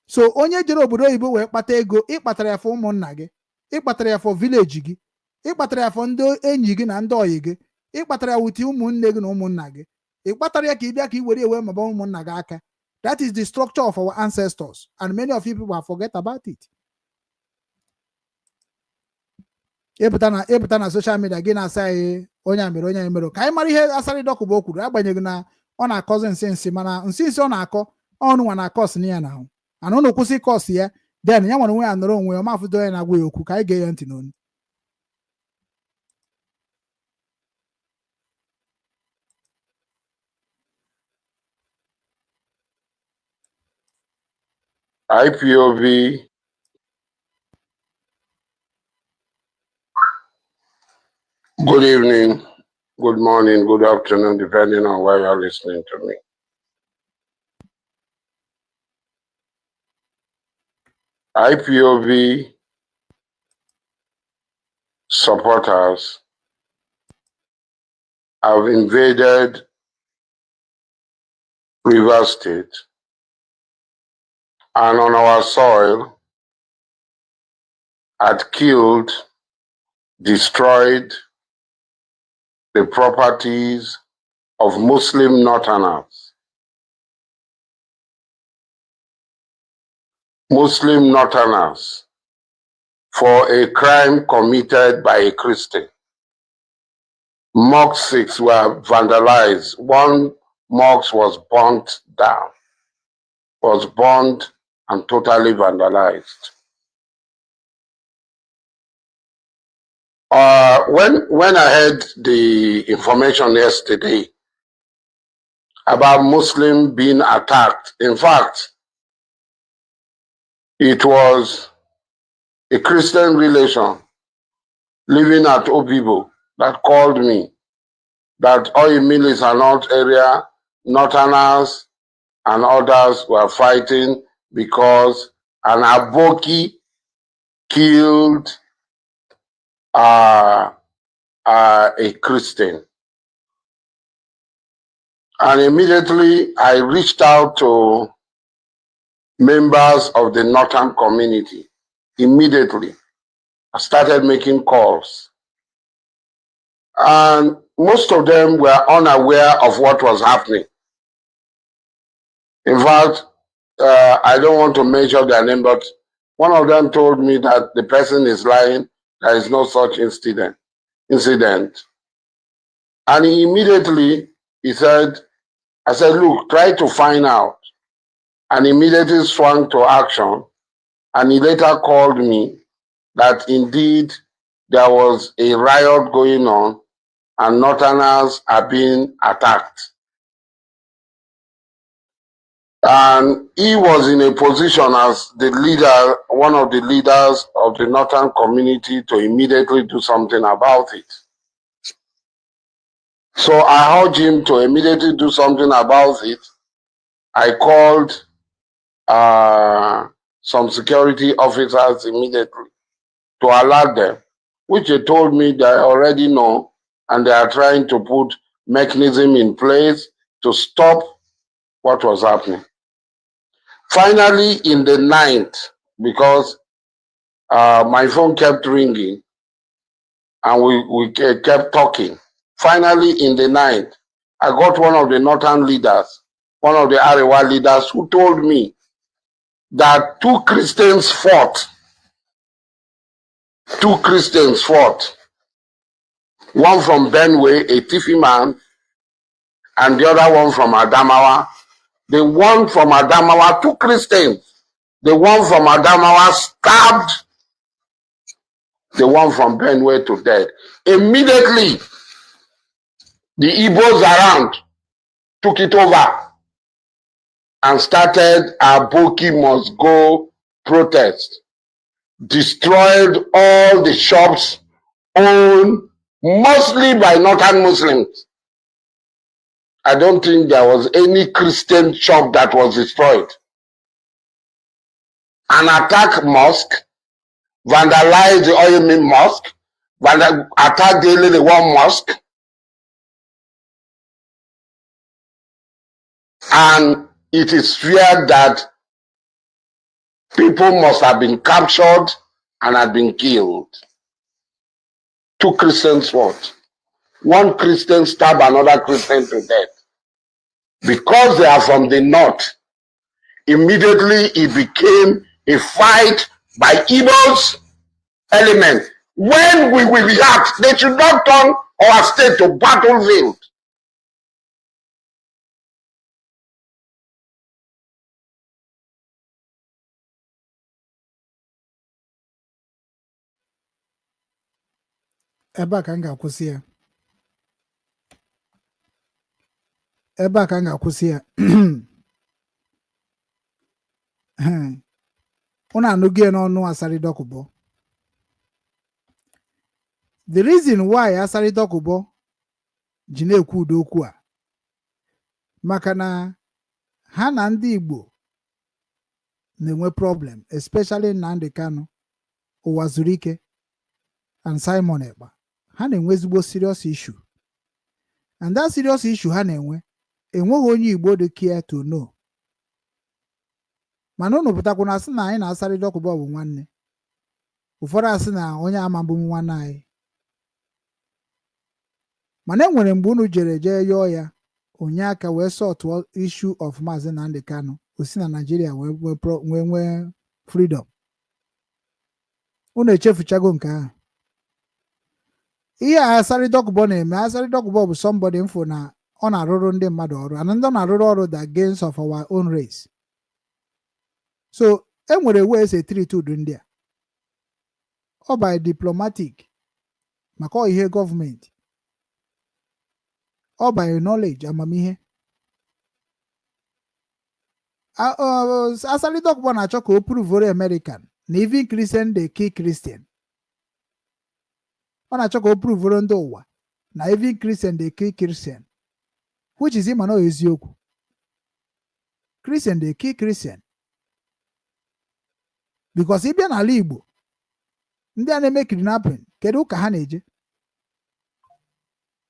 So onye jere obodo oyibo wee kpata ego ịkpatara ya fọ ụmụnna gị ịkpatara ya fọ vileji gị ịkpatara ya fọ ndị enyi gị na ndị ọyị gị ịkpatara ya wuti ụmụnne gị na ụmụnna gị ịkpatara ya ka ị bịa ka ị were ewe maba ụmụnna gị aka. That is the structure of our ancestors, and many of you people have forget about it. Ebụta na social media gị na-asa onye mere ka anyị mara ihe asarị dọkụ bụ o kwuru agbanyeghị na ọ na-akọzi nsị mana nsị ọ na-akọ ọnụ nwa na-akọs na ya na ahụ ana ụnụ kwụsị kọs ya den ya nwere onwe ya nọrọ onwe ya ọmafụdo onye na-agwa ya okwu ka anyị gee ya ntị n'onu. IPOV, good evening, good morning, good afternoon, depending on where you're listening to me. IPOV supporters have invaded Rivers State and on our soil had killed, destroyed the properties of Muslim Northerners. Muslim Northerners for a crime committed by a Christian. Mosques 6 were vandalized. One mosque was burnt down, was burned and totally vandalized. When I heard the information yesterday about Muslim being attacked, in fact, it was a Christian relation living at Obibo that called me that oil mill is an old area, Northerners and others were fighting because an Aboki killed a Christian. And immediately I reached out to members of the Northern community, immediately. started making calls. And most of them were unaware of what was happening. In fact, I don't want to mention their name, but one of them told me that the person is lying. There is no such incident. And immediately he said, I said, look, try to find out. And immediately swung to action. And he later called me that indeed there was a riot going on and Northerners are being attacked. And he was in a position as the leader, one of the leaders of the Northern community, to immediately do something about it. So I urged him to immediately do something about it. I called some security officers immediately to alert them, which they told me they already know, and they are trying to put mechanism in place to stop what was happening. Finally, in the night, because my phone kept ringing and we kept talking. Finally, in the night, I got one of the Northern leaders, one of the Arewa leaders, who told me that two Christians fought. Two Christians fought. One from Benue, a Tifi man, and the other one from Adamawa. The one from Adamawa, two Christians. The one from Adamawa stabbed the one from Benue to death. Immediately, the Igbos around took it over and started a Boki must go protest. Destroyed all the shops owned mostly by Northern Muslims. I don't think there was any Christian shop that was destroyed. An attack mosque, vandalized the Oyemi mosque, attacked the one mosque, and it is feared that people must have been captured and had been killed. Two Christians fought. One Christian stabbed another Christian to death. Because they are from the north, immediately it became a fight by Igbo's element. When we will react, they should not turn our state to battlefield. ebe a ka m ga-akwụsị ya ebe a ka m ga-akwụsị ya unu anụghị n'ọnụ Asari Dokubo. The reason why Asari Dokubo ji na-ekwu ụdị okwu a maka na ha na ndị Igbo na-enwe problem, especially Nnamdi Kanu, Ụwa Zuru Ike, and Simon Ekpa. Ha na-enwe ezigbo serious issue, and that serious issue ha na-enwe enweghị onye Igbo dị care to know. Mana unu pụtakwu na asị na anyị na Asari Dokubo bụ nwanne, ụfọdụ asị na onye amabụ nwanne anyị. Mana enwere mgbe unu jee yọọ ya onye aka wee sort issue of Mazi Nnamdi Kanu, o si na Nigeria wee nwee freedom. Unu echefuchago nke ahụ. Ihe Asari Dokubo na-eme, Asari Dokubo bụ somebody mfo na ọ na-arụrụ ndị mmadụ ọrụ, and ndị ọ na-arụrụ ọrụ the gains of our own race. So enwere way esi treat udu ndị a, ọ by diplomatic, maka ọ ihe gọọmenti, ọ by knowledge, amamihe. Asari Dokubo na-achọ ka o prove American na even Christian dey kill Christian. Ọ na-achọ ka o prove ndị ụwa na even Christian dey kill Christian, which is ịma na eziokwu. Christian dey kill Christian. Because ịbịa n'ala Igbo, ndị a na-eme kidnapping, kedu ka ha na-eje?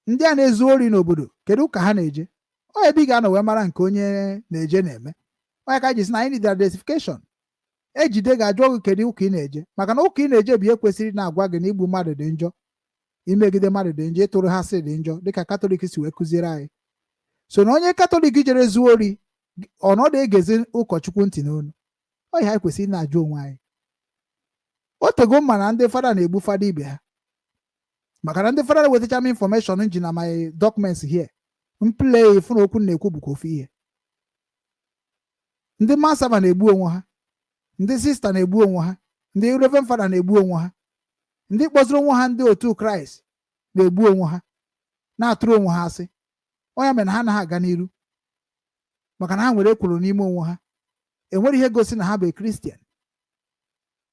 Ndị a na-ezu ori n'obodo, kedu ka ha na-eje? Ọ ebe ị ga-anọ wee mara nke onye na-eje na-eme. Onye ka ji sị na anyị need identification. ejide ga-ajụ gị kedu ụka ị na-eje maka na ụka ị na-eje bụ ihe kwesịrị na-agwa gị na igbu mmadụ dị njọ, imegide mmadụ dị njọ, ịtụrụ ha sị dị njọ dịka katọlik si wee kụziere anyị. So na onye katọlik jere zuo ori ọnọdụ egezi ụkọchukwu ntị n'onu, ọ ihe anyị kwesịrị na-ajụ onwe anyị. O tego mma na ndị fada na-egbu fada ibe ha maka na ndị fada na-wetacha m infọmeshọn ji na my documents here mplay fụna okwu na-ekwu bụkwa ofu ihe. Ndị masaba na-egbu onwe ha, ndị sista na-egbu onwe ha, ndị reverend fada na-egbu onwe ha, ndị kpọziri onwe ha ndị otu kraịst na-egbu onwe ha, na-atụrụ onwe ha asị. Onye mere na ha anaghị aga n'iru maka na ha nwere ekworo n'ime onwe ha, enwere ihe gosi na ha bụ kristian.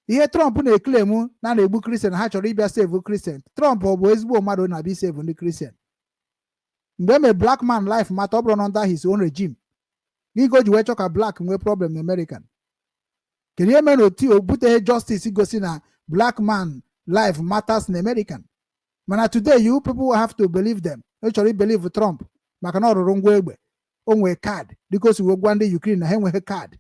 Ihe Trump na-eklem na na-egbu kristian, ha chọrọ ịbịa sevu kristian. Trump ọ bụ ezigbo mmadụ na-abịa sevu ndị kristian? Mgbe e mere black man life mata, ọ bụrụ na under his own regime, gịgo ji wee chọ ka black nwee problem na American? Kedu ihe mere oti o buteghị justice gosi na black man life matters na American? Mana today you people will have to believe them. Ị chọrọ ibelieve Trump maka na ọ rụrụ ngwa egbe, o nwee kaadị dịka o si wee gwa ndị Ukraine na ha enweghị kaadị.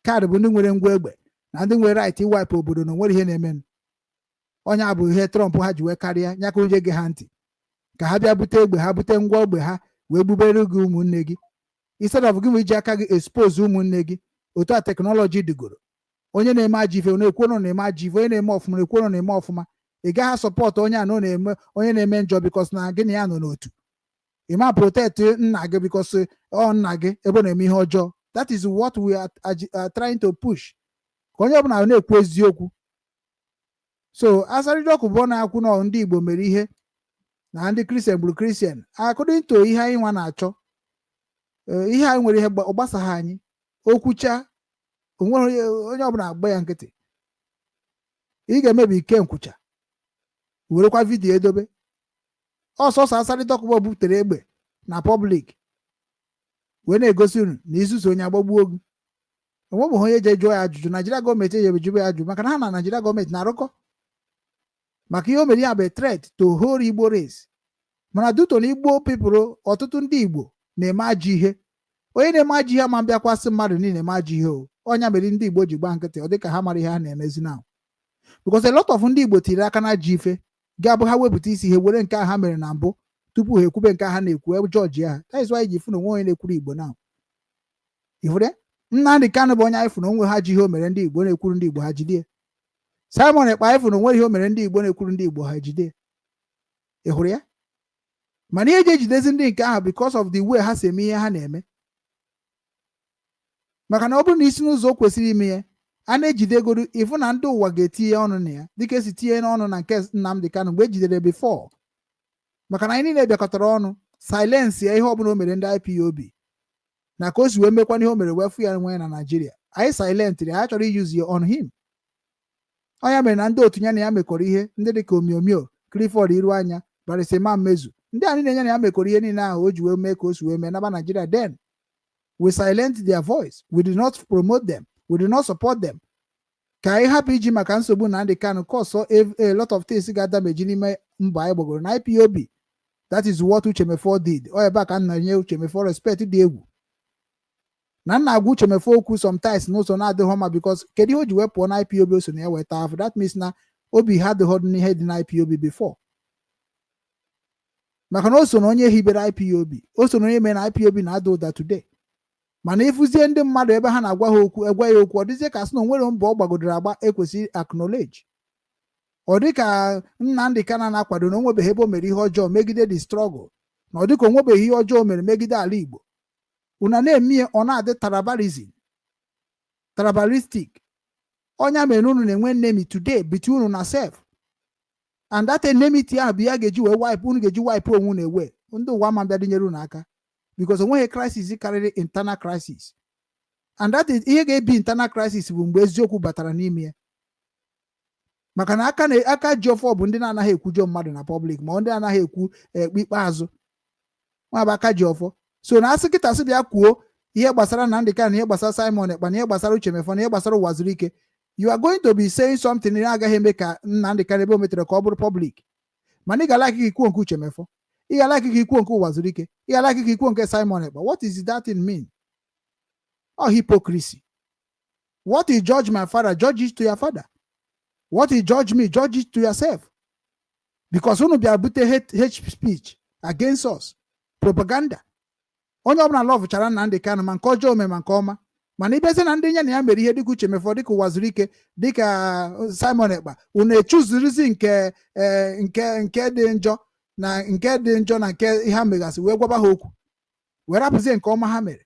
Kaadị bụ ndị nwere ngwa egbe na ndị nwere right iwipe obodo na onwere ihe na-emenụ. Onye a bụ ihe Trump ha ji wee karịa nyakwuruje gị ha ntị ka ha bịa bute egbe ha, bute ngwa egbe ha wee gbubere gị ụmụnne gị, instead of gị wee ji aka gị expose ụmụnne gị. Otu a teknọlọji dịgoro, onye na-eme ajọ ife na-ekwu na na-eme ajọ ife, onye na-eme ọfụma na-ekwu na na-eme ọfụma. Ị gaghị sọpọtụ onye a na na-eme onye na-eme njọ bikos na gị na ya nọ n'otu. Ị ma protect nna gị bikos ọ nna gị ebe ọ na-eme ihe ọjọọ. That is what we are trying to push, ka onye ọbụla na-ekwu eziokwu. So asarịjọkụ bụ na-akwụ na ndị Igbo mere ihe na ndị kristian gburu kristian. According to ihe anyị nwa na-achọ, ihe anyị nwere ihe ọ gbasaghị anyị, okwucha onwere onye ọbụla agba ya nkịtị. Ị ga-emebi ike nkwụcha werekwa vidiyo edobe. Ọsọsọ asarịjọkụ butere egbe na public wee na-egosi unu na isusu onye agbagbuo ogu. Onwe bụ onye je jụọ ya ajụjụ. Naijiria gọọmenti ejebe ya ajụjụ maka na ha na Naijiria gọọmenti na-arụkọ maka ihe o mere ya bụ threat to whole Igbo race. Mana duto na Igbo people, ọtụtụ ndị Igbo na-eme ajọ ihe. Onye na-eme ajọ ihe ma bịakwasị mmadụ niile eme ajọ ihe o. Ọnya mere ndị Igbo ji gba nkịtị, ọ dị ka ha mara ihe ha na-emezi na, because a lot of ndị Igbo tiri aka na ajọ ife ga-abụ ha wepụta isi ha were nke ha mere na mbụ tupu ha ekwube nke ha na-ekwu jọji ha. That is why ji fụ na onwe onye na-ekwuru Igbo na ifure. Nnamdi Kanu bụ onye anyị fụ na onwe ha ji ihe o mere ndị Igbo na-ekwuru ndị Igbo ha jide. Simon Ekpa anyị fụ na onwe ihe o mere ndị Igbo na-ekwuru ndị Igbo ha jide. Ị hụrụ ya? Mana ihe ji ejidezi ndị nke ahụ because of the way ha si eme ihe ha na-eme. Maka na ọ bụrụ na isi n'ụzọ kwesịrị ime ya, a na-ejidegoro ịfụ na ndị ụwa ga-etinye ọnụ na ya dịka esi tinye n'ọnụ na nke Nnamdi Kanu mgbe ejidere before. Maka na anyị niile bịakọtara ọnụ silence ya ihe ọbụla o mere ndị IPOB na ka o si wee mekwana ihe o mere wefu ya nwe na Nigeria. Anyị silentri, ha chọrọ use ya on him. Onye mere na ndị otu ya na ya mekọrọ ihe ndị dịka Omiomio, Clifford Iruanya, Barisema Mmezu, ndị a niile ya na ya mekọrọ ihe niile ahụ o ji wee mee ka o si wee mee naba Nigeria. Then we silent their voice, we did not promote them, we did not support them. Ka anyị hapụ iji maka nsogbu Nnamdi Kanu cause a lot of things ga-adameji n'ime mba anyị gbagoro na IPOB. That is what Uchemefo did. Ọ ebe a ka nna nye Uchemefo respect dị egwu. Na nna agwa Uchemefo okwu sometimes n'ụzọ na-adịghị mma because kedu ihe o ji wee pụọ na IPOB o so na ya weta afọ. That means na obi ha adịghị n'ihe dị na IPOB before. Maka na o so na onye hibere IPOB, o so na onye mere na IPOB na-ada ụda today. Mana ịfụzie ndị mmadụ ebe ha na-agwa ha okwu, egwa ya okwu, ọ dịzie ka sị na onwere mbọ ọ gbagodoro agba ekwesịrị acknowledge. Ọ dị ka Nnamdi Kanu na-akwado na onwebeghị ebe o mere ihe ọjọọ megide the struggle, na ọ dị ka onwebeghị ihe ọjọọ o mere megide ala Igbo. Una na-eme ọ na-adị tribalistic. Onya mere unu na-enwe enemy today between unu na self, and that enmity ahụ bụ ya ga-eji wee wipe unu, ga-eji wipe onwe na ewe ndị ụwa ma bịa dịnyere unu aka, because onweghị crisis karịrị internal crisis, and that is ihe ga-ebi internal crisis bụ mgbe eziokwu batara n'ime ya. Maka na aka ji ọfọ bụ ndị na-anaghị ekwujọ mmadụ na public, ma ndị anaghị ekwu ikpeazụ nwa bụ aka ji ọfọ. So na asị kịta sị bịa kwuo ihe gbasara Nnamdi Kanu, ihe gbasara Simon Ekpa, ihe gbasara Uchemefo, ihe gbasara Ụwa Zuru Ike, you are going to be saying something na agaghị eme ka Nnamdi Kanu ebe o metere ka ọ bụrụ public. Mana ị ga-ala akịka ikwuo nke Uchemefo, ị ga-ala akịka ikwuo nke Ụwa Zuru Ike, ị ga-ala akịka ikwuo nke Simon Ekpa. What is that in mean? Oh, hypocrisy. What you judge my father, judge it to your father. What you judge me, judge it to yourself. Because we be able to hate speech against us. Propaganda. Onye ọbụla love chara Nnamdi Kanu ma nke ọjọọ ome ma nke ọma. Mana ibezi na ndị nya na ya mere ihe dịka uche mefọ dịka ụwa zuru ike dịka Simon Ekpa unu echuzirizi nke dị njọ na nke ihe ha megasị wee gwaba ha okwu wee rapụzie nke ọma ha mere.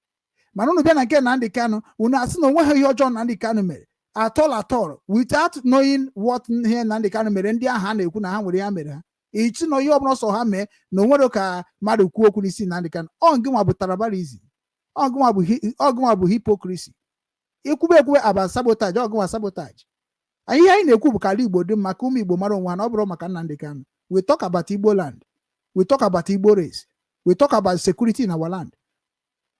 Mana unu bịa na nke Nnamdi Kanu unu asị na onweghị ihe ọjọọ Nnamdi Kanu mere at all without knowing what ihe Nnamdi Kanu mere. Ndị ahụ a na-ekwu na ha nwere ya mere ha ichi na ihe ọbụla ọsọ ha mee na onwere ka mmadụ kwuo okwu n'isi Nnamdi Kanu. Ọgụnwa bụ tribalism, ọgụnwa bụ hypocrisy. Ikwube ekwube aba sabotage, ọgụnwa sabotage. Ihe anyị na-ekwu bụ ka ala Igbo dị mma ka ụmụ Igbo mara onwe ha na ọ bụrụ maka Nnamdi Kanu. We talk about Igbo land, we talk about Igbo race, we talk about security in our land.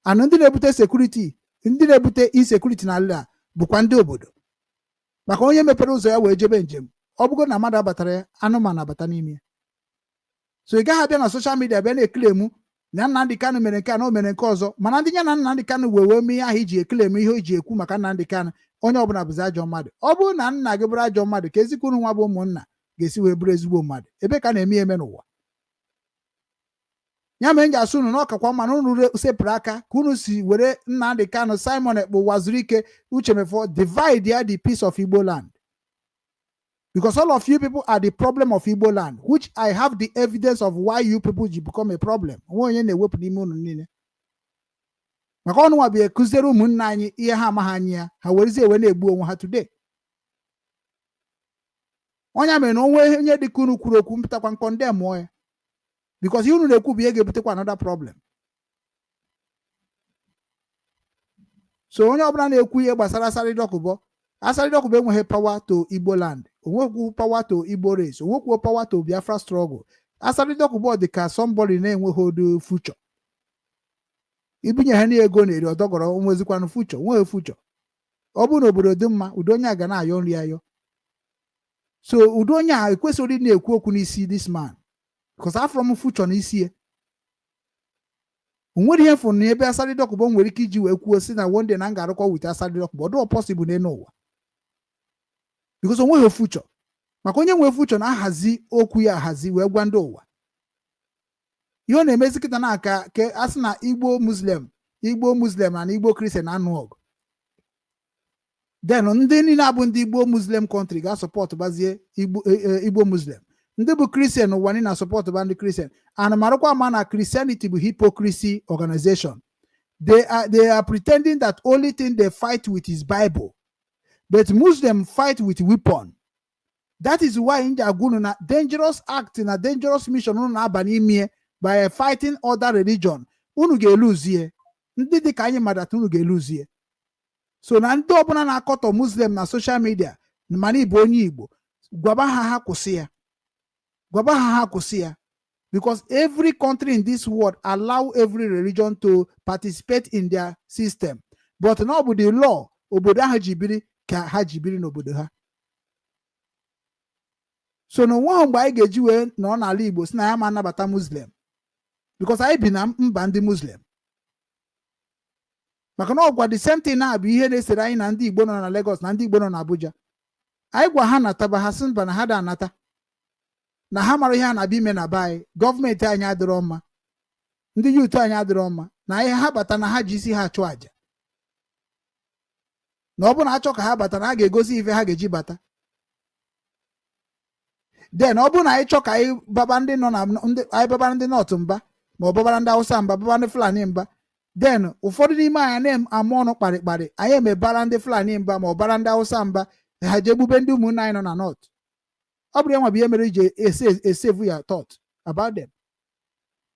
And ndị na-ebute security, ndị na-ebute insecurity n'ala bụkwa ndị obodo. Maka onye mepere ụzọ ya wee jebe njem, ọ bụgo na mmadụ abatara ya, anụmanụ abata n'ime ya. So ị gaghị abịa na social media bịa na-eklemu na Nnamdi Kanu mere nke a na o mere nke ọzọ, mana ndị ya na Nnamdi Kanu wee mee ahụ iji eklemu ihe o ji ekwu maka Nnamdi Kanu. Onye ọbụla bụzi ajọ mmadụ. Ọ bụrụ na nna gị bụrụ ajọ mmadụ ka ezikwu nwa bụ ụmụnna ga-esi wee bụrụ ezigbo mmadụ. Ebe ka na-eme eme n'ụwa. Ya mere nji asụ unu na ọkakwa mma na unu sepụrụ aka ka unu si were Nnamdi Kanu, Simon Ekpa, ụwa zuru ike, uche mefọ divide ya the piece of Igbo land. Because all of you people are the problem of Igbo land, which I have the evidence of why you people become a problem. Onye na-ewepụ n'ime unu niile. Maka ọnụ nwa bụ ekụziere ụmụnna anyị ihe ha amaghị anyị ya, ha werezie ewe na-egbu onwe ha today. Onye mere na onwe onye dịka unu kwuru okwu mpụtakwa nkọndem ya. Because ihe unu na-ekwu bụ ihe ga-ebutekwa another problem. So onye ọbụla na-ekwu ihe gbasara Asari Dokubo enweghị power to Igbo land, onwekwu power to Igbo race, onwekwu power to Biafra struggle. Asari Dokubo dị ka somebody na-enweghị odo future. Ibunye ha ego na-eri ọdọgọrọ onwezikwanụ future, nweghị future. Ọ bụ na obodo dị mma, udo onye a ga na-ayọ nri ayọ. So udo onye a ekwesịrị na-ekwu okwu n'isi this man, because afọ m future n'isi ya. Onwere ihe fụrụ na ebe Asari Dokubo nwere ike iji wee kwuo si na one day na ngarụkọ with Asari Dokubo, ọ possible n'elu ụwa. Because onweghị future. Maka onye nwe future na-ahazi okwu ya ahazi wee gwa ndị ụwa. Ihe ọ na-emezi kịta na aka ke asị na Igbo Muslim na Igbo Christian anụ ọgụ. Then ndị niile abụ ndị Igbo Muslim country ga-support bazie Igbo Muslim. Ndị bụ Christian ụwa niile na support ba ndị Christian. And marakwa ama na Christianity bụ hypocrisy organization. They are pretending that only thing they fight with is Bible. But Muslims fight with weapon. That is why in the dangerous act in a dangerous mission by fighting other religion. Unu ga-lose here. Ndị dị ka anyị mmadụ unu ga-lose here. So na ndị ọbụla na-akọtọ Muslim na social media mana ịbụ onye Igbo, gwaba ha kwụsị ya. Because every country in this world allow every religion to participate in their system. But now with the law, obodo ahụ jibiri ka ha jibiri n'obodo ha. So no nwa mgbe anyị ga-eji wee nọ n'ala Igbo si na ya ma anabata Muslim. Because anyị bi na mba ndị Muslim. Maka na ọgwa the same thing na-abụ ihe na-esere anyị na ndị Igbo nọ na Lagos na ndị Igbo nọ na Abuja. Anyị gwa ha nataba ha sị mba na ha da anata. Na ha mara ihe a na-abịa ime na be anyị, gọọmenti anyị adịrọ mma, ndị yuutu anyị adịrọ mma, na ihe ha bata na ha ji isi ha achụ aja. Na ọ bụ na achọ ka ha bata na ha ga-egosi ife ha ga-eji bata. Then ọ bụ na anyị chọ ka anyị baba ndị nọ na anyị baba ndị North mba, ma ọ babara ndị Hausa mba, baba ndị Fulani mba. Then ụfọdụ n'ime anyị na-ama ọnụ kparịkparị, anyị emebara ndị Fulani mba ma ọ bara ndị Hausa mba, ha je egbube ndị ụmụnne anyị nọ na North. Ọ bụrụ enwe bụ ihe mere iji esave ya thought about them.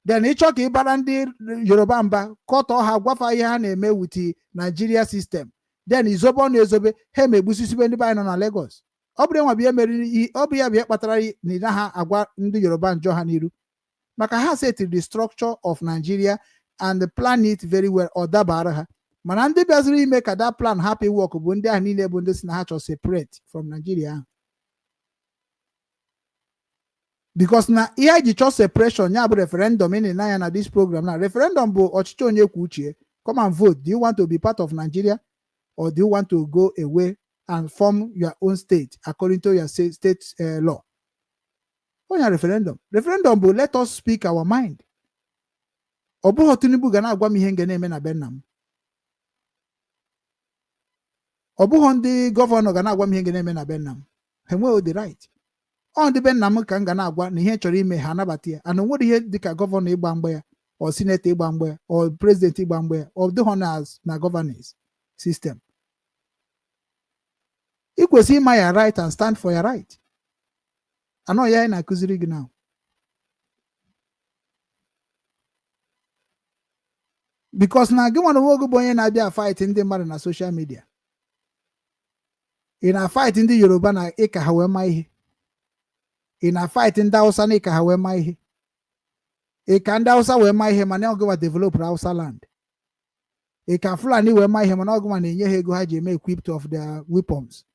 Then ịchọ ka ịbara ndị Yoruba mba kọtọ ha gwafa ihe ha na-eme with Nigeria system. Then izobe ọ na-ezobe ha emegbusisibe ndị be anyị nọ na Lagos. Ọ bụrụ enwe bụ ihe mere ọ bụ ya bụ ihe kpatara na ha agwa ndị Yoruba njọ ha n'iru. Maka ha settled the structure of Nigeria and plan it very well ọ dabara ha. Mana ndị bịaziri ime ka that plan happy work bụ ndị ahụ niile bụ ndị si na ha chọ separate from Nigeria ahụ. Because na ihe ji chọọ separation ya bụ referendum in na ya na this program na referendum bụ ọchịchị onye kwuo uche. Come and vote. Do you want to be part of Nigeria or do you want to go away and form your own state according to your state law? On your referendum will let us speak our mind. Obuho Tinubu ga na-agwa m ihe nga na-eme na Benam. Obuho ndị gọvanọ ga na-agwa m ihe nga na-eme na Benam. Ha enweghị the right. Ọ ndị Benam ka m ga na-agwa na ihe chọrọ ime ha anabata ya. Ana onwere ihe dịka gọvanọ ịgba mgbe ya, or senator ịgba mgbe ya, or president ịgba mgbe ya, of the honors na governance system. Ị kwesịrị ịma ya right and stand for your right. Anọ ya na-akụziri gị now. Because na gị nwana nwoke bụ onye na-abịa fight ndị mmadụ na social media. Ị na-fight ndị Yoruba na ịka ha wee ma ihe. Ị na-fight ndị Hausa na ịka ha wee ma ihe. Ị ka ndị Hausa wee ma ihe mana ọgụwa develop Hausa land. Ị ka Fulani wee ma ihe mana ọgụwa na-enye ha ego ha ji eme equipped of their weapons.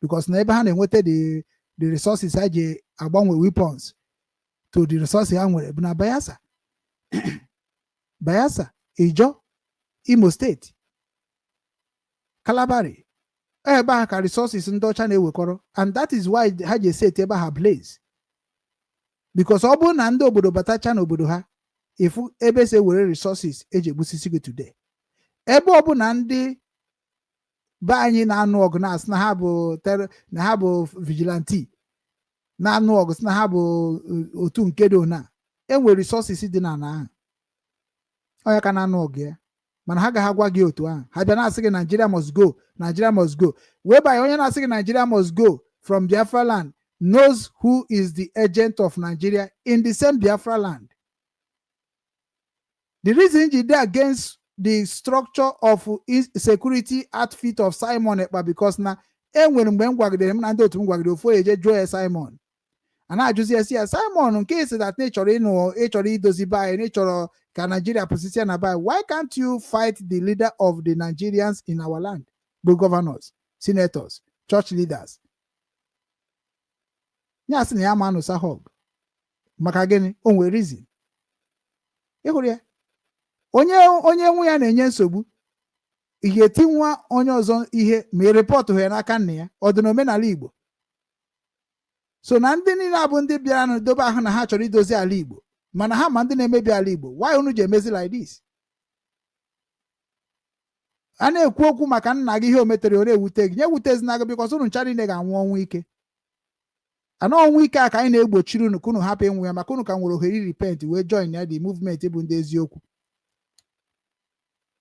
Because na ebe ha na-enweta the resources ha ji agbanwe weapons to the resources ha nwere bụ na Bayelsa. Bayelsa, Ijo, Imo State, Calabari. Ebe ha ka resources ndị ọcha na-ewekọrọ, and that is why ha ji set ebe ha blaze. Because ọ bụrụ na ndị obodo batacha n'obodo ha, ifu ebe se were resources eji egbusisi gị today. Ebe ọ bụ na ndị be anyị na-anụ ọgụ na-asị na ha bụ vigilante, na-anụ ọgụ sị na ha bụ otu nke dị na enwere resources dị na ahụ. Onye ka na-anụ ọgụ ya, mana ha gaghị agwa gị otu ahụ. Ha bịa na-asị gị Nigeria must go, Nigeria must go. Whereby onye na-asị gị Nigeria must go from Biafra land knows who is the agent of Nigeria in the same Biafra land. The reason you did against the structure of security outfit of Simon Ekpa because na enwere mgbe m gwagidere m na ndị otu m gwagidere ofu eje jụọ Simon. And I just say Simon, in case that nature idozi by nature can Nigeria position about, why can't you fight the leader of the Nigerians in our land? The governors, senators, church leaders. Yes, ni amanu sahog. Makageni, onwe reason. Ehuri onye nwe ya na-enye nsogbu. Ihe tinwa onye ọzọ ihe ma report ho n'aka nne ya, ọ dị n'omenala Igbo. So na ndị niile abụ ndị bịara na dobe ahụ na ha chọrọ idozi ala Igbo, mana ha ma ndị na-emebi ala Igbo. Why unu ji emezi like this? A na-ekwu okwu maka nna gị ihe o metere ọ na-ewute gị. Nye wutezi na gị because unu ncha niile ga-anwụ ọnwụ ike. Ana ọnwụ ike a ka anyị na-egbochiri unu ka unu hapụ ịnwụ ya maka unu ka nwere ohere repent wee join ya the movement bụ ndị eziokwu.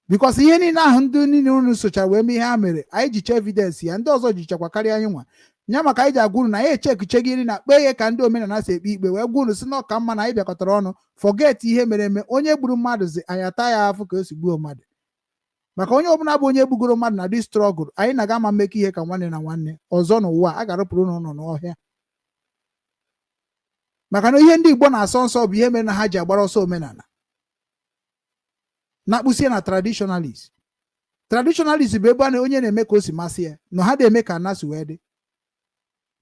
Because ihe niile ahụ ndị niile unu sochara wee mee ihe ha mere, anyị jicha evidence ya, ndị ọzọ jichakwa karịa anyị nwa. Nya maka anyị ji agwa unu na ya echekigiri na kpee ihe ka ndị omenala si ekpe ikpe wee gwa unu si na ọka mma na anyị bịakọtara ọnụ forget ihe mere eme. Onye gburu mmadụ zi anyị ata ya afụ ka o si gbuo mmadụ. Maka onye ọbụla bụ onye gbugoro mmadụ na dị struggle, anyị na-aga ama mmekọ ihe ka nwanne na nwanne ọzọ n'ụwa a ga-arụpụrụ n'ụlọ n'ọhịa. Maka na ihe ndị Igbo na-asọ nsọ bụ ihe mere na ha ji agbara ọsọ omenala na-akpụsie na traditionalist. Traditionalist bụ ebe a na onye na-eme ka o si masị ya na ha na-eme ka ana si wee dị.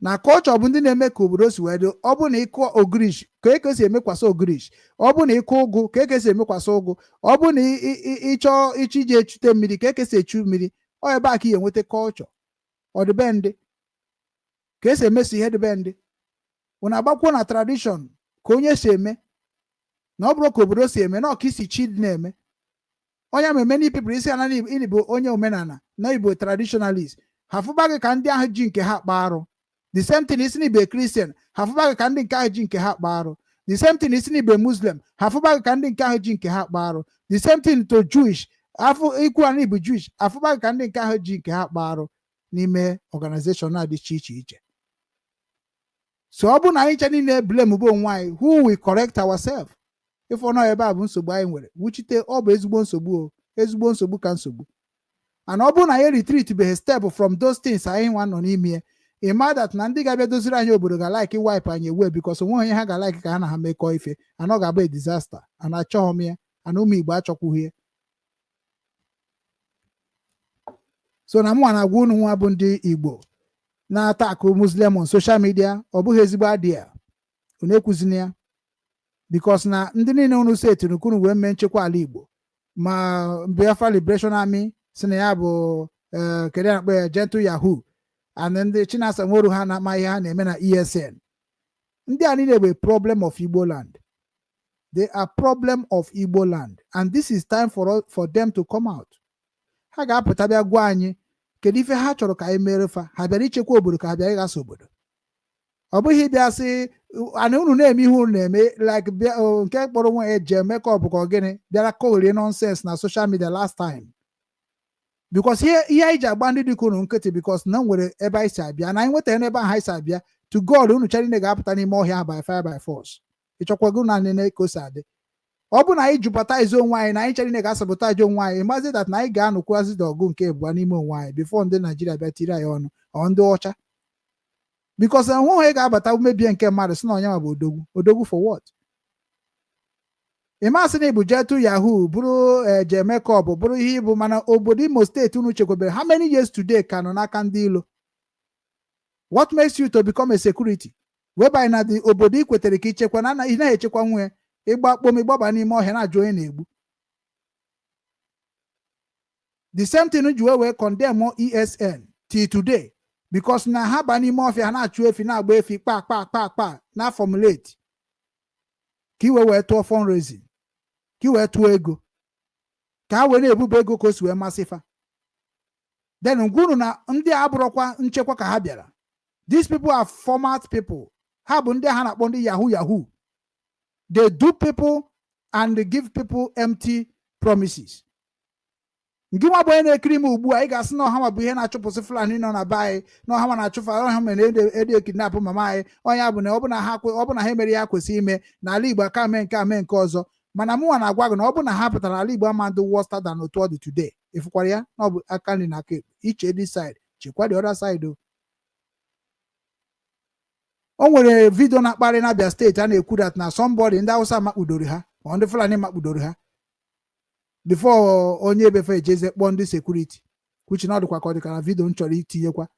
Na culture bụ ndị na-eme ka obodo si wee dị. Ọ bụ na ịkụ ogirish ka eke si emekwasị ogirish, ọ bụ na ịkụ ụgụ ka eke si emekwasị ụgụ, ọ bụ na ịchọ ije echute mmiri ka eke si echu mmiri. Ọ ebe a ka ị enweta culture ọdịbendị ka esi emesi ihe dịbendị. Unu agbakwuo na tradition ka onye si eme na ọ bụrụ ka obodo si eme na ọka isi chi na-eme. Onye ma many people isi ana ini bụ onye omenala na Igbo traditionalist. Hafụba gị ka ndị ahụ ji nke ha kpaa arụ. The same thing isi n'Igbo Christian. Hafụba gị ka ndị nke ahụ ji nke ha kpaa arụ. The same thing isi n'Igbo Muslim. Hafụba gị ka ndị nke ahụ ji nke ha kpaa arụ. The same thing to Jewish. Afụ ikwu na Igbo Jewish. Hafụba gị ka ndị nke ahụ ji nke ha kpaa arụ n'ime organization na-adị iche iche. So ọ bụ na anyị cha niile blame bụ onwe anyị, who we correct ourselves. If ọ nọ ebe a bụ nsogbu anyị nwere, wuchite ọ bụ ezigbo nsogbu ka nsogbu. And ọ bụ na anyị retreat be step from those things anyị nwa nọ n'ime, ịma that na ndị ga-abịa doziri anyị obodo ga-like wipe anyị away because onwe onye ha ga-like ka ha na ha mekọọ ife, and ọ ga-abụ a disaster, and achọghị m ya, and ụmụ Igbo achọkwughị ya. So na mụ na-agwa unu nwa bụ ndị Igbo na-atakụ Muslim on social media, ọ bụghị ezigbo adịa. Unu ekwuzina ya. Because na ndị niile unu setiri kunu wee mee nchekwa ala Igbo. Ma Biafra Liberation Army si na ya bụ Gentle Yahoo, and then the China Samoru Hana Maya Nemena ESN. They a problem of Igbo land. They are problem of Igbo land, and this is time for them to come out. Haga putabia gwani, kedife ha choro ka emerefa, haberi chekwa obodo ka habia ịghasa obodo. Ọ bụghị bịa sị ana unu na-eme ihe unu na-eme like nke kpọrọ nwa eje makeup ka gịnị bịara kọgherie nonsense na social media last time. Because ihe anyị ji agba ndị dịka unu nkịtị because na nwere ebe anyị si abịa na anyị nwetara n'ebe ahụ anyị si abịa to God unu chara ine ga-apụta n'ime ọhịa by fire by force. Ịchọkwago na nene ka o si adị. Ọ bụ na anyị jupụtaize onwe anyị na anyị chara ine ga-asabụtaje onwe anyị mazi that na anyị ga-anụkwazị ọgụ nke ebua n'ime onwe anyị before ndị Naijiria bịa tiri anyị ọnụ ọ ndị ọcha. Because nweghị ga-abata mebie nke mmadụ si na onye ma bụ odogwu for what? Ịmasị na ịbụ jetu Yahoo bụrụ eje makeup bụrụ ihe ịbụ mana obodo Imo steeti unu chekwabere how many years today ka nọ n'aka ndị ilo? What makes you to become a security? Whereby na the obodo ikwetere ka ichekwa na ị na-echekwa nwe ịgba kpom ịgbaba n'ime ọhịa na-ajụ onye na-egbu. The same thing ji wee condemn ESN till today. Because na ha ba n'ime ọfịa ha na-achụ efi na-agba efi kpa na formulate ka iwe wee tụọ fundraising ka iwe tụọ ego ka ha wee na-ebube ego ka o si wee masịfa. Then ngwuru na ndị a abụrụkwa nchekwa ka ha bịara. These people are format people. Ha bụ ndị ha na-akpọ ndị yahoo. They do people and they give people empty promises. Nke nwa bụ onye na-ekiri m ugbu a ị ga-asị na ọha bụ ihe na-achụpụsị Fulani nọ na be anyị na ọha na-achụfa ọha mere ede kidnap mama anyị onye bụ na ọ bụ na ha emere ya kwesịrị ime n'ala Igbo aka mee nke ọzọ mana mụnwa na-agwa gị na ọ bụ na ha pụtara ala Igbo ama ndị worse than otu ọ dị today ịfụkwara ya na ọ bụ aka nri na aka iche this side chekwa the other side. O nwere vidio na-akparị na Abia steeti a na-ekwu that na somebody ndị Hausa makpudoro ha ma ndị Fulani makpudoro ha before onye ebefe ejeze kpọọ ndị security which na ọ dịkwa ka ọ dịka na vidio m chọrọ itinyekwa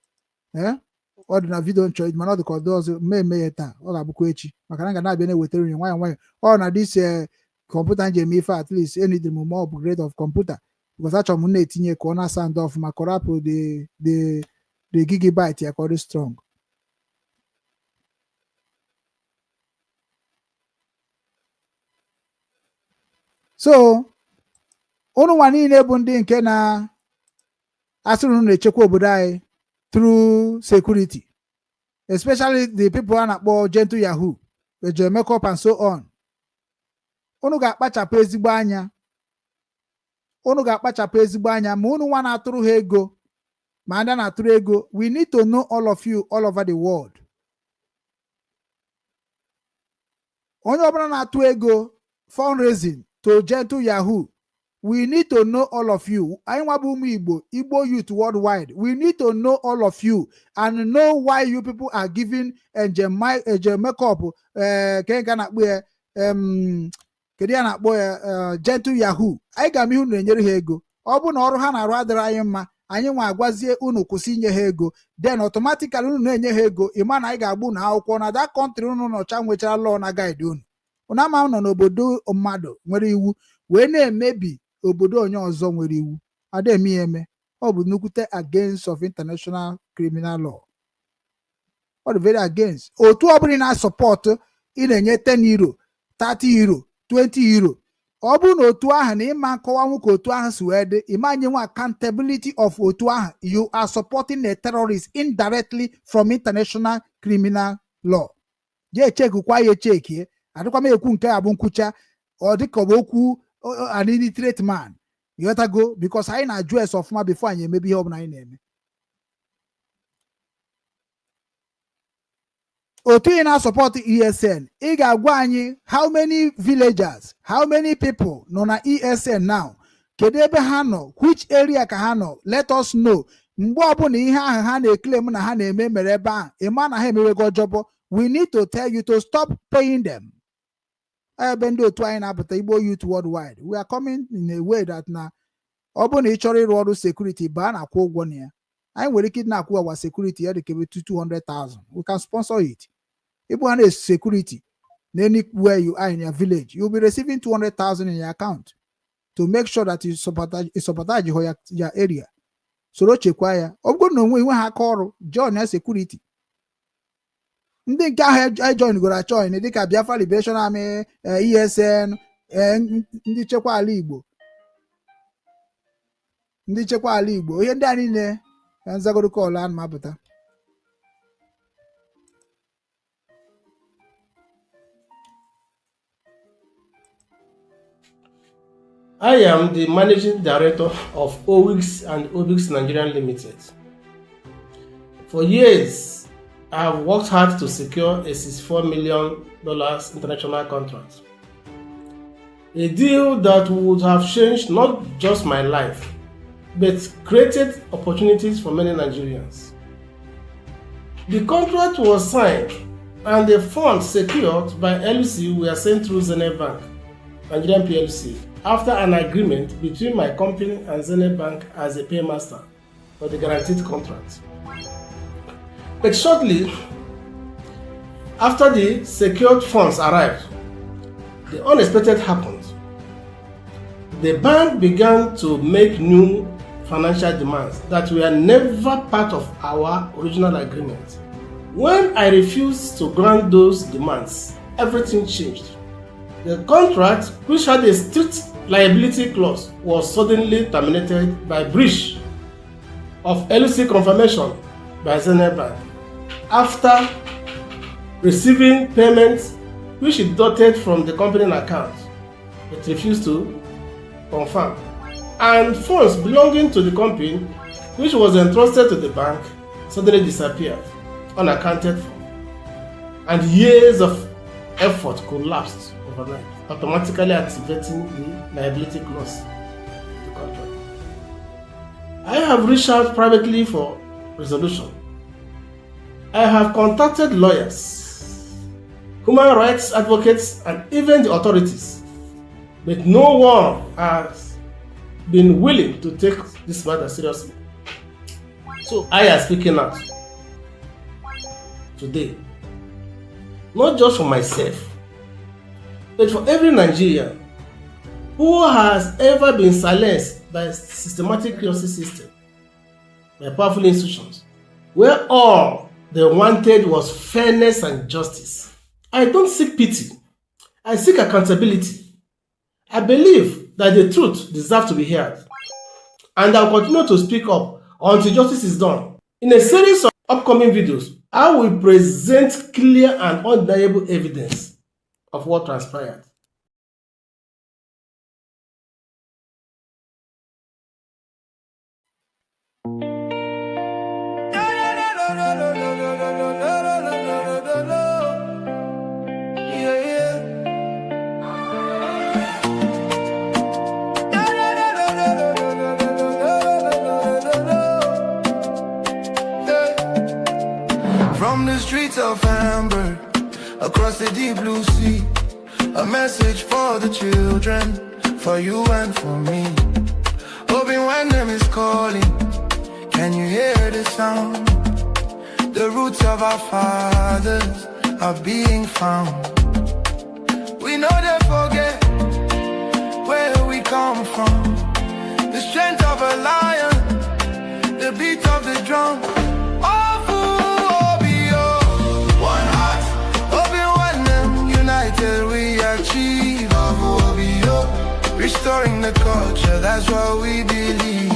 ọ dị na vidio m chọrọ mana ọ dịka ọdị ọzọ mmemme ya taa ọ ga-abụkwa echi maka na nga na-abịa na-ewetara onye nwayọ ọ na dis kọmputa nji eme ife at least enidiri m more upgrade of kọmputa because achọrọ m na-etinye ka ọ na-asa ndị ọfụma ka ọ rapụ the gigabyte ya ka ọ dị strong. So unu nwa niile bụ ndị nke na-asịrị unu na-echekwa obodo anyị through security, especially the people a na-akpọ Gentle Yahoo, eje makeup and so on. Unu ga-akpachapụ ezigbo anya. Ma unu nwa na-atụrụ ha ego ma ndị na-atụrụ ego, we need to know all of you all over the world. Onye ọbụla na-atụ ego fundraising to Gentle Yahoo, we need to know all of you. Anyị nwa bụ ụmụ Igbo youth worldwide. We need to know all of you and know why you people are giving eje makeup kenga na-akpọ ya kedu ya na-akpọ ya Gentle Yahoo. Anyị ga-ama ihe unu na-enyere ha ego. Ọ bụ na ọrụ ha na-arụ adịrị anyị mma, anyị nwa agwazie unu kwụsị inye ha ego, then automatically unu na-enye ha ego, ịma na anyị ga-agbu na akwụkwọ na that country unu nọcha nwechara law na guide unu. Unu ama nọ n'obodo mmadụ nwere iwu wee na-emebi obodo onye ọzọ nwere iwu. Ada eme ya eme. Ọ bụ nnukwute against of international criminal law. Ọ dị very against. Otu ọbụla na-support ị na-enye 10 euro, 30 euro, 20 euro. Ọ bụrụ na otu ahụ na ịma nkọwanwu ka otu ahụ si wee dị, ịma nye nwa accountability of otu ahụ, you are supporting a terrorist indirectly from international criminal law. Je chekwa ya chekie. Adịkwa m ekwu nke a bụ nkwucha ọ dịka ọ bụ okwu an illiterate man. You gotta go because anyị na-ajụ ese ọfụma before anyị emebi ihe ọbụla anyị na-eme. Otu ị na-support ESN, ị ga-agwa anyị how many villagers, how many people nọ na ESN now, kedu ebe ha nọ, which area ka ha nọ, let us know. Mgbe ọbụla ihe ahụ ha na-eklem na ha na-eme mere ebe ahụ, ịma na ha emewego ọjọbọ, we need to tell you to stop paying them. Ebe ndị otu anyị na-apụta Igbo youth worldwide, we are coming in a way that na ọ bụ na ị chọrọ ịrụ ọrụ security baa na akwụ ụgwọ na ya. Anyị nwere ike na-akwụ our security ya dịka 200,000. We can sponsor it. Igbo ha na security na anywhere you are in your village, you'll be receiving 200,000 in your account to make sure that you sabotage your area. soro chekwaa ya. Ọ bụrụ na onwe ha aka ọrụ join ya security. Ndị nke ahụ ejoin goro ajoin dịka Biafra Liberation Army, ESN, ndị nchekwa ala Igbo. Ndị nchekwa ala Igbo, ihe ndị a niile ka nzagoro kọọlụ a mapụta. I am the managing director of Oge and Obiks Nigerian Limited. For years, I have worked hard to secure a $64 million international contract. A deal that would have changed not just my life, but created opportunities for many Nigerians. The contract was signed and the funds secured by LC were sent through Zenith Bank, Nigerian PLC, after an agreement between my company and Zenith Bank as a paymaster for the guaranteed contract. But shortly after the secured funds arrived, the unexpected happened. The bank began to make new financial demands that were never part of our original agreement. When I refused to grant those demands, everything changed. The contract, which had a strict liability clause, was suddenly terminated by breach of LC confirmation by Zenith Bank after receiving payments which it deducted from the company account. It refused to confirm. And funds belonging to the company, which was entrusted to the bank, suddenly disappeared, unaccounted for. And years of effort collapsed overnight, automatically activating the liability clause of the contract. I have reached out privately for resolution. I have contacted lawyers, human rights advocates, and even the authorities, but no one has been willing to take this matter seriously. So I am speaking out today, not just for myself, but for every Nigerian who has ever been silenced by a systematic justice system, by powerful institutions, where all they wanted was fairness and justice. I don't seek pity, I seek accountability. I believe that the truth deserves to be heard, and I will continue to speak up until justice is done. In a series of upcoming videos, I will present clear and undeniable evidence of what transpired. From the streets of Hamburg, across the deep blue sea, a message for the children, for you and for me. Hoping when them is calling, can you hear the sound? The roots of our fathers are being found. We know they forget where we come from. The strength of a lion, the beat of the drum. Till we achieve restoring the culture, that's what we believe.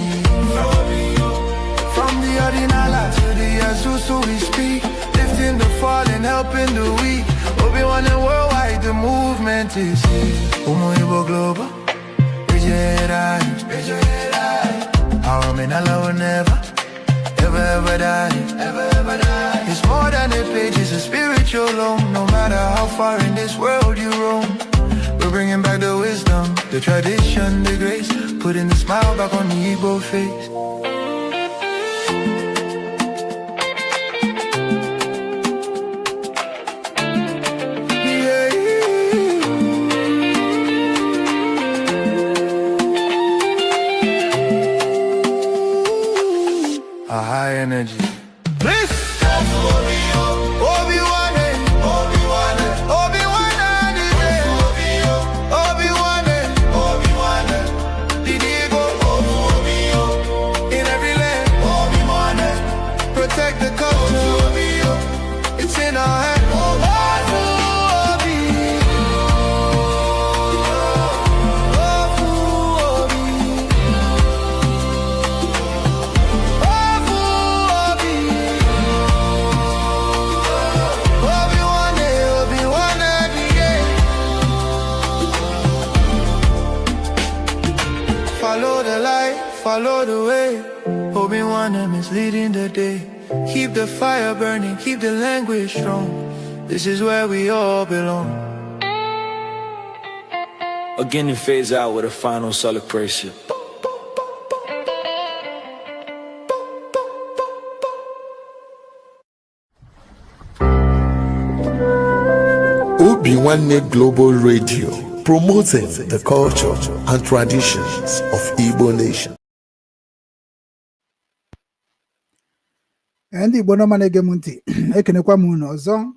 From the Ordinala to the Azusu we speak, lifting the fallen, helping the weak. Obi-Wan and worldwide, the movement is here. Igbo global, raise your head high. Our Menala will never, ever die. It's more than a page, it's a spiritual loan. No matter how far in this world you roam, we're bringing back the wisdom, the tradition, the grace, putting the smile back on the Igbo face. A high energy. Follow the light, follow the way. Obi-Wan is leading the day. Keep the fire burning, keep the language strong. This is where we all belong. Again and phase out with a final celebration. Obi-Wan Global Radio, promoting the culture and traditions of Igbo nation. Ndị Igbo nọ ma na-ege m ntị, ekenekwa m unu ọzọ.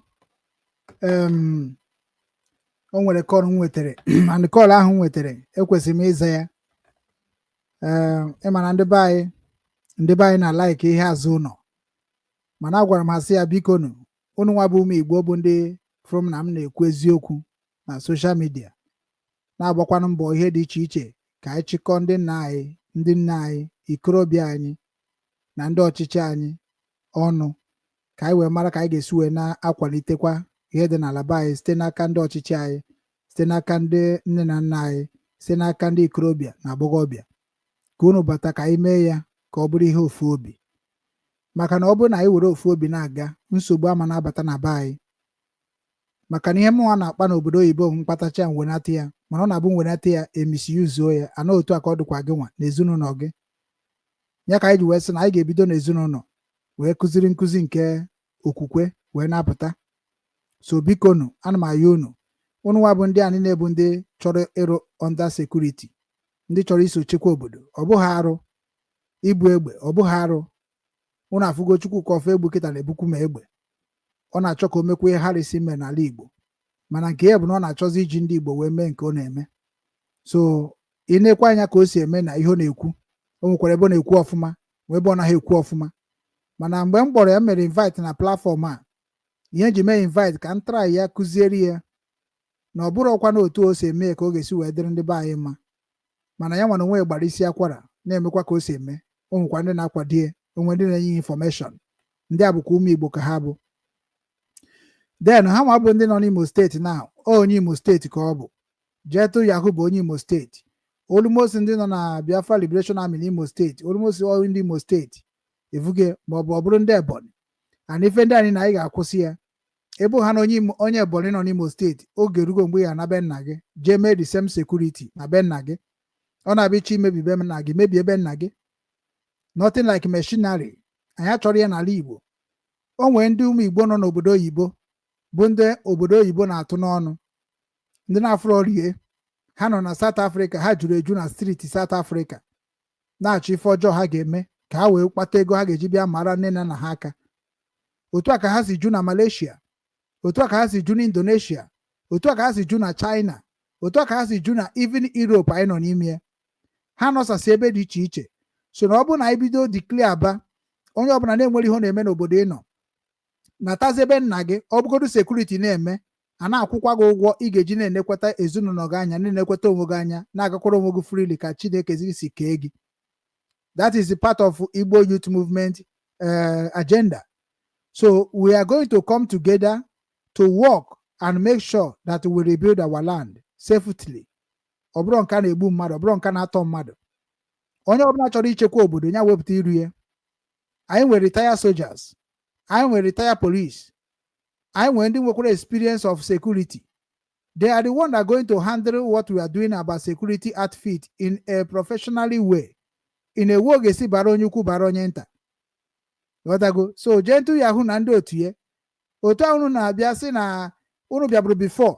O nwere kọl m nwetara, and kọl ahụ m nwetara ekwesịrị m ịza ya. Ịma na ndị be anyị na-like ihe azụ ụlọ, mana agwara m ha sị ya biko unu nwa bụ ụmụ Igbo bụ ndị from na m na-ekwu eziokwu na social media, na-agbakwanụ mbọ ihe dị iche iche ka anyị chịkọọ ndị nna anyị, ikorobịa anyị na ndị ọchịchị anyị ọnụ, ka anyị wee mara ka anyị ga-esi wee na-akwalitekwa ihe dị n'ala be anyị site n'aka ndị ọchịchị anyị, site n'aka ndị nne na nna anyị, site n'aka ndị ikorobịa na agbọghọbịa, ka unu bata ka anyị mee ya ka ọ bụrụ ihe ofu obi. Maka na ọ bụrụ na anyị were ofu obi na-aga, nsogbu ama na-abata na be anyị. Maka na ihe mụnwa na-akpa n'obodo oyibo mkpatacha mwenata ya, mana ọ na-abụ mwenata ya emisuzuo ya, ana otu a ka ọ dịkwa gị nwa na ezinụlọ gị. Ya ka anyị ji wee sị na anyị ga-ebido n'ezinụlọ wee kụziri nkụzi nke okwukwe wee na-apụta. So biko nu, ana m ayọ unu nwa bụ ndị anyị na-ebu ndị chọrọ ịrụ under security, ndị chọrọ iso chekwa obodo. Ọ bụghị arụ ibu egbe, ọ bụghị arụ. Unu afụgo Chukwu ka ofe egbu kịta na-ebukwu ma egbe. Ọ na-achọ ka o mekwa ihe harịsị mee n'ala Igbo, mana nke ya bụ na ọ na-achọzi iji ndị Igbo wee mee nke ọ na-eme. So ị na-ekwe anya ka o si eme na ihe ọ na-ekwu, o nwekwara ebe ọ na-ekwu ọfụma wee ebe ọ naghị ekwu ọfụma. Mana mgbe m kpọrọ ya mere invite na platform a, ihe ji mee invite ka m try ya kụziere ya na ọ bụrụkwa na otu o si eme ka ọ ga-esi wee dịrị ndị be anyị mma. Mana ya nwere onwe gbara isi akwara na-emekwa ka o si eme. O nwekwa ndị na-akwado ya, onwe ndị na-enye information. Ndị a bụkwa ụmụ Igbo ka ha bụ. Then ha nwa bụ ndị nọ n'Imo steeti na onye Imo steeti ka ọ bụ. Jetu Yahoo bụ onye Imo steeti. Almost ndị nọ na Biafra Liberation Army n'Imo steeti, almost all ndị Imo steeti evuge maọbụ ọ bụrụ ndị Ebonyi. And ife ndị anyị na anyị ga-akwụsị ya. Ebe ha na onye Ebonyi nọ n'Imo steeti, oge erugo mgbe ya na be nna gị jee mee the same security na be nna gị. Ọ na-abịa iche imebi be nna gị, mebie be nna gị. Nothing like machinery. Anyị achọrọ ya n'ala Igbo. O nwere ndị ụmụ Igbo nọ n'obodo oyibo bụ ndị obodo oyibo na-atụ n'ọnụ, ndị na-afụrụ rie. Ha nọ na South Africa, ha juru eju na streeti South Africa na-achọ ife ọjọọ ha ga-eme ka ha wee kpata ego ha ga-eji bịa mara nne na nna ha aka. Otu a ka ha si ju na Malaysia, otu a ka ha si ju na Indonesia, otu a ka ha si ju na China, otu a ka ha si ju na even Europe anyị nọ n'ime ya. Ha nọsasị ebe dị iche iche. So na ọ bụrụ na anyị bido declare aba, onye ọbụla na-enwere ihe ọ na-eme n'obodo ị nọ, natazi ebe nna gị, ọ bụgodu sekuriti na-eme, a na-akwụkwa gị ụgwọ ị ga-eji na-enekwata ezinụlọ gị anya, na-enekwata onwe gị anya, na-agakwara onwe gị freely ka Chineke si kee gị. That is the part of Igbo Youth Movement agenda. So we are going to come together to work and make sure that we rebuild our land safely. Ọ bụrụ nke na-egbu mmadụ, ọ bụrụ nke na-atọ mmadụ. Onye ọbụla chọrọ ichekwa obodo ya wepụta iru ya. Anyị nwere retired soldiers, anyị nwere retired police, anyị nwere ndị nwekwara experience of security. They are the one that are going to handle what we are doing about security outfit in a professionally way, in a way ga-esi bara onye ukwu bara onye nta. So Jetu Yahoo na ndị otu ya, otu ahụ na-abịa sị na unu bịabụrụ before.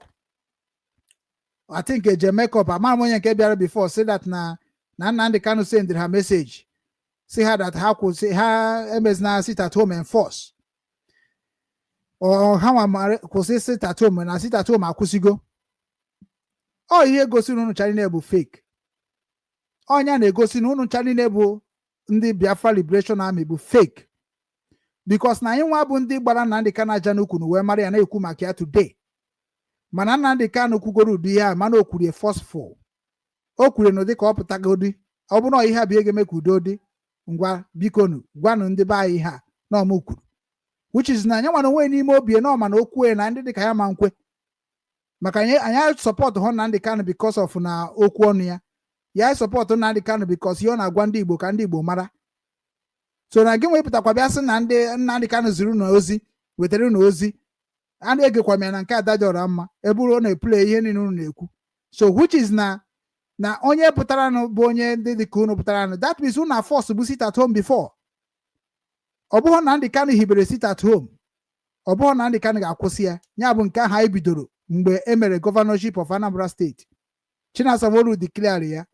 I think Jamaica, ama m onye nke bịara before, say that na Nnamdi Kanu send her message. See her that how could say her MS now sit at home and force. Or how am could say sit at home and I sit at home akusigo. Oh, here goes in China fake. Oh, nya negosi no China bu ndị Biafra Liberation Army bu fake. Because na yin wa bu ndị gbara Nnamdi Kanu aja n'ukwu no we mara ya na ekwu maka ya today. Mana Nnamdi Kanu kwugoro ụdị ya mana o kwuru forceful. O kwuru no dị ka ọ pụtagodi. Ọ bụ na ihe abịa ga-eme ka udo dị. Ngwa bikonu gwanụ ndị be anyị ha na ọmụ kwuru, which is na anya nwana onwe n'ime obi na ọma na okwu na ndị dịka ya ma nkwe. Maka anyị support ho Nnamdi Kanu because of na okwu ọnụ ya. ya support Nnamdi Kanu because ihe ọ na-agwa ndị Igbo ka ndị Igbo mara. So na gị wepụtakwa bịa sị na ndị Nnamdi Kanu ziri unu ozi wetara unu ozi a na-egekwa m ya na nke adajọra mma ebe ọ na-eplay ihe niile unu na-ekwu. So which is na onye pụtara bụ onye ndị dị ka unu pụtara, that means unu force bụ sit at home before. Ọ bụghị na Nnamdi Kanu hibere sit at home, ọ bụghị na Nnamdi Kanu ga-akwụsị ya bụ nke ahụ anyị bidoro mgbe e mere governorship of Anambra State. Chinasa Nworu declare ya,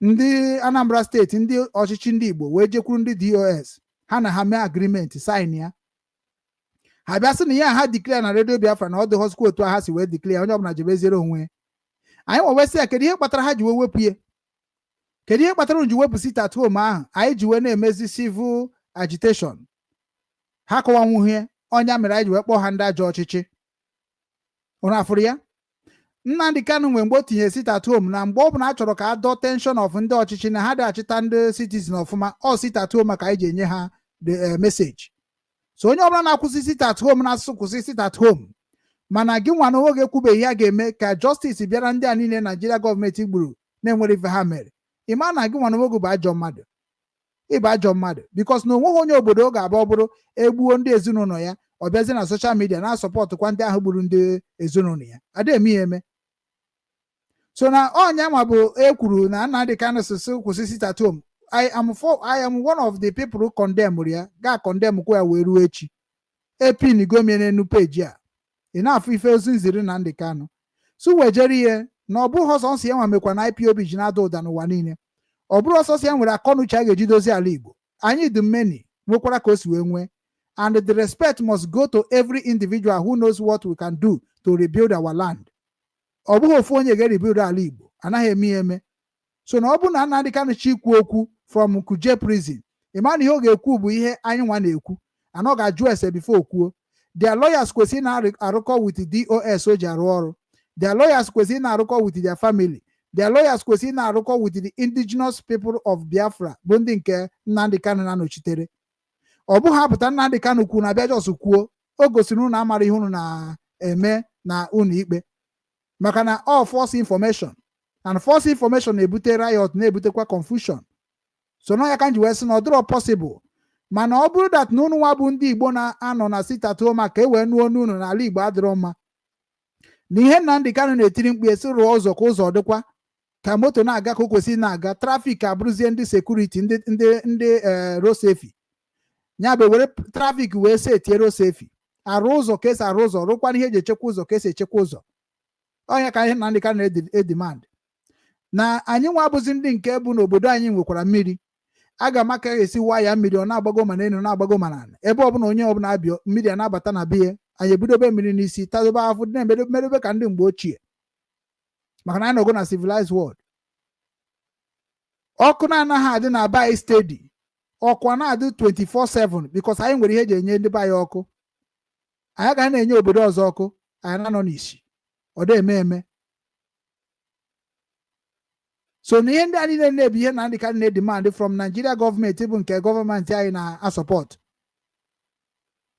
ndị Anambra State ndị ọchịchị ndị Igbo wee jekwuru ndị DOS ha na ha mee agreement sign ya. Ha bịa sị na ya ha declare na Radio Biafra na ọ dị hosikwa otu ha si wee declare onye ọbụla jebeziere onwe. Anyị wewesị ya kedu ihe kpatara ha ji wee wepụ ya, kedu ihe kpatara ji wepụ sit at home ahụ anyị ji wee na-emezi civil agitation. Ha kọwanwuhie ọnya mere anyị ji wee kpọọ ha ndị ajọ ọchịchị. Ụnụ afụrụ ya? Nnamdi Kanu nwe mgbe o tinye sit at home na mgbe ọ bụla a chọrọ ka a dọọ tension of ndị ọchịchị na ha dachịta ndị citizen ọfụma, ọ sit at home maka anyị ji enye ha the message. So onye ọbụla na-akwụsị sit at home na-asụsụ kwụsị sit at home, mana gị nwa na oge ekwubeghị ya ga-eme ka justice bịara ndị a niile Nigeria gọọmenti gburu na-enwere ife ha mere. Ịma na gị nwa na oge bụ ajọ mmadụ, ịbụ ajọ mmadụ because na onweghị onye obodo ọ ga-abụ ọ bụrụ egbuo ndị ezinụlọ ya ọ bịazi na social media na-asọpọtụkwa ndị ahụ gburu ndị ezinụlọ ya. Ada eme ya eme. So na ọnya ma bụ ekwuru na Nnamdi Kanu kwụsị sit at home. I am one of the people who condemn ya, ga condemn kwa ya wee ruo echi. Epin gomie n'enu page ya. Ị na-afụ ife ozi nziri Nnamdi Kanu. So wejere ihe na ọ bụghị ọsọ nsọ ya nwa mekwa na IPOB ji na-ada ụda n'ụwa niile. Ọ bụrụ ọsọ ya nwere akọnuche a ga-eji dozie ala Igbo. Anyị dị many nwekwara ka o si wee nwee. And the respect must go to every individual who knows what we can do to rebuild our land. Ọ bụghị ofu onye ga-rebuild ala Igbo, anaghị eme eme. So na ọ bụ na Nnamdi Kanu chi ikwu okwu from Kuje prison, ịma na ihe ọ ga-ekwu bụ ihe anyị nwa na-ekwu, and ọ ga-ajụ ese before okwuo. Their lawyers kwesịrị na-arụkọ with the DOS o ji arụ ọrụ. Their lawyers kwesịrị na-arụkọ with their family. Their lawyers kwesịrị na-arụkọ with the indigenous people of Biafra bụ ndị nke Nnamdi Kanu na-anọchitere. Ọ bụghị apụta Nnamdi Kanu kwuo na abịa jos kwuo o gosiri unu amara ihe unu na-eme na unu ikpe, maka na all false information, and false information na-ebute riot, na-ebutekwa confusion. So na ya ka nji wee sị na ọ dịrọ possible, mana ọ bụrụ that na unu nwa bụ ndị Igbo na-anọ na sit at home ka e wee nuo n'unu n'ala Igbo adịrọ mma, na ihe Nnamdi Kanu na-etiri mkpu esi rụọ ụzọ ka ụzọ dịkwa, ka moto na-aga ka o kwesịrị na-aga, trafik abụrụzie ndị sekuriti ndị road safety ya bụ were trafik wee setie road safety, arụ ụzọ ka esi arụ ụzọ, rụkwana ihe eji echekwa ụzọ ka esi echekwa ụzọ. Onye ka ihe Nnamdi Kanu na-edemand na anyị nwa abụzi ndị nke bụ n'obodo anyị nwekwara mmiri, a ga-ama ka esi waya mmiri ọ na-agbago ma n'elu na-agbago ma n'ala, ebe ọbụla onye ọbụla abịa mmiri a na-abata na biya anyị ebidobe mmiri n'isi tadobe afụ na-emedobe ka ndị mgbe ochie, maka na anyị nọgo na civilized world. Ọkụ na-anaghị adị na be anyị steady, ọkụ na-adị 24/7 because anyị nwere ihe eji enye ndị be anyị ọkụ. Anyị agaghị na-enye obodo ọzọ ọkụ anyị na-anọ n'isi ọ dị eme eme. So na ihe ndị a niile na-ebu ihe Nnamdi Kanu na-edemand from Nigeria gọọmenti bụ nke gọọmenti anyị na-asọpọt,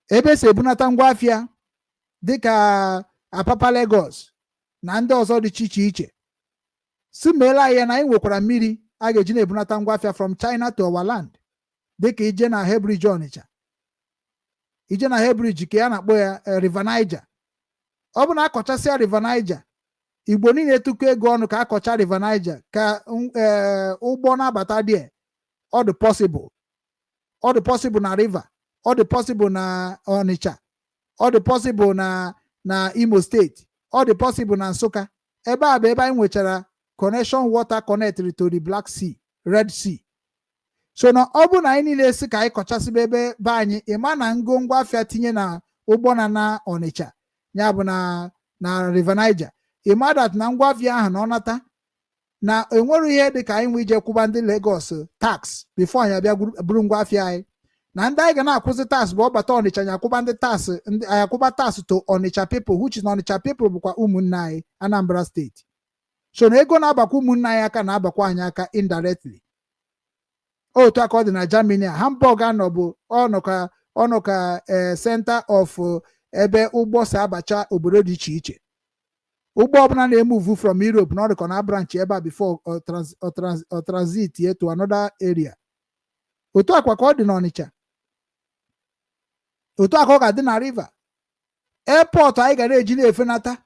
ebe si ebunata ngwa afịa dịka Apapa Lagos na ndị ọzọ dị iche iche, si meela anyị na anyị nwekwara mmiri a ga-eji na-ebunata ngwa afịa from China to our land, dịka ije na Hebridge Ọnịcha, ije na Hebridge ka ya na-akpọ ya River Niger. Ọ bụ na akọchasịa River Niger, Igbo niile etuko ego ọnụ ka akọcha River Niger ka ụgbọ na-abata dị, ọ dị possible na River, ọ dị possible na Ọnịcha, ọ dị possible na Imo State, ọ dị possible na Nsụka. Ebe a bụ ebe anyị nwechara connection water connected to the Black Sea, Red Sea. So na ọ bụ na anyị niile si ka anyị kọchasịba ebe be anyị, ịma na ngwa afịa tinye na ụgbọ na Ọnịcha ya bụ na River Niger, ịma that na ngwa afịa ahụ na ọ nata na enwere ihe dị ka anyị nwe ije kwụba ndị Lagos tax before anyị abịa buru ngwa afịa anyị, na ndị anyị ga na-akwụzi tax bụ ọbata Ọnịcha anyị akwụba ndị tax, anyị akwụba tax to Ọnịcha people, which is na Ọnịcha people bụkwa ụmụnne anyị Anambra steeti. So na ego na-abakwa ụmụnne anyị aka na-abakwa anyị aka indirectly. Otu aka ọ dị na Germany, Hamburg anọ ọnọ ka center of ebe ụgbọ si abacha obodo dị iche iche. ụgbọ ọbụla na-emove from Europe na ọdịkọ na branch ebe a before or transit here to another area. Otu akwa ka ọ dị n'Ọnịcha, otu aka ọ ga-adị na River. Airport anyị gara eji na-efenata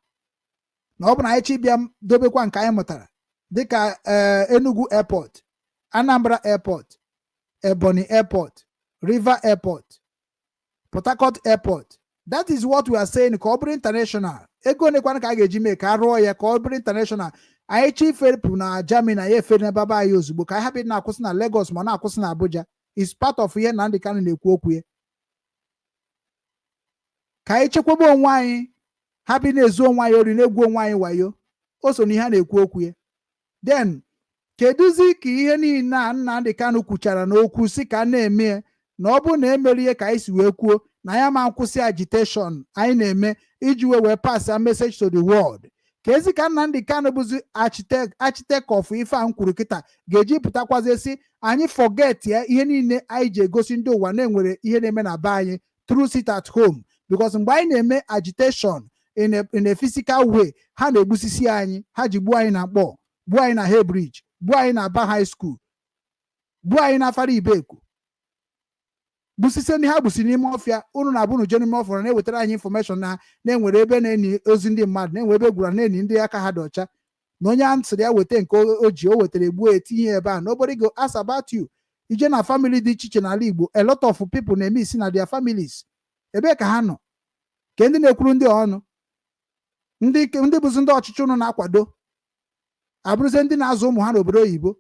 na ọ bụ na anyị chibịa dobekwa nke anyị mụtara dịka Enugu Airport, Anambra Airport, Ebonyi Airport, River Airport, Port Harcourt Airport. That is what we are saying ka ọ bụrụ international. Ego onekwana ka a ga-eji mee ka a rụọ ya ka ọ bụrụ international. Anyị chi ferepụ na Germany na ya efere n'ebe anyị ozugbo ka anyị hapụ na-akwụsị na Lagos ma na-akwụsị na Abuja. Is part of ihe Nnamdi Kanu na-ekwu okwu ya. Ka anyị chekwaba onwe anyị, hapụ na-ezu onwe anyị ori, na-egwu onwe anyị wayo. O so na ihe a na-ekwu okwu ya. Then keduzi ka ihe niile a Nnamdi Kanu kwuchara n'okwu si ka na-eme na ọ bụ na emere ihe ka anyị si wee kwuo na ya ma nkwụsị agitation anyị na-eme iji wee pass a message to the world. Ka ezi ka Nnamdi Kanu bụzi architect of ife a kwuru kịta ga-eji pụtakwazi si anyị forget ya ihe niile anyị ji egosi ndị ụwa na-enwere ihe na-eme na be anyị through sit at home, because mgbe anyị na-eme agitation in a physical way, ha na-egbusisi anyị, ha ji gbuo anyị na Mkpọ, gbuo anyị na Hebridge, gbuo anyị na Aba High School, gbuo anyị na Afara Ibeku, busisi ndị ha gbusi n'ime ọfịa. Unu na abụnụ je n'ime ọfịa na-ewetara anyị information na-enwere ebe na-eni ozi ndị mmadụ, na-enwe ebe gwara na-eni ndị aka ha dị ọcha, na onye a sịrị ya weta nke o ji o wetara egbuo etinye ebe a. Nobody go ask about you. Ije na family dị iche iche n'ala Igbo, a lot of people na-eme isi na their families. Ebe ka ha nọ? Ke ndị na-ekwuru ndị ọnụ, ndị bụzi ndị ọchịchị unu na-akwado abụrụzi ndị na-azụ ụmụ ha n'obodo oyibo.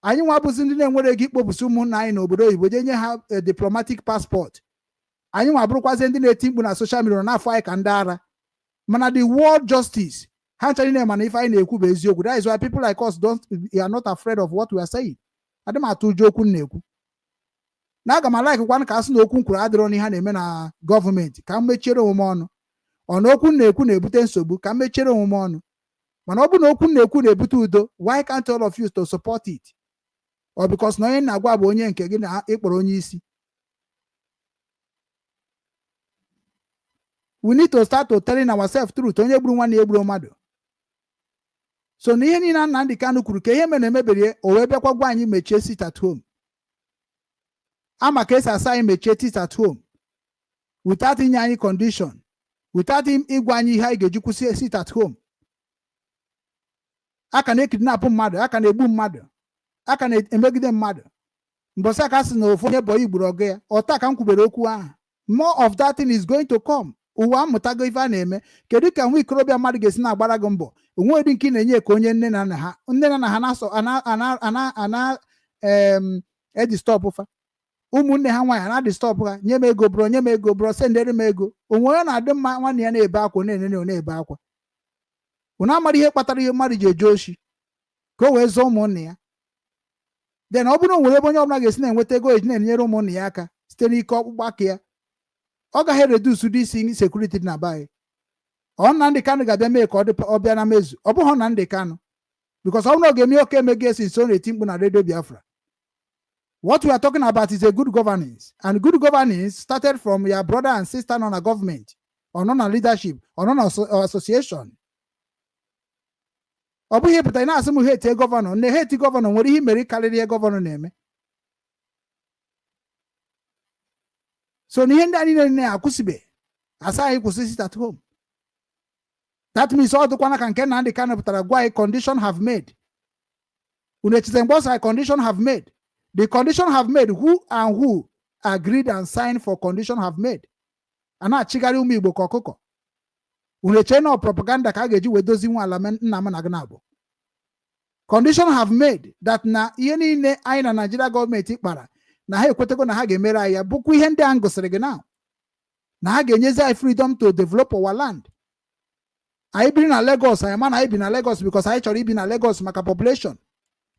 Anyị nwa bụzi ndị na-enwere ego ikpopụsị ụmụnna anyị n'obodo oyibo je nye ha diplomatic passport. Anyị nwa bụrụkwazi ndị na-eti mkpu na social media na-afọ anyị ka ndị ara. Mana the world justice ha nchara na mana ife anyị na-ekwu bụ eziokwu. That is why people like us are not afraid of what we are saying. Adị m atụ ụjọ okwu na-ekwu. Na aga m alaikekwanụ ka asị na okwu nkwuru adịrọ n'ihe na-eme na gọọmenti ka m mechiere omume ọnụ. Ọ na okwu na-ekwu na-ebute nsogbu ka m mechiere omume ọnụ. Mana ọ bụ na okwu na-ekwu na-ebute udo, why can't all of you to support it? Or because na onye na-agwa bụ onye nke gị na ịkpọrọ onye isi. We need to start to telling ourselves truth. Onye gburu nwanne ya egburu mmadụ. So na ihe niile Nnamdi Kanu kwuru ka ihe mere na-emeberie, o wee bịakwa gwa anyị mechie sit at home. Ama ka esi asa anyị mechie sit at home without inye anyị condition, without ịgwa anyị ihe anyị ga-eji kwụsị sit at home. Aka na-ekidnap mmadụ, aka na-egbu mmadụ, aka na-emegide mmadụ. Mbọsị aka sị na ofu onye bọyị igburu ọgụ ya, ọta ka m kwubere okwu ahụ. More of that thing is going to come. Ụwa amụtago ife a na-eme. Kedu ka nwa ikorobịa mmadụ ga-esi na-agbara gị mbọ? Onwe dị nke na-enye ka onye nne na nna ha na-asọ edistọpụ fa. Ụmụnne ha nwaanyị na-adịstọpụ ha, nye m ego bro, nye m ego bro, sendere m ego. Onwe onye na-adị mma nwanne ya na-ebe akwa, na-ebe akwa. Unu amara ihe kpatara ihe mmadụ ji eje oshi ka o wee zụọ ụmụnne ya. Then ọ bụrụ na nwere ebe onye ọbụla ga-esi na-enweta ego eji na-enyere ụmụnne ya aka site n'ike ọkpụkpụ aka ya, ọ gaghị reduce dị isi sekuriti dị na be anyị. Ọ Nnamdi Kanu ga-abịa mee ka ọ bịa na mezu. Ọ bụghị Nnamdi Kanu, because ọ bụrụ na ọ ga-eme oke emege esi nso na-eti mkpu na redio Biafra. What we are talking about is a good governance, and good governance started from your brother and sister on a government, or non a leadership, or non association. Ọ bụghị pụta na asị m hate gọvanọ, na hate gọvanọ nwere ihe mere karịrị ihe gọvanọ na-eme. So na ihe ndị anyị na-akwụsịbe asa anyị kwụsị sit at home. That means ọ dịkwana ka nke Nnamdi Kanu pụtara gwa anyị condition have made. Unu echize mgbe ọsọ condition have made. The condition have made, who agreed and signed for condition have made. Ana achịgharị ụmụ Igbo ka ọkụkọ. Unu eche na propaganda ka a ga-eji wee dozi nwa ala nna m na gị na-abụ. Condition have made that na ihe niile anyị na Nigeria gọọmenti kpara na ha ekwetego na ha ga-emere anyị ya bụkwa ihe ndị a ngosiri gị na ha ga-enyezi anyị freedom to develop our land. Anyị biri na Lagos, anyị ma na anyị bi na Lagos because anyị chọrọ ibi na Lagos maka population.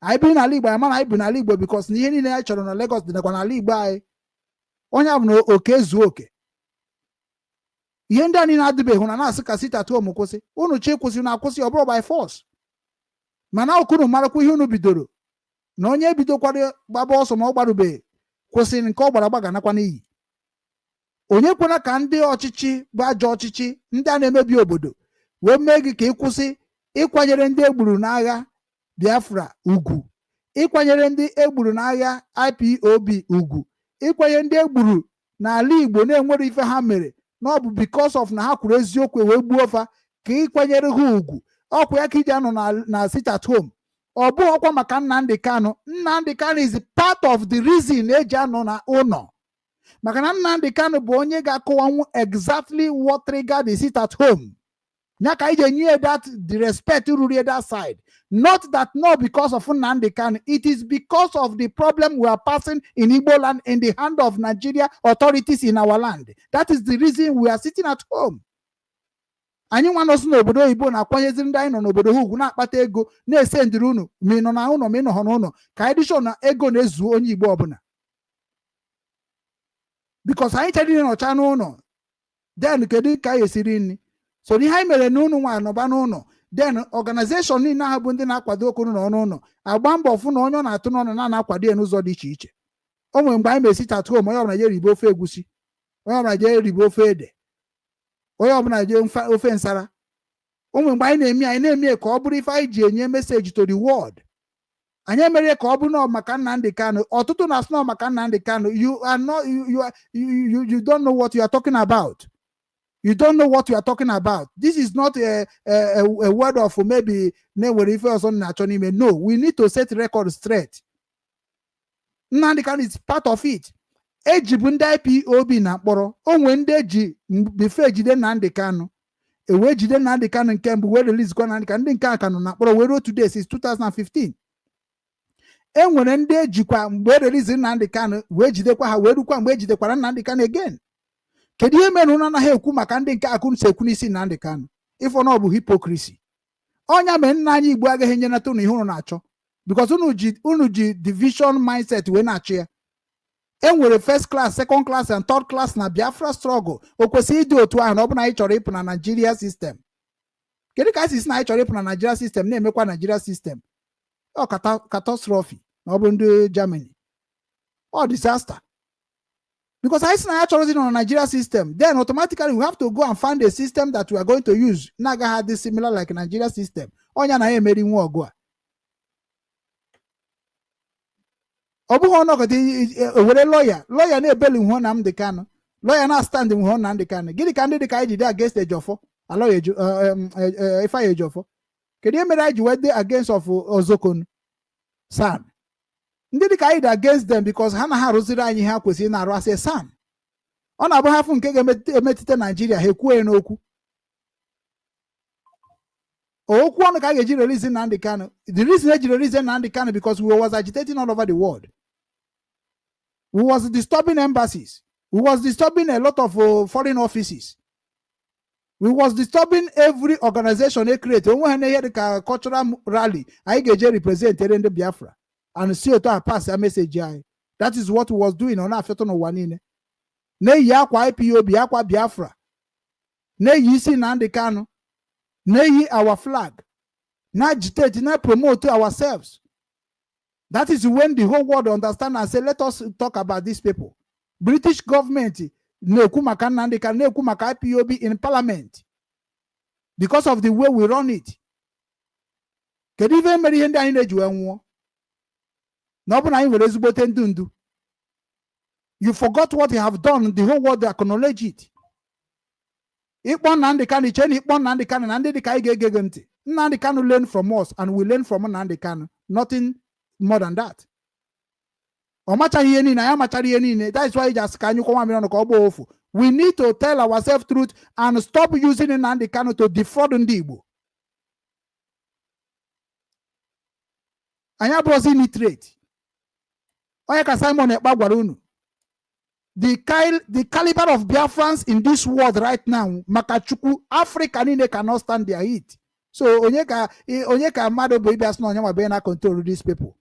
Anyị biri n'ala Igbo, anyị ma na anyị bi n'ala Igbo because na ihe niile anyị chọrọ na Lagos dị nakwa n'ala Igbo anyị. Onye abụ na oke zuo oke. Ihe ndị anyị na-adịbeghị na-asị ka sit at home kwụsị. Unu chi kwụsị na akwụsị ọ bụrụ by force. Mana okunu marakwa ihe unu bidoro. Na onye bidokwara gbaba ọsọ ma ọ gbarubeghị kwụsị nke ọ gbara gbaga nakwa n'iyi. Onye kwena ka ndị ọchịchị bụ ajọ ọchịchị ndị a na-emebi obodo wee mee gị ka ị kwụsị ịkwanyere ndị egburu n'agha Biafra ugwu, ịkwanyere ndị egburu n'agha IPOB ugwu, ịkwanye ndị egburu n'ala Igbo na-enwere ife ha mere na ọ bụ because of na ha kwuru eziokwu wee gbuo fa ka ịkwanyere ha ugwu. Ọkwa ya ka iji anọ na sit at home. Ọ bụ ọkwa maka Nnamdi Kanu. Nnamdi Kanu is part of the reason eji anọ na ụlọ, maka na Nnamdi Kanu bụ onye ga-akọwanwu exactly what triggered the sit at home. Ya ka iji enye the respect ruru that side. Not that no because of Nnamdi Kanu. It is because of the problem we are passing in Igbo land in the hand of Nigeria authorities in our land. That is the reason we are sitting at home. Anyị nwa nọsụ n'obodo oyibo na-akwanyeziri ndị anyị nọ n'obodo ha ugwu na-akpata ego na-ese ndiri unu ma ị nọ na ụlọ ma ị nọ ha n'ụlọ ka anyị dịchọ na ego na-ezu onye Igbo ọbụla. Because anyị chọrọ ihe nọcha n'ụlọ, then kedu ka anyị esiri nri? So ihe anyị mere na unu nwa nọba n'ụlọ, then organization niile ahụ bụ ndị na-akwado okwu n'ọnụ ụlọ agba mbọ fụ na onye ọ na-atụ n'ọnụ na-akwado ya n'ụzọ dị iche iche. O nwere mgbe anyị mesite at home, onye ọbụla je ribe ofe egusi, onye ọbụla je ribe ofe ede, onye ọbụla je ofe nsara. O nwere mgbe anyị na-eme ka ọ bụrụ ife anyị ji enye message to the world. Anyị emere ka ọ bụrụ na maka Nnamdi Kanu. Ọtụtụ na-asụ na maka Nnamdi Kanu. You don't know what you are talking about. You don't know what you are talking about. This is not a word of maybe na-enwere ife ọzọ na-achọ n'ime. No, we need to set record straight. Nnamdi Kanu is part of it. Eji bụ ndị IPOB na mkpọrọ. Onwe ndị eji before ejide Nnamdi Kanu. Ewe jide Nnamdi Kanu nke mbụ wee release kwa Nnamdi Kanu. Ndị nke a ka nọ na mkpọrọ wee ruo today since 2015. Enwere ndị ejikwa mgbe release Nnamdi Kanu wee jidekwa ha wee rukwa mgbe ejidekwara Nnamdi Kanu again. Kedu ihe mere unu anaghị ekwu maka ndị nke akụ si ekwu n'isi Nnamdi Kanu? Ifo na ọ bụ hypocrisy. Onya mee nna anyị Igbo agaghị enyenata unu ihe unu na-achọ because unu ji division mindset wee na-achị ya. Enwere first class, second class and third class na Biafra struggle. O kwesịrị ịdị otu ahụ na ọ bụ na anyị chọrọ ịpụ na Nigeria system. Kedu ka anyị si na anyị chọrọ ịpụ na Nigeria system na-emekwa Nigeria system? Ọ catastrophe na ọ bụ ndị Germany. Ọ disaster. Because I see na chọrọzi na Nigeria system, then automatically we have to go and find a system that we are going to use. Naga had this similar like Nigeria system. Onya na emeri nwa ọgụ a. Ọ bụghị ọnọgọdị were lawyer na-ebeli nwe Nnamdi Kanu, lawyer na-stand nwe Nnamdi Kanu. Gịnị ka ndị dị ka anyị ji dị against Ejiofor, alọya Ifeanyi Ejiofor? Kedu ihe mere anyị ji wee dị against of Ozokonu San? Ndị dị ka anyị dị against them because ha na ha arụziri anyị ha kwesịrị na-arụ asị San. Ọ na-abụ hafụ nke ga-emetụta Nigeria ha ekwuo ya n'okwu. Okwu ọnụ ka a ga-eji release Nnamdi Kanu. The reason eji release Nnamdi Kanu because we was agitating all over the world. We was disturbing embassies. We was disturbing a lot of foreign offices. We was disturbing every organization they create. Onwe ha na-ehe ka cultural rally anyị ga-eje represent ndị Biafra and see otu a pass a message anyị. That is what we was doing on afeto n'ụwa niile. Na-eyi akwa IPOB, akwa Biafra. Na-eyi isi Nnamdi Kanu. Na-eyi our flag. Na-agitate, na-promote ourselves. That is when the whole world understand and say, let us talk about these people. British government na-ekwu maka Nnamdi Kanu, na-ekwu maka IPOB in parliament because of the way we run it. Kedu ife mere ihe ndị anyị na-eji wee nwụọ? Na ọ bụ na anyị nwere ezigbote ndị ndu. You forgot what you have done, the whole world acknowledge it. Ikpọ Nnamdi Kanu, iche na ikpọ Nnamdi Kanu na ndị dị ka anyị ga-ege ntị. Nnamdi Kanu learn from us and we learn from Nnamdi Kanu. Nothing more than that. Ọ machaghị ihe niile, anyị machara ihe niile. That is why just ka anyị kwa mmiri ọnụ ka ọ gbaa ofu. We need to tell ourselves truth and stop using Nnamdi Kanu to defraud ndị Igbo. Anyị abụrụzi illiterate. Onye ka Simon Ekpa gwara unu. The caliber of Biafrans in this world right now, Makachukwu, Africa niile cannot stand their heat. So onye ka mmadụ bụ ịbịa sị na onye nwa be na control these people.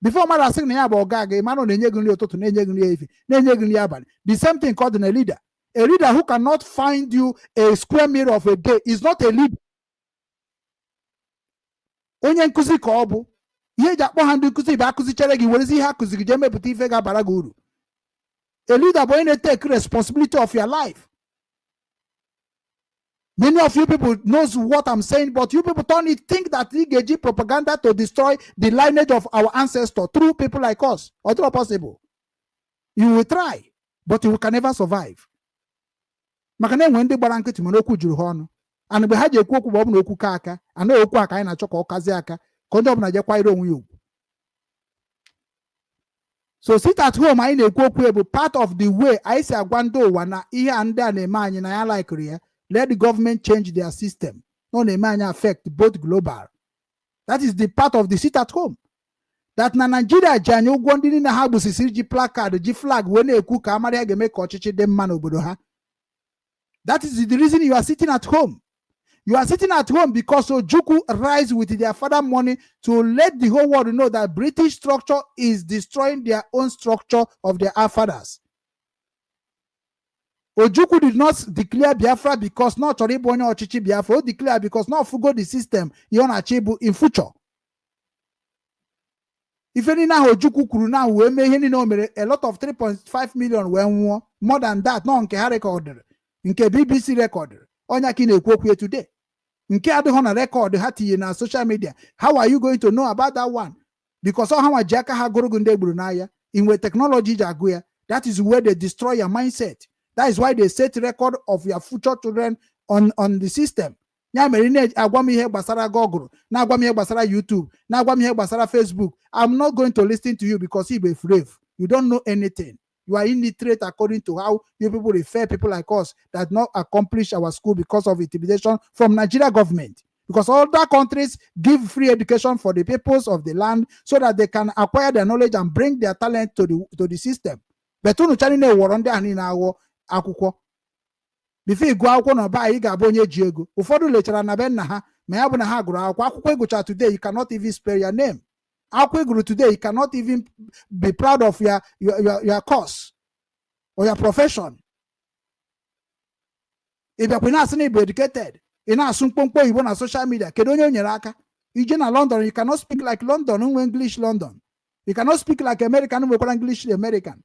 Before mmadụ asị na ya bụ ọga aga, mmadụ na-enye gị nri ụtụtụ, na-enye gị nri ehihie, na-enye gị nri abalị. The same thing called a leader. A leader who cannot find you a square meal of a day is not a leader. Onye nkuzi ka ọ bụ. Ihe eji akpọ ha ndị nkuzi bụ akụzichere gị werezi ihe akụzi gị jee mepụta ife ga-abara gị uru. A leader bụ onye na-take responsibility of your life. Many of you people knows what I'm saying, but you people don't think that EGG propaganda to destroy the lineage of our ancestors through people like us. Or not possible. You will try, but you can never survive. Makane wende baranke timanoku juru hono. And we had okwu okwu bobu okwu ka aka. And okwu aka anyị na-achọ ka ọ kazie aka. Ka ndị ọbụla je kwaire onwe ya ugwu. So sit at home anyị na-ekwu okwu bụ part of the way anyị si agwa ndị ụwa na ihe a ndị a na-eme anyị na ya like ya. Let the government change their system. No na-eme anyị affect both global. That is the part of the sit at home. That na Nigeria ji anyị ụgwọ ndị niile ha gbusisiri ji placard ji flag wee na-ekwu ka amara ya ga-eme ka ọchịchị dị mma n'obodo ha. That is the reason you are sitting at home. You are sitting at home because Ojukwu rise with their father money to let the whole world know that British structure is destroying their own structure of their fathers. Ojukwu did not declare Biafra because not Choribonyo or Chichi Biafra. He declared because not forgo the system you want to achieve in future. If any now Ojukwu kuru now we may a lot of 3.5 million when more than that no nke record nke BBC record onya kine ekwu today nke adịghị na record ha tinye na social media. How are you going to know about that one? Because all how jaka ha gorogu ndị gburu n'aya inwe technology ji agụ ya. That is where they destroy your mindset. That is why they set record of your future children on the system. Ya mere agwa m ihe gbasara Google, na agwa m ihe gbasara YouTube, na agwa m ihe gbasara Facebook. I'm not going to listen to you because you be brave. You don't know anything. You are illiterate according to how you people refer people like us that not accomplish our school because of intimidation from Nigeria government. Because other countries give free education for the peoples of the land so that they can acquire their knowledge and bring their talent to the system. But unu chani na eworo ndị anyị na-aghọ akwụkwọ. Before you go akwụkwọ na ọba anyị ga-abụ onye ji ego. Ụfọdụ lechara na be nna ha ma ya bụ na ha gụrụ akwụkwọ. Akwụkwọ ịgụcha today you cannot even spell your name. Akwụkwọ ịgụrụ today you cannot even be proud of your course or your profession. If you're not educated, you're not you on social media. You na London, you cannot speak like London, English London. You cannot speak like American, English American.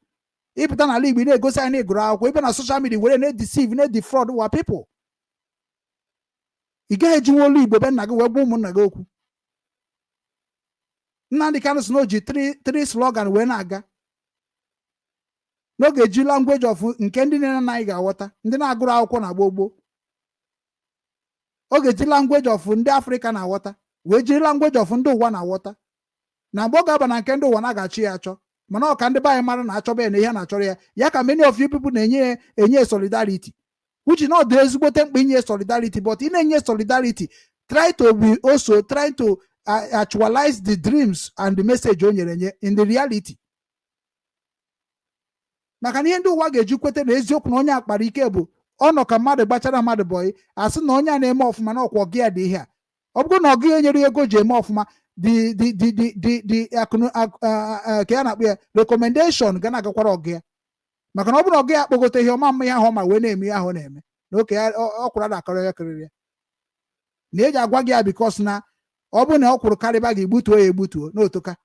If you don't leave, go say any ground, even on social media, we don't deceive, we don't defraud our people. You get you only, but then I go woman na go. Nnamdi Kanu know three slogan when aga. No get you language of Nkendi na iga water. Ndi na agụrụ akwụkwọ na gbogbo. Oge ji language of ndị Africa na water. We ji language of ndị ụwa na water. Na boga ba na nke ndị ụwa na gachi ya achọ. Mana ọ ka ndị bayi mara na achọbe na ihe na achọrọ ya. Ya ka many of you people na-enye solidarity. Which is not the ezigbote mkpa inye solidarity, but in enye solidarity, try to be also trying to actualize the dreams and the message in the reality. Maka na ihe ndị ụwa ga-eji kwete na eziokwu na onye akpara ike bụ ọnọ ka mmadụ gbachara mmadụ boy asị na onye a na-eme ọfụma na ọkwa ọgị ya dị ihe a. Ọ bụrụ na ọgị enyere ego ji eme ọfụma ka ya na-akpụ ya recommendation ga na-agakwara ọgị ya. Maka na ọ bụrụ na ọgị ya akpọgote ihe ọma mma ihe ahụ ma wee na-eme ihe ahụ na-eme na oke ya ọkwụrụ na-akọrọ ya karịrị ya na eji agwa gị ya bikos na ọ bụrụ na ọkwụrụ karịba gị egbutuo ya egbutuo n'otoka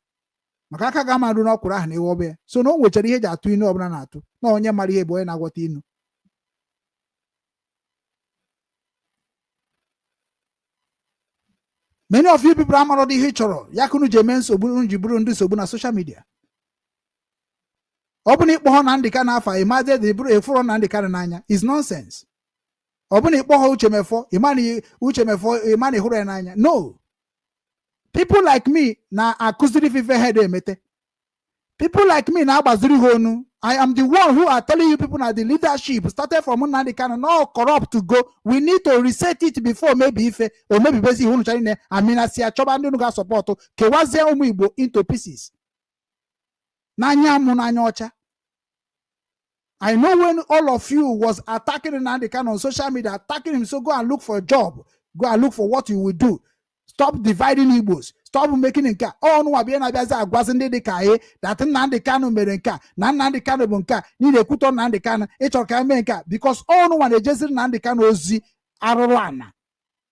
maka aka ga amarụ na ọkwụrụ ahụ na iwobe ya. So na o nwechara ihe eji atụ inu ọbụla na-atụ na onye mara ihe bụ onye na-agwọta inu. Many of you people amarọ dị ihe ị chọrọ ya ka unu ji eme nsogbu ji bụrụ ndị nsogbu na social media. Ọ bụ na ịkpọ ha na ndị ka na-afa ịmaze dị bụrụ efuro na ndị ka n'anya is nonsense. Ọ bụ na ịkpọ ha uchemefọ ịmana ịhụrụ ya n'anya. No. People like me na akụziri fife head emete. People like me na agbaziri ha onu. I am the one who are telling you people that the leadership started from Nnamdi Kanu, not corrupt to go. We need to reset it before maybe ife or maybe basi hunu chane. I mean, asi achoba ndị nuga support kewaze ụmụ Igbo into pieces. Nanya mu nanya ocha. I know when all of you was attacking Nnamdi Kanu on social media, attacking him, so go and look for a job. Go and look for what you will do. Stop dividing Igbos. Stop making nka. Oh no, abia na biaza agwazinde de kae that Nnamdi Kanu mere nka. Na Nnamdi Kanu bụ nka. Ni de kuto Nnamdi Kanu. Ịchọ ka eme nka because all no one ejeziri Nnamdi Kanu ozi arụrụ ana.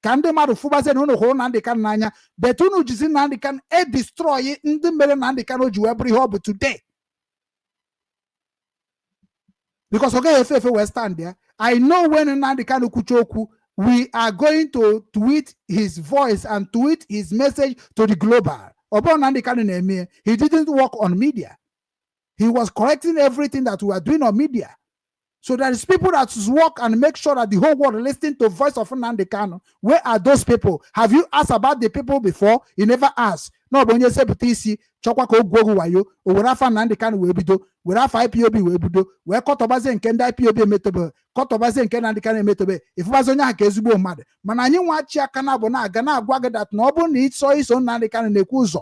Ka ndị mmadụ fụbaze na unu hụrụ Nnamdi Kanu n'anya. But unu jizi Nnamdi Kanu destroy ndị mere Nnamdi Kanu ji wee bụrụ ihe ọ bụ today. Because okay, if we stand there, I know when Nnamdi Kanu kwucha okwu we are going to tweet his voice and tweet his message to the global. He didn't work on media. He was correcting everything that we are doing on media. So there is people that work and make sure that the whole world listens to the voice of Nnamdi Kanu. Where are those people? Have you asked about the people before? You never asked. No, but when you say PTC, chokwa ko gwogu wayo, o wera fa Nnamdi Kanu we bido, wera fa IPOB we bido, we kotobaze nke nda IPOB metobe, kotobaze nke Nnamdi Kanu metobe. Ifubazo nya ka ezigbo mmadụ. Mana anyị nwa chi aka na bụ na aga na agwa gị that na ọ bụ na iso Nnamdi Kanu na-ekwu ụzọ.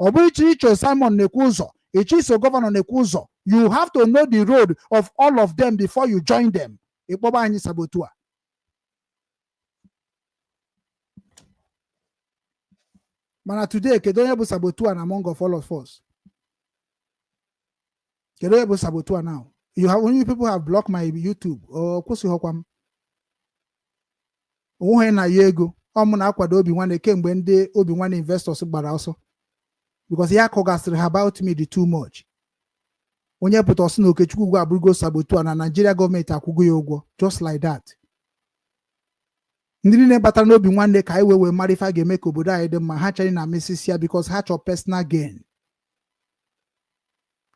Ọ bụ icho Simon na-ekwu ụzọ. Ichiso governor na-ekwu ụzọ. You have to know the road of all of them before you join them. Ikpoba anyị sabotua. Mana today, kedu onye bụ sabotua na among of all of us? Kedu onye bụ sabotua now? Only people have blocked my YouTube. Kwụsị họkwa. Onwe na yego. Ọ na akwado obi nwanne kemgbe ndị obi nwanne investors gbara ọsọ. Because ya kogasịrị about me too much. Onye pụta ọsị na Okechukwu ugwu abụrụgo sabotua na Nigeria gọọmenti akwụgo ya ụgwọ. Just like that. Ndị niile batara n'obi nwanne ka anyị wee mara ife a ga-eme ka obodo anyị dị mma ha chọrọ na mesisi ya because ha chọrọ personal gain.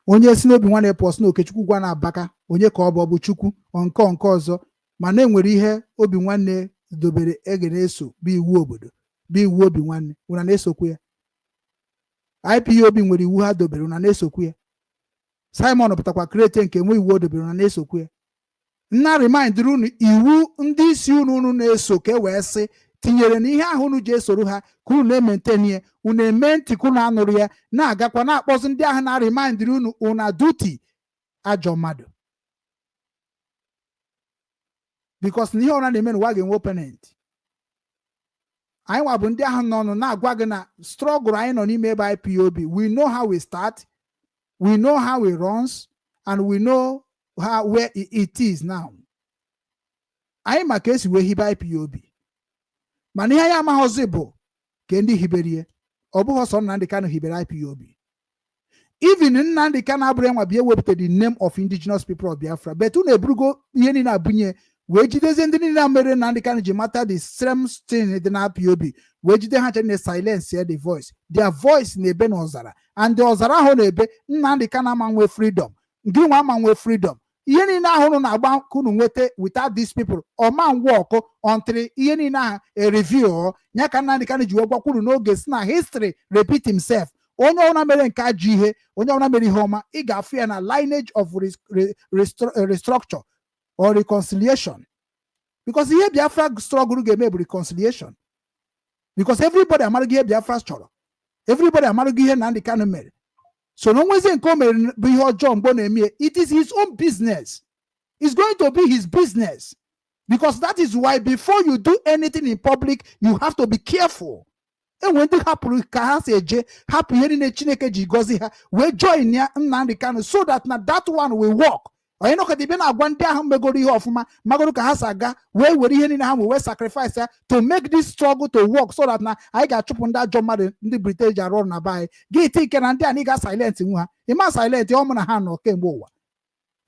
Onye si n'obi nwanne pụọ sị na Okechukwu gwa na-abaka onye ka ọ bụ Chukwu nke ọzọ mana enwere ihe obi nwanne dobere ege na-eso bụ iwu obodo bụ iwu obi nwanne una na-esokwu ya. IPOB nwere iwu ha dobere una na-esokwu ya. Simon pụtakwa krete nke nwe iwu o dobere una na-esokwu ya. Nna remind unu iwu ndị isi unu na-eso ka wee sị tinyere na ihe ahụ unu ji esoro ha ka unu na-maintain ya unu eme ntị ka unu anụrụ ya na-agakwa na-akpọzi ndị ahụ na remind unu una duty ajọ mmadụ because na ihe ọra na-eme n'ụwa ga-enwe opponent. Anyị nwa bụ ndị ahụ nọ na-agwa gị na struggle anyị nọ n'ime ebe IPOB. We know how we start, we know how it runs, and we know where it is now. Anyị ma ka esi wee hibe IPOB. Mana ihe anyị amaghọzi bụ ka ndị hiberie. Ọ bụghị ọsọ Nnamdi Kanu hibere IPOB. Even Nnamdi Kanu abụrụ enwa bịa wepụta the name of indigenous people of Biafra. But unu eburugo ihe niile abụnye wee jidezi ndị niile mere Nnamdi Kanu ji mata the same thing dị na IPOB. Wee jide ha chere na silence the voice. Their voice na-ebe n'ọzara. And the ọzara ahụ na-ebe Nnamdi Kanu ama nwe freedom. Gị nwa ama nwe freedom. Ihe niile ahụ na-agba kunu nwete without these people or man walk until ihe niile ahụ a review nya ka Nnamdi Kanu ji wegwa kwuru n'oge si na history repeat himself. Onye ọbụla mere nke ajọ ihe onye ọbụla mere ihe ọma ị ga-afụ ya na lineage of restructure or reconciliation because ihe Biafra struggle ga-eme bụ reconciliation because everybody amaghị ihe Biafra chọrọ, everybody amaghị ihe Nnamdi Kanu mere. So no nwezi nke o mere bụ ihe ọjọọ mgbe ọ na-eme it is his own business. It's going to be his business because that is why before you do anything in public you have to be careful. Enwe ndị hapụrụ ka ha si eje hapụ ihe niile Chineke ji gozi ha wee join ya Nnamdi Kanu so that na that one will work. Onye nọkọta ibe na-agwa ndị ahụ megoro ihe ọfụma magoro ka ha si aga wee were ihe niile ha wee sacrifice ya to make this struggle to work so that na anyị ga-achụpụ ndị ajọ mmadụ ndị Britain ji arụ ọrụ na be anyị ga-eti ike na ndị a na ị ga silent nwe ha ịma silent ọmụ na ha nọ kemgbe ụwa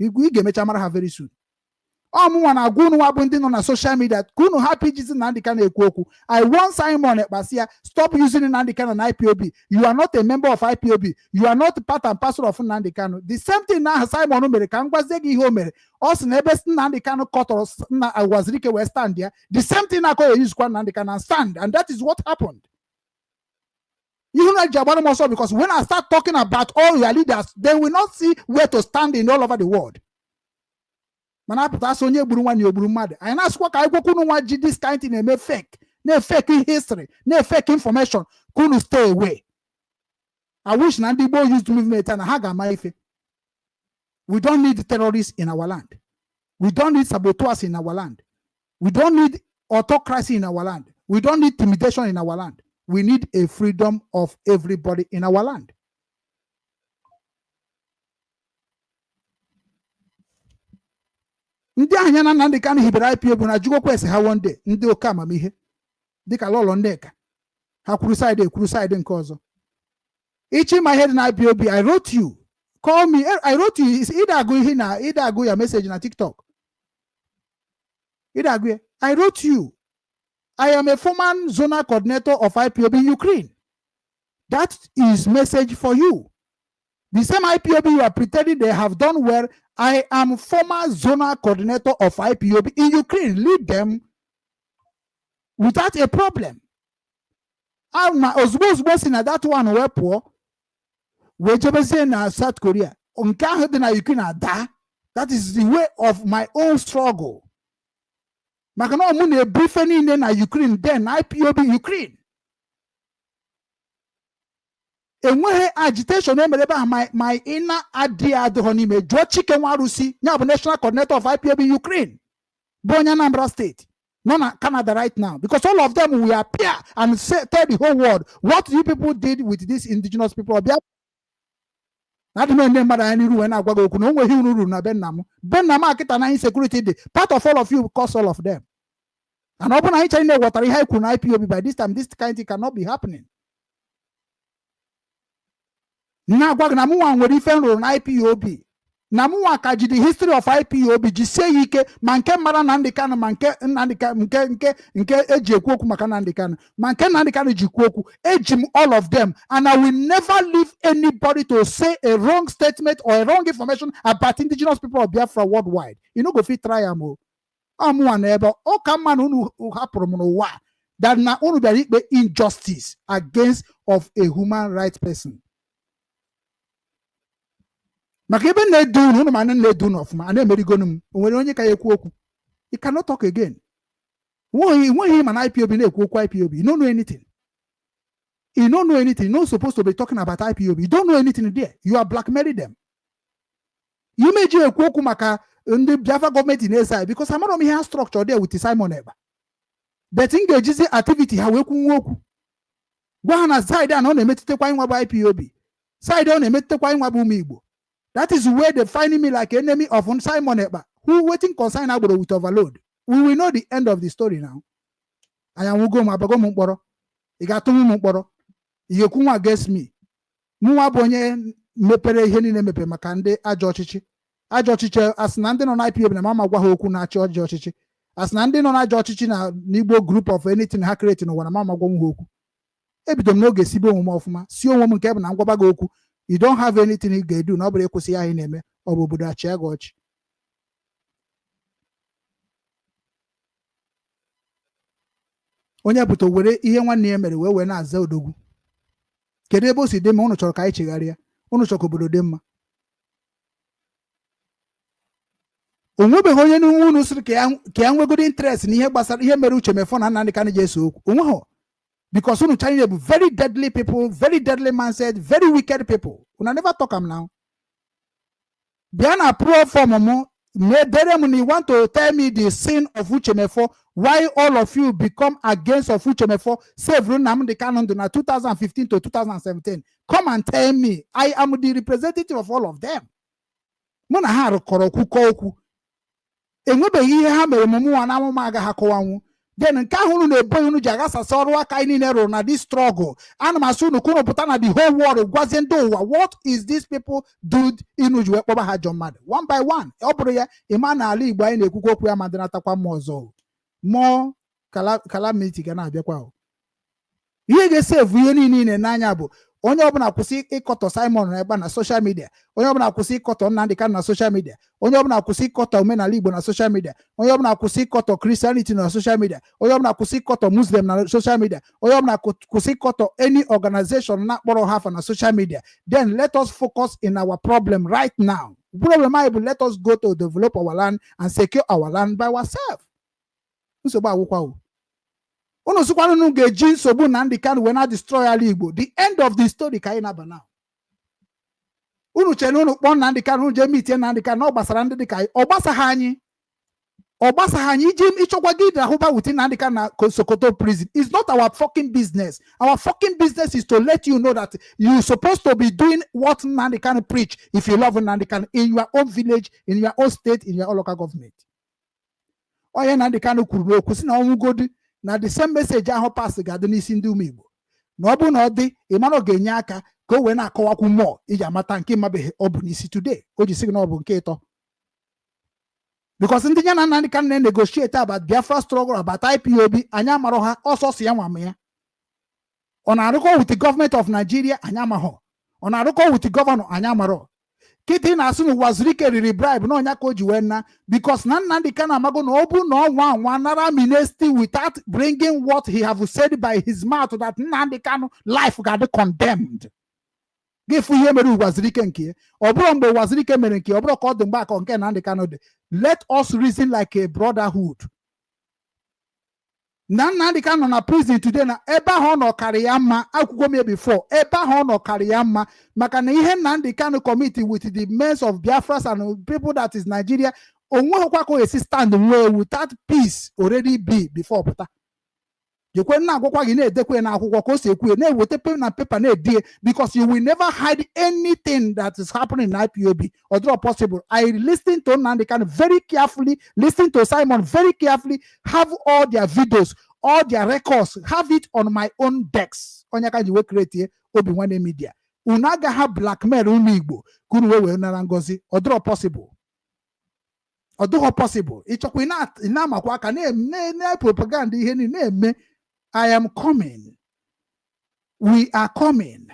ị ga-emecha mara ha very soon. Ọmụnwa na-agwa unu nwa bụ ndị nọ na social media ka unu hapụ ijizi Nnamdi Kanu ekwu okwu. I want Simon Ekpasia stop using Nnamdi Kanu na IPOB. You are not a member of IPOB. You are not part and parcel of Nnamdi Kanu. The same thing na Simon mere ka m gwazie gị ihe o mere. Ọ sị na ebe Nnamdi Kanu kọtọrọ na Wazirike wee stand ya. The same thing na akọ use kwa Nnamdi Kanu and stand, and that is what happened. You know Jabari also because when I start talking about all your leaders, they will not see where to stand in all over the world. Mana pụta so onye gburu nwanne ogburu mmadụ anyị na-asịkwa ka anyị gwakwa unu nwa ji this kind thing na-eme fake na-fake history na-fake information kunu stay away. I wish na ndị Igbo used movement na ha ga-ama ife. We don't need terrorists in our land. We don't need saboteurs in our land. We don't need autocracy in our land. We don't need intimidation in our land. We need a freedom of everybody in our land. Ndị ahụ na Nnamdi Kanu hibere IPOB na jụgo kwesị ha one day ndị oke amamihe dịka lọlọ ndeka ha kwuru side nke ọzọ ichi ma ihe dị na IPOB. I wrote you, call me, I wrote you ide agụ ya message na TikTok ide agụ ya. I wrote you I am a former zonal coordinator of IPOB Ukraine. That is message for you. The same IPOB you are pretending they have done well. I am former zonal coordinator of IPOB in Ukraine. Lead them without a problem. I'm that one were poor. We in South Korea. That is the way of my own struggle. Makano mune briefing in Ukraine, then IPOB Ukraine. And when agitation my inner idea the honey me Joe Chicken Warusi, now national coordinator of IPOB Ukraine, Bonya Nambra State, not Canada right now, because all of them will appear and tell the whole world what you people did with these indigenous people. I don't remember any rule when I go no way rule na Benama Kitana insecurity. Part of all of you cause all of them. And open I China water IPOB by this time, this kind of thing cannot be happening. Now, Namuan will defend on IPOB. Namuan kaji the history of IPOB. Jiseyike manke mara nandikana manke nke eji ekwoku maka nandikana manke nandikana eji ekwoku ejim all of them, and I will never leave anybody to say a wrong statement or a wrong information about indigenous people of Biafra worldwide. You know, go fit try amo. Amuan ebo o kaman unu hapro wa that na unu be injustice against of a human rights person. Makebe ne do no man ne do of man and merigonum when only ka ekwu. He cannot talk again. When him and IPOB ne ekwu IPOB, you don't know anything. You don't know anything. You're not supposed to be talking about IPOB. You don't know anything there. You are blackmailing them. You made you ekwu maka the Biafra government in SI because I'm not here structure there with Simon Eba. But engage the activity how we can go on side and on a metete kwa IPOB. Side on a metete kwa Igbo. That is where they find me like enemy of Simon Eba, who waiting consign Agbo with overload. We will know the end of the story now. I am Ugo Mabago Mumboro. He got to Mumboro. You come against me. Muabonye mepere heni mepe makande ajochichi. Ajochichi as nandin on IPOB na mama gwahoku na ajochichi. As nandin on ajochichi na Igbo group of anything hakreti no wana mama gwahoku. Ebidom no ge sibo mumofuma. Sio woman keb na ngwabago oku. You don't have anything you can do. Nobody could see in name or Buddha Chagoch. Onya buto were ihe nwanne ya mere we na aza odogwu. Kedu ebe o si dị mma unu chọrọ ka anyị chegharịa? Unu chọrọ obodo dị mma. Onwebeghị onye n'ime unu sịrị ka ya nwegoro interest n'ihe gbasara ihe mere uche mefọ na Nnamdi Kanu ji eso okwu. Onweghị. Because you Chinese very deadly people, very deadly mindset, very wicked people. We never talk them now. Biana pro for momo. You want to tell me the sin of Uchemefo, why all of you become against of Uchemefo, save Nnamdi Kanu na 2015 to 2017. Come and tell me. I am the representative of all of them. Mona haro koro kukoku. Enwebe ihe ha mere momo wana mo maga hakowanwu. Then kahunu ne boy unu jaga sasorwa kaini nero na this struggle. Anamasu no kuno putana the whole world gwazendo. What is these people do inu juwe oba ha John Mad? One by one. Obroya imana ali igba ine kuko kuya mandana takwa mozo. More calamity gana abekwa o. Ihe ge save ihe niile n'anya bụ onye ọbụla kwụsị ịkọtọ Simon Eba na social media, onye ọbụla kwụsị ịkọtọ Nnamdi Kanu na social media, onye ọbụla kwụsị ịkọtọ omenala Igbo na social media, onye ọbụla kwụsị ịkọtọ Christianity na social media, onye ọbụla kwụsị ịkọtọ Muslim na social media, onye ọbụla kwụsị ịkọtọ any organization na kpọrọ ha na social media. Then let us focus in our problem right now. Problem I will let us go to develop our land and secure our land by ourselves. Nsogbu agwụkwa o. Uno sukwanu nunge jin sobu Nnamdi Kanu when I destroy Ali Igbo. The end of the story kaina ba now. Unu chenu unu kpon Nnamdi Kanu je meet Nnamdi Kanu obasara ndi kai obasa hanyi jim ichokwa gid na huba within Nnamdi Kanu na Sokoto prison. It's not our fucking business. Our fucking business is to let you know that you're supposed to be doing what Nnamdi Kanu preach if you love Nnamdi Kanu in your own village, in your own state, in your own local government. Oye Nnamdi Kanu kwuru okusi na onwugodi. Now the same message I hope pass the gardenis in Dumibo. No bu no di imano genyaka go when I call more. Ija matanki mabe obunisi today. Oji signal bunketo. Because ndị ya na Nnamdi Kanu na-negotiate about Biafra struggle, about IPOB, anya maro ha ọsọ si ya nwa ya. On arụkọ with the government of Nigeria, anya maho. On arụkọ with the governor, anya maro. Kiti na asunu Wazirike riri bribe no nya ko jiwenna because Nnamdi Kanu amago no obu no one nara ministry without bringing what he have said by his mouth that Nnamdi Kanu life got condemned. Give you meru Wazirike nke oburo mgbe Wazirike mere nke oburo ka odin back on Nnamdi Kanu de. Let us reason like a brotherhood. Nnamdi Kanu na prison today na ebe ahụ no kariyama akwụkwọ me before ebe ahụ no kariyama maka na ihe Nnamdi Kanu committee with the men of Biafra and people that is Nigeria onwe kwa ko stand without peace already be before pụta. Jekwe na agwakwa gị na-edekwe na akwụkwọ ka o si ekwu na-ewete pen na paper na-edie because you will never hide anything that is happening in IPOB or not possible. I listen to Nnamdi Kanu very carefully, listen to Simon very carefully, have all their videos, all their records, have it on my own decks. Onyaka jiwe create Obi-Wan Media. Unaga ha blackmail unu Igbo kunu wewe nara ngozi or not possible. Or not possible. Ichokwe na makwa ka na propaganda ihe ni na-eme. I am coming. We are coming.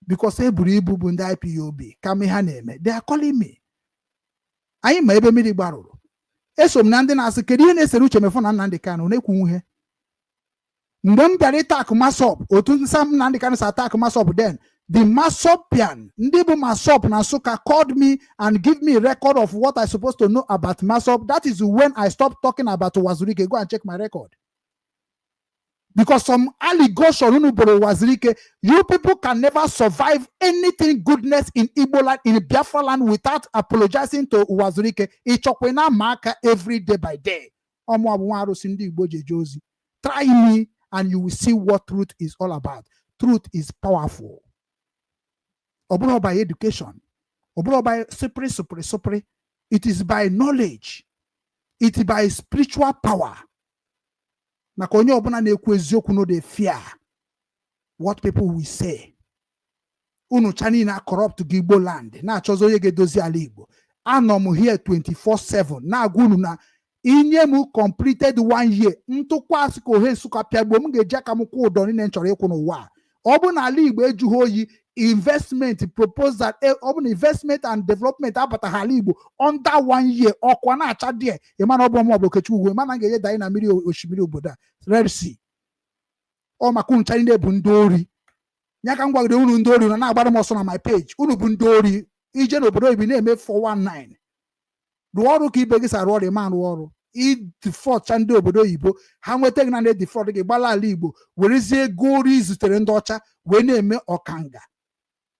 Because Eburibu Bunda IPOB, Kamihaneme, they are calling me. I am maybe midi barrel. Esom Nandin as a Kadian Seruche Mefon Nnamdi Kanu, Nekuhe. Ndem that attack Masop, or to some Nnamdi Kanu's attack Masop then. The Masopian, Ndibu Masop Nasuka called me and give me a record of what I supposed to know about Masop. That is when I stopped talking about Wazirike. Go and check my record. Because some allegation Wazirike, you people can never survive anything goodness in Igbo land, in Biafra land without apologizing to Wazirike. Ichokwena marker every day by day. Try me and you will see what truth is all about. Truth is powerful. Oburo by education. Oburo by supre. It is by knowledge. It is by spiritual power. Na konye obuna na-ekwu eziokwu no dey fear what people will say. Unu chani na corrupt Igbo land na achọzọ onye ga-edozi ala Igbo. Anọ m here 24/7 na agwa unu na inye m completed 1 year ntụkwasị ka ohe Nsụka pịagbo m ga-eji aka m kwụ ụdọ niile nchọrọ ịkwụ n'ụwa. Ọ bụ na ala Igbo ejughị oyi investment proposal ọ bụ na investment and development abata ala Igbo under 1 year ọkwa na-acha die ịma na ọ bụ m Okechukwu ịma na ga-enye dai na mmiri osimiri obodo a Red Sea. Ọ maka unu chani na-ebu ndị ori. Nya ka m gwagide unu ndị ori na-agbara m ọsọ na my page. Unu bụ ndị ori ije n'obodo oyibo na-eme 419. Rụọ ọrụ ka ibe gị sa arụ ọrụ ịma arụ ọrụ. Default cha ndị obodo oyibo ha nweta gị na ndị default gị gbala ala Igbo werezie ego ori zutere ndị ọcha wee na-eme ọkanga.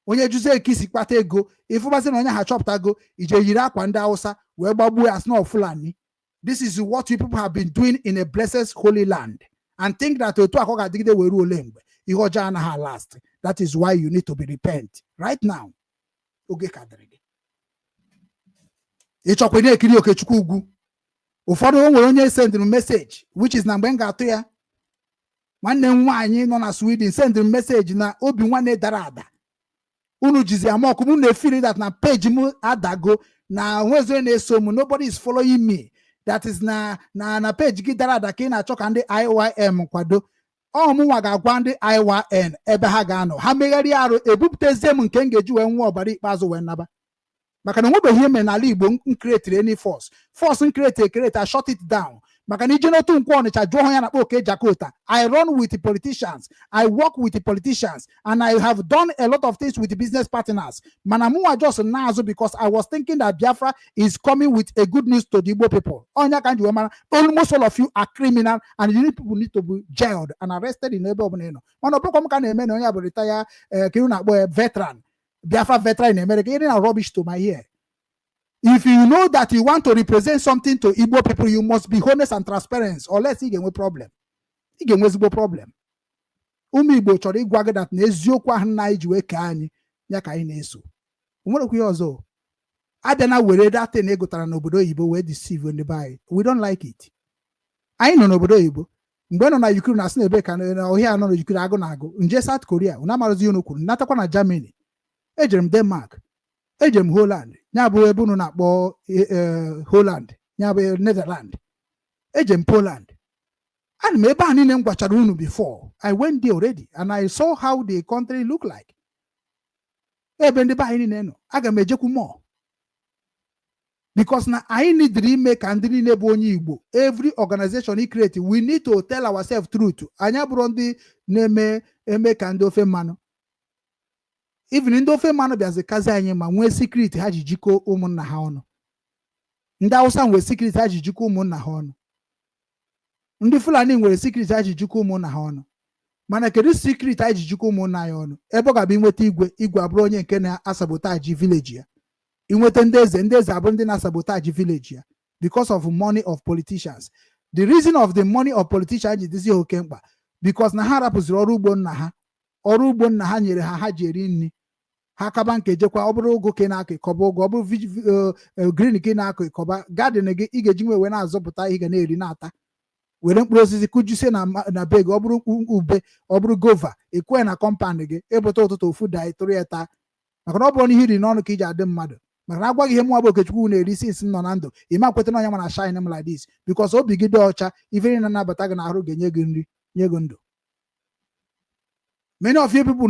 Onye juzie eke isi kpata ego ịfụbazi na onye ha chọpụtago ije yiri akwa ndị Hausa wee gbagbuo as na Fulani. This is what you people have been doing in a blessed holy land and think that otu akọ ga-adịgide were ole mgbe ihe ọjọọ anaghị last. That is why you need to be repent right now. Oge kadịrị gị ịchọkwa na-ekiri Okechukwu ugwu. Ụfọdụ o nwere onye sendịrị message which is na mgbe m ga-atụ ya nwanne m nwaanyị nọ na Sweden sendịrị message na obi nwanne dara ada. Unu jizi amok unu na-efili that na page m adago na nwezo na-eso m nobody is following me. That is na page gị dara ada ka ị na-achọ ka ndị IYM kwado. Ọmụnwa ga-agwa ndị IYN ebe ha ga-anọ ha megharị arụ ebupụtezie m nke m ga-eji wee nwa ọbara ikpeazụ wee naba. Maka na nwebeghị ihe mere n'ala Igbo m create any force m create I shut it down. Maka na ije n'otu nkwa Ọnịcha jụọ ya na Oke Jakota. I run with the politicians, I work with the politicians, and I have done a lot of things with the business partners. Mana mụnwa just nazo because I was thinking that Biafra is coming with a good news to the Igbo people. Onya kanji wemana, almost all of you are criminal and you people need to be jailed and arrested in ebe ọbụla ino. Mana ọbụla m ka na-eme na onye bụ retire kiru na veteran. Biafra veteran in America, it is rubbish to my ear. If you know that you want to represent something to Igbo people, you must be honest and transparent, or else you get a problem. You get a problem. Igbo chọrọ ịgwa gị that na eziokwu ahụ na iji wee ka anyị ya ka anyị na-eso. Onwere kwa ọzọ. Abịa na were that thing egotara n'obodo oyibo wee deceive ndị be. We don't like it. Anyị nọ n'obodo oyibo. Mgbe nọ na Ukraine na asị na ebe ka na ohia nọ na Ukraine agụ na agụ. Nje South Korea, una amarozi unu kwuru, natakwa na Germany. Ejere m Denmark. Ejem Holland nyabụ ebe unu na-akpọ Holland, nyabụ Netherlands, ejem Poland. And maybe I didn't watch before. I went there already and I saw how the country look like. Because now I need to remake and Igbo. Every organization he created, we need to tell ourselves truth. Anya Burundi neme eme kando fe mano. Even in dofe mano biaze kaza anyema mwe secret haji jiko umunna haono. Nda usa mwe secret haji jiko umunna haono. Ndị Fulani nwere secret aji jikọ ụmụnna ha ọnụ, mana kedu secret aji jikọ ụmụnna ya ọnụ? Ebe ọ ga-abụ inweta igwe abụrụ onye nke na-asabotaji village ya, inweta ndị eze abụrụ ndị na-asabotaji village ya because of money of politicians. The reason of the money of politicians ji dịzi oke mkpa because na ha rapụziri ọrụ ugbo nna ha nyere ha ji eri nri ha kaba nke jekwa ọ bụrụ ụgụ ke na-akọ ịkọba ụgụ, ọ bụrụ green ke na-akọ ịkọba garden gị ị ga-eji nwe na-azọpụta ihe ga na-eri na-ata were mkpụrụ osisi kụjuse na be gị, ọ bụrụ ube, ọ bụrụ gova, ekwe na kọmpand gị ịpụta ụtụtụ ofu da ịtụrụ ya taa, maka na ọ bụrụ na ihe iri n'ọnụ ka iji adị mmadụ. Maka na agwaghị ihe mụnwa bụ Okechukwu na-eri sinsi nọ na ndụ, ịma kweta na onye ma na shine m like this because obi gị dị ọcha, ife niile na-anabata gị n'ahụ ga-enye gị nri, nye gị ndụ. Many of you people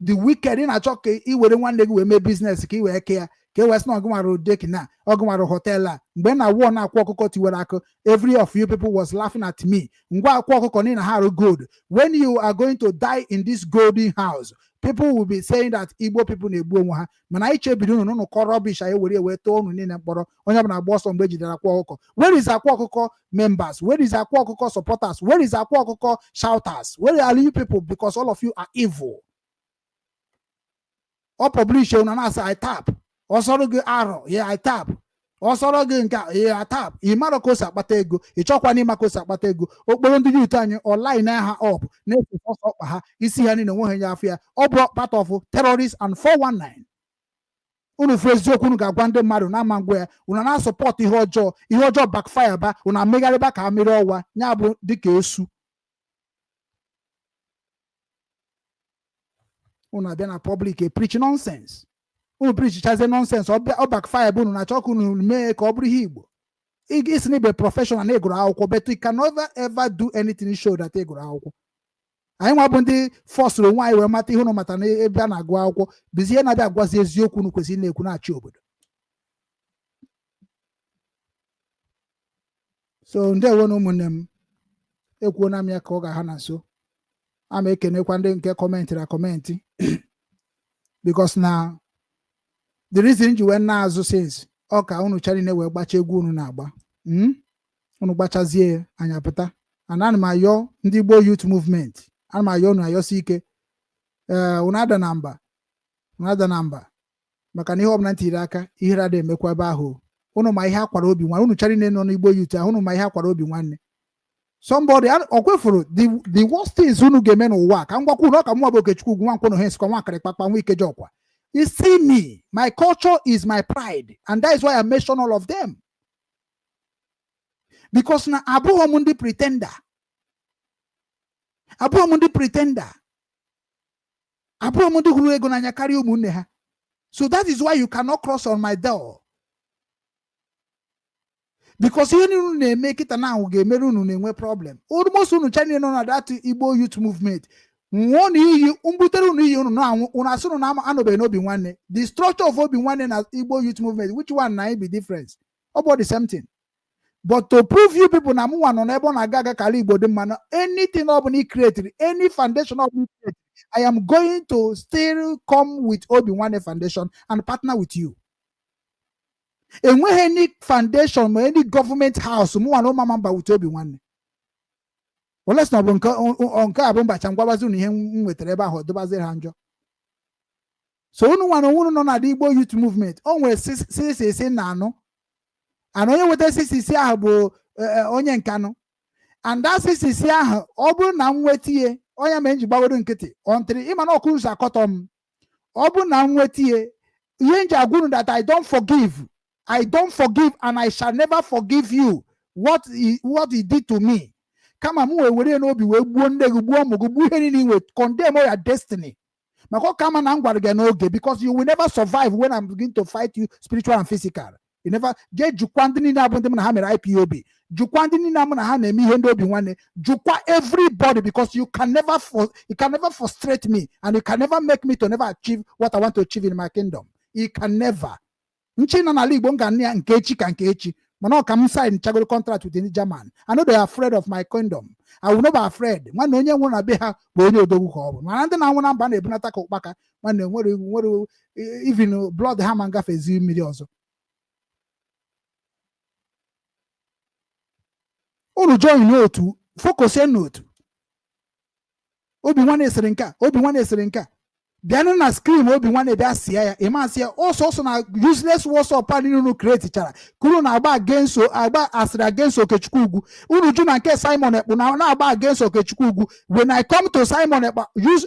the wicked na-achọ ka ị were nwanne gị wee mee business ka ị wee ke ya ka e wee sị na ọgụnwara odeki na ọgụnwara hotel a mgbe na wụọ na akwa ọkụkọ tiwere akụ. Every of you people was laughing at me. Ngwa akwa ọkụkọ niile ha arụ gold. When you are going to die in this golden house, people will be saying that Igbo people na-egbu onwe ha, mana anyị chebido unu n'ụkọ rubbish anyị were too unu niile mkpọrọ. Onye ọbụla agba ọsọ mgbe ejidere akwa ọkụkọ. Where is akwa ọkụkọ members? Where is akwa ọkụkọ supporters? Where is akwa ọkụkọ shouters? Where are you people? Because all of you are evil. Ọ publish unu na-asa I tap. Ọsọrọ gị arọ, yeah I tap. Ọsọrọ gị nke yeah I tap. Ị mara ka o si akpata ego, ị chọkwa n'ịma ka o si akpata ego. Okporo ndị youth anyị online ha up na-efe ọsọ ọkpa ha, isi ha niile onwe ha ya afọ ya. Ọ bụ part of terrorists and 419. Unu fụ eziokwu unu ga-agwa ndị mmadụ na-ama ngwa ya, unu na-asọpọt ihe ọjọọ backfire ba, unu amegharịba ka amịrị ọwa, ya bụ dịka esu. Unu abịa na public preach nonsense. Unu preach chaze nonsense, ọ backfire bụ unu na-achọ ka unu mee ka ọ bụrụ ihe Igbo. Isi na ibe professional na ịgụrụ akwụkwọ, but you can never ever do anything show that ịgụrụ akwụkwọ. Anyị nwa bụ ndị fọsụrụ nwaanyị wee mata ihe unu mata na ebe a na-agụ akwụkwọ bụzi ihe na-abịa agwazi eziokwu unu kwesịrị na-ekwu na-achị obodo. So ndewo na ụmụnne m, ekwuona m ya ka ọ ga-ha na nso. Ama ekenekwa ndị nke kọmentịrị akọmentị because na the reason ji wee na-azụ since ọ ka unu chari na wee gbacha egwu unu na-agba unu gbachazie anya pụta. Ana m ayọ ndị Igbo Youth Movement, ana m ayọ unu ayọsi ike unu ada na mba maka na ihe ọbụla ntiri aka ihere ada emekwa ebe ahụ. Unu ma ihe akwara obi nwanne, unu chari nọ n'Igbo Youth ahụ, unu ma ihe akwara obi nwanne. Somebody okwefuru the worst things unu ga-eme n'ụwa ka m gwakwu na ọ ka mụnwa bụ Okechukwu ugwu nwankwụ ha esikwa nwakarị kpakpa nwa ikeji ọkwa. You see me, my culture is my pride, and that is why I mention all of them. Because na abụghị m ndị pretender. Abụghị m ndị pretender. Abụghị m ndị hụrụ ego n'anya karịa ụmụnne ha. So that is why you cannot cross on my door. Because ihe unu na-eme kịta na ahụ ga-emere unu na-enwe problem. Almost unu chanye nọ na that Igbo Youth Movement. Nwụọ na iyi mbutere unu iyi unu na-anwụ unu asị unu anọbeghị n'obi nwanne. The structure of obi nwanne na Igbo Youth Movement, which one na be difference? About the same thing. But to prove you people na mụnwa nọ n'ebe ọ na-aga aga kala Igbo dị mma na anything ọ bụla ị created, any foundation of it, I am going to still come with Obi Nwanne Foundation and partner with you. Enweghị any foundation or any government house mụnwa na ụmụ mba with Obi Nwanne. Let's not nke abụ mbacha ngwabazi unu ihe nwetara ebe ahụ dobaziri ha njọ. So unu nwa na unu nọ na Igbo Youth Movement, o nwere sisi na anụ. And onye weta sisi ahụ bụ onye Nkanu. And that sisi ahụ ọ bụrụ na m wetie onye ma nji gbaworo nkịtị ọntịrị ịma na ọkụ ụzọ akọtọ m. Ọ bụrụ na m wetie ihe nji agwa unu that I don't forgive and I shall never forgive you what he did to me. Kama mu were n'obi wee gbuo nne gị gbuo ụmụ gị gbuo ihe niile iwe condemn your destiny. Because you will never survive when I'm beginning to fight you spiritual and physical. You never get IPOB. Everybody, because you can never frustrate me, and you can never make me to never achieve what I want to achieve in my kingdom. You can never. Mano come sign a contract with the German. I know they are afraid of my kingdom. I will not be afraid. Man, no one will be ha. Man, then I want to ban a bunatako baka. Man, what even blood ham and gaff is millions. Oh, join no to focus and note. Obi-Wan is Renka. Then na scream Obi-Wan Edasia, a man say also na useless words of panel no create each other. Kuru na aba against Okechukwu. Unu juna ke Simon na aba against Okechukwu. When I come to Simon use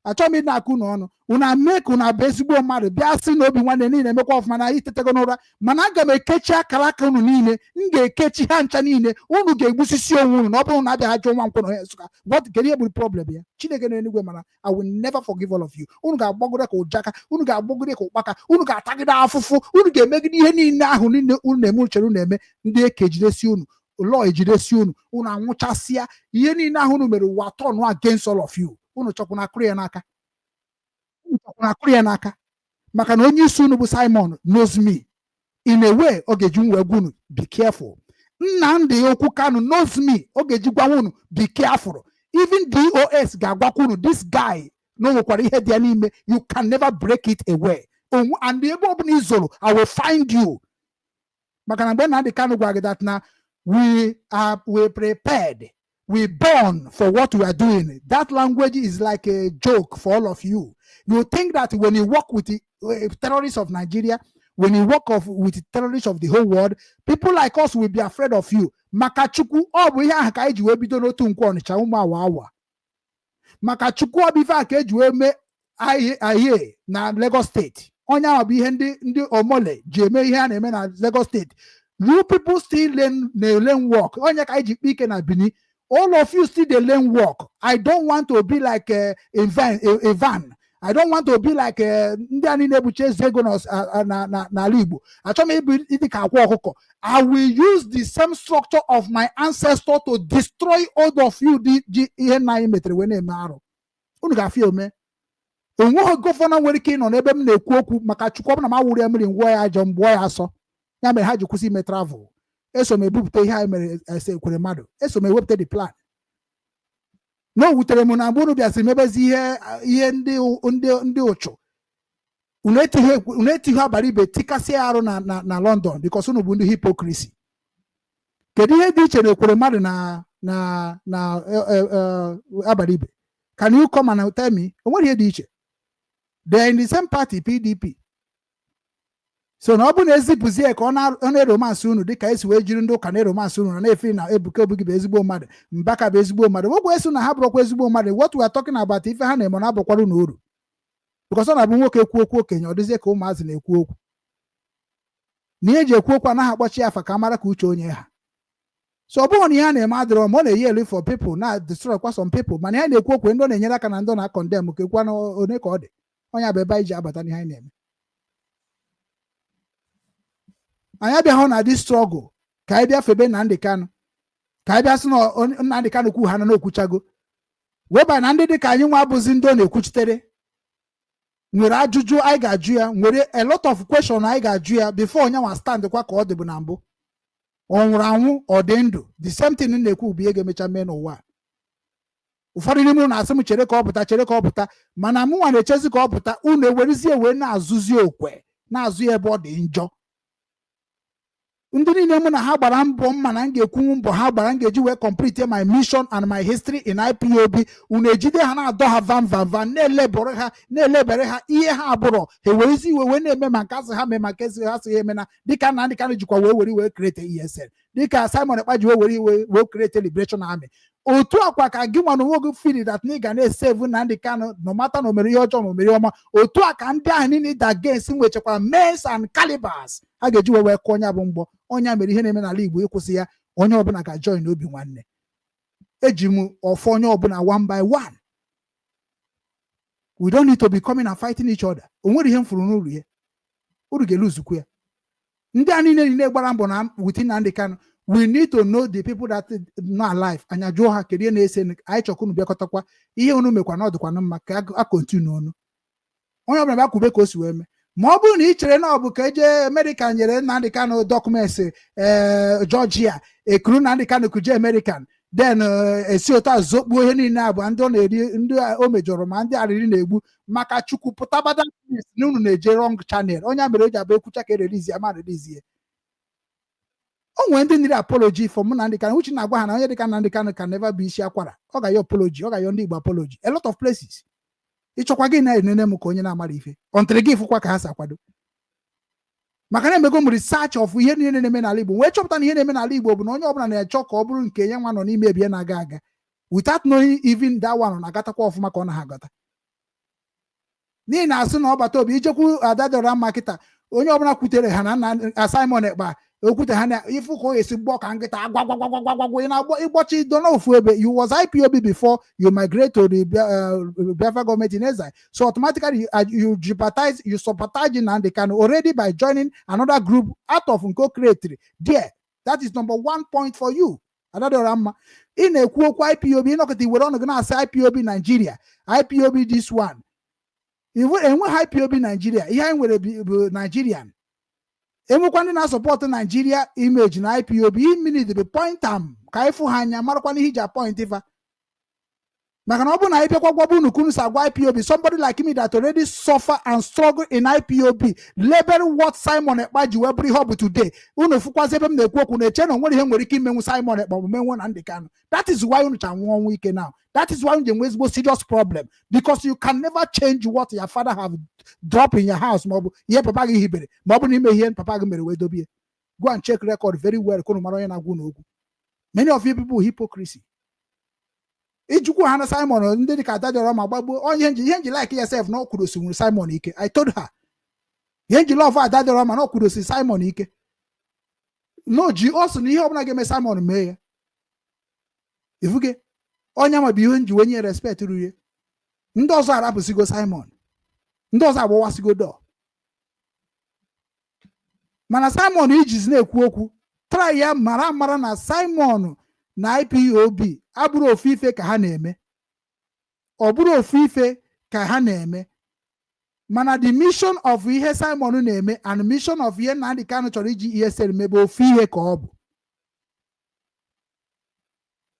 I told me na kuno una make una baseball mad bia si no Obi-Wan ni na make off mana ite tegonora managa me kechi akara ka unu niile nge kechi ha ncha niile unu ga egbusisi onwu na obu na abia ha jo nwa nkwo no hesuka. What can you problem here? Chineke no enigwe mana I will never forgive all of you. Unu ga agbogore ka ojaka, unu ga agbogore ka okpaka, unu ga atagide afufu, unu ga emegide ihe niile ahụ niile unu na-eme chere unu eme ndị ekejidesi unu law ejidesi unu unu anwụchasịa ihe niile ahụ unu mere wa turn against all of you. Unu chọkwuna akụrụ ya n'aka maka na onye isi unu bụ Simon knows me in a way. Ogeji nwe gwunu, be careful. Nnamdi Okwu Kanu knows me. Ogeji gwa unu, be careful. Even DOS ga-agwakwa unu, this guy no nwekwara ihe dị n'ime, you can never break it away. And the ebe ọbụla izolo, I will find you. Maka na mgbe Nnamdi Kanu gwa gị that na we prepared. We born for what we are doing. That language is like a joke for all of you. You think that when you work with the terrorists of Nigeria, when you work with the terrorists of the whole world, people like us will be afraid of you. Makachukwu obu ya ka eji we bido n'otu nkwo Ọnịcha ụmụ awa. Makachukwu obu ife ka eji we me aye na Lagos State. Onya obu ihe ndị omole ji eme ihe a na-eme na Lagos State. You people still learn work. Onya ka eji kpike na Bini. All of you still they learn work. I don't want to be like a van. I don't want to be like ndị anyị na-ebuche ego na Igbo. I will use the same structure of my ancestor to destroy all of you. Ihe na anyị metere wee na-eme arụ. Unu ga-afịa ome. Onweghị gọvanọ nwere ike ịnọ n'ebe m na-ekwu okwu maka Chukwu na m awụrụ ya mmiri ngwọ ya ajọ mgbọ ya asọ. Ya mere ha ji kwụsị ime travel. Eso m ebupụta ihe anyị mere ese ekwere mmadụ. Eso m ewepụta the plan. No wutere m na mgbe unu bịasịrị mebezi ihe ndị ụchụ. Unu etighị abalị ibe tikasị arụ na London because unu bụ ndị hypocrisy. Kedu ihe dị iche na ekwere mmadụ na abalị ibe? Can you come and tell me? Onwere ihe dị iche. They are in the same party, PDP. So na ọ bụ na ezipụzie ka ọ na-eromansị unu dịka esi wee jiri ndị ụka na-eromansị unu na-efe na Ebuka Obi bụ ezigbo mmadụ, Mbaka bụ ezigbo mmadụ, nwekwa esi na ha bụrụkwa ezigbo mmadụ. What we are talking about ife ha na-eme na-abụkwara unu uru because ọ na-abụ nwoke ekwu okwu okenye ọ dịzie ka ụmụazị na-ekwu okwu na ihe eji ekwu okwu anaghị akpọchi afa ka amara ka uche onye ha. So ọ bụghị na ihe a na-eme adịrọ ma ọ na-eyi elu for people na destroy kwa some people mana ihe na-ekwu okwu ndị ọ na-enyere aka na ndị ọ na-akọndem ka ekwu one ka ọ dị onye abụ ebe anyị ji abata n'ihe anyị na-eme. Anyị abịahụ na this struggle ka anyị bịa febe Nnamdi Kanu ka anyị bịa sị na Nnamdi Kanu kwu ha na n'okwuchago weba na ndị dị ka anyị nwa abụzi ndị ọ na-ekwuchitere nwere ajụjụ anyị ga-ajụ ya, nwere a lot of question anyị ga-ajụ ya before onye nwa stand kwa ka ọ dị bụ na mbụ. Ọ nwụrụ anwụ ọ dị ndụ, the same thing na-ekwu bụ ihe ga-emecha mee n'ụwa. Ụfọdụ n'ime unu na-asị m chere ka ọ pụta mana mụ nwa na-echezi ka ọ pụta. Unu ewerezie wee na-azụzi okwe na-azụ ya ebe ọ dị njọ. Ndị niile mụ na ha gbara mbọ mma na m ga-ekwu mbọ ha gbara m ga-eji wee complete my mission and my history in IPOB. Unu ejide ha na-adọ ha van na-elebere ha ihe ha abụrọ ha ewerezi iwe wee na-eme ma nke asị ha mee ma nke esi ha sị ya emena dịka Nnamdi Kanu jikwa wee create ESN dịka Simon Ekpa ji wee create Liberation Army. Otu akwa ka gị nwa na onwe gị feel that na ị ga na-esave Nnamdi Kanu no matter na omere ihe ọjọọ na omere ọma. Otu a ka ndị ahụ niile da against nwechekwara mens and calibers ha ga-eji wee kụọ onye bụ mgbọ. Onye mere ihe na-eme n'ala Igbo ịkwụsị ya onye ọbụla ga join n'obi nwanne. Eji m ọfọ onye ọbụla one by one. We don't need to be coming and fighting each other. Onwere ihe mfuru n'uru ya. Uru ga-eluzukwu ya. Ndị a niile gbara mbọ na within Nnamdi Kanu, we need to know the people that are not alive. Anya jụọ ha kedu ihe na-ese anyị chọkunu bịakọtakwa ihe unu mekwa na ọdịkwa mma ka a continue ọnụ. Onye ọbụla bịa kwube ka o si wee mee. Ma ọ bụrụ na ị chere na ọ bụ ka eje America nyere Nnamdi Kanu documents Georgia ekuru Nnamdi Kanu kuje American then esi otu a zokpuo ihe niile abụ ndị ọ na-eri ndị o mejọrọ ma ndị arịrị na-egbu maka Chukwu pụtabada na unu na-eje wrong channel. Onye mere o ji abụ ekwucha ka erelizi ama relizie. O nwere ndị niri apology for Nnamdi Kanu, which na-agwa ha na onye dịka Nnamdi Kanu can never be isi akwara. Ọ ga-ayọ apology, ọ ga-ayọ ndị Igbo apology a lot of places. Ịchọkwa gị na-enene m ka onye na-amara ife ọntịrị gị fụkwa ka ha si akwado maka na emego m research of ihe niile na-eme n'ala Igbo wee chọpụta na ihe na-eme n'ala Igbo bụ na onye ọbụla na-achọ ka ọ bụrụ nke ya nwa nọ n'ime ebie na-aga aga without knowing even that one na-agatakwa ọfụma ka ọ na-agata n'ihi na asụ na ọbata obi ijekwu Ada dọrọ mma kịta onye ọbụla kwutere ha na Simon Ekpa okwute ha na ifu ka o esi gbọ ka nkịta agwagwagwagwagwa ị na-agbọ ịgbọchi dona ofu ebe. You was IPOB before you migrate to the Biafra government in exile, so automatically you sympathize Nnamdi Kanu already by joining another group out of Nko creatory there. That is number 1 point for you. Adadorama ị na-ekwu okwu IPOB ịnọkọta iwere ọnụ gị na-asị IPOB Nigeria, IPOB this one. Enwe IPOB Nigeria, ihe anyị nwere bụ Nigerian. Enwekwa ndị na-asọpọtụ Nigeria image na IPOB iminid bụ point am ka ịfụ ha anya marakwa n'ihe iji appoint ifa maka na ọ bụ na ịbịakwa gwabụ unu kunu sa gwa IPOB, somebody like me that already suffer and struggle in IPOB label what Simon Ekpa ji wee bụrụ ihe ọ bụ today. Unu fụkwazi ebe m na-ekwu okwu na-eche na onwere ihe nwere ike imenwu Simon Ekpa bụ menwe Nnamdi Kanu. That is why unu cha nwụọ ọnwụ ike now. That is why unu enwe ezigbo serious problem, because you can never change what your father have drop in your house ma ọ bụ ihe papa gị hibere ma ọ bụ n'ime ihe papa gị mere wee dobie. Go and check record very well ka unu mara onye na-agwụ n'okwu. Many of you people hypocrisy. Ijukwu ha na Simon ndị dịka Adadoro ma gbagbuo onye ihe nji like yourself na okwudosi nwere Simon ike. I told her ihe nji love Adadoro ma na okwudosi Simon ike no ji osu na ihe ọbụla ga-eme Simon mee ya ifuge onye ma bụ ihe nji wenye respect ruru ndị ọzọ arapụsigo Simon, ndị ọzọ agbawasigo do mana Simon ijizi na-ekwu okwu try ya mara na Simon na IPOB abụrụ ofu ife ka ha na-eme, ọ bụrụ ofu ife ka ha na-eme, mana the mission of ihe Simon na-eme and mission of ihe Nnamdi Kanu chọrọ iji ESL mebe ofu ihe ka ọ bụ.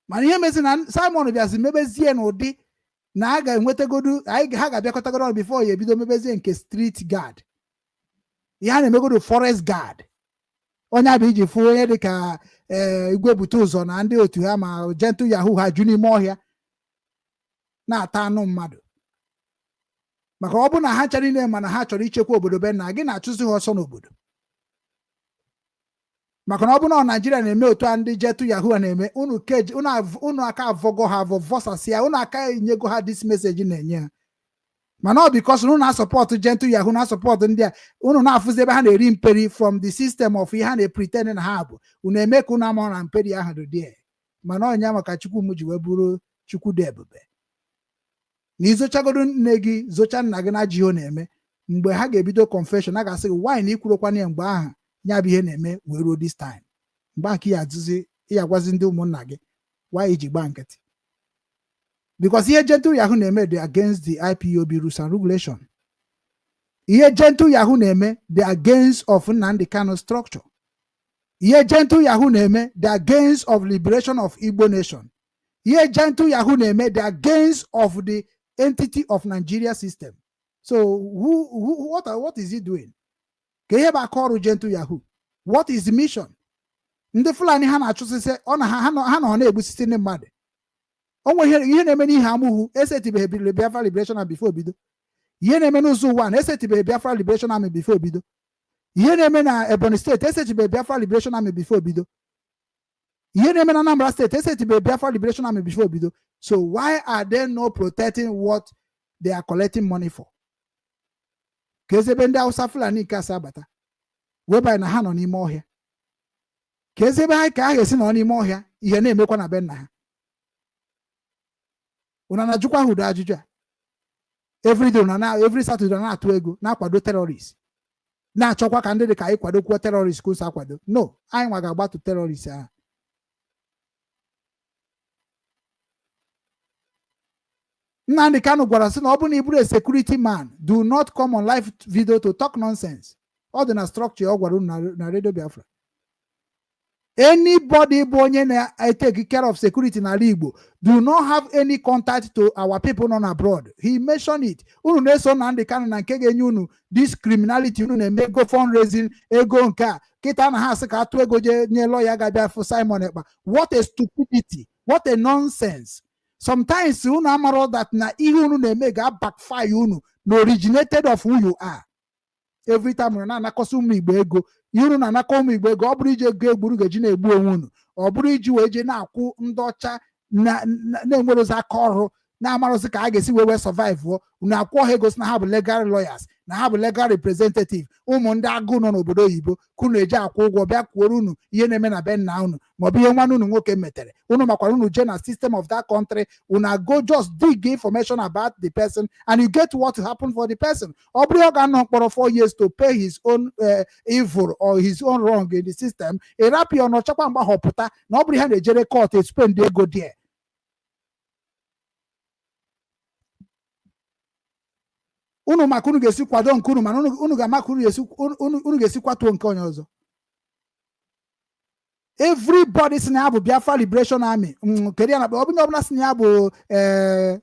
Mana ihe mezi na Simon bịazi mebezie n'ụdị na a ga-enwetagodu ha ga-abịakọtagodo ọrụ before ya ebido mebezie nke street guard, ihe a na-emegodo forest guard. Onye abụ iji fụ onye dịka igwe bute ụzọ na ndị otu ha ma gentle yahoo ha ju n'ime ọhịa na-ata anụ mmadụ maka ọ bụ na ha chọrọ ine mana ha chọrọ ichekwa obodo be na gị na-achụzi ha ọsọ n'obodo maka na ọ bụ na Naijiria na-eme otu a ndị gentle yahoo na-eme unu aka avọgo ha avọvọsasịa unu aka enyego ha this message na-enye ha mana ọ bikos unu na-asọpọtụ gentle yahoo na-asọpọtụ ndị a unu na-afụzi ebe ha na-eri mperi from the system of ihe ha na-pretend na ha bụ unu eme ka unu ama na mperi ahụ dị die mana ọnya maka Chukwu m ji wee bụrụ Chukwu dị ebube na izochagodo nne gị zocha nna gị na ji ihe na-eme mgbe ha ga-ebido confession a ga-asị gị why na ikwurokwana ya mgbe ahụ ya bụ ihe na-eme wee ruo this time mgbe aka ya azụzi ya agwazi ndị ụmụnna gị why iji gba nkịtị because ihe gentle yahoo na-eme dị against the IPOB rules and regulation. Ihe gentle yahoo na-eme dị against of Nnamdi Kanu structure. Ihe gentle yahoo na-eme dị against of liberation of Igbo nation. Ihe gentle yahoo na-eme dị against of the entity of Nigeria system. So what is he doing? Ka ihe bụ aka ọrụ gentle yahoo? What is the mission? Ndị Fulani ha na-achụsịsị ha nọ na-egbusisi ndị mmadụ. Onwe ihe na-eme n'ihe amụhụ esetibeghị Biafra Liberation Army before bido. Ihe na-eme n'ụzọ ụwa na esetibeghị Biafra Liberation Army before bido. Ihe na-eme na Ebonyi State esetibeghị Biafra Liberation Army before bido. Ihe na-eme na Anambra State esetibeghị Biafra Liberation Army before bido. So why are they not protecting what they are collecting money for? Ka ezebe ndị Hausa Fulani nke asa abata whereby na ha nọ n'ime ọhịa. Ka ezebe ha ka ha ga-esi nọ n'ime ọhịa ihe na-emekwa na be nna ha. Una na-ajụkwa ha ụdị ajụjụ a every day every Saturday na-atụ ego na-akwado terrorists na-achọkwa ka ndị dị ka anyị kwadokwa terrorists ka o si akwado. No, anyị nwa ga-agbatu terrorists ahụ. Nnamdi Kanu gwara sị na ọ bụ na ị bụrụ a security man, do not come on live video to talk nonsense. Ọ dị na structure ọ gwara na Radio Biafra. Anybody bụ onye na-take care of security n'ala Igbo do not have any contact to our people nọ abroad. He mentioned it. Unu na-eso Nnamdi Kanu na nke ga-enye unu this criminality, unu na-eme ego fundraising, ego nke a kịta na ha asị ka atụ ego je nye lawyer ga-abịa fụ Simon Ekpa. What a stupidity, what a nonsense. Sometimes unu amaro that na ihe unu na-eme ga-backfire unu na originated of who you are. Every time unu na-anakọsị ụmụ Igbo ego, unu na-anakọ ụmụ Igbo ego, ọ bụrụ ije ego egburu ga-eji na-egbu onwe unu, ọ bụrụ iji wee je na-akwụ ndị ọcha na-enwerozi aka ọrụ na-amarụzi ka a ga-esi wee survive. Unu akwụọ ha ego si na ha bụ legal lawyers, na ha bụ legal representative. Ụmụ ndị agụ nọ n'obodo oyibo kunu eji akwụ ụgwọ bịa kwuoro unu ihe na-eme na be nna unu maọbụ ihe nwanne unu nwoke metere. Unu makwara unu je na system of that country, unu go just dig information about the person and you get what happened for the person. Ọ bụrụ ọ ga-anọ mkpọrọ 4 years to pay his own evil or his own wrong in the system, ịrapụ ya ọnọchakwa mgbe họpụta na ọ bụrụ ha na-ejere court spend ego there. Unu maka unu ga-esi kwado nke unu, mana unu ga-amaka unu ga-esi kwatuo nke onye ọzọ. Everybody si na ya bụ Biafra Liberation Army. Kedu ya na ọbụna ọbụla si na ya bụ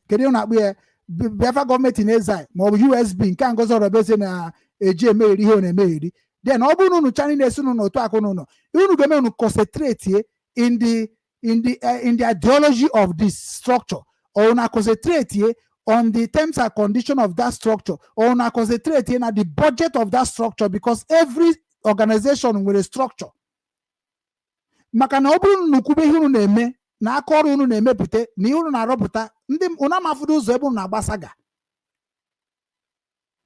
kedu na akpụ ya Biafra gọọmenti in exile ma ọ bụ USB nke a Ngozi Orobeze na-eji emegheri ihe ọ na-emegheri. Then ọ bụrụ na unu chani na-esi n'otu akụ n'ụlọ, unu ga-eme unu concentrate in the ideology of this structure, or unu concentrate on the terms and condition of that structure, or na concentrate in the budget of that structure, because every organization with a structure. Maka na ọ bụrụ na ukube ihe unu na-eme na aka ọrụ unu na-emepụta na ihe unu na-arọpụta ndị unu amafudo ụzọ ebe unu na-agbasaga.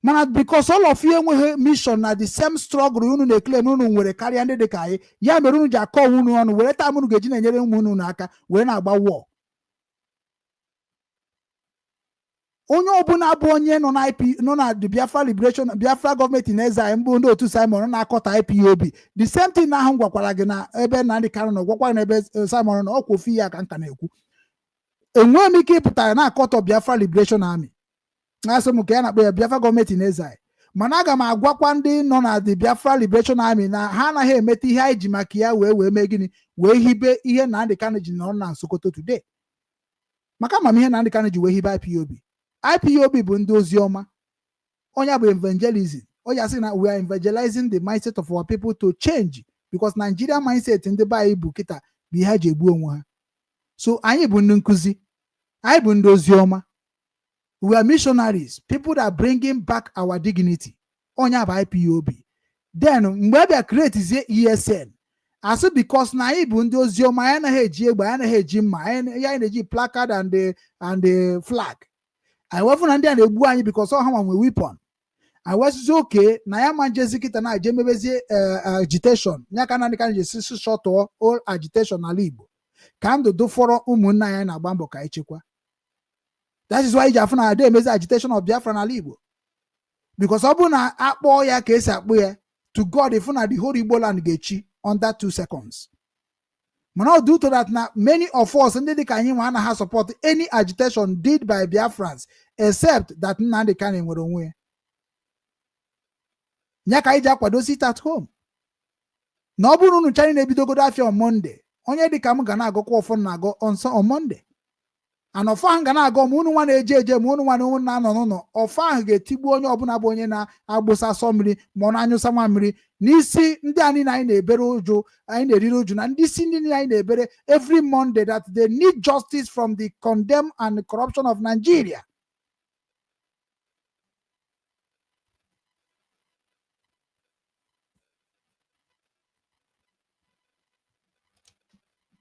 Mana because all of you enweghị mission na the same struggle unu na-claim unu nwere karịa ndị dị ka anyị, ya mere unu ji akọ unu ọnụ were taa unu ga-eji na-enyere ụmụ unu aka were na-agba war. Onye ọbụla bụ onye nọ na the Biafra Liberation, Biafra gọọmenti in exile, mbụ ndị otu Simon na-akọta IPOB, the same thing ahụ gwakwara gị na ebe Nnamdi Kanu nọ, gwakwara na ebe Simon na ọkwa ofu ya ka nka na-ekwu. Enweghị m ike ịpụtara na-akọtọ Biafra Liberation Army na-asị m ka ya na-akpọ ya Biafra gọọmenti in exile, mana aga m agwakwa ndị nọ na the Biafra Liberation Army na ha anaghị emeta ihe anyị ji maka ya wee mee gịnị wee hibe ihe Nnamdi Kanu ji nọ na Sokoto today. Maka ma ihe Nnamdi Kanu ji wee hibe IPOB. IPOB bụ ndị ozi ọma. Onye bụ evangelism. Onye asị na we are evangelizing the mindset of our people to change, because Nigeria mindset ndị be anyị bụ kịta bụ ihe ji egbu onwe ha. So anyị bụ ndị nkụzi, anyị bụ ndị ozi ọma. We are missionaries, people that are bringing back our dignity. Onye bụ IPOB. Then mgbe abịa create zie ESN, asị because na anyị bụ ndị ozi ọma, anyị anaghị eji egbe, anyị anaghị eji mma, anyị na-eji placard and the flag. I were na ndị a na-egbu anyị because ọ ha nwe weapon. I was okay na ya ma njezi kita na je mebezie agitation nya ka na ndị ka njesi short all agitation n'ala Igbo ka ndụ dụfọrọ ụmụnna anyị na-agba mbọ ka echekwa. That is why iji afụ na ada emezi agitation of Biafra n'ala Igbo, because ọ bụ na akpọ ya ka esi akpọ ya to God ifu na the whole Igbo land ga-echi under 2 seconds. Mana due to that, now many of us ndị dị ka anyị nwa anaghị support any agitation did by Biafrans except that Nnamdi Kanu nwere onwe ya. Nya ka anyị ji akwado sit at home. Na ọ bụrụ unu chani na-ebidogodo afịa on Monday, onye dị ka m ga na-agụkwa ọfọ na-agụ on Monday. And ọfọ ahụ ga na-agụ ma unu nwa na-eje eje ma unu nwa na ụmụ na-anọ n'ụlọ, ọfọ ahụ ga-etigbu onye ọbụla bụ onye na-agbụsa asọ mmiri ma ọ na-anyụsa nwa mmiri n'isi ndị anyị na-ebere ụjụ, anyị na-eriri ụjụ na ndị isi ndị anyị na-ebere every Monday that they need justice from the condemned and the corruption of Nigeria.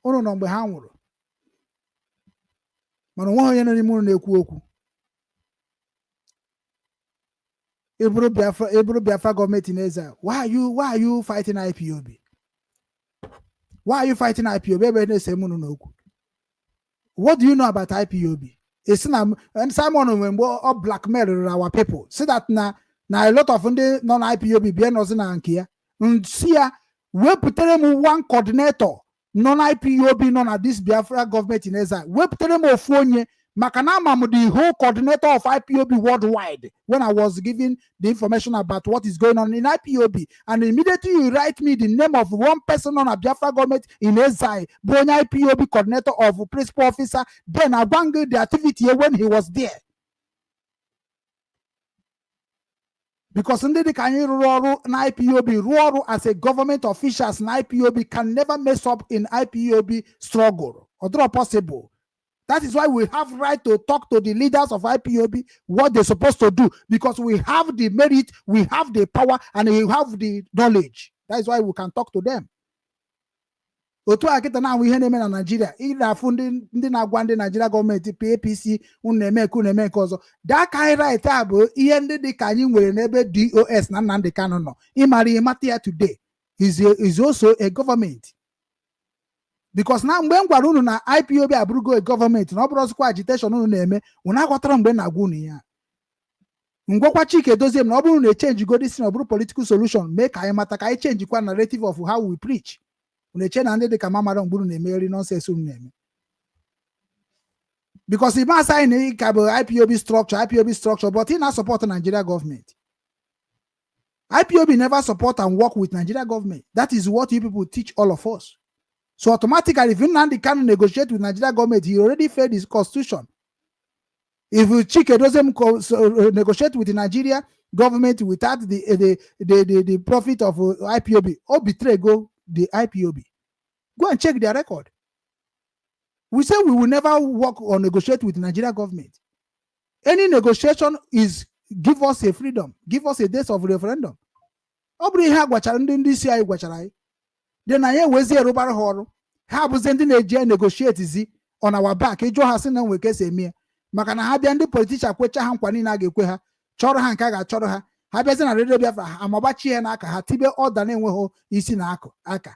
Unu nọ mgbe ha nwụrụ, mana onwe onye nọ n'ime unu na-ekwu okwu. Eburu Biafra gọọmenti in exile. Why are you fighting IPOB? Why are you fighting IPOB? Ebe na-ese unu n'okwu. What do you know about IPOB? It's and Simon when or blackmail our people. See that now a lot of non-IPOB BNOs in Ankia. See we put them one coordinator, non-IPOB, non at this Biafra government in Ezra. We put them of phone. Makanama, the whole coordinator of IPOB worldwide, when I was giving the information about what is going on in IPOB, and immediately you write me the name of one person on a Biafra government in Ezai, Born IPOB coordinator of principal officer, then I banged the activity when he was there. Because in the IPOB, as a government officials, in IPOB can never mess up in IPOB struggle, or possible. That is why we have right to talk to the leaders of IPOB what they're supposed to do, because we have the merit, we have the power, and we have the knowledge. That is why we can talk to them. Otu akita na we hene na Nigeria, ida fundi ndị na-agwa ndị Nigeria gọọmenti PAPC uneme ọzọ. That kind right bụ ihe ndị dị ka anyị nwere n'ebe DOS na Nnamdi Kanu nọ. Ịmara ịmata ya today is also a government. Because now mgbe m gwara unu na IPOB abụrụgo a government na ọ bụrụ ọzọkwa agitation unu na-eme, unu aghọtara mgbe na-agwa unu ya. Ngwakwa Chike dozie m na ọ bụrụ na change go this na ọ bụrụ political solution, mee ka anyị mata ka anyị change kwa narrative of how we preach. Unu eche na ndị dị ka mamara mgburu na-emegharị nonsense unu na-eme. Because if I sign IPOB structure, but he not support the Nigeria government. IPOB never support and work with Nigeria government. That is what you people teach all of us. So automatically, if Nnamdi can negotiate with Nigeria government, he already failed his constitution. If Chike doesn't negotiate with the Nigeria government without the profit of IPOB, or betray go the IPOB. Go and check their record. We say we will never work or negotiate with the Nigeria government. Any negotiation is give us a freedom, give us a date of referendum. Then I was here over horror. How was ending a negotiate on our back? A Johasan we case me. Makana had the politician Quecha Hanquanina Gequeha, Chorhan Kaga Chorha, Habazan a radio biafra, Amabachi and Aka, Tibe or the name weho is in Aka.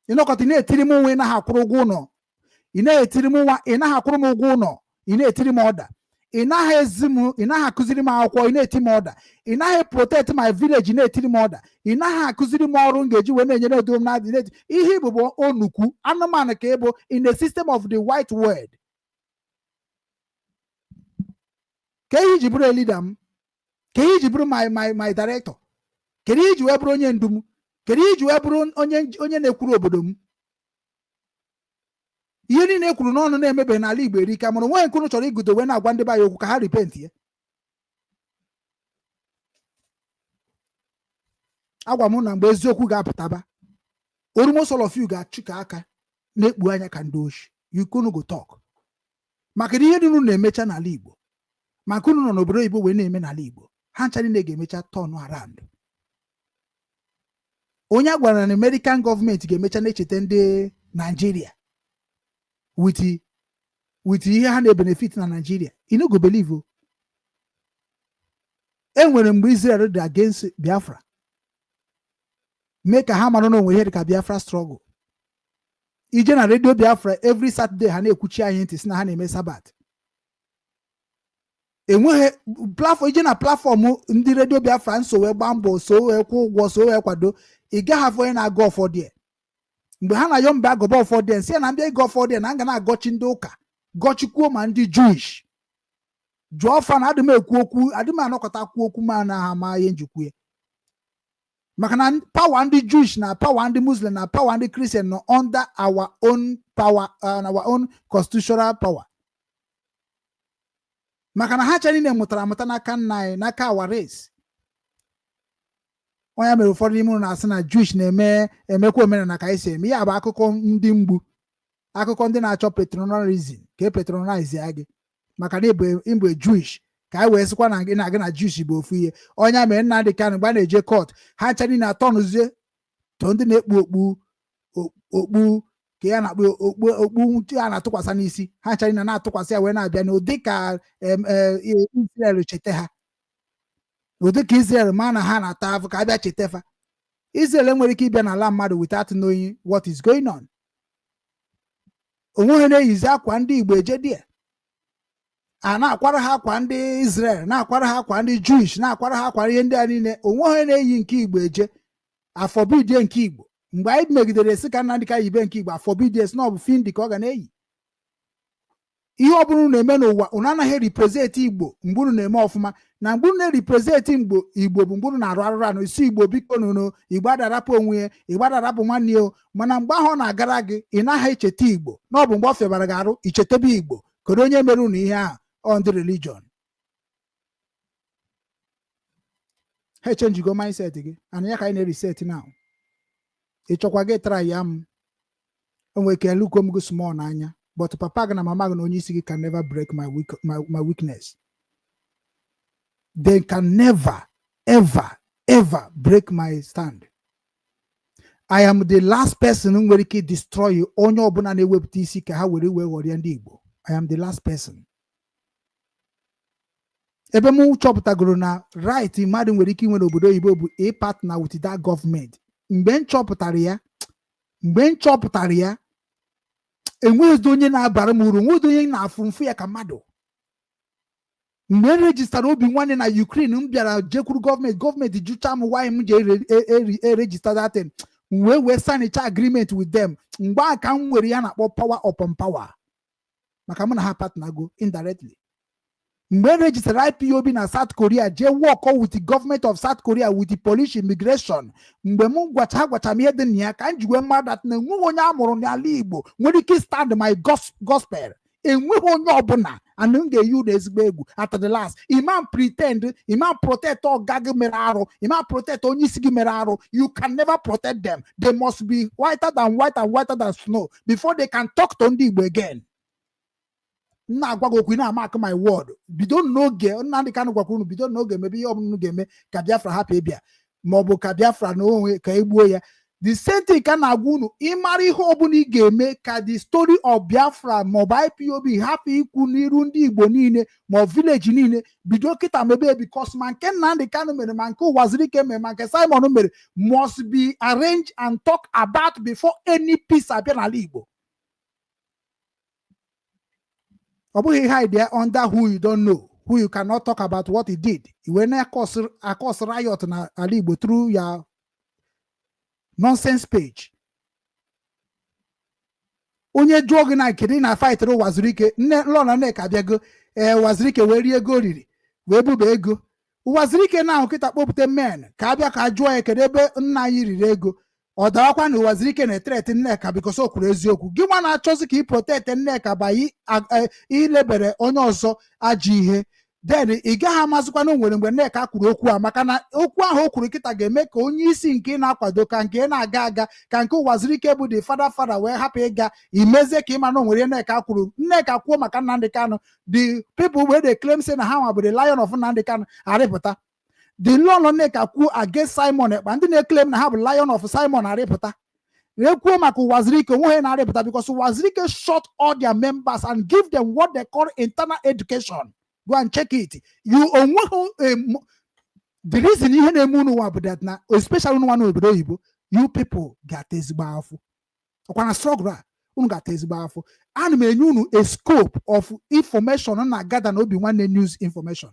You know, continue Tirimu in a Hakuruguno. In a Tirimu in a Hakuruguno, in a Tirimorda. In a Hezimu, in a Hakuzirima, in a Timorda. In a protect my village in a Tirimorda. In a Hakuzirimo, when they do not delete. Ihibo Onuku, Anaman cable in the system of the white word. Kehi Jibru leader, Kehi Jibru my director. Kehi Juebro Yendum, Kehi Juebro Onyen Ekurobodum. Yeni ne kuru no na emebe na ala Igbo eri ka mụrụ nwe nkuru chọrọ igudo we na-agwa ndị ba ya okwu ka ha repent ye. Agwa m na mgbe eziokwu ga-apụtaba, almost all of you ga-achụka aka na-ekpu anya ka ndị oshi. You couldn't go talk. Maka ihe dị unu na-emecha n'ala Igbo, maka unu nọ n'obodo Igbo wee na-eme n'ala Igbo, ha nchara na-ga-emecha turn around. Onye agwara na American government ga-emecha na-echete ndị Nigeria with ihe ha na-benefit na Nigeria. You no go believe o. Enwere mgbe Israel dị against Biafra. Mee ka ha mara na onwe ihe dị ka Biafra struggle. Ije na radio Biafra every Saturday ha na-ekwuchi anyị ntị si na ha na-eme Sabat. Enweghị platform ije na platform ndị radio Biafra nso wee gba mbọ so wee kwụ ụgwọ so wee kwado, ị gaghị afọ onye na-aga ụfọdụ. Mgbe ha na-ayọ mba agọba ụfọdụ nsị na mbịa ịga ụfọdụ na nga na-agọchi ndị ụka gọchikwuo ma ndị Jewish jụọ fa na adịm ekwu okwu adịm anọkọta kwu okwu ma na ha ma ihe njikwu ya maka na power ndị Jewish na power ndị Muslim na power ndị Christian nọ under our own power and our own constitutional power maka na ha chani na-emụtara amụta n'aka nna anyị n'aka our race. Onye mere ụfọdụ n'ime unu na-asị na Jewish na-emekwa omenala ka esi eme ya bụ akụkọ ndị mgbu, akụkọ ndị na-achọ patronizing ka e patronize ya gị maka na ịbụ Jewish ka anyị wee sịkwa na gị na-aga na Jewish bụ ofu ihe. Onye mere Nnamdi Kanu mgbe a na-eje court ha nchani na-atọnụzie to ndị na-ekpu okpu ka ya na-akpụ okpu a na-atụkwasị n'isi ha nchani na-atụkwasị ya wee na-abịa n'ụdị ka Israel cheta ha. Ụdị ka Israel ma na ha na-ata afụ ka abịa chetefa. Israel nwere ike ịbịa n'ala mmadụ without knowing what is going on. Onweghị na-eyizi akwa ndị Igbo eje dị. a na-akwara ha akwa ndị Israel, na-akwara ha akwa ndị Jewish, na-akwara ha akwa ihe ndị a niile, onwe ha na-eyi nke Igbo eje afọbidie nke Igbo. Mgbe anyị megidere esi ka Nnamdi ka yibe nke Igbo afọbidie si na ọ bụ findi ka ọ ga na-eyi. Ihe ọ bụrụ na-eme n'ụwa unu anaghị represent Igbo mgbe unu na-eme ọfụma, na mgbe unu na-represent Igbo bụ mgbe unu na-arụ arụrụ anụ isi Igbo biko nụnụ Igbo adarapụ onwe ya, Igbo adarapụ nwanne ya, mana mgbe ahụ ọ na-agara gị ị naghị echeta Igbo na ọ bụ mgbe ọ febara gị arụ ichetebe Igbo kedu onye mere unu ihe ahụ on the religion. Ha echenjigo mindset gị ana ya ka anyị na-reset now. Ịchọkwa gị try ya m onwe ike lukom gị small n'anya, but papa gị na mama gị na onye isi gị can never break my weakness. They can never ever break my stand. I am the last person who nwere ike destroy you onye ọbụla na-ewepụta isi ka ha were iwe ghọrịa ndị Igbo. I am the last person. Ebe m chọpụtagoro na right mmadụ nwere ike inwe n'obodo oyibo bụ a partner with that government. Mgbe m chọpụtara ya enweghị onye na-abara m uru, enweghị onye na-afụ mfu ya ka mmadụ. Mgbe m rejistara obi nwanne na Ukraine, m bịara jekwuru gọọmenti jụcha m why m ji erejista datin wee signature agreement with them. Mgbe a ka m nwere ya na-akpọ power upon power maka m na ha partner go indirectly. Mgbe register IPOB na South Korea je work with the government of South Korea with the police immigration, mgbe m gwacha m ihe dị na ya ka m jiwe mmadụ that na enweghị onye amụrụ n'ala Igbo nwere ike stand my gospel. Enweghị onye ọbụla and m ga-eyi ụlọ ezigbo egwu at the last. Imam pretend, imam protect ọga gị mere arụ, imam protect onye isi gị mere arụ. You can never protect them. They must be whiter than white and whiter than snow before they can talk to ndị Igbo again. Na agwa gị okwu na mark my word. Bido n'oge Nnamdi Kanu gwakwa unu bido n'oge mebe ihe ọbụla unu ga-eme ka Biafra hapụ ịbịa ma ọ bụ ka Biafra na onwe ka egbuo ya. The same thing ka na-agwa unu ịmara ihe ọbụla ị ga-eme ka the story of Biafra ma ọ bụ IPOB hapụ ikwu n'iru ndị Igbo niile ma ọ village niile bido kịta mebe because ma nke Nnamdi Kanu mere ma nke Ụwazirike mere ma nke Simon mere must be arranged and talk about before any peace abịa n'ala Igbo. Ọ bụghị hide there under who you don't know, who you cannot talk about what he did. Iwe na-akọs riot na ala Igbo through your nonsense page. Onye jụọ gị na nkiri na fight Ụwazirike lọna Nneka abịago Ụwazirike wee rie ego riri wee buba ego. Ụwazirike na nkịta kpọpụta men ka abịa ka jụọ ya kedu ebe nna anyị riri ego. Ọ dawakwa na Ụwazirike na-etrete Nneka because o kwuru eziokwu. Gị nwa na-achọzi ka ị protect Nneka by ilebere onye ọzọ ajọ ihe, then ị gaghị amazịkwa na o nwere mgbe Nneka kwuru okwu a maka na okwu ahụ o kwuru kịta ga-eme ka onye isi nke na-akwado ka nke na-aga aga ka nke Ụwazirike bụ the fada wee hapụ ịga imezie ka ịma na o nwere Nneka kwuru. Nneka kwuo maka Nnamdi Kanu, the people wey dey claim say na ha nwa bụ the lion of Nnamdi Kanu arịpụta. The law Nneka kwuo against Simon Ekpa, ndị na-claim na ha bụ lion of Simon arịpụta. Ekwuo maka Ụwazirike onwe na arịpụta because Ụwazirike shot all their members and give them what they call internal education. Go and check it. You the reason ihe na-eme unu nwa bụ that na especially unu nwa n'obodo oyibo, you people ga-ata ezigbo afọ. Ọkwa na struggle a unu ga-ata ezigbo afọ. Ana m enye unu a scope of information na gather na obi nwanne news information.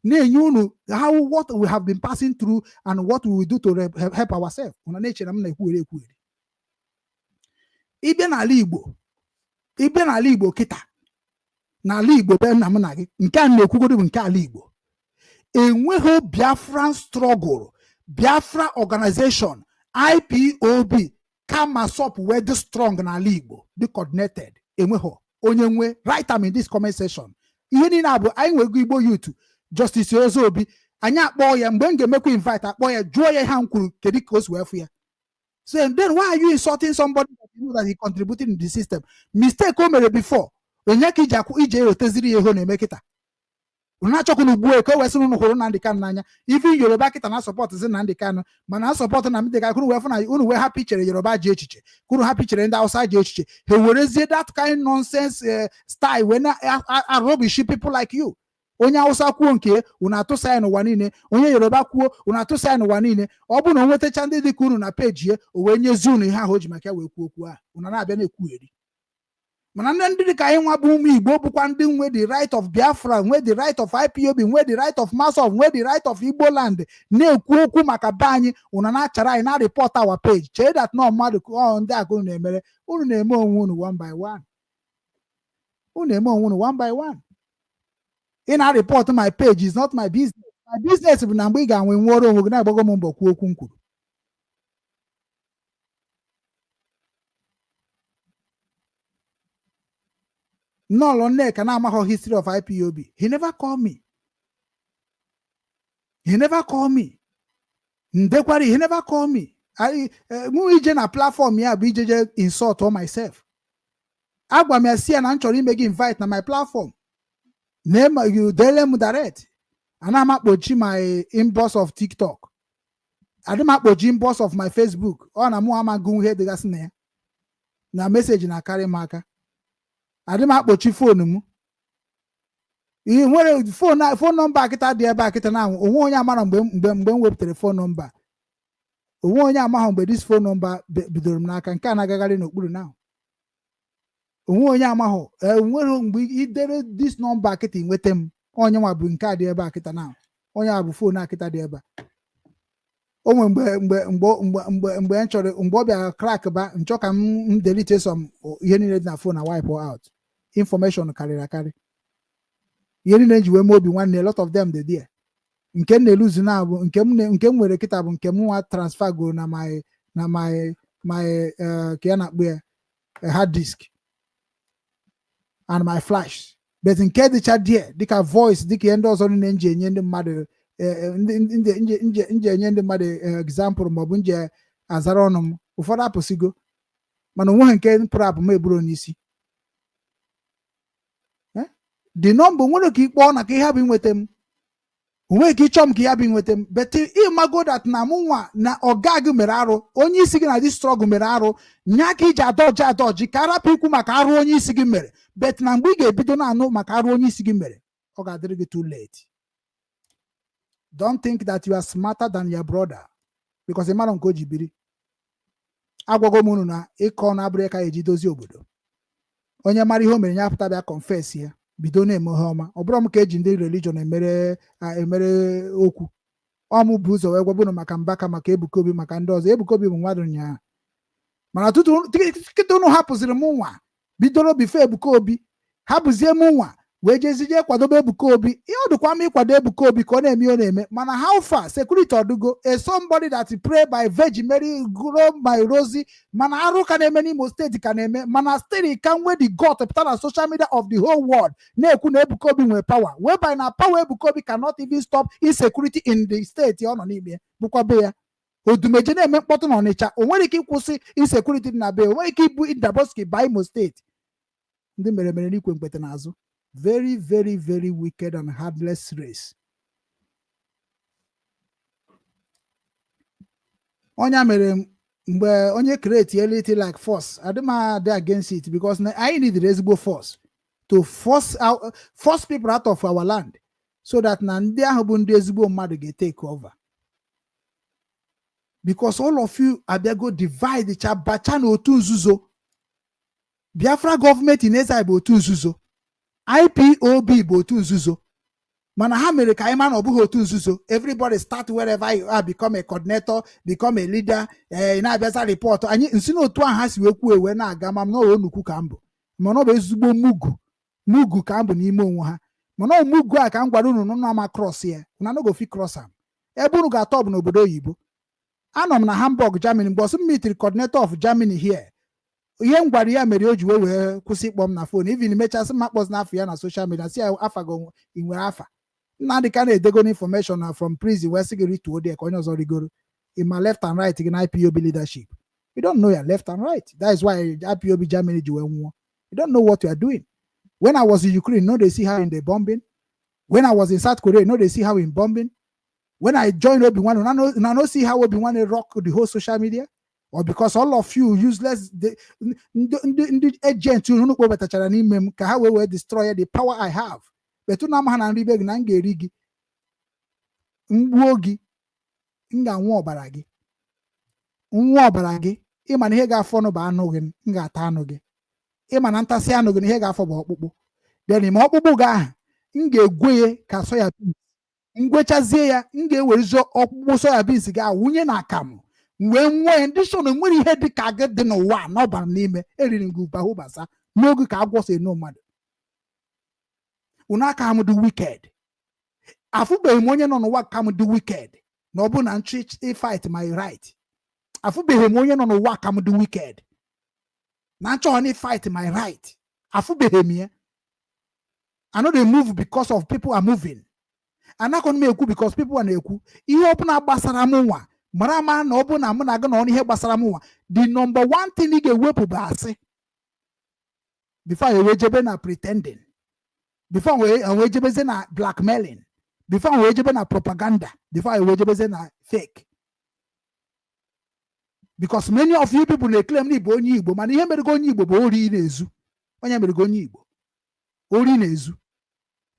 Na-enye unu how what we have been passing through and what we will do to help ourselves. Una na-echere m na-ekwuere. Ibe n'ala Igbo kịta n'ala Igbo be nna m na gị nke a na-ekwugodo bụ nke ala Igbo. Enweghị Biafran struggle, Biafra organization, IPOB kama sop wee dị strong n'ala Igbo, dị coordinated. Enweghị onye nwe right time in this comment section. Ihe niile abụ anyị nwego Igbo youth Justice Ozobi anyị akpọ ya mgbe m ga-emekwa invite akpọ ya jụọ ya ha m kwuru kedu ka o si wee fụ ya. So then why are you insulting somebody that you know that he contributed in the system? Mistake o mere before onye ka ije eroteziri ya ihe na-eme kịta. Unu achọkwa na ugbu ka o wesị unu hụrụ Nnamdi Kanu n'anya. Even Yoruba kịta na support zi Nnamdi Kanu mana na support na Nnamdi Kanu wee fụ na unu wee happy chere Yoruba ji echiche, unu happy chere ndị Hausa ji echiche. He werezie that kind nonsense style when rubbish people like you. Onye Hausa kwuo nke unu atụsa ya n'ụwa niile, onye Yoruba kwuo unu atụsa ya n'ụwa niile. Ọ bụ na o nwetacha ndị dị ka unu na page ya o wee nyezi unu ihe ahụ o ji maka ya wee kwuo okwu a unu na-abịa na-ekwugheri. mana ndị ka anyị nwa bụ ụmụ Igbo bụkwa ndị nwe the right of Biafra, nwe the right of IPOB, nwe the right of Masof, nwe the right of Igbo land na-ekwu okwu maka be anyị. Unu na-achara anyị na report our page chee that no mmadụ ndị agụ unu na-emere. Unu na-eme onwe unu one by one. Unu na-eme onwe unu one by one. Ị na-report my page is not my business. My business bụ na mgbe ị ga-anwe nwere onwe gị na-agbago m mbọ kwuo okwu m kwuru. Nolo Nneka na-amaghọ history of IPOB. He never called me. He never called me. Ndekwari, he never called me. Mu ije na platform ya bụ ije insult all myself. Agwa m ya si na nchọrọ ime gị invite na my platform. Name you dele m direct. Ana m akpochi my inbox of TikTok. Adị m akpochi inbox of my Facebook. Ọ na mụ amaghị ihe dịgasị na ya. Na message na karị m aka. Adị m akpochi phone m. Ihe nwere phone number akịta dị ebe akịta na onwe onye amara mgbe m wepụtara phone number. Onwe onye amaghị mgbe this phone number bidoro m n'aka nke a na-agagharị n'okpuru na. Onwe onye amaghị nwere mgbe idere this number akịta nweta m. Onye nwa bụ nke a dị ebe akịta na. Onye a bụ phone akịta dị ebe. Onwe mgbe m chọrọ mgbe ọ bịara crack ba nchọ ka m delete some ihe niile dị na phone na wipe out. Information karịrị akarị. Ihe niile ji wee mee obi nwanne, a lot of them dị there. Nke m na-eluzi na bụ nke m nwere kịta bụ nke m nwa transfer go na my ka ya na-akpụ ya hard disk and my flash. But nke dịcha there dịka voice dịka ihe ndị ọzọ niile nji enye ndị mmadụ nje enye ndị mmadụ example maọbụ nje azara ọnụ m ụfọdụ apụsigo mana onweghị nke pụrụ apụ m eburu n'isi. The number nwere ka ikpọ na ka ihe bụ inweta m onwe ka ịchọ m ka ya bụ inweta m but ịmago that na mụ nwa na ọga gị mere arụ onye isi gị na dị struggle mere arụ nya ka iji adọji ka arapụ ikwu maka arụ onye isi gị mere but na mgbe ị ga-ebido na-anụ maka arụ onye isi gị mere ọ ga-adịrị gị too late. Don't think that you are smarter than your brother because ị mara nke o ji biri. Agwago m unu na ịkọ na abụrụ ka eji dozie obodo. Onye mara ihe o mere ya pụta bịa confess ya bido na-eme ihe ọma. Ọ bụrụ m ka eji ndị religion emere okwu. Ọmụ bụ ụzọ wee gwabụnụ maka Mbaka, maka Ebuka Obi, maka ndị ọzọ. Ebuka Obi bụ mmadụ nyaa mana kịta unu hapụziri m nwa bidoro bife Ebuka Obi hapụzie m nwa wee jezije kwadobe Ebuka Obi. Ihe ọ dịkwa m ịkwado Ebuka Obi ka ọ na-eme ọ na-eme mana how far security ọdụgo a somebody that pray by Virgin Mary grow my Rosie mana arụ ka na-eme n'Imo steeti ka na-eme mana still can we the God pụta na social media of the whole world na-ekwu na Ebuka Obi nwere power whereby na power Ebuka Obi cannot even stop insecurity in the state ọ nọ n'ime bụkwa be ya. Odumeje na-eme mkpọtụ na Ọnịcha o nwere ike ịkwụsị insecurity dị na be o nwere ike ibu Indaboski by Imo steeti. Ndị mere n'ikwe mkpete n'azụ. Very, very, very wicked and heartless race. Onye mere mgbe onye create reality like force. I don't dey against it because I need the ezigbo force to force people out of our land so that na ndị ahụ bụ ndị ezigbo mmadụ ga-take over. Because all of you abịago divide bacha na otu nzuzo. Biafra government in Ezai bụ otu nzuzo. IPOB bụ otu nzuzo mana ha mere ka anyị ma na ọ bụghị otu nzuzo. Everybody start wherever you are, become a coordinator, become a leader. Na-abịaza report anyị nsi n'otu ahụ ha si wee kwuo ewe na-aga ma n'ụlọ nnukwu ka mbụ mana ọ bụ ezigbo mugu ka mbụ n'ime onwe ha mana ọ mugu a ka m gwara unu nọ ama cross ya na no go fit cross am ebe unu ga-atọ bụ n'obodo oyibo. Anọ m na Hamburg, Germany mgbe ọsọ meet coordinator of Germany here. Ihe m gwara ya mere o ji wee kwụsị ịkpọ m na phone even mechasị m akpọzi n'afọ ya na social media si afa gị ị nwere afa Nnamdi ka na-edego information na from prison wee sị gị rituo dị ka onye ọzọ rigoro in my left and right gị na IPOB leadership. You don't know your left and right. That is why IPOB Germany ji wee nwụọ. You don't know what you are doing. When I was in Ukraine, no, they see how in the bombing. When I was in South Korea, no, they see how in bombing. When I joined Obi-Wan, I don't see how Obi-Wan rock the whole social media. Or because all of you useless the agents who will destroy the power I have. But now I'm ribeg nangerigi. Mwogi nga nwobaragi. Nwobaragi. Iman hega fono ba anogen nga tanoge. ịma na ntasị anụ gị na ihe ga-afọ bụ ọkpụkpụ then ma ọkpụkpụ gị ahụ m ga-egwe ya ka soya beans ngwechazie ya m ga-ewerezi ọkpụkpụ soya beans gị wụnye na akamụ wee nwee ndị so na nwere ihe dị ka gị dị n'ụwa na ọbara n'ime eriri gị ụbahụ gbasa n'oge ka agwọ so eno mmadụ unu aka m dị wicked afụbeghị m onye nọ n'ụwa ka m dị wicked na ọ bụ na nchị fight my right afụbeghị m onye nọ n'ụwa ka m dị wicked na nchọghị fight my right afụbeghị m ya I know they move because of people are moving anakọ m ekwu because people are na-ekwu ihe ọbụla gbasara m nwa mara ama na ọ bụ na mụ na-aga n'ọnụ ihe gbasara m nwa the number one thing ị ga-ewepụ bụ asị before I jebe na pretending before I jebeze na blackmailing before I jebe na propaganda before I jebeze na fake because many of you people na-claim na Igbo onye Igbo mana ihe mere gị onye Igbo bụ ori na-ezu onye mere gị onye Igbo ori na-ezu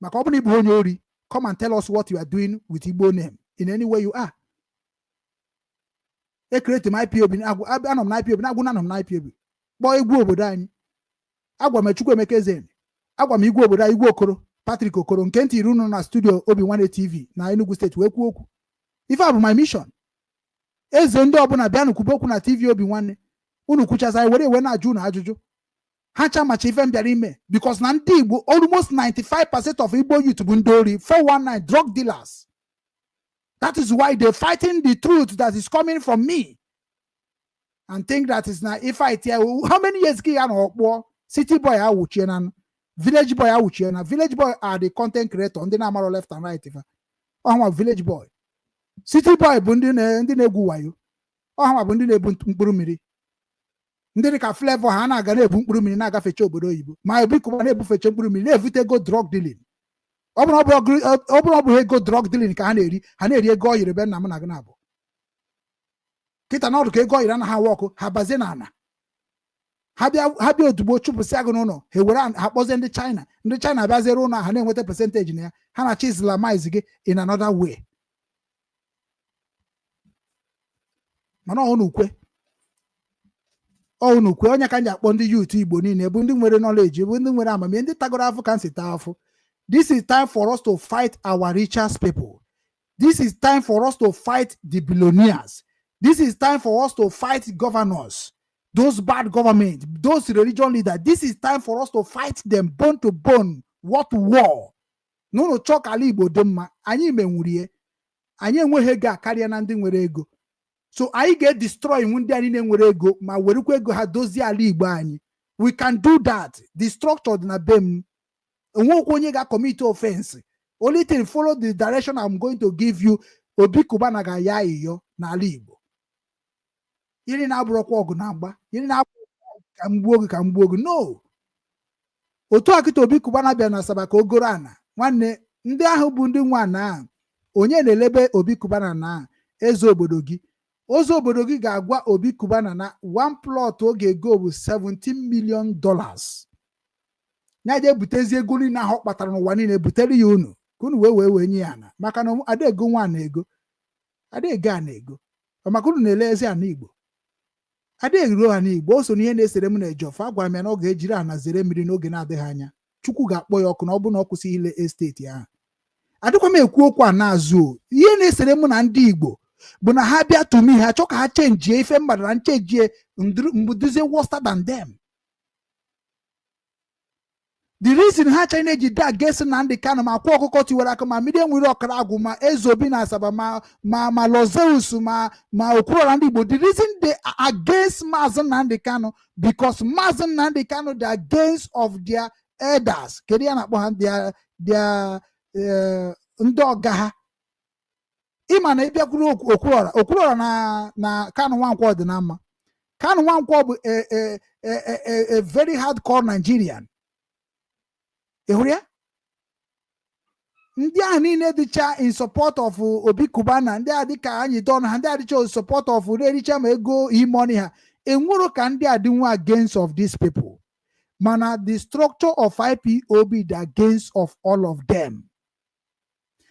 maka ọ bụ na Igbo onye ori come and tell us what you are doing with Igbo name in any way you are. Create my IPOB anọ m na IPOB na-agwụ na anọ m na IPOB kpọọ egwu obodo anyị agwa m Chukwu Emeka Eze agwa m igwe obodo anyị Igwe Okoro Patrick Okoro nke ntị iru nọ na studio Obi Nwanne TV na Enugu State wee kwuo okwu ife a bụ my mission eze ndị ọbụla bịanụ kwube okwu na TV Obi Nwanne unu kwuchaza anyị were na-ajụ na ajụjụ ha chamacha ife m bịara ime because na ndị Igbo almost 95% of Igbo youth bụ ndị ori 419 drug dealers. That is why they're fighting the truth that is coming from me and think that is now if I tell you how many years ago city boy village boy village boy are the content creator on the number left and right if village boy city boy bundi na-egwu wayo ọha bụ ndị na-ebu mkpụrụ mmiri ndị ka flavor ha na-aga na-ebu mkpụrụ mmiri na-agafecha obodo oyibo ma ebikuba na-ebufecha mkpụrụ mmiri na-evutego drug dealing ọ bụrụ ego drug dealing ka ha na-eri ego oyiri ebe nna m na gị na-abụ kịta na ọdụ ka ego oyiri anaghị awa ọkụ ha bazie na ana ha bịa ozugbo chụpụsịa gị n'ụlọ ha were ha kpọzie ndị China bịaziere ụlọ ha na-enweta percentage na ya ha na-achọ islamize gị in another way mana ọhụrụ ukwe onye ka m ji akpọ ndị youth Igbo niile bụ ndị nwere knowledge bụ ndị nwere amamihe ndị tagoro afọ ka nsị taa afọ. This is time for us to fight our richest people. This is time for us to fight the billionaires. This is time for us to fight governors, those bad government, those religion leaders. This is time for us to fight them bone to bone. What war? No chọk ala Igbo dị mma anyị menwurie anyị enweghị ego karịa na ndị nwere ego. So anyị ga-destroy ndị anyị na-enwere ego ma werekwa ego ha dozie ala Igbo anyị. We can do that. The structure dị na be m. Onye ga-commit offense. Only thing, follow the direction I'm going to give you. Obi Kubana ga ya iyo n'ala Igbo. Yiri na abụrụkwa ọgụ na agba. Yiri na ka mgbuo gị. No. Otu akịta Obi Kubana bịa na Asaba ka ogoro ana. Nwanne ndị ahụ bụ ndị nwa na onye na-elebe Obi Kubana na eze obodo gị. Ozo obodo gị ga-agwa Obi Kubana na one plot oge ego bụ $17 million. Na-eje butezi ego niile ahụ kpatara n'ụwa niile butere ya unu ka unu wee nye ya na maka na adaego nwa na-ego adaego a na-ego maka unu na-ele ezi ana Igbo adaego ana Igbo o so n'ihe na-esere m na-ejofa agwara m ya na ọ ga-ejiri ana zere mmiri n'oge na-adịghị anya Chukwu ga-akpọ ya ọkụ na ọ bụ na ọ kwụsị ile esteti ahụ adịkwa m ekwu okwu a na-azụ ihe na-esere m na ndị Igbo bụ na ha bịa tumi ha chọ ka ha chenjie ife mmadụ na nchenjie mbuduzie worse than them. The reason ha China ji da against Nnamdi Kanu ma kwa ọkụkọ tiwara aka ma mmiri enwere ọkara agwụ ma Ezobi na Asaba ma Lozeus ma Okwuru ndị Igbo. The reason they are against Mazi Nnamdi Kanu because Mazi Nnamdi Kanu they are against of their elders. Kedu ya na-akpọ ha their ndị ọga ha. Ịma na ịbịakwuru Okwuru na Kanu Nwankwo dị na mma. Kanu Nwankwo bụ a very hardcore Nigerian. Ndị ahụ niile dịcha in support of Obi Kubana ndị a dịka anyị don ha ndị a dịcha in support of na-ericha ma ego money ha enwero ka ndị a dịnwa against of these people mana the structure of IPOB the against of all of them.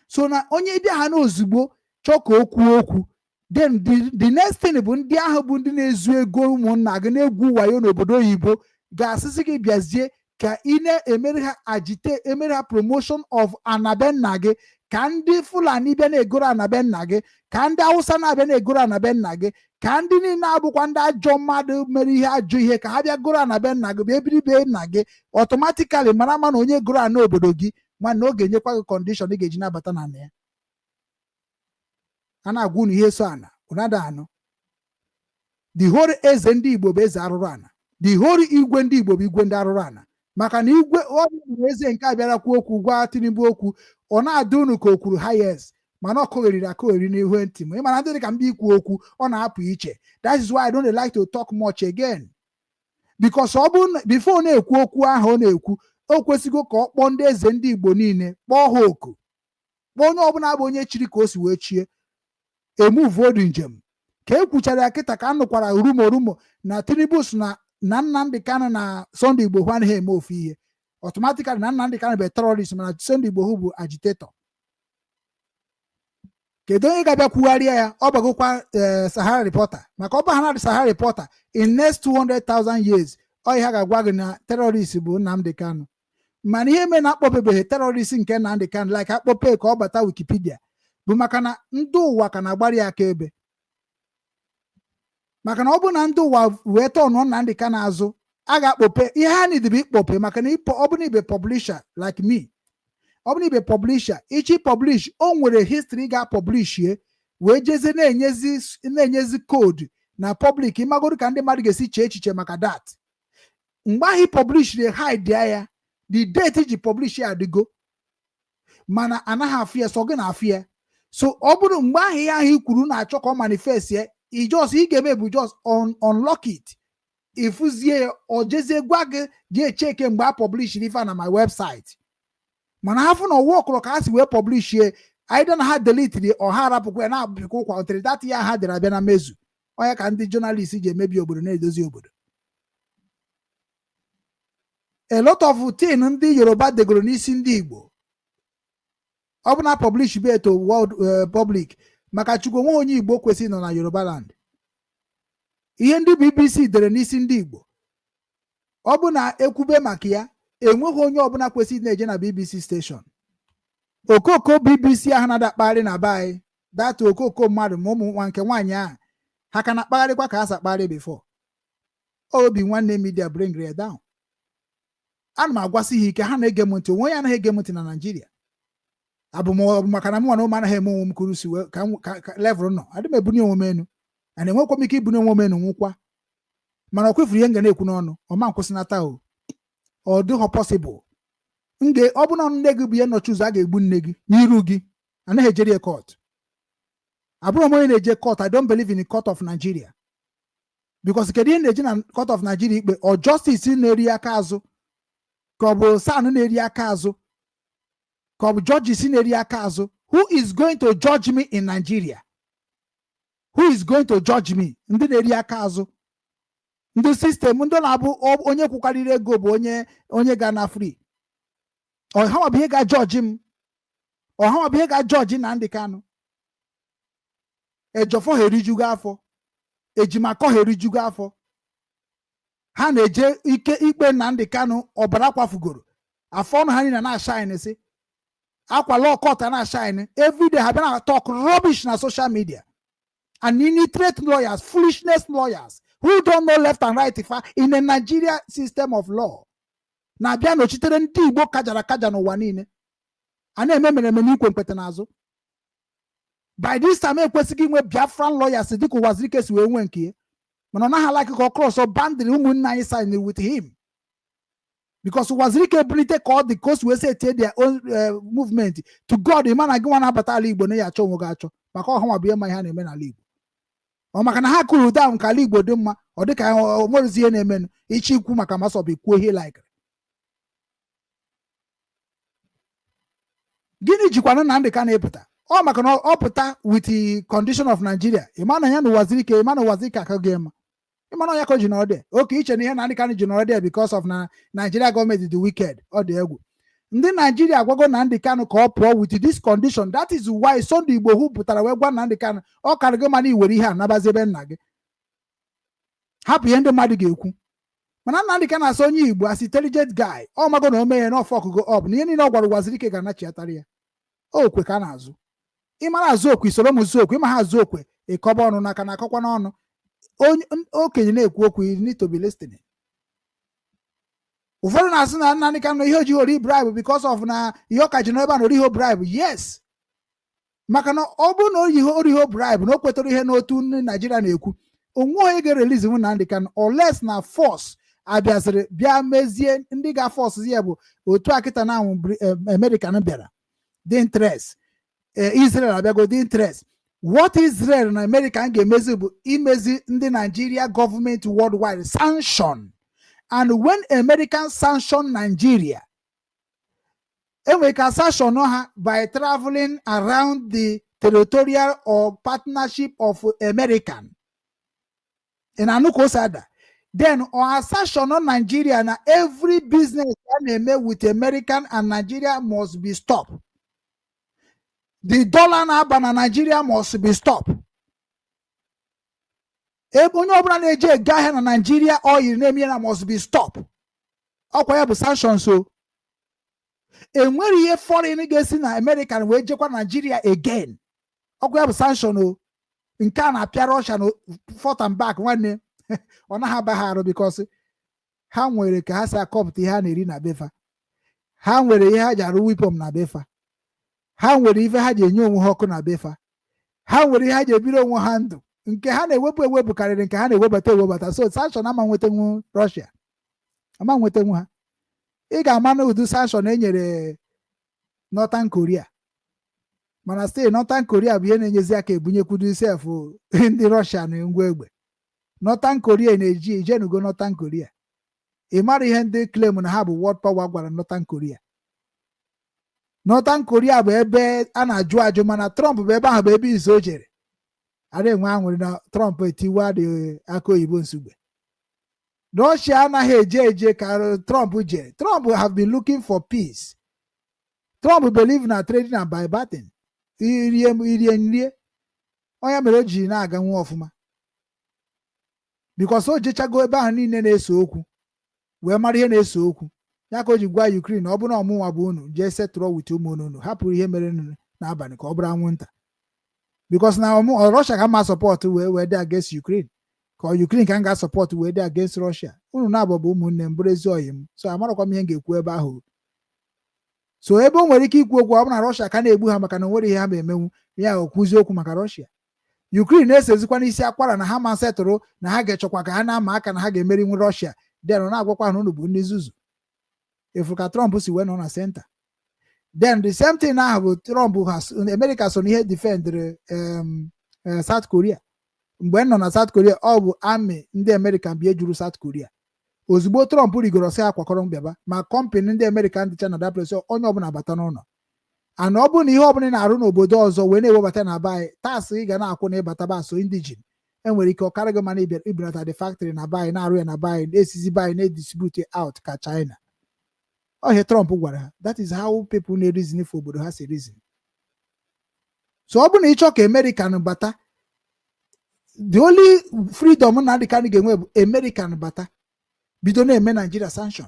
So na onye bịa ha n'ozugbo chọka okwu then the next thing bụ ndị ahụ bụ ndị na-ezu ego ụmụnna gị na-egwu wayo n'obodo oyibo ga-asịsị gị bịazie ka ị na-emere ha agite emere ha promotion of anabe nna gị, ka ndị Fulani bịa na-egoro anabe nna gị, ka ndị Hausa na-abịa na-egoro anabe nna gị, ka ndị niile abụkwa ndị ajọ mmadụ mere ihe ajọ ihe ka ha bịa goro anabe nna gị, bịa biri be nna gị, ọtọmatikali mara na onye goro ana obodo gị nwanne ọ ga-enyekwa gị kọndishọn ị ga-eji nabata na ya. A na-agwa unu ihe so ana ụnada anụ. The whole eze ndị Igbo bụ eze arụrụ ana. The whole igwe ndị Igbo bụ igwe ndị arụrụ ana. Maka na igwe ọbụ eze nke abịara kwuo okwu gwa Tinubu okwu, ọ na-adị unu ka o kwuru hayes, mana ọ kọgheriri akọgheri n'ihu ntị m. Ịmana ndị dị ka mba ikwu okwu ọ na-apụ iche. That is why I don't like to talk much again. Because ọ bụ before na-ekwu okwu ahụ ọ na-ekwu, o kwesịgo ka ọ kpọọ ndị eze ndị Igbo niile, kpọọ ha oku, kpọọ onye ọbụla bụ onye chiri ka o si wee chie, emuvodu njem. Ka e kwuchara ya kịta ka a nụkwara rumo na Tinubu so na Nnamdi Kanu na Sunday Igbo ha anaghị eme ofu ihe. Automatically na Nnamdi Kanu bụ terrorist mana Sunday Igbo bụ agitator. Kedu onye ga-abịa kwugharịa ya? Ọ bagokwa Sahara Reporter. Maka ọ bahana Sahara Reporter in next 200,000 years ọ ihe ga-agwa gị na terrorist bụ Nnamdi Kanu. Mana ihe mere na akpọpebeghị terrorist nke Nnamdi Kanu like akpọpe ka ọ bata Wikipedia bụ maka na ndị ụwa ka na-agbara ya akaebe. Maka na ọ bụ na ndị ụwa wee tọọ Nnamdi Kanu azụ, a ga-akpọpe ihe ha nidebe ikpọpe. Maka na ọ bụ na ibe publisher like me, ọ bụ na ibe publisher ichi publish o nwere history ga-publish ye wee jeze na-enyezi code na public ịmagoro ka ndị mmadụ ga-esi chee echiche maka that. Mgbe ahụ publish re hide ya the date ji publish ya adịgo mana anaghị afụ ya, so gị na-afụ ya. So ọ bụrụ mgbe ahụ ya ahụ kwuru na-achọ ka ọ manifest ya, ị ga-eme bụ just unlock it, ifuzie o jezie gwa gị jee cheke mgbe a publish ife na my website. Mana hafụ na ọwa ọkụrụ ka ha si wee publish ye, either na ha delete ọ ha arapụkwa ya na-apụkwa ụkwa otere data ya ha dịrị abịa na mezu. Onye ka ndị journalist ji emebi obodo na-edozi obodo. A lot of things ndị Yoruba degoro n'isi ndị Igbo ọ bụ na publish be to world public maka Chukwu onwe onye Igbo kwesịrị nọ na Yoruba land. Ihe ndị BBC dere n'isi ndị Igbo ọ bụ na ekwube maka ya, enweghị onye ọbụla kwesịrị na-eje na BBC station. Okoko BBC ahụ na-adakparị na baị data okoko mmadụ ma ụmụ nwa nke nwaanyị ahụ ha ka na-akpagharịkwa ka ha sakparị before. Obi nwanne media bring it down. Ana m agwasị ha ike ha na-ege m ntị, onwe ya anaghị ege m ntị na Naịjirịa. Abụ maka na m nwa na ụmụ anaghị eme onwe m kurusi ka level nọ adị m ebunye onwe m enu a na-enwekwa m ike ibunye onwe m enu nwụkwa, mana ọ kwefuru ihe m ga na-ekwu n'ọnụ ọma nkwụsịnata ọ dịghọ possible. Ọ bụ na nne gị bụ ihe nnọchi ụzọ a ga-egbu nne gị n'iru gị, anaghị ejeri court. Abụrụ m onye na-eje court. I don't believe in the court of Nigeria because kedu ihe na-eje na court of Nigeria ikpe ọ justice na-eri aka azụ ka ọ bụ san na-eri aka azụ ka ọ bụ judges na-eri aka azụ? Who is going to judge me in Nigeria? Who is going to judge me? Ndị na-eri aka azụ, ndị sistem ndị na-abụ onye kwụkarịrị ego bụ onye ga na free. Ọha bụ ihe ga judge m, ọha bụ ihe ga judge Nnamdi Kanu. Ejofọ ha erijugo afọ, ejimakọ ha erijugo afọ. Ha na-eje ike ikpe Nnamdi Kanu ọbara kwafugoro afọ ọnụ ha niile na-ashine si akwa law court na-ashine everyday. Ha bịa na talk rubbish na social media and illiterate lawyers, foolishness lawyers who don't know left and right in a Nigeria system of law. Na bịa n'ochitere ndị Igbo kajara kaja n'ụwa niile a na-eme mereme n'ikwe mkpete n'azụ. By this time ekwesịghị inwe Biafran lawyers dịka Ụwazirike si wee nwee nke ya, mana ọ naghị alike ka ọ cross boundary ụmụnne anyị sign with him because Ụwazirike ability ka ọ dị ka o si wee say their own movement to God. Ịma na gị nwa na-abata ala Igbo na ya achọ onwe gị achọ maka ọha nwa bụ ihe ma ihe a na-eme n'ala Igbo. Ọ maka na ha kụrụ down ka ala Igbo dị mma, ọ dị ka onwerezi ihe na-emenụ ichi ikwu maka masọbụ kwuo ihe like. Gịnị jikwana Nnamdi Kanu na-epụta? Ọ maka na ọ pụta with the condition of Nigeria. Ịma na ya na Ụwazirike, ịma na Ụwazirike aka gị ema, ịma na ya ka o ji nọrọ oke iche na ihe Nnamdi Kanu ji nọrọ because of na Nigeria gọọmenti dị wicked. Ọ dị egwu. Ndị Nigeria agwago Nnamdi Kanu ka ọ pụọ with this condition. That is why Sunday Igbo who pụtara wee gwa Nnamdi Kanu ọ karịgo mana iwere ihe a nabazi ebe nna gị. Hapụ ihe ndị mmadụ ga-ekwu. mana Nnamdi Kanu na-asị onye Igbo as intelligent guy ọ mago na o mee ya na ọfọ ọkụgo ọ bụ na ihe niile ọ gwara Waziri Ike ga-anachiatara ya okwe ka a na-azụ ịmara azụ okwe isoro m zụ okwe ịma ha azụ okwe ịkọba ọnụ n'aka na akọkwa n'ọnụ okenye na-ekwu okwu you need to be listening. Ụfọdụ na-asị na Nnamdi Kanu ihe oji ori bribe because of na ihe ọka ji n'ebe a na oriho bribe. Yes, maka na ọ bụrụ na oriho bribe na o kwetara ihe n'otu ndị Naijiria na-ekwu onwe onye ga-erelizi Nnamdi Kanu unless na force abịaziri bịa mezie ndị ga-force ya bụ otu akịta na anwụ America na bịara the interest Israel abịago the interest. What Israel na America ga-emezi bụ imezi ndị Nigeria government worldwide sanction. And when American sanction Nigeria, and we can sanction her by traveling around the territorial or partnership of American. And Anuko said that. Then our sanction on Nigeria and every business made with American and Nigeria must be stopped. The dollar na Nigeria must be stopped. Onye ọbụla na-eje ega ahịa na Nigeria oil na-eme na must be stop. Ọkwa ya bụ sanctions so. Enwere ihe foreign ga-esi na American wee jekwa Nigeria again. Ọkwa ya bụ sanction o. Nke a na-apịa Russia no forth and back nwanne. Ọ naghị aba ha arụ because ha nwere ka ha si akọpụta ihe ha na-eri na befa. Ha nwere ihe ha ji arụ wipom na befa. Ha nwere ife ha ji enye onwe ha ọkụ na befa. Ha nwere ihe ha ji ebiri onwe ha ndụ. Nke ha na-ewepụ karịrị nke ha na-ewebata so sanction ama nwetenwu Russia ama nwetenwu ha. Ị ga-ama na udu sanction enyere Northern Korea mana still Northern Korea bụ ihe na-enyezi aka ebunyekwudu sef ndị Russia na ngwa egbe. Northern Korea na-eji ijenugo Northern Korea ị mara ihe ndị claim na ha bụ world power gwara Northern Korea. Northern Korea bụ ebe a na-ajụ ajụ mana Trump bụ ebe ahụ bụ ebe izo jere. A na-enwe anwụrị na Trump etiwa dị aka oyibo nsogbe. Russia anaghị eje ka Trump je. Trump have been looking for peace. Trump believe na trading and by bartering. Irie nrie onye mere o ji na-aga nwa ọfụma because o jechago ebe ahụ niile na-eso okwu wee mara ihe na-eso okwu ya ka o ji gwa Ukraine ọ bụrụ na ọmụnwa bụ unu jee setụrụ wit ụmụnunu hapụrụ ihe mere n'abalị ka ọ bụrụ anwụnta. Because now Russia can ma support where they against Ukraine. Because Ukraine can get support where they against Russia. Unu na bobo munne mbrezi oyim. So amara kwa ihe ga-ekwu ebe ahụ. So ebe o nwere ike ikwu okwu ọ bụ na Russia ka na-egbu ha maka na nwere ihe ha na-emenwu ya okwuzi okwu maka Russia. Ukraine na-esezikwa n'isi akwara na ha ma setụrụ na ha ga-echekwa ka ha na-ama aka na ha ga-emeri nwe Russia. Then na-agwakwa na unu bụ ndị zuzu. Efu ka Trump si wee nọ na center. Then the same thing now Trump has America so ihe defend South Korea. Mgbe nọ na South Korea ọ bụ army ndị American bịa juru South Korea. Ozugbo Trump rigoro sị akwakọrọ mbịaba ma company ndị American dị China da place onye ọbụla abata n'ụlọ. And ọ bụ na ihe ọbụla na-arụ n'obodo ọzọ wee na-ewebata na bai tax ị ga na-akwụ na ịbata ba so indigene enwere ike ọkarịgo mana ibelata the factory na bai na-arụ ya na bai na-esizi bai na-edistribute out ka China. Oh, he Trump gwara. That is how people need reason for obodo ha si reason. So ọ bụ na ịchọ ka American bata the only freedom na dị ka ga-enwe bụ American bata bido na-eme Nigeria sanction.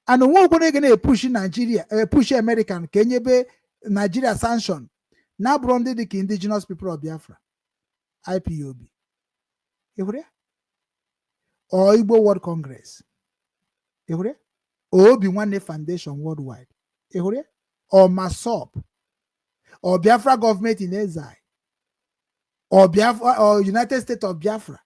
And onwe okwere ga na-epush Nigeria push American ka enyebe Nigeria sanction na bụrụ ndị dị ka indigenous people of Biafra IPOB ịhụrụ or Igbo World Congress ịhụrụ Obi Nwanne Foundation worldwide. Or MASOP. Or Biafra government in exile. Or Biafra or United States of Biafra.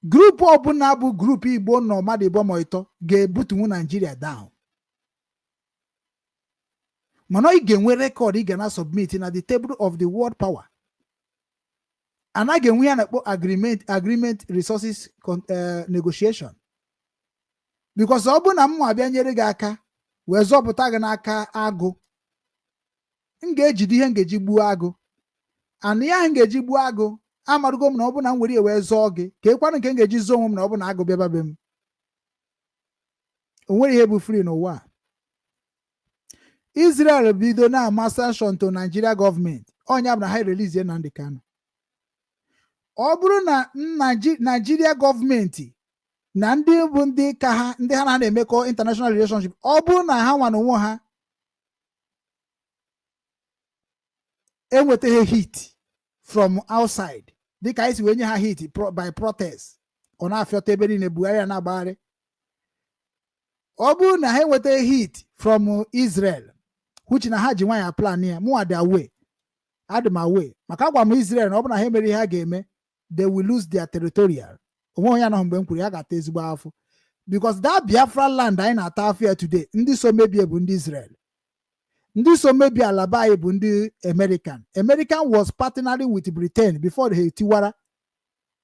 Group Obunabu group Igbo no Madibo Moito ga-ebutu Nigeria down. Mana ị ga-enwe record ị ga na submit na the table of the world power. And a ga-enwe ya na agreement resources negotiation. Because ọ bụ na m abịa nyere gị aka wee zọpụta gị n'aka agụ m ga-ejide ihe m ga-eji gbuo agụ ana ya m ga-eji gbuo agụ amarugo m na ọ bụ na m were wee zọọ gị ka ekwanụ nke m ga-eji zọọ onwe m na ọ bụ na agụ bịaba be m o nwere ihe bụ free n'ụwa. Israel bido na-ama sanction to Nigeria gọọmenti onye bụ na ha release Nnamdi Kanu ọ bụrụ na Nigeria gọọmenti na ndị bụ ndị ha na-emekọ international relationship, ọ bụrụ na ha nwa n'onwe ha enwetaghị hit from outside dịka anyị si wee nye ha hit by protest, ọ na-afịọta ebe niile Buhari ya na-agbagharị. Ọ bụrụ na ha enwetaghị hit from Israel, which na ha ji nwanyị plan ya, mụ dị away, adịm away, maka agwa m Israel na ọ bụrụ na ha emere ihe ha ga-eme, they will lose their territorial. Onwe onye anọghị mgbe m kwuru ya ga-ata ezigbo afọ, because that Biafra land anyị na-ata afọ ya today, ndị so mebie bụ ndị Israel, ndị so mebie alaba anyị bụ ndị American was partnering with Britain before they tiwara.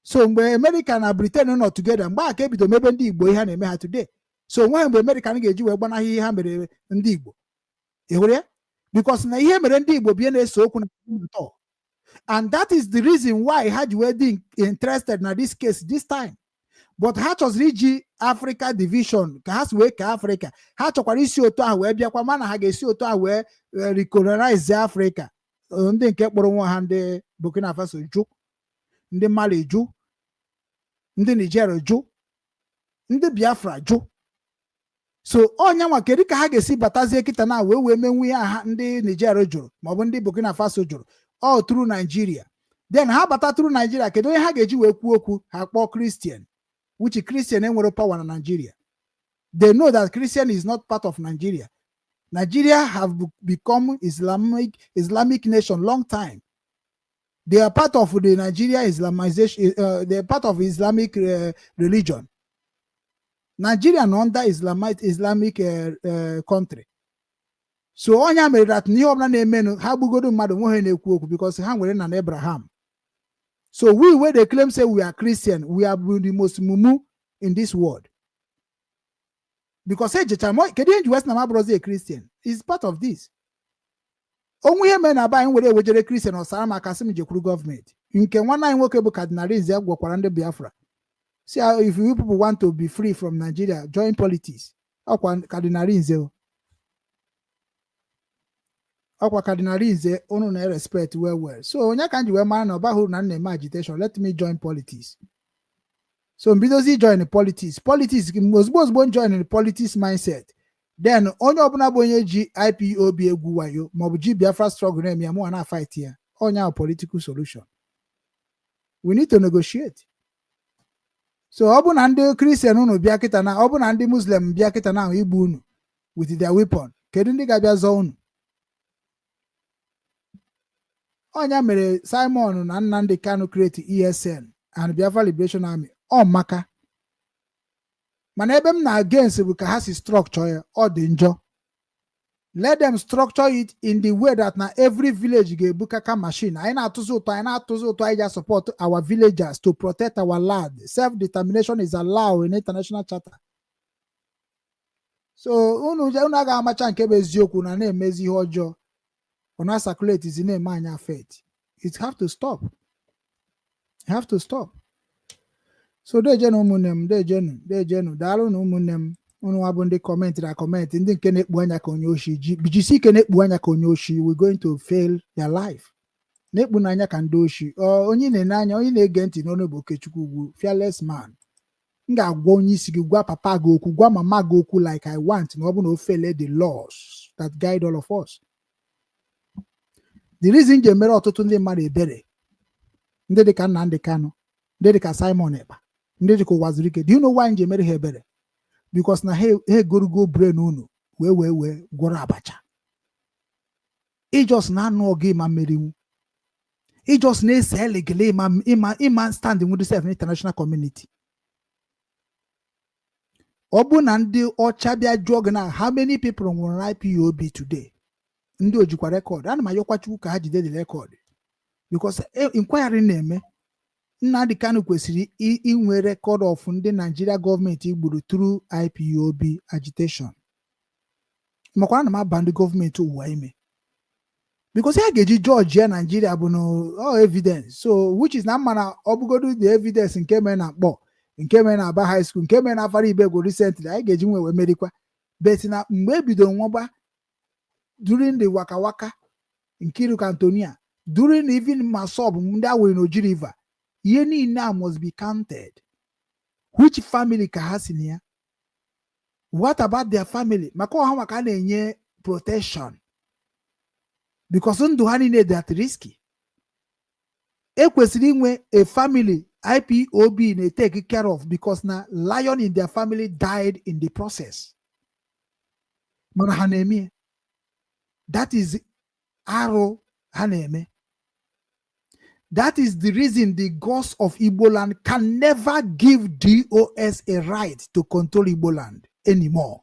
So mgbe America na Britain nọ together, mgbe aka ebido mebe ndị Igbo ihe ha na-eme ha today. So onweghị mgbe American ga-eji wee gbanaghị ihe ha mere ndị Igbo, ịhụrụ ya, because na ihe mere ndị Igbo bie na-ese okwu na ụtọ. And that is the reason why ha ji wee dị interested na this case this time. But ha chọziri iji Africa division ka ha si wee ka Africa, ha chọkwara isi otu ahụ wee bịakwa, mana ha ga-esi otu ahụ wee recolonize Africa. Ndị nke kpọrọ nwa ha ndị Burkina Faso jụ, ndị Mali jụ, ndị Nigeria jụ, ndị Biafra jụ. So onye nwa kedu ka ha ga-esi batazie kịta na wee menwe ihe ha ndị Nigeria jụrụ maọbụ ndị Burkina Faso jụrụ, all through Nigeria. Then ha bata through Nigeria, kedu onye ha ga-eji wee kwuo okwu? Ha kpọọ Christian, which Christian enwere power na Nigeria. They know that Christian is not part of Nigeria. Nigeria have become Islamic nation long time. They are part of the Nigeria Islamization. They are part of Islamic religion. Nigeria no under Islamic country. So onye mere that n'ihe ọbụla na-emenu ha gbugodo mmadụ nweghị na-ekwu okwu because ha nwere na Abraham. So we they claim say we are Christian, we are the most mumu in this world. Because kedu West na brother a Christian is part of this. Onwe ihe mere na ba anyị were ewejere Christian ọsara maka sị m jekwuru gọọmenti. Nke nwanne anyị nwoke bụ Cardinal Nze gwakwara ndị Biafra. See, if you people want to be free from Nigeria, join politics. Okwa Cardinal Nze. Okwa Cardinal Nze unu na respect well. So onye ka nji we mara na ọba hụrụ na na-eme agitation, let me join politics. So mbidozi join politics. Politics ozugbo join the politics mindset. Then onye ọbụla bụ onye ji IPOB egwu wayo maọbụ ji Biafra struggle na-eme ya mụ na fight ya. Onye a political solution. We need to negotiate. So ọ bụ na ndị Christian unu bịa kịta na, ọ bụ na ndị Muslim bịa kịta na igbu unu with their weapon, kedu ndị ga-abịa zọọ unu? Onya mere Simon na Nnamdi Kanu create ESN and Biafra Liberation Army. Ọ maka. Mana ebe m na against bụ ka ha si structure ya, ọ dị njọ. Let them structure it in the way that na every village ga-ebu kaka machine. Anyị na-atụzi ụtọ, anyị ga support our villagers to protect our land. Self-determination is allowed in international charter. So unu aga amacha nke bụ eziokwu na na-emezi ihe ọjọọ. Ona circulate is in a anya faith. It have to stop. You have to stop. So they jenu umunem, they jenu. Dalu no umunem. Unu wabu ndị comment ndị nke na-ekpu anya ka onye oshi bijisi ike na-ekpu anya ka onye oshi, we're going to fail their life. Na-ekpu n'anya ka ndị oshi. Onye na-ene anya, onye na-ege ntị n'ọnụ bụ Okechukwu Ugwu, fearless man. M ga-agwa onye isi gị, gwa papa gị okwu, gwa mama gị okwu like I want, na ọ bụ na o fele the laws that guide all of us. The reason je mere ọtụtụ ndị mmadụ ebere, ndị dịka Nnamdi Kanu, ndị dịka Simon Ekpa, ndị dịka Ụwazirike, do you know why nje mere ha ebere? Because na he gorugo brain unu wee gwọrọ abacha. Ijos na anụ oge ma merinwu. Ijos na-ese elegele ima standing with the international community. Ọ bụ na ndị ọcha bịa jụọ gị na how many people nwere IPOB today? Ndị ojikwa record. Ana m ayọkwa Chukwu ka ha jide the record. Because inquiry na-eme, Nnamdi Kanu kwesịrị inwe record of ndị Nigeria gọọmenti igburu through IPOB agitation. Makwana na maba ndị gọọmenti ụwa ime. Because ha ga-eji Georgia Nigeria bụ no evidence. So which is na mana obugodu the evidence nke mere na mkpọ, nke mere na Aba high school, nke mere na Afara Ibego recently, anyị ga-eji nwe merikwa. But na mgbe ebido nwọba during the Waka Waka in Kiru Cantonia, during even Masob ndị awere n'Oji River, Yeni now must be counted. Which family ka ha si na ya? What about their family? Mako ha maka na-enye protection. Because ndụ ha niile that risky. Ekwesịrị inwe a family IPOB na take care of because na lion in their family died in the process. Mana ha na-eme. That is arụ ha na-eme. That is the reason the gods of Igbo land can never give DOS a right to control Igbo land anymore.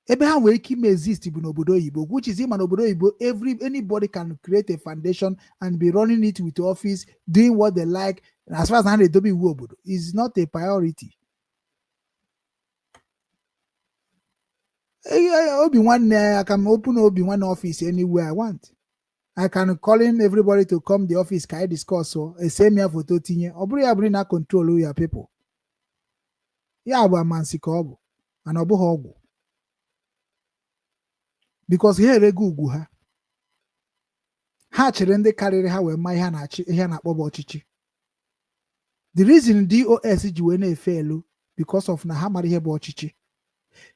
Ebe ha nwere ike ime exist bụ n'obodo Igbo, which is in obodo Igbo, anybody can create a foundation and be running it with office, doing what they like. As far as ha na-edobe iwu obodo, is not a priority. I can open Obi-Wan office anywhere I want. I can call in everybody to come the office, can I discuss so a same year photo tinye. Obri abri na control your people. Ya abu amansi ka obu. And obu hogu. Because here regu ugu ha. Ha chere ndị karịrị ha wee ma ihe na-akpọ ọchịchị. The reason DOS ji wee na-efe elu because of na ha mara ihe bụ ọchịchị.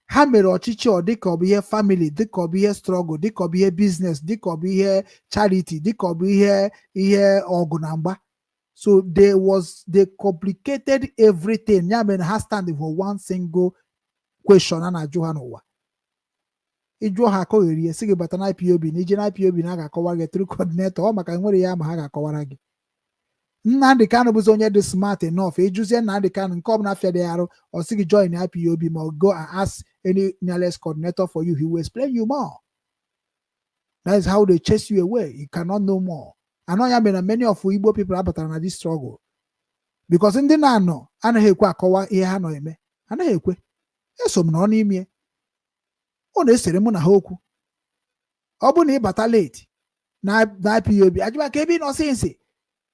Ha mere ọchịchị ọ dịka ọ bụ ihe family, dịka ọ bụ ihe struggle, dịka ọ bụ ihe business, dịka ọ bụ ihe charity, dịka ọ bụ ihe ọgụ na mgba. So they complicated everything. Ya mere ha stand for one single question a na-ajụ ha n'ụwa. Ịjụọ ha akọgheri ya sị gị bata na IPOB na ije na IPOB na a ga-akọwara gị through coordinator ọ maka nwere ya ma ha ga-akọwara gị. Nnamdi Kanu bụzi onye dị smart enough. Ejuzie Nnamdi Kanu nke ọbụla afịa dị arụ or sị gị join IPOB ma go and ask any nearest coordinator for you. He will explain you more. That is how they chase you away. You cannot know more. I know ya mere many of Igbo people abatara na this struggle. Because ndị na-anọ anaghị ekwe akọwa ihe ha nọ eme. Anaghị ekwe. Eso m nọ n'ime. Ọ na-esere mụ na ha okwu. Ọ bụ na ịbata late na IPOB ajụba ka ebe ị nọ sinsi.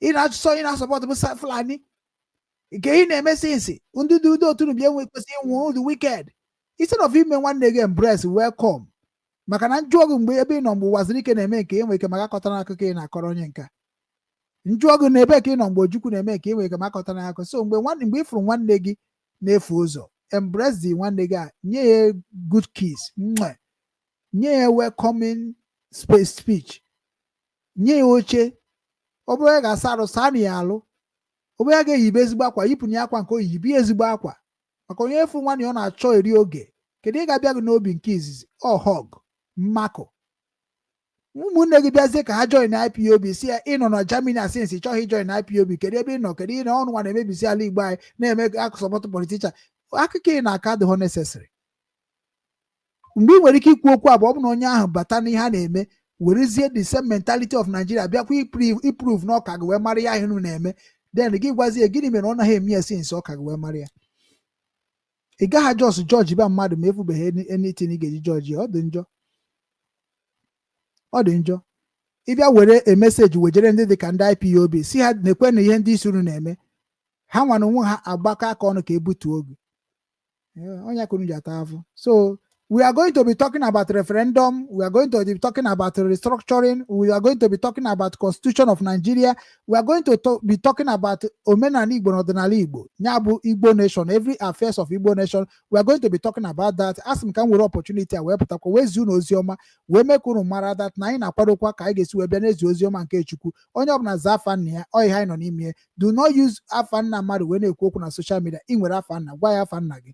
Ị na-asọpọt bụ Fulani. Nke ị na-eme sinsi. Ndị dị udo otu bịa kwesịrị ịnwụ the wicked. Instead of ime nwanne gị embrace welcome. Maka na njụọgụ mgbe ebe ị nọ mgbe ụwaziri ike na-eme nke enwe ike maka akọtara akụkọ ị na-akọrọ onye nka. Njụọgụ na ebe ka ị nọ mgbe Ojukwu na-eme nke enwe ike maka akọtara akụkọ. So mgbe ịfụrụ nwanne gị na-efu ụzọ, embrace the nwanne gị a, nye ya good kiss, nye ya welcoming speech, nye ya oche. Ọ bụrụ ya ga-asa arụ saa na ya alụ. Ọ bụrụ ya ga-eyibe ezigbo akwa yipụnye akwa nke oyibi ezigbo akwa. Maka onye efu nwanne ọ na-achọ eri oge. Kedu ị ga-abịa gị n'obi nke izizi? Ọ hug, mmakụ. Ụmụnne gị bịazie ka ha join IPOB si ya ịnọ na Germany asinsi chọghị join IPOB. Kedu ebe ị nọ? Kedu ị na ọnụ nwa na-emebisi ala Igbo anyị na-eme akụsọpọtụ politishan. Akụkọ ị na-aka adịghị necessary. Mgbe ị nwere ike ikwu okwu abụọ bụ na onye ahụ bata n'ihe a na-eme werezie the same mentality of Nigeria bịakwa iprove na ọka gị wee mara ya ihe na-eme. Then gị gwazie gịnị mere ọ naghị eme ya sinsi ọka gị wee mara ya. Ị gaghị just judge ba mmadụ ma efubeghị anything ị ga-eji judge ya. Ọ dị njọ. Ọ dị njọ. Ịbịa were a message wejere ndị dị ka ndị IPOB si ha na-ekwe na ihe ndị isi unu na-eme. Ha nwa na onwe ha agbakọ aka ọnụ ka ebutuo oge. Onye kwuru ji ata afọ. So we are going to be talking about referendum. We are going to be talking about restructuring. We are going to be talking about Constitution of Nigeria. We are going to be talking about Omenala Igbo na Ọdịnala Igbo. Nyabu Igbo nation, every affairs of Igbo nation. We are going to be talking about that. As m can we opportunity we pụtakwa wee zi unu oziọma wee mee ka unu mara that na anyị na-akwadokwa ka anyị ga-esi wee bịa n'ezi oziọma nke Chukwu. Onye ọbụla zaa afa nna ya, ọ ihe anyị nọ n'ime. Do not use afa nna mmadụ wee na-ekwu okwu na social media. Ị nwere afa nna, gwa ya afa nna gị.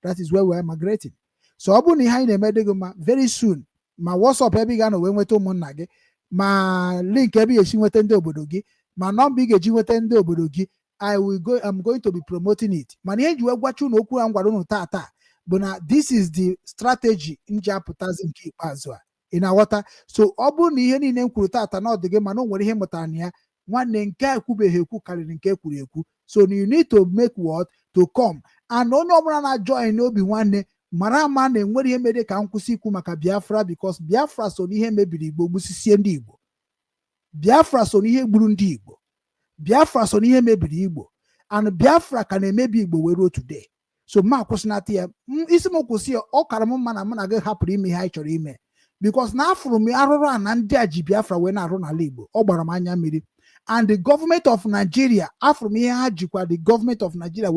That is where we are migrating. So ọ bụrụ na ihe anyị na-eme dị gị mma very soon ma WhatsApp ebe ị ga-anọ wee nweta ụmụnna gị ma link ebe ị ga-esi nweta ndị obodo gị ma nọmba ị ga-eji nweta ndị obodo gị I'm going to be promoting it. Mana ihe ji wee gwacha unu okwu a ngwara unu taa bụ na this is the strategy nji apụtazi nke ikpeazụ a. Ị na-aghọta? So ọ bụrụ na ihe niile m kwuru taa na ọ dị gị mana o nwere ihe mụtara na ya nwanne nke a ekwubeghị ekwu karịrị nke ekwuru ekwu. So you need to make what to come and onye ọbụla na-join n'obi nwanne mara ama na enwere ihe mere ka nkwụsị ikwu maka Biafra because Biafra so n'ihe mebiri Igbo gbusisie ndị Igbo. Biafra so n'ihe gburu ndị Igbo. Biafra so n'ihe mebiri Igbo and Biafra ka na-emebi Igbo were ruo today. So ma kwụsịnata ya isi m kwụsị ya ọ kara m mma na mụ na gị hapụrụ ime ihe anyị chọrọ ime because na afụrụ m arụrụ a na ndị a ji Biafra wee na-arụ n'ala Igbo ọ gbara m anya mmiri and the government of Nigeria, after me the government of Nigeria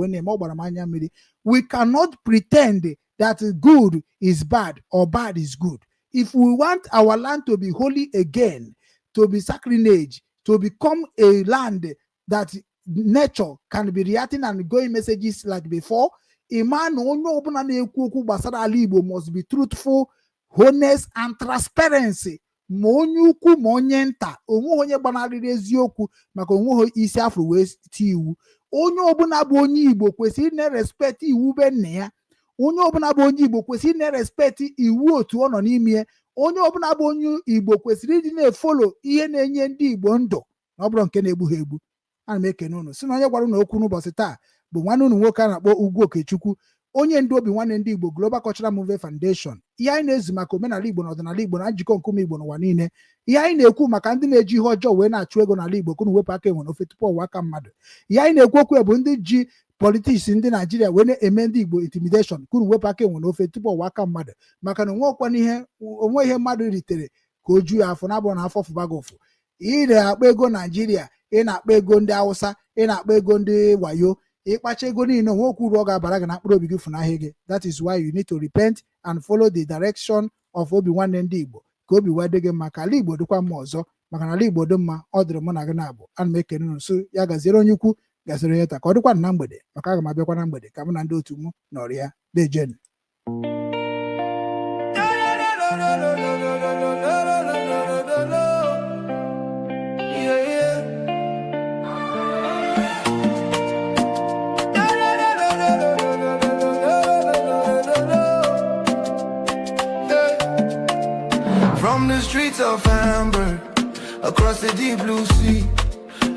we cannot pretend that good is bad or bad is good. If we want our land to be holy again, to be sacrilege, to become a land that nature can be reacting and going messages like before, a man must be truthful, honest, and transparency. Monyuku monyenta onye gbanarịrị eziokwu maka onwe isi afro wee ti iwu. Onye ọbụla bụ onye Igbo kwesịrị na respect iwu be nne ya. Onye ọbụla bụ onye Igbo kwesịrị na respect iwu otu ọ nọ n'ime. Onye ọbụla bụ onye Igbo kwesịrị ịdị na-efolo ihe na-enye ndị Igbo ndụ na ọ bụrụ nke na-egbu ha egbu. Ana m ekene unu si na onye gwara unu okwu n'ụbọchị taa bụ nwanne unu nwoke a na-akpọ Ugwu Okechukwu, onye ndu obi nwanne ndị Igbo Global Cultural Movement Foundation. Ihe anyị na-ezu maka omenala Igbo na ọdịnala Igbo na njikọ nkume Igbo n'ụwa niile. Ihe anyị na-ekwu maka ndị na-eji ihe ọjọọ wee na-achụ ego n'ala Igbo kunu wepụ aka enwe n'ofe tupu ọwa aka mmadụ. Ihe anyị na-ekwu okwu bụ ndị ji politiks ndị Naijiria wee na-eme ndị Igbo intimidation kunu wepụ aka enwe n'ofe tupu ọwa aka mmadụ, maka na onwe ihe mmadụ ritere ka o ju ya afọ na-abụrụ na afọ fụbago ụfụ. Ị na-akpa ego Naijiria, ị na-akpa ego ndị Hausa, ị na-akpa ego ndị wayo, ịkpacha ego niile onwe okwu uru ọ ga-abara gị na mkpụrụ obi gị funahịa gị. That is why you need to repent and follow the direction of obi nwanne ndị Igbo ka obi wee dị gị mma, ka ala Igbo dịkwa mma ọzọ, maka na ala Igbo dị mma ọ dịrị mụ na gị na-abụ. Ana m ekene unu nso ya gaziere onye ukwu gaziere onye nta ka ọ dịkwa na mgbede, maka aga m abịakwa na mgbede ka mụ na ndị otu m nọrọ ya dejen. From the streets of Hamburg, across the deep blue sea,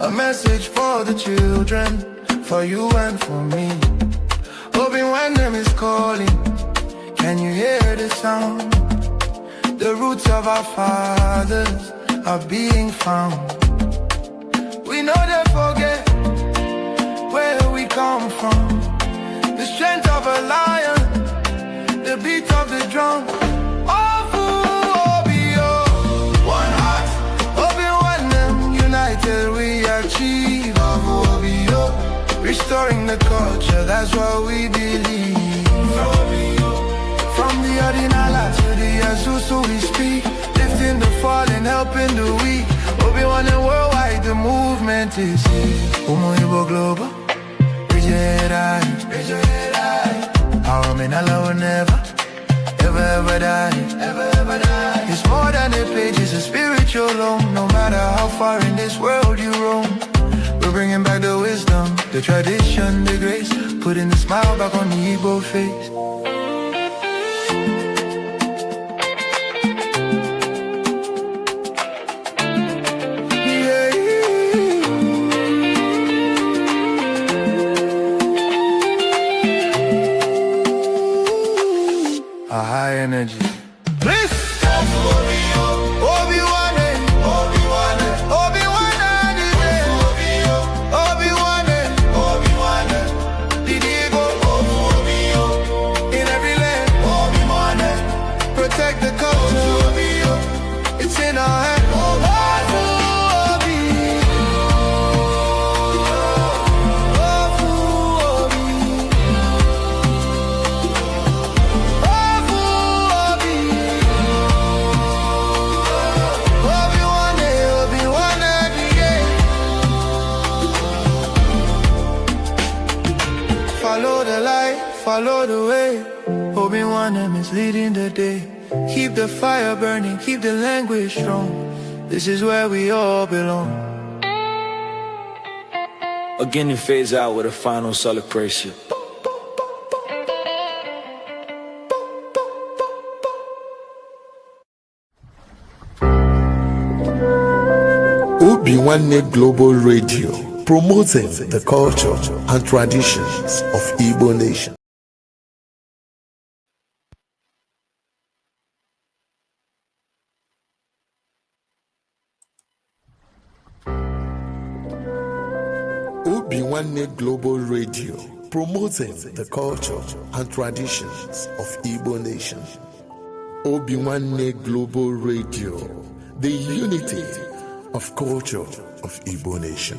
a message for the children, for you and for me. Hoping when them is calling, can you hear the sound? The roots of our fathers are being found. We know they forget where we come from. The strength of a lion, the beat of the drum. We achieve restoring the culture, that's what we believe. From the Ordinala to the Azusu we speak, lifting the fallen, helping the weak. Obi-Wan and worldwide, the movement is Igbo Global. Raise your head high. Our menala will never, ever die. It's more than a page, it's a spiritual loan. No matter how far in this world you roam, we're bringing back the wisdom, the tradition, the grace, putting the smile back on the Igbo face. A high energy. Follow the way, Obi-Wan is leading the day. Keep the fire burning, keep the language strong. This is where we all belong. Again, you phase out with a final celebration. Obi-Wan Global Radio, promoting the culture and traditions of Igbo nation. Obi-Wan Global Radio, promoting the culture and traditions of Igbo nation. Obi-Wan Global Radio, the unity of culture of Igbo nation.